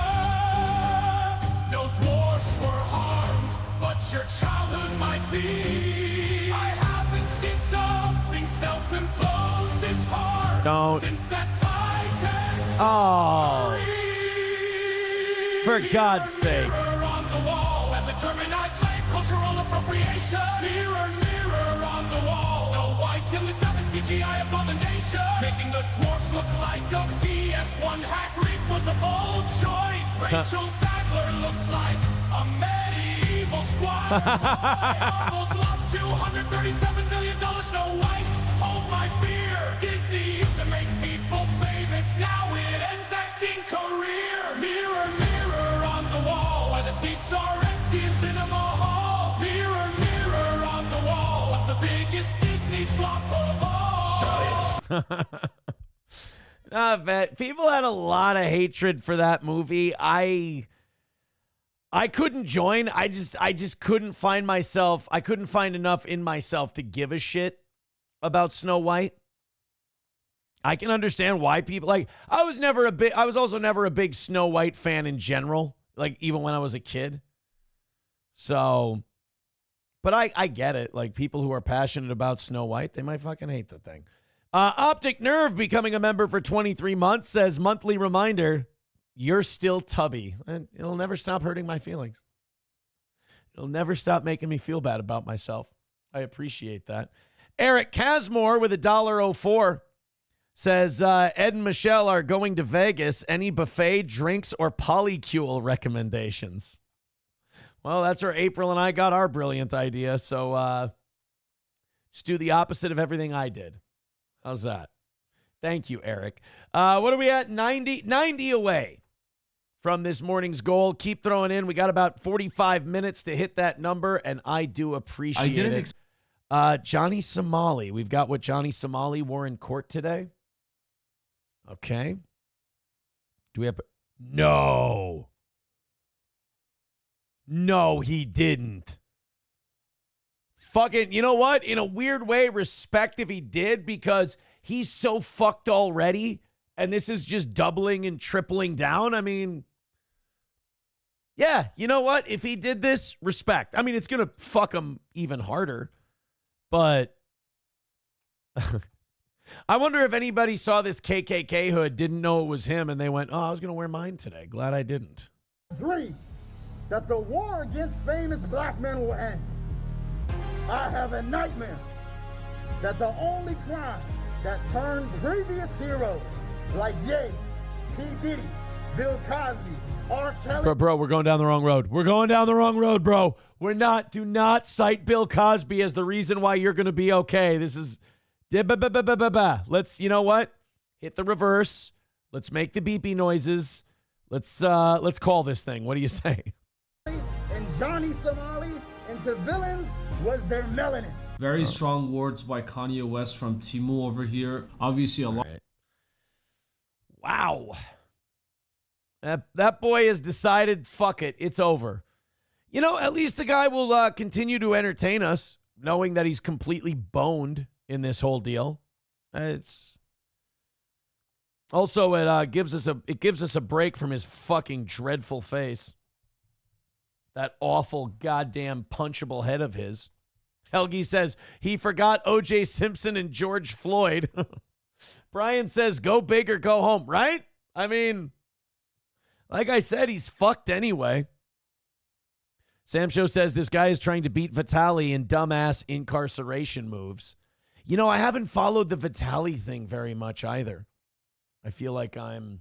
No dwarfs were harmed, but your childhood might be. I haven't seen something self-implode this hard. Don't. Since that Titan. Oh. For God's sake. Mirror on the wall. As a German, I claim cultural appropriation. Mirror, mirror on the wall. Snow White in the 7 CGI abomination. Making the dwarfs look like a PS1 hack reap was a bold choice. Rachel Sadler looks like a medieval squad. Marvel's lost $237 million. Snow White, hold my beer. Disney used to make people famous. Now it ends acting careers. Mirror, mirror on the wall. Why the seats are empty in cinema hall. Mirror, mirror on the wall. What's the biggest Disney flop of all? Shut it. Bet people had a lot of hatred for that movie. I couldn't join. I just couldn't find myself. I couldn't find enough in myself to give a shit about Snow White. I can understand why people like. I was also never a big Snow White fan in general. Like even when I was a kid. So, but I get it. Like people who are passionate about Snow White, they might fucking hate the thing. Optic Nerve becoming a member for 23 months says, monthly reminder, you're still tubby. And it'll never stop hurting my feelings. It'll never stop making me feel bad about myself. I appreciate that. Eric Casmore with $1.04 says, Ed and Michelle are going to Vegas. Any buffet, drinks, or polycule recommendations? Well, that's where April and I got our brilliant idea. So just do the opposite of everything I did. How's that? Thank you, Eric. What are we at? 90 away from this morning's goal. Keep throwing in. We got about 45 minutes to hit that number, and I do appreciate it. Johnny Somali. We've got what Johnny Somali wore in court today. Okay. Do we have... No. No, he didn't. Fucking, you know what? In a weird way, respect if he did, because he's so fucked already, and this is just doubling and tripling down. I mean, yeah, you know what? If he did this, respect. I mean, it's going to fuck him even harder, but I wonder if anybody saw this KKK hood, didn't know it was him, and they went, oh, I was going to wear mine today. Glad I didn't. Dream that the war against famous black men will end. I have a nightmare that the only crime that turned previous heroes like Ye, P. Diddy, Bill Cosby, R. Kelly. Bro, we're going down the wrong road. We're going down the wrong road, bro. We're not. Do not cite Bill Cosby as the reason why you're going to be okay. This is. Let's, you know what? Hit the reverse. Let's make the beepy noises. Let's call this thing. What do you say? And Johnny Somali into villains was their melanin. Very strong words by Kanye West from Timu over here. Obviously a lot. Wow. That boy has decided, fuck it, it's over. You know, at least the guy will continue to entertain us, knowing that he's completely boned in this whole deal. It's also it gives us a break from his fucking dreadful face. That awful goddamn punchable head of his. Helgi says he forgot O.J. Simpson and George Floyd. Brian says go big or go home, right? I mean, like I said, he's fucked anyway. Sam Show says this guy is trying to beat Vitali in dumbass incarceration moves. You know, I haven't followed the Vitali thing very much either. I feel like I'm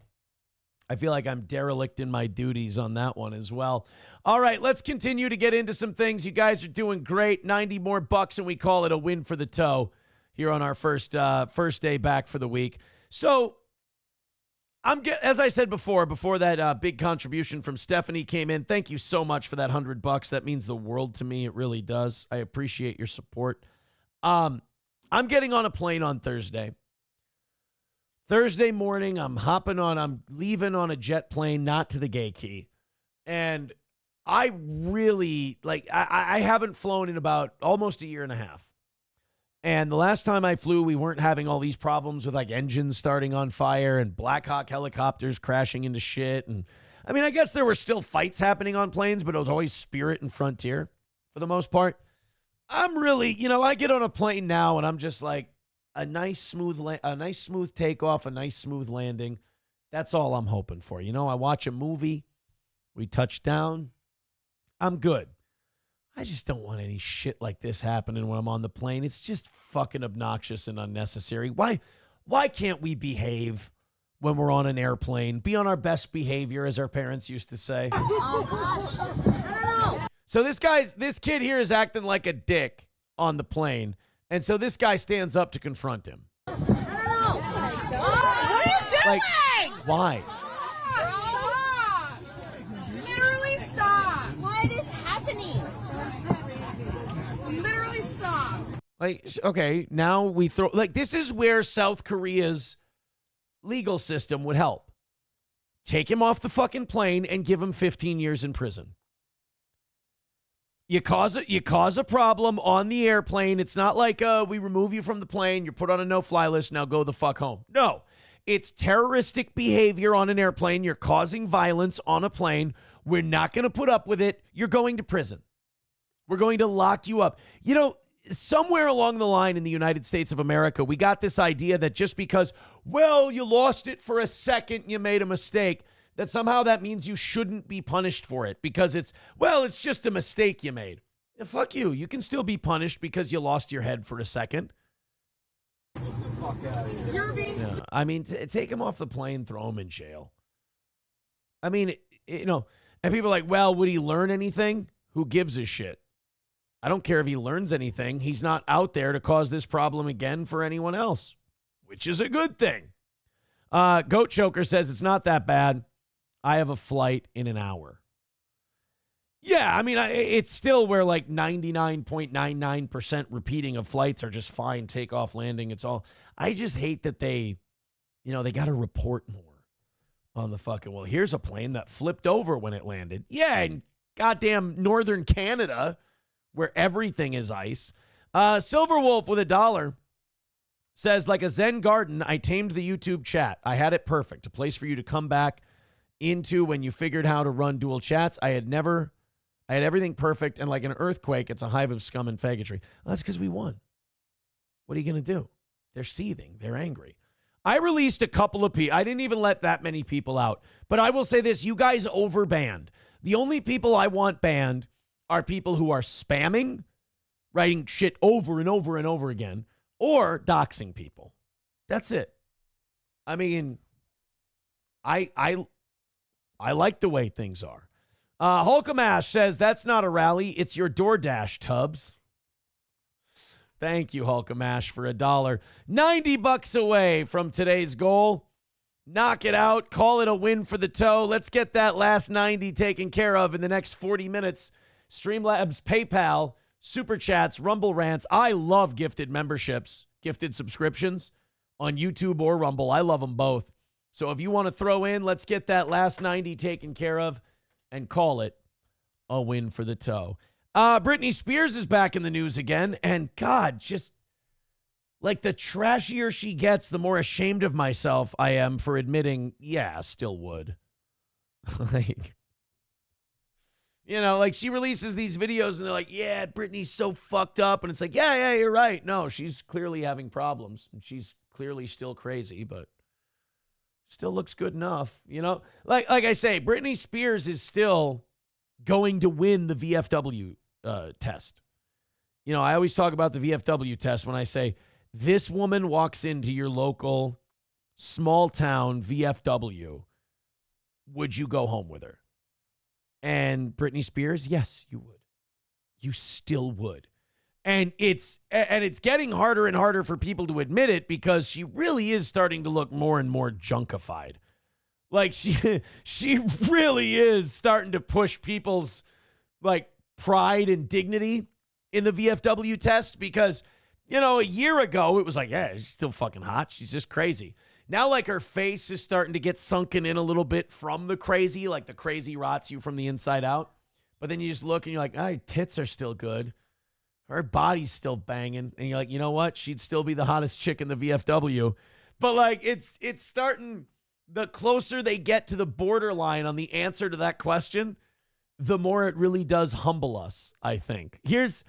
derelict in my duties on that one as well. All right, let's continue to get into some things. You guys are doing great. 90 more bucks, and we call it a win for the toe here on our first day back for the week. So, as I said before that big contribution from Stephanie came in. Thank you so much for that $100. That means the world to me. It really does. I appreciate your support. I'm getting on a plane on Thursday. Thursday morning, I'm leaving on a jet plane, not to the gay key. And I really, I haven't flown in about almost a year and a half. And the last time I flew, we weren't having all these problems with engines starting on fire and Black Hawk helicopters crashing into shit. And I mean, I guess there were still fights happening on planes, but it was always Spirit and Frontier for the most part. I'm really, I get on a plane now and I'm just like, a nice smooth takeoff, a nice smooth landing. That's all I'm hoping for. I watch a movie, we touch down, I'm good. I just don't want any shit like this happening when I'm on the plane. It's just fucking obnoxious and unnecessary. Why can't we behave when we're on an airplane? Be on our best behavior, as our parents used to say. Oh gosh. No. So this kid here is acting like a dick on the plane. And so this guy stands up to confront him. No. What are you doing? Why? Stop. Literally stop. What is happening? Literally stop. Okay, now we throw... this is where South Korea's legal system would help. Take him off the fucking plane and give him 15 years in prison. You cause a problem on the airplane. It's not like we remove you from the plane, you're put on a no-fly list, now go the fuck home. No, it's terroristic behavior on an airplane. You're causing violence on a plane. We're not going to put up with it. You're going to prison. We're going to lock you up. somewhere along the line in the United States of America, we got this idea that just because, well, you lost it for a second, you made a mistake, that somehow that means you shouldn't be punished for it because it's just a mistake you made. Yeah, fuck you. You can still be punished because you lost your head for a second. You're being Yeah. I mean, take him off the plane, throw him in jail. I mean, and people are like, well, would he learn anything? Who gives a shit? I don't care if he learns anything. He's not out there to cause this problem again for anyone else, which is a good thing. Goat Choker says it's not that bad. I have a flight in an hour. Yeah, I mean, it's still where like 99.99% repeating of flights are just fine, takeoff, landing. It's all. I just hate that they got to report more on the fucking, well, here's a plane that flipped over when it landed. Yeah, in goddamn northern Canada, where everything is ice. Silver Wolf with $1 says, like a Zen garden, I tamed the YouTube chat. I had it perfect. A place for you to come back into when you figured how to run dual chats. I had everything perfect, and like an earthquake, it's a hive of scum and faggotry. Well, that's because we won. What are you going to do? They're seething. They're angry. I released a couple of people. I didn't even let that many people out. But I will say this, you guys overbanned. The only people I want banned are people who are spamming, writing shit over and over and over again, or doxing people. That's it. I mean, I like the way things are. Hulkamash says, that's not a rally. It's your DoorDash, Tubbs. Thank you, Hulkamash, for $1. $90 away from today's goal. Knock it out. Call it a win for the toe. Let's get that last 90 taken care of in the next 40 minutes. Streamlabs, PayPal, Super Chats, Rumble Rants. I love gifted memberships, gifted subscriptions on YouTube or Rumble. I love them both. So if you want to throw in, let's get that last 90 taken care of and call it a win for the toe. Brittney Spears is back in the news again. And God, just like the trashier she gets, the more ashamed of myself I am for admitting, yeah, still would. Like, like she releases these videos and they're like, yeah, Brittney's so fucked up. And it's like, yeah, you're right. No, she's clearly having problems. And she's clearly still crazy, but still looks good enough. Like I say, Brittney Spears is still going to win the VFW test. I always talk about the VFW test when I say this woman walks into your local small town VFW. Would you go home with her? And Brittney Spears, yes, you would. You still would. And it's getting harder and harder for people to admit it because she really is starting to look more and more junkified. Like she really is starting to push people's like pride and dignity in the VFW test because, a year ago it was like, yeah, she's still fucking hot. She's just crazy. Now, like, her face is starting to get sunken in a little bit from the crazy, like the crazy rots you from the inside out. But then you just look and you're like, her tits are still good. Her body's still banging. And you're like, you know what? She'd still be the hottest chick in the VFW. But, like, it's starting, the closer they get to the borderline on the answer to that question, the more it really does humble us, I think. Here's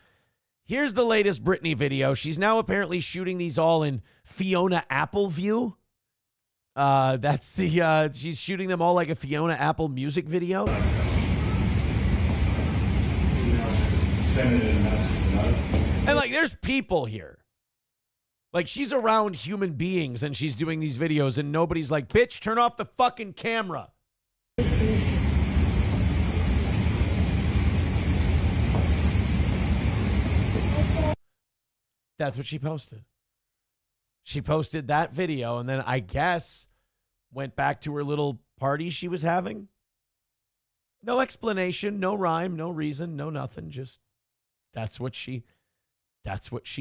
the latest Brittney video. She's now apparently shooting these all in Fiona Apple view. That's the she's shooting them all like a Fiona Apple music video. And like there's people here. Like she's around human beings and she's doing these videos and nobody's like, bitch, turn off the fucking camera. That's what she posted. She posted that video and then I guess went back to her little party she was having. No explanation, no rhyme, no reason, no nothing. Just that's what she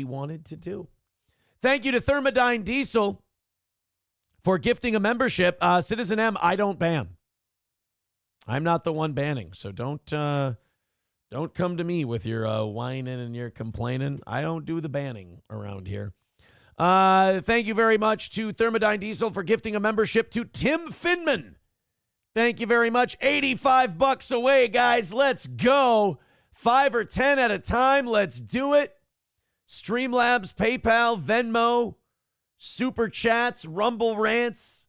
wanted to do. Thank you to Thermodyne Diesel for gifting a membership. Citizen M, I don't ban. I'm not the one banning, so don't come to me with your whining and your complaining. I don't do the banning around here. Thank you very much to Thermodyne Diesel for gifting a membership to Tim Finman. Thank you very much. $85 away, guys. Let's go. 5 or 10 at a time. Let's do it. Streamlabs, PayPal, Venmo, Super Chats, Rumble Rants.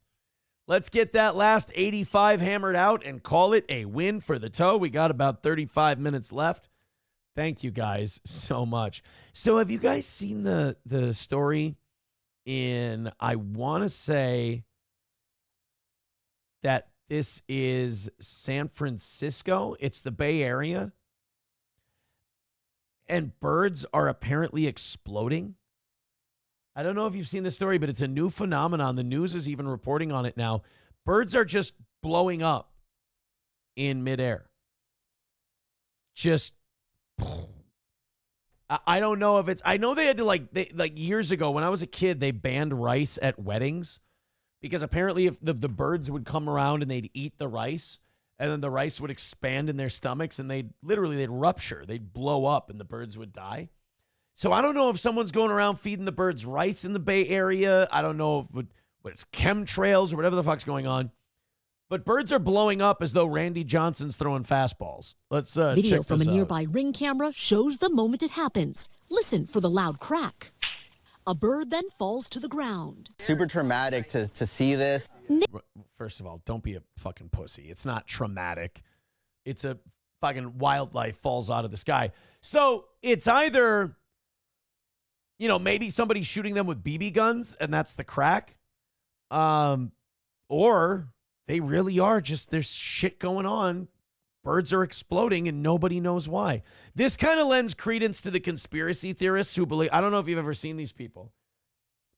Let's get that last 85 hammered out and call it a win for the toe. We got about 35 minutes left. Thank you guys so much. So have you guys seen the story in, I want to say that this is San Francisco. It's the Bay Area. And birds are apparently exploding. I don't know if you've seen this story, but it's a new phenomenon. The news is even reporting on it now. Birds are just blowing up in midair. Just, I don't know if it's, I know they had to like years ago when I was a kid, they banned rice at weddings because apparently if the birds would come around and they'd eat the rice and then the rice would expand in their stomachs and they'd rupture, they'd blow up and the birds would die. So I don't know if someone's going around feeding the birds rice in the Bay Area. I don't know if it's chemtrails or whatever the fuck's going on. But birds are blowing up as though Randy Johnson's throwing fastballs. Let's Video check from this a out. nearby Ring camera shows the moment it happens. Listen for the loud crack. A bird then falls to the ground. Super traumatic to see this. First of all, don't be a fucking pussy. It's not traumatic. It's a fucking wildlife falls out of the sky. So it's either, you know, maybe somebody's shooting them with BB guns and that's the crack. Or they really are just, there's shit going on. Birds are exploding and nobody knows why. This kind of lends credence to the conspiracy theorists who believe, I don't know if you've ever seen these people,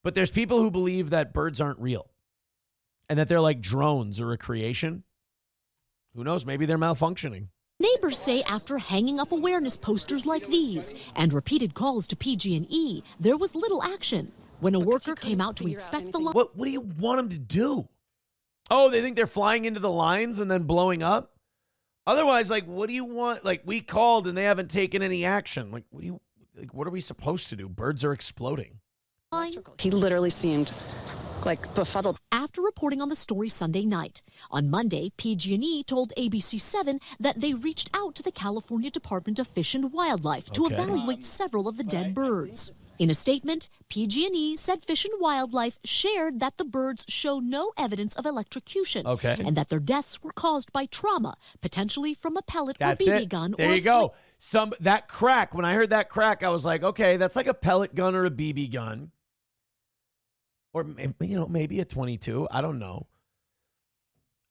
but there's people who believe that birds aren't real and that they're like drones or a creation. Who knows? Maybe they're malfunctioning. Neighbors say after hanging up awareness posters like these and repeated calls to PG&E, there was little action. When a worker came out to inspect the line. What do you want them to do? Oh, they think they're flying into the lines and then blowing up? Otherwise, like, what do you want? Like, we called and they haven't taken any action. Like, what are we supposed to do? Birds are exploding. He literally seemed like befuddled. After reporting on the story Sunday night, on Monday, PG&E told ABC7 that they reached out to the California Department of Fish and Wildlife to evaluate several of the dead birds. In a statement, PG&E said Fish and Wildlife shared that the birds show no evidence of electrocution and that their deaths were caused by trauma, potentially from a pellet or BB gun. There you go. That crack, when I heard that crack, I was like, okay, that's like a pellet gun or a BB gun. Or, you know, maybe a 22. I don't know.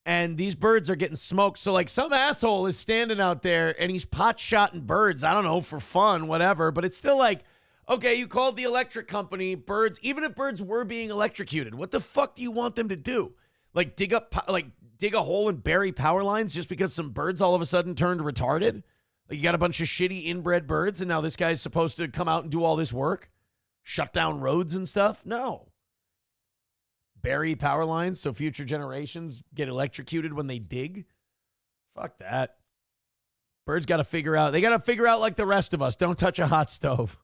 And these birds are getting smoked. So, like, some asshole is standing out there and he's pot-shotting birds. I don't know, for fun, whatever. But it's still like, okay, you called the electric company, birds, even if birds were being electrocuted, what the fuck do you want them to do? Like dig a hole and bury power lines just because some birds all of a sudden turned retarded? Like you got a bunch of shitty inbred birds and now this guy's supposed to come out and do all this work? Shut down roads and stuff? No. Bury power lines so future generations get electrocuted when they dig? Fuck that. Birds got to figure out, like the rest of us, don't touch a hot stove.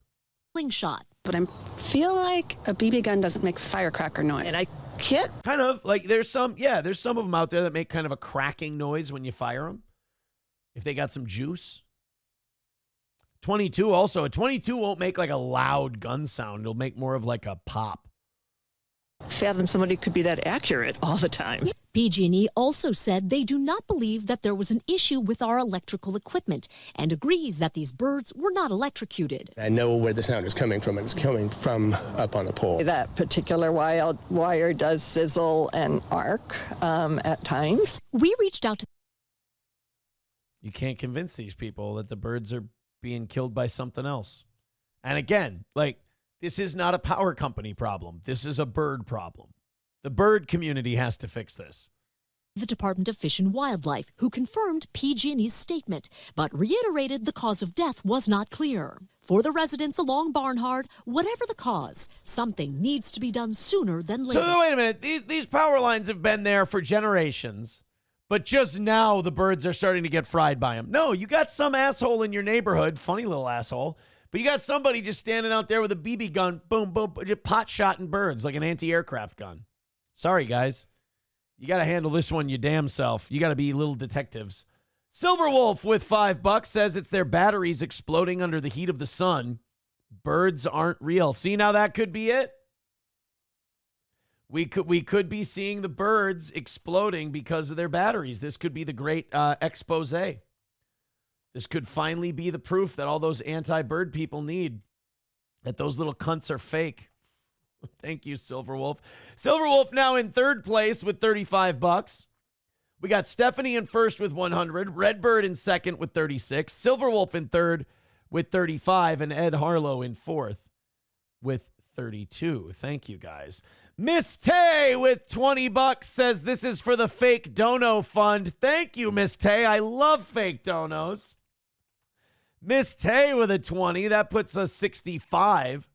Shot. But I feel like a BB gun doesn't make firecracker noise. And I can't. Kind of like there's some of them out there that make kind of a cracking noise when you fire them. If they got some juice. 22 also. A 22 won't make like a loud gun sound. It'll make more of like a pop. Fathom somebody could be that accurate all the time. PG&E also said they do not believe that there was an issue with our electrical equipment and agrees that these birds were not electrocuted. I know where the sound is coming from, and it's coming from up on the pole. That particular wire does sizzle and arc at times. We reached out to... You can't convince these people that the birds are being killed by something else. And again, like, this is not a power company problem. This is a bird problem. The bird community has to fix this. The Department of Fish and Wildlife, who confirmed PG&E's statement, but reiterated the cause of death was not clear. For the residents along Barnhard, whatever the cause, something needs to be done sooner than later. So wait a minute. These power lines have been there for generations, but just now the birds are starting to get fried by them. No, you got some asshole in your neighborhood, funny little asshole, but you got somebody just standing out there with a BB gun, boom, boom, just pot-shotting birds like an anti-aircraft gun. Sorry, guys. You got to handle this one your damn self. You got to be little detectives. Silver Wolf with $5 says it's their batteries exploding under the heat of the sun. Birds aren't real. See, now that could be it. We could be seeing the birds exploding because of their batteries. This could be the great expose. This could finally be the proof that all those anti-bird people need, that those little cunts are fake. Thank you, Silverwolf. Silverwolf now in third place with $35. We got Stephanie in first with 100, Redbird in second with 36, Silverwolf in third with 35, and Ed Harlow in fourth with 32. Thank you, guys. Miss Tay with $20 says this is for the fake dono fund. Thank you, Miss Tay. I love fake donos. Miss Tay with a 20. That puts us 65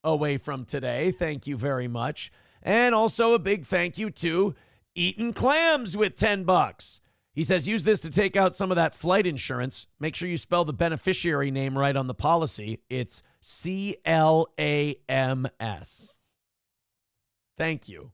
away from today. Thank you very much. And also a big thank you to Eaton Clams with $10. He says, use this to take out some of that flight insurance. Make sure you spell the beneficiary name right on the policy. It's CLAMS. Thank you,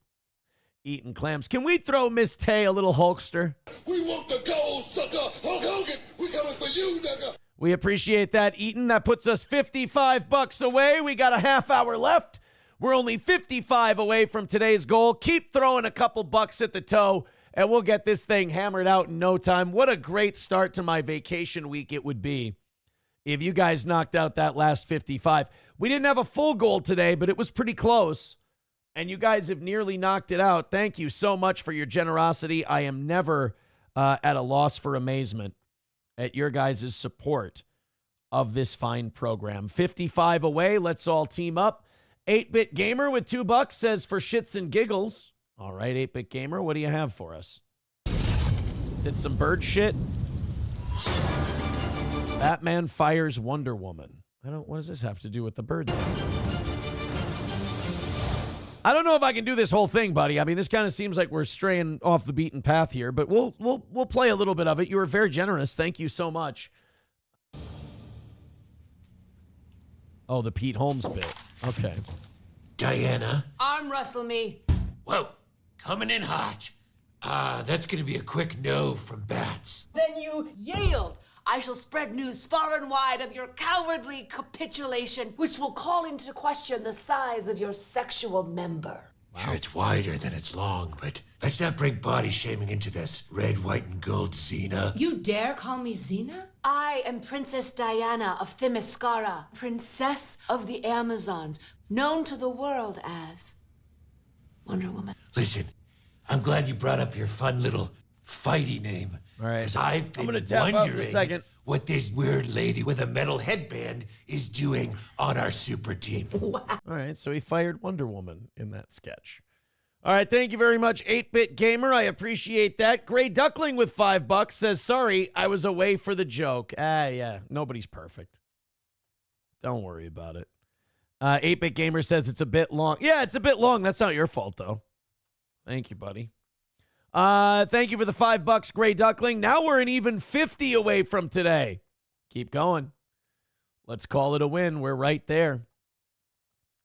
Eaton Clams. Can we throw Miss Tay a little Hulkster? We want the gold, sucker. Hulk Hogan, we coming for you, nigga. We appreciate that, Eaton. That puts us $55 away. We got a half hour left. We're only 55 away from today's goal. Keep throwing a couple bucks at the toe, and we'll get this thing hammered out in no time. What a great start to my vacation week it would be if you guys knocked out that last 55. We didn't have a full goal today, but it was pretty close, and you guys have nearly knocked it out. Thank you so much for your generosity. I am never at a loss for amazement at your guys' support of this fine program. 55 away. Let's all team up. 8-Bit Gamer with $2 says for shits and giggles. All right, 8-Bit Gamer, what do you have for us? Is it some bird shit? Batman fires Wonder Woman. What does this have to do with the bird thing? I don't know if I can do this whole thing, buddy. I mean, this kind of seems like we're straying off the beaten path here, but we'll play a little bit of it. You were very generous. Thank you so much. Oh, the Pete Holmes bit. Okay. Diana. Arm wrestle me. Whoa, coming in hot. That's gonna be a quick no from Bats. Then you yield. I shall spread news far and wide of your cowardly capitulation, which will call into question the size of your sexual member. Wow. Sure, it's wider than it's long, but let's not bring body shaming into this. Red, white, and gold Xena. You dare call me Xena? I am Princess Diana of Themyscira, Princess of the Amazons, known to the world as Wonder Woman. Listen, I'm glad you brought up your fun little fighty name. All right. Because I've been wondering what this weird lady with a metal headband is doing on our super team. Wow. All right, so he fired Wonder Woman in that sketch. All right, thank you very much, 8-Bit Gamer. I appreciate that. Gray Duckling with $5 says, sorry, I was away for the joke. Yeah, nobody's perfect. Don't worry about it. 8-Bit Gamer says it's a bit long. Yeah, it's a bit long. That's not your fault, though. Thank you, buddy. Thank you for the $5, Gray Duckling. Now we're an even 50 away from today. Keep going. Let's call it a win. We're right there.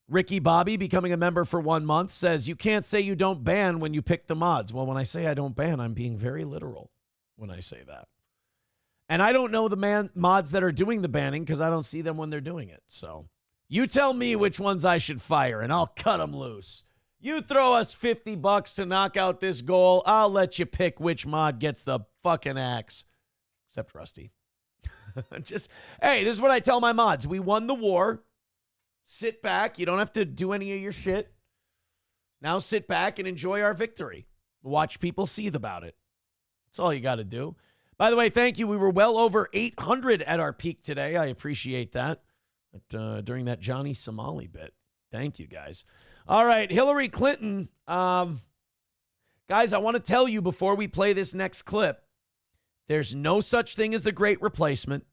Ricky Bobby, becoming a member for 1 month, says, you can't say you don't ban when you pick the mods. Well, when I say I don't ban, I'm being very literal when I say that. And I don't know the mods that are doing the banning because I don't see them when they're doing it. So you tell me which ones I should fire, and I'll cut them loose. You throw us $50 to knock out this goal, I'll let you pick which mod gets the fucking axe. Except Rusty. Hey, this is what I tell my mods. We won the war. Sit back. You don't have to do any of your shit. Now sit back and enjoy our victory. Watch people seethe about it. That's all you got to do. By the way, thank you. We were well over 800 at our peak today. I appreciate that. During that Johnny Somali bit. Thank you, guys. All right, Hillary Clinton. Guys, I want to tell you before we play this next clip, there's no such thing as the great replacement.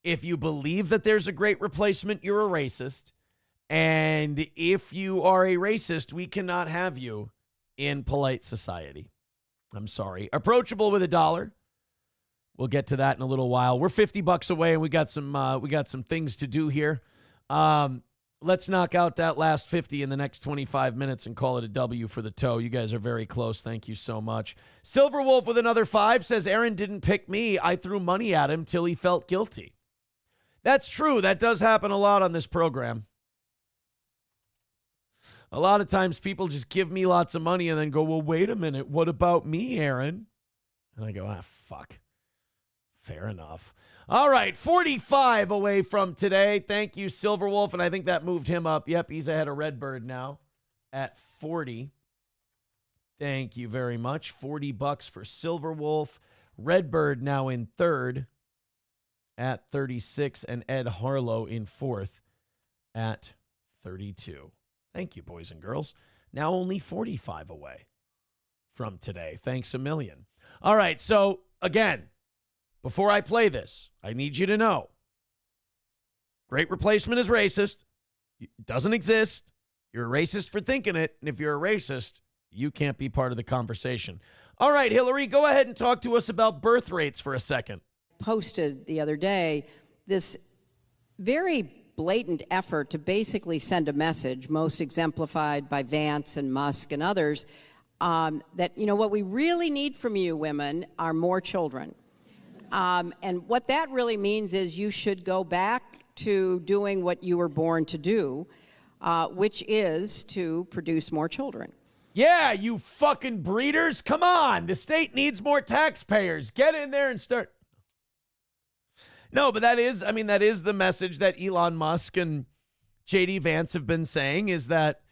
If you believe that there's a great replacement, you're a racist. And if you are a racist, we cannot have you in polite society. I'm sorry. Approachable with $1. We'll get to that in a little while. We're $50 away, and we got some things to do here. Let's knock out that last 50 in the next 25 minutes and call it a W for the toe. You guys are very close. Thank you so much. Silverwolf with another $5 says, Aaron didn't pick me. I threw money at him till he felt guilty. That's true. That does happen a lot on this program. A lot of times people just give me lots of money and then go, well, wait a minute. What about me, Aaron? And I go, fuck. Fair enough. All right, 45 away from today. Thank you, Silverwolf. And I think that moved him up. Yep, he's ahead of Redbird now at 40. Thank you very much. $40 for Silverwolf. Redbird now in third at 36, and Ed Harlow in fourth at 32. Thank you, boys and girls. Now only 45 away from today. Thanks a million. All right, so again, before I play this, I need you to know, great replacement is racist. It doesn't exist. You're a racist for thinking it, and if you're a racist, you can't be part of the conversation. All right, Hillary, go ahead and talk to us about birth rates for a second. Posted the other day this very blatant effort to basically send a message, most exemplified by Vance and Musk and others, that, what we really need from you women are more children. And what that really means is you should go back to doing what you were born to do, which is to produce more children. Yeah, you fucking breeders. Come on. The state needs more taxpayers. Get in there and start. No, but that is the message that Elon Musk and J.D. Vance have been saying, is that,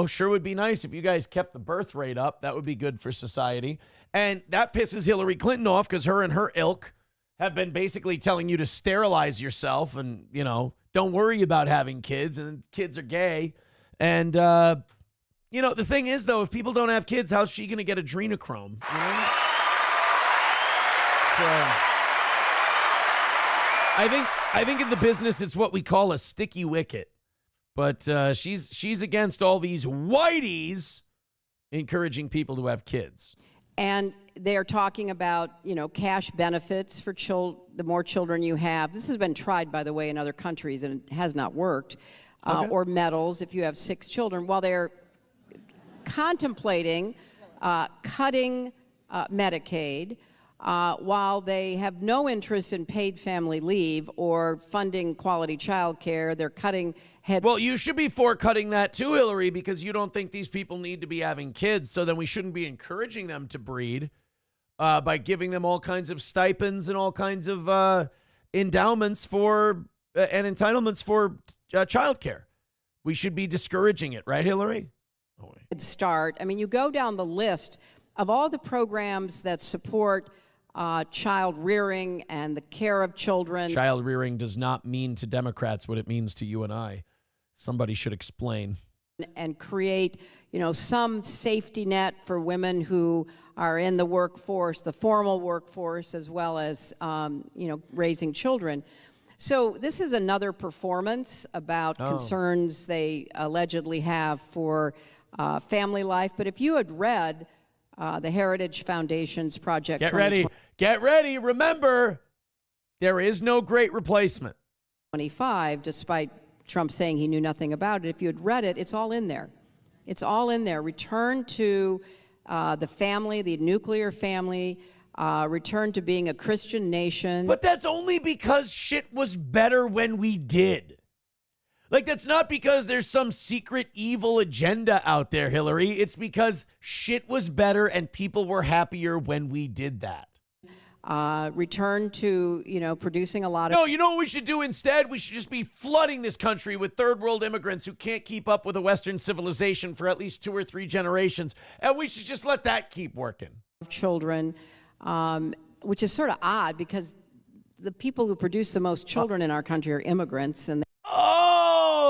sure would be nice if you guys kept the birth rate up. That would be good for society. And that pisses Hillary Clinton off because her and her ilk have been basically telling you to sterilize yourself and, don't worry about having kids, and kids are gay. And, the thing is, though, if people don't have kids, how's she going to get adrenochrome? I think in the business, it's what we call a sticky wicket. But she's against all these whiteys encouraging people to have kids. And they are talking about, cash benefits for the more children you have. This has been tried, by the way, in other countries, and it has not worked. Okay. Or medals if you have 6 children. While they're contemplating cutting Medicaid, while they have no interest in paid family leave or funding quality child care, they're cutting Well, you should be for cutting that too, Hillary, because you don't think these people need to be having kids, so then we shouldn't be encouraging them to breed by giving them all kinds of stipends and all kinds of endowments for and entitlements for child care. We should be discouraging it, right, Hillary? Start. I mean, you go down the list of all the programs that support child rearing and the care of children. Child rearing does not mean to Democrats what it means to you and I. Somebody should explain. And create, some safety net for women who are in the workforce, the formal workforce, as well as, raising children. So this is another performance about concerns they allegedly have for family life. But if you had read the Heritage Foundation's Project Get ready. Remember, there is no great replacement. 25, despite Trump saying he knew nothing about it. If you had read it, it's all in there. It's all in there. Return to the family, the nuclear family, return to being a Christian nation. But that's only because shit was better when we did. That's not because there's some secret evil agenda out there, Hillary. It's because shit was better and people were happier when we did that. Return to, producing a lot of... No, you know what we should do instead? We should just be flooding this country with third world immigrants who can't keep up with a Western civilization for at least 2 or 3 generations. And we should just let that keep working. Children, which is sort of odd because the people who produce the most children in our country are immigrants. And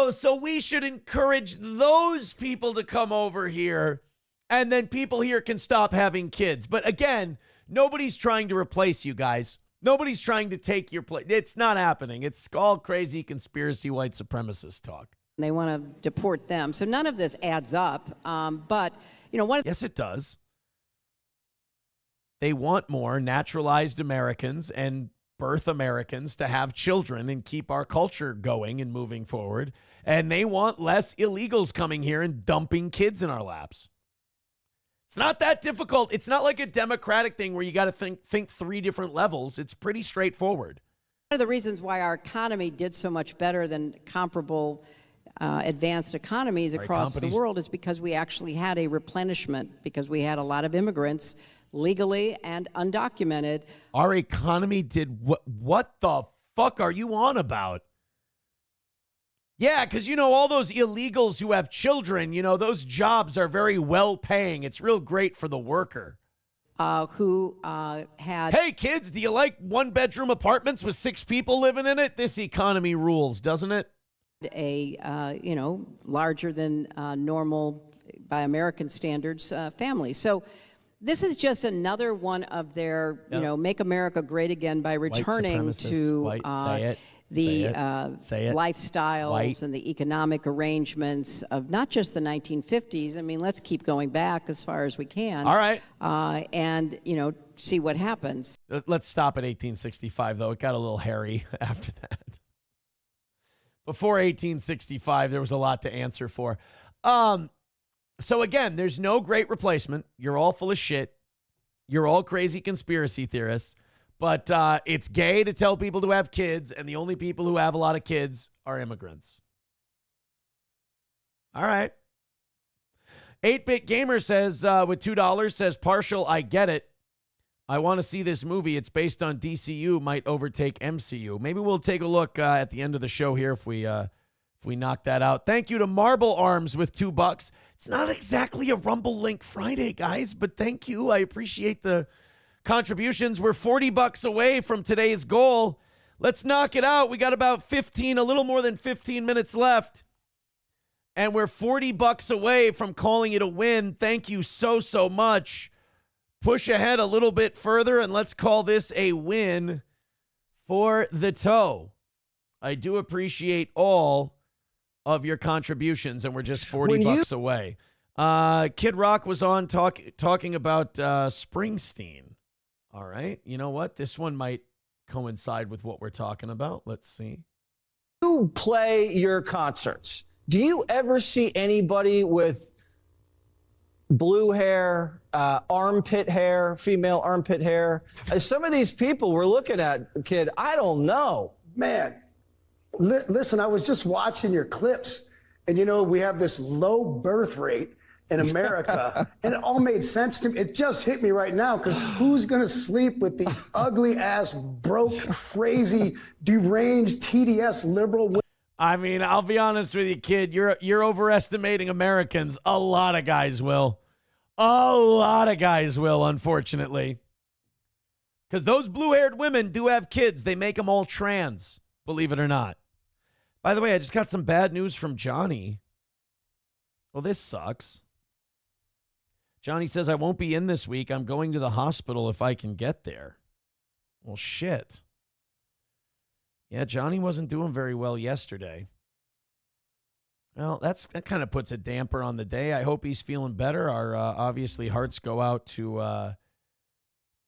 so we should encourage those people to come over here, and then people here can stop having kids. But again, nobody's trying to replace you guys. Nobody's trying to take your place. It's not happening. It's all crazy conspiracy white supremacist talk. They want to deport them. So none of this adds up. But, Yes, it does. They want more naturalized Americans and birth Americans to have children and keep our culture going and moving forward. And they want less illegals coming here and dumping kids in our laps. It's not that difficult. It's not like a Democratic thing where you got to think 3 different levels. It's pretty straightforward. One of the reasons why our economy did so much better than comparable advanced economies across the world is because we actually had a replenishment, because we had a lot of immigrants legally and undocumented. Our economy did what the fuck are you on about? Yeah, because, all those illegals who have children, those jobs are very well paying. It's real great for the worker. Who had... Hey, kids, do you like one-bedroom apartments with 6 people living in it? This economy rules, doesn't it? A, larger than normal, by American standards, family. So this is just another one of their, make America great again by returning to the lifestyles and the economic arrangements of not just the 1950s. I mean, let's keep going back as far as we can. All right. And, see what happens. Let's stop at 1865, though. It got a little hairy after that. Before 1865, there was a lot to answer for. So again, there's no great replacement. You're all full of shit. You're all crazy conspiracy theorists. But it's gay to tell people to have kids, and the only people who have a lot of kids are immigrants. All right. 8-Bit Gamer says, with $2, says, partial, I get it. I want to see this movie. It's based on DCU, might overtake MCU. Maybe we'll take a look at the end of the show here if we knock that out. Thank you to Marble Arms with $2. It's not exactly a Rumble Link Friday, guys, but thank you. I appreciate the contributions. We're $40 away from today's goal. Let's knock it out. We got about a little more than 15 minutes left. And we're $40 away from calling it a win. Thank you so much. Push ahead a little bit further, and let's call this a win for the toe. I do appreciate all of your contributions, and we're just $40 away. Kid Rock was on talking about Springsteen. All right. You know what? This one might coincide with what we're talking about. Let's see. You play your concerts. Do you ever see anybody with blue hair, armpit hair, female armpit hair? Some of these people we're looking at, kid, I don't know. Man, listen, I was just watching your clips, and we have this low birth rate in America, and it all made sense to me. It just hit me right now, because who's going to sleep with these ugly-ass, broke, crazy, deranged, TDS liberal women? I mean, I'll be honest with you, kid. You're overestimating Americans. A lot of guys will. A lot of guys will, unfortunately. Because those blue-haired women do have kids. They make them all trans, believe it or not. By the way, I just got some bad news from Johnny. Well, this sucks. Johnny says, I won't be in this week. I'm going to the hospital if I can get there. Well, shit. Yeah, Johnny wasn't doing very well yesterday. Well, that kind of puts a damper on the day. I hope he's feeling better. Our obviously hearts go out to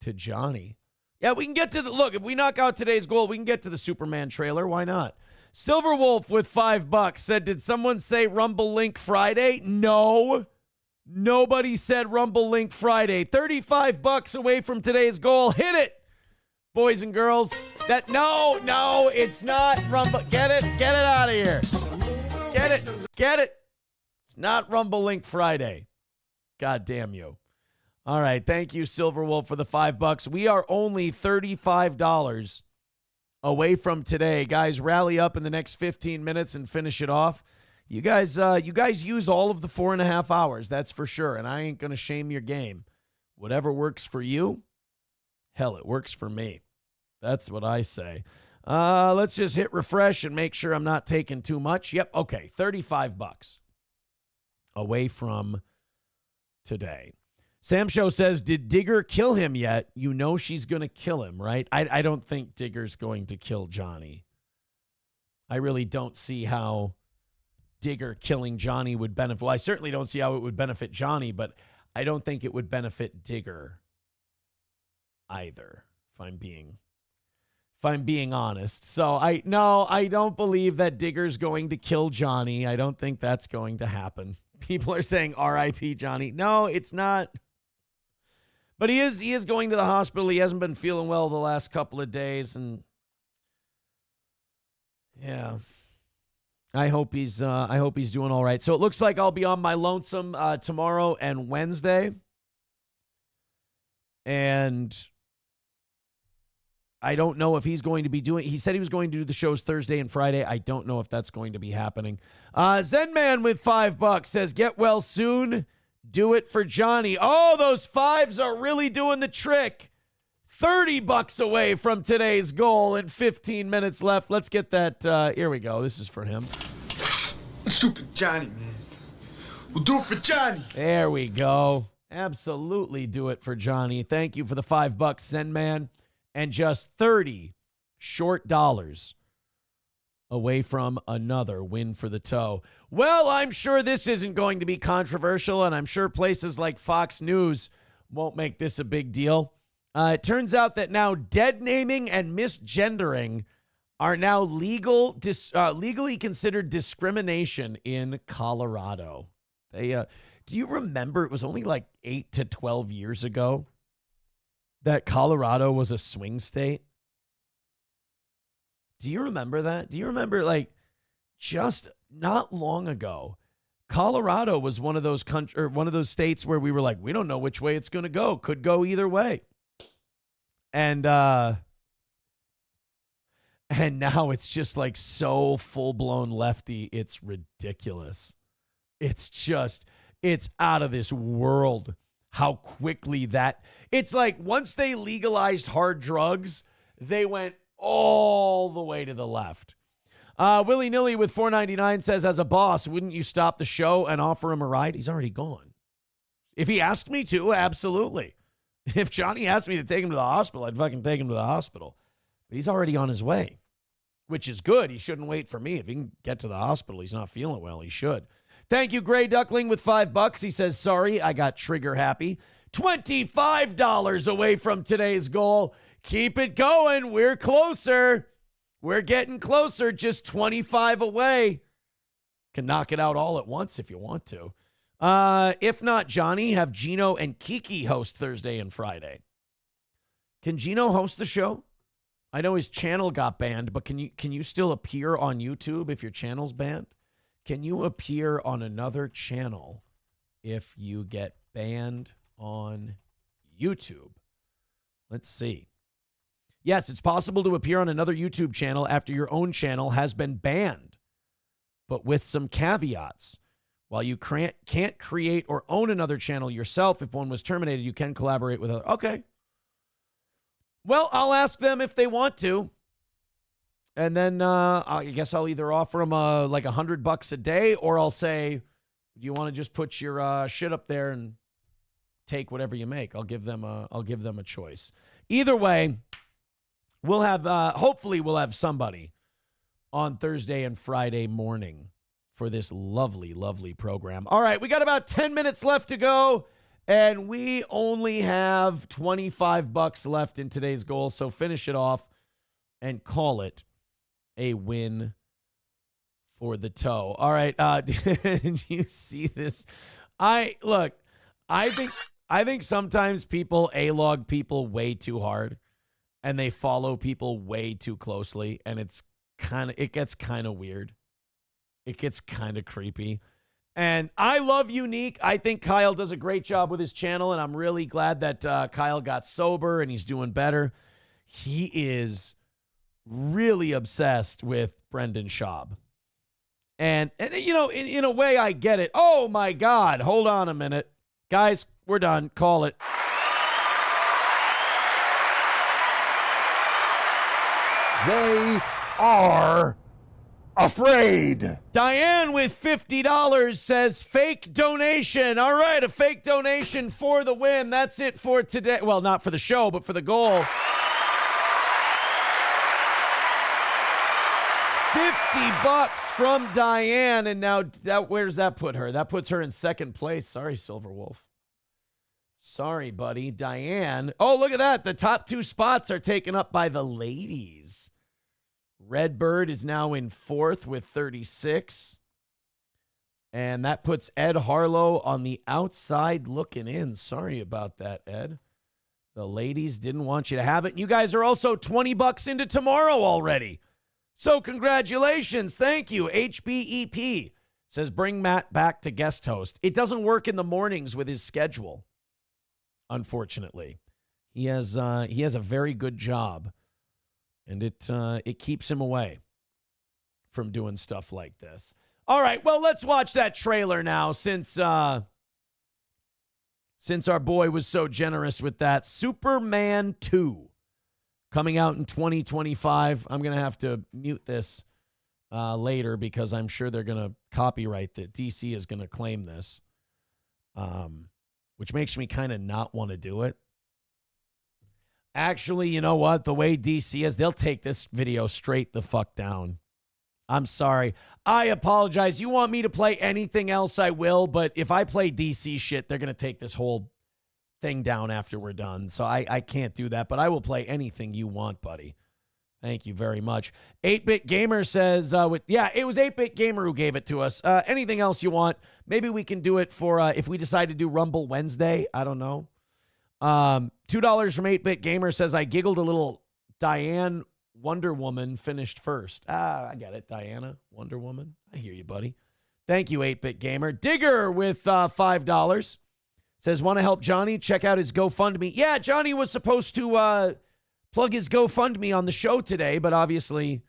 Johnny. Yeah, we can get to look, if we knock out today's goal, we can get to the Superman trailer. Why not? Silver Wolf with $5 said, did someone say Rumble Link Friday? No. Nobody said Rumble Link Friday. $35 away from today's goal. Hit it, boys and girls. No, it's not Rumble. Get it out of here. Get it. It's not Rumble Link Friday. God damn you. All right, thank you, Silver Wolf, for the $5. We are only $35 away from today. Guys, rally up in the next 15 minutes and finish it off. You guys use all of the 4.5 hours, that's for sure, and I ain't going to shame your game. Whatever works for you, hell, it works for me. That's what I say. Let's just hit refresh and make sure I'm not taking too much. Yep, okay, $35 away from today. Sam Show says, did Digger kill him yet? You know she's going to kill him, right? I don't think Digger's going to kill Johnny. I really don't see how Digger killing Johnny would benefit. Well, I certainly don't see how it would benefit Johnny, but I don't think it would benefit Digger either, if I'm being honest. So I don't believe that Digger's going to kill Johnny. I don't think that's going to happen. People are saying R.I.P. Johnny. No, it's not. But he is going to the hospital. He hasn't been feeling well the last couple of days, and Yeah. I hope he's doing all right. So it looks like I'll be on my lonesome tomorrow and Wednesday. And I don't know if he's going to be doing. He said he was going to do the shows Thursday and Friday. I don't know if that's going to be happening. Zen Man with $5 says, "Get well soon. Do it for Johnny." Oh, those fives are really doing the trick. $30 away from today's goal and 15 minutes left. Let's get that. Here we go. This is for him. Let's do it for Johnny, man. We'll do it for Johnny. There we go. Absolutely do it for Johnny. Thank you for the $5, Zen Man. And just 30 short dollars away from another win for the toe. Well, I'm sure this isn't going to be controversial, and I'm sure places like Fox News won't make this a big deal. It turns out that now dead naming and misgendering are now legally considered discrimination in Colorado. Do you remember it was only like 8 to 12 years ago that Colorado was a swing state? Do you remember that? Do you remember, like, just not long ago, Colorado was one of those states where we were like, we don't know which way it's going to go. Could go either way. And now it's just like so full-blown lefty. It's ridiculous. It's out of this world how quickly it's like once they legalized hard drugs, they went all the way to the left. Willy Nilly with $4.99 says, as a boss, wouldn't you stop the show and offer him a ride? He's already gone. If he asked me to, absolutely. If Johnny asked me to take him to the hospital, I'd fucking take him to the hospital. But he's already on his way, which is good. He shouldn't wait for me. If he can get to the hospital, he's not feeling well. He should. Thank you, Gray Duckling with $5. He says, sorry, I got trigger happy. $25 away from today's goal. Keep it going. We're closer. We're getting closer. Just 25 away. Can knock it out all at once if you want to. If not, Johnny, have Gino and Kiki host Thursday and Friday. Can Gino host the show? I know his channel got banned, but can you still appear on YouTube if your channel's banned? Can you appear on another channel if you get banned on YouTube? Let's see. Yes, it's possible to appear on another YouTube channel after your own channel has been banned, but with some caveats. While you can't create or own another channel yourself, if one was terminated, you can collaborate with others. Okay. Well, I'll ask them if they want to. And then I guess I'll either offer them like $100 a day, or I'll say, do you want to just put your shit up there and take whatever you make? I'll give them a choice. Either way, we'll have hopefully we'll have somebody on Thursday and Friday morning for this lovely, lovely program. All right, we got about 10 minutes left to go, and we only have $25 left in today's goal, so finish it off and call it a win for the toe. All right, did you see this? I think sometimes people A-log people way too hard, and they follow people way too closely, and it gets kind of weird. It gets kind of creepy. And I love Unique. I think Kyle does a great job with his channel, and I'm really glad that Kyle got sober and he's doing better. He is really obsessed with Brendan Schaub. And you know, in a way, I get it. Oh, my God. Hold on a minute. Guys, we're done. Call it. They are afraid. Diane with $50 says fake donation. All right, a fake donation for the win. That's it for today. Well, not for the show, but for the goal. $50 from Diane, and now where does that put her? That puts her in second place. Sorry, Silverwolf. Sorry, buddy. Diane. Oh, look at that. The top two spots are taken up by the ladies. Redbird is now in fourth with 36. And that puts Ed Harlow on the outside looking in. Sorry about that, Ed. The ladies didn't want you to have it. You guys are also $20 into tomorrow already. So congratulations. Thank you. HBEP says bring Matt back to guest host. It doesn't work in the mornings with his schedule, unfortunately. He has a very good job, and it keeps him away from doing stuff like this. All right, well, let's watch that trailer now since our boy was so generous with that. Superman 2 coming out in 2025. I'm going to have to mute this later because I'm sure they're going to copyright that. DC is going to claim this, which makes me kind of not want to do it. Actually, you know what? The way DC is, they'll take this video straight the fuck down. I'm sorry. I apologize. You want me to play anything else, I will. But if I play DC shit, they're going to take this whole thing down after we're done. So I can't do that. But I will play anything you want, buddy. Thank you very much. 8-Bit Gamer says, it was 8-Bit Gamer who gave it to us. Anything else you want? Maybe we can do it for if we decide to do Rumble Wednesday. I don't know. $2 from 8-Bit Gamer says, I giggled a little. Diane Wonder Woman finished first. I get it. Diana Wonder Woman. I hear you, buddy. Thank you, 8-Bit Gamer. Digger with $5 says, want to help Johnny? Check out his GoFundMe. Yeah, Johnny was supposed to plug his GoFundMe on the show today, but obviously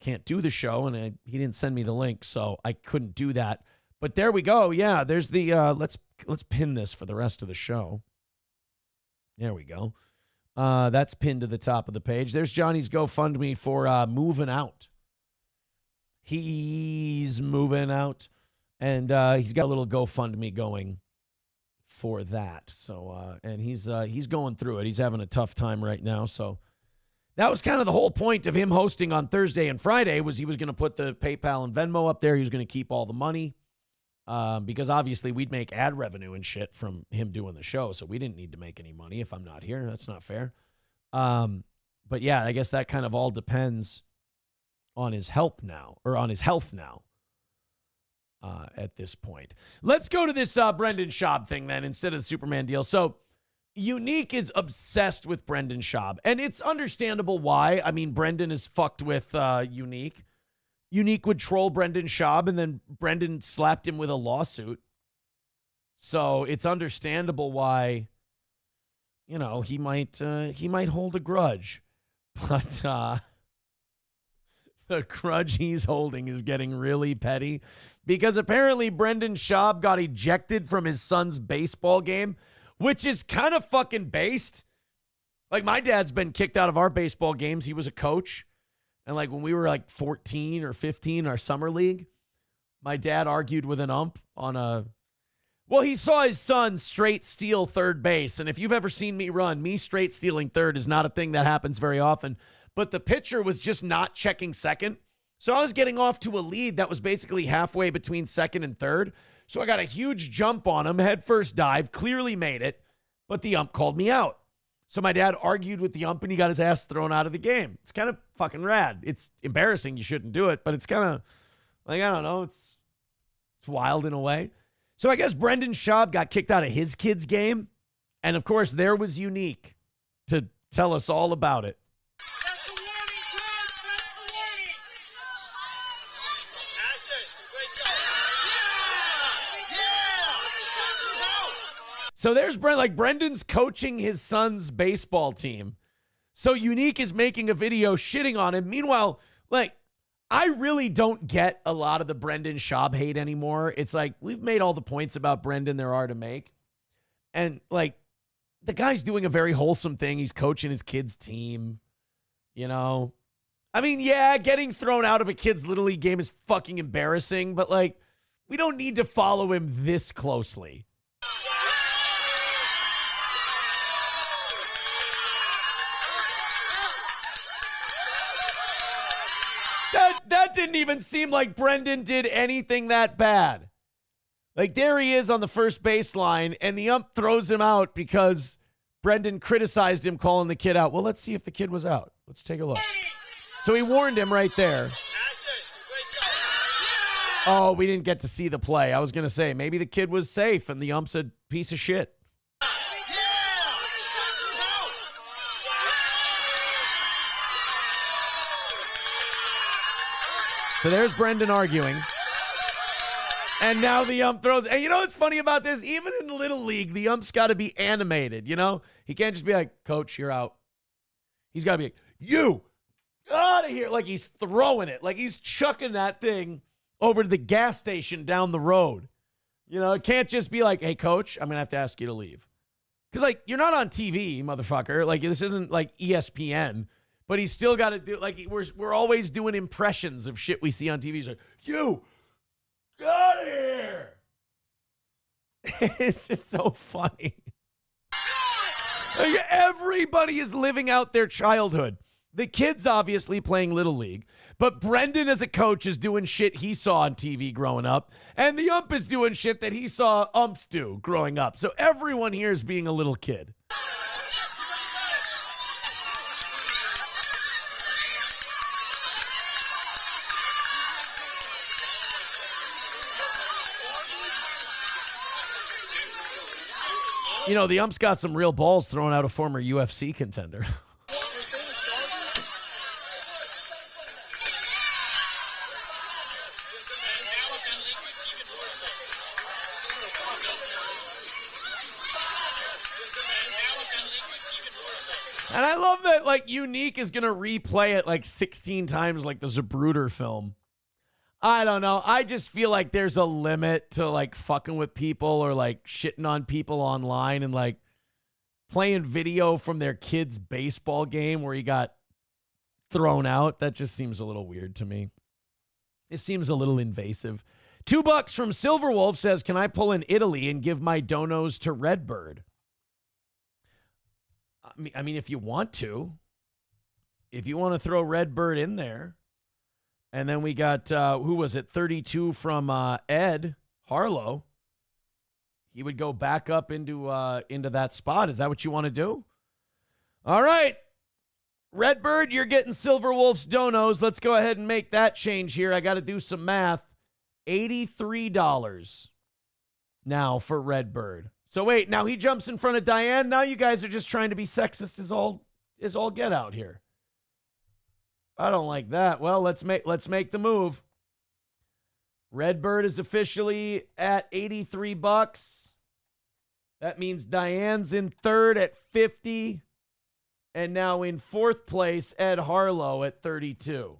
can't do the show, and he didn't send me the link, so I couldn't do that. But there we go. Yeah, there's the let's pin this for the rest of the show. There we go. That's pinned to the top of the page. There's Johnny's GoFundMe for moving out. He's moving out, and he's got a little GoFundMe going for that. So, and he's going through it. He's having a tough time right now. So that was kind of the whole point of him hosting on Thursday and Friday was he was going to put the PayPal and Venmo up there. He was going to keep all the money. Because obviously we'd make ad revenue and shit from him doing the show, so we didn't need to make any money if I'm not here. That's not fair. But yeah, I guess that kind of all depends on his health now, at this point. Let's go to this Brendan Schaub thing then instead of the Superman deal. So Unique is obsessed with Brendan Schaub, and it's understandable why. I mean, Brendan is fucked with Unique. Unique would troll Brendan Schaub, and then Brendan slapped him with a lawsuit. So it's understandable why, he might hold a grudge. But the grudge he's holding is getting really petty because apparently Brendan Schaub got ejected from his son's baseball game, which is kind of fucking based. Like, my dad's been kicked out of our baseball games. He was a coach. And like when we were like 14 or 15, our summer league, my dad argued with an ump he saw his son straight steal third base. And if you've ever seen me run, me straight stealing third is not a thing that happens very often. But the pitcher was just not checking second. So I was getting off to a lead that was basically halfway between second and third. So I got a huge jump on him, head first dive, clearly made it, but the ump called me out. So my dad argued with the ump and he got his ass thrown out of the game. It's kind of fucking rad. It's embarrassing. You shouldn't do it, but it's kind of like, I don't know. It's wild in a way. So I guess Brendan Schaub got kicked out of his kid's game. And of course, there was Unique to tell us all about it. So there's Brendan's coaching his son's baseball team. So Unique is making a video shitting on him. Meanwhile, I really don't get a lot of the Brendan Schaub hate anymore. It's like, we've made all the points about Brendan there are to make. And the guy's doing a very wholesome thing. He's coaching his kid's team, I mean, yeah, getting thrown out of a kid's Little League game is fucking embarrassing, but we don't need to follow him this closely. That didn't even seem like Brendan did anything that bad. There he is on the first baseline, and the ump throws him out because Brendan criticized him calling the kid out. Well, let's see if the kid was out. Let's take a look. So he warned him right there. Oh, we didn't get to see the play. I was going to say, maybe the kid was safe, and the ump said, piece of shit. So there's Brendan arguing. And now the ump throws. And you know what's funny about this? Even in Little League, the ump's got to be animated, you know? He can't just be like, Coach, you're out. He's got to be like, you, out of here. Like he's throwing it. Like he's chucking that thing over to the gas station down the road. You know, it can't just be like, hey, Coach, I'm going to have to ask you to leave. Because, like, you're not on TV, motherfucker. Like, this isn't, like, ESPN. But he's still got to do, like, we're always doing impressions of shit we see on TV. He's like, you, get out of here. It's just so funny. Like, everybody is living out their childhood. The kid's obviously playing Little League, but Brendan as a coach is doing shit he saw on TV growing up, and the ump is doing shit that he saw umps do growing up. So everyone here is being a little kid. You know, the ump's got some real balls throwing out a former UFC contender. And I love that, like, Unique is going to replay it like 16 times like the Zapruder film. I don't know. I just feel like there's a limit to, like, fucking with people or, like, shitting on people online and, like, playing video from their kid's baseball game where he got thrown out. That just seems a little weird to me. It seems a little invasive. $2 from Silverwolf says, can I pull in Italy and give my donos to Redbird? I mean, if you want to. If you want to throw Redbird in there. And then we got, who was it? 32 from Ed Harlow. He would go back up into that spot. Is that what you want to do? All right. Redbird, you're getting Silverwolf's donos. Let's go ahead and make that change here. I got to do some math. $83 now for Redbird. So wait, now he jumps in front of Diane. Now you guys are just trying to be sexist as all get out here. I don't like that. Well, let's make the move. Redbird is officially at $83. That means Diane's in third at 50. And now in fourth place, Ed Harlow at 32.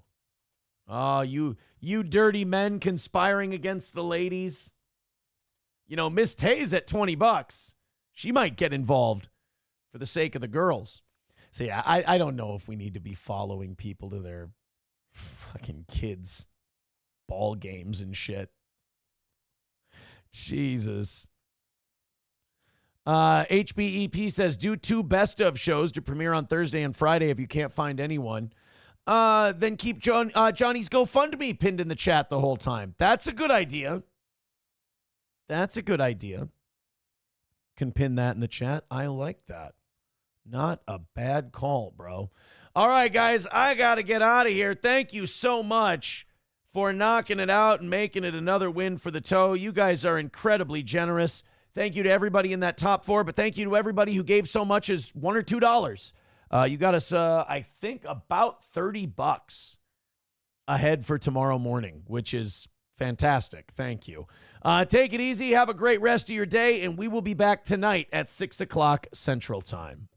Oh, you dirty men conspiring against the ladies. You know, Miss Tay's at $20. She might get involved for the sake of the girls. So, yeah, I don't know if we need to be following people to their fucking kids' ball games and shit. Jesus. HBEP says, do 2 best of shows to premiere on Thursday and Friday if you can't find anyone. Then keep Johnny's GoFundMe pinned in the chat the whole time. That's a good idea. That's a good idea. Can pin that in the chat. I like that. Not a bad call, bro. All right, guys, I got to get out of here. Thank you so much for knocking it out and making it another win for the toe. You guys are incredibly generous. Thank you to everybody in that top 4, but thank you to everybody who gave so much as $1 or $2. You got us, I think, about $30 ahead for tomorrow morning, which is fantastic. Thank you. Take it easy. Have a great rest of your day, and we will be back tonight at 6 o'clock Central Time.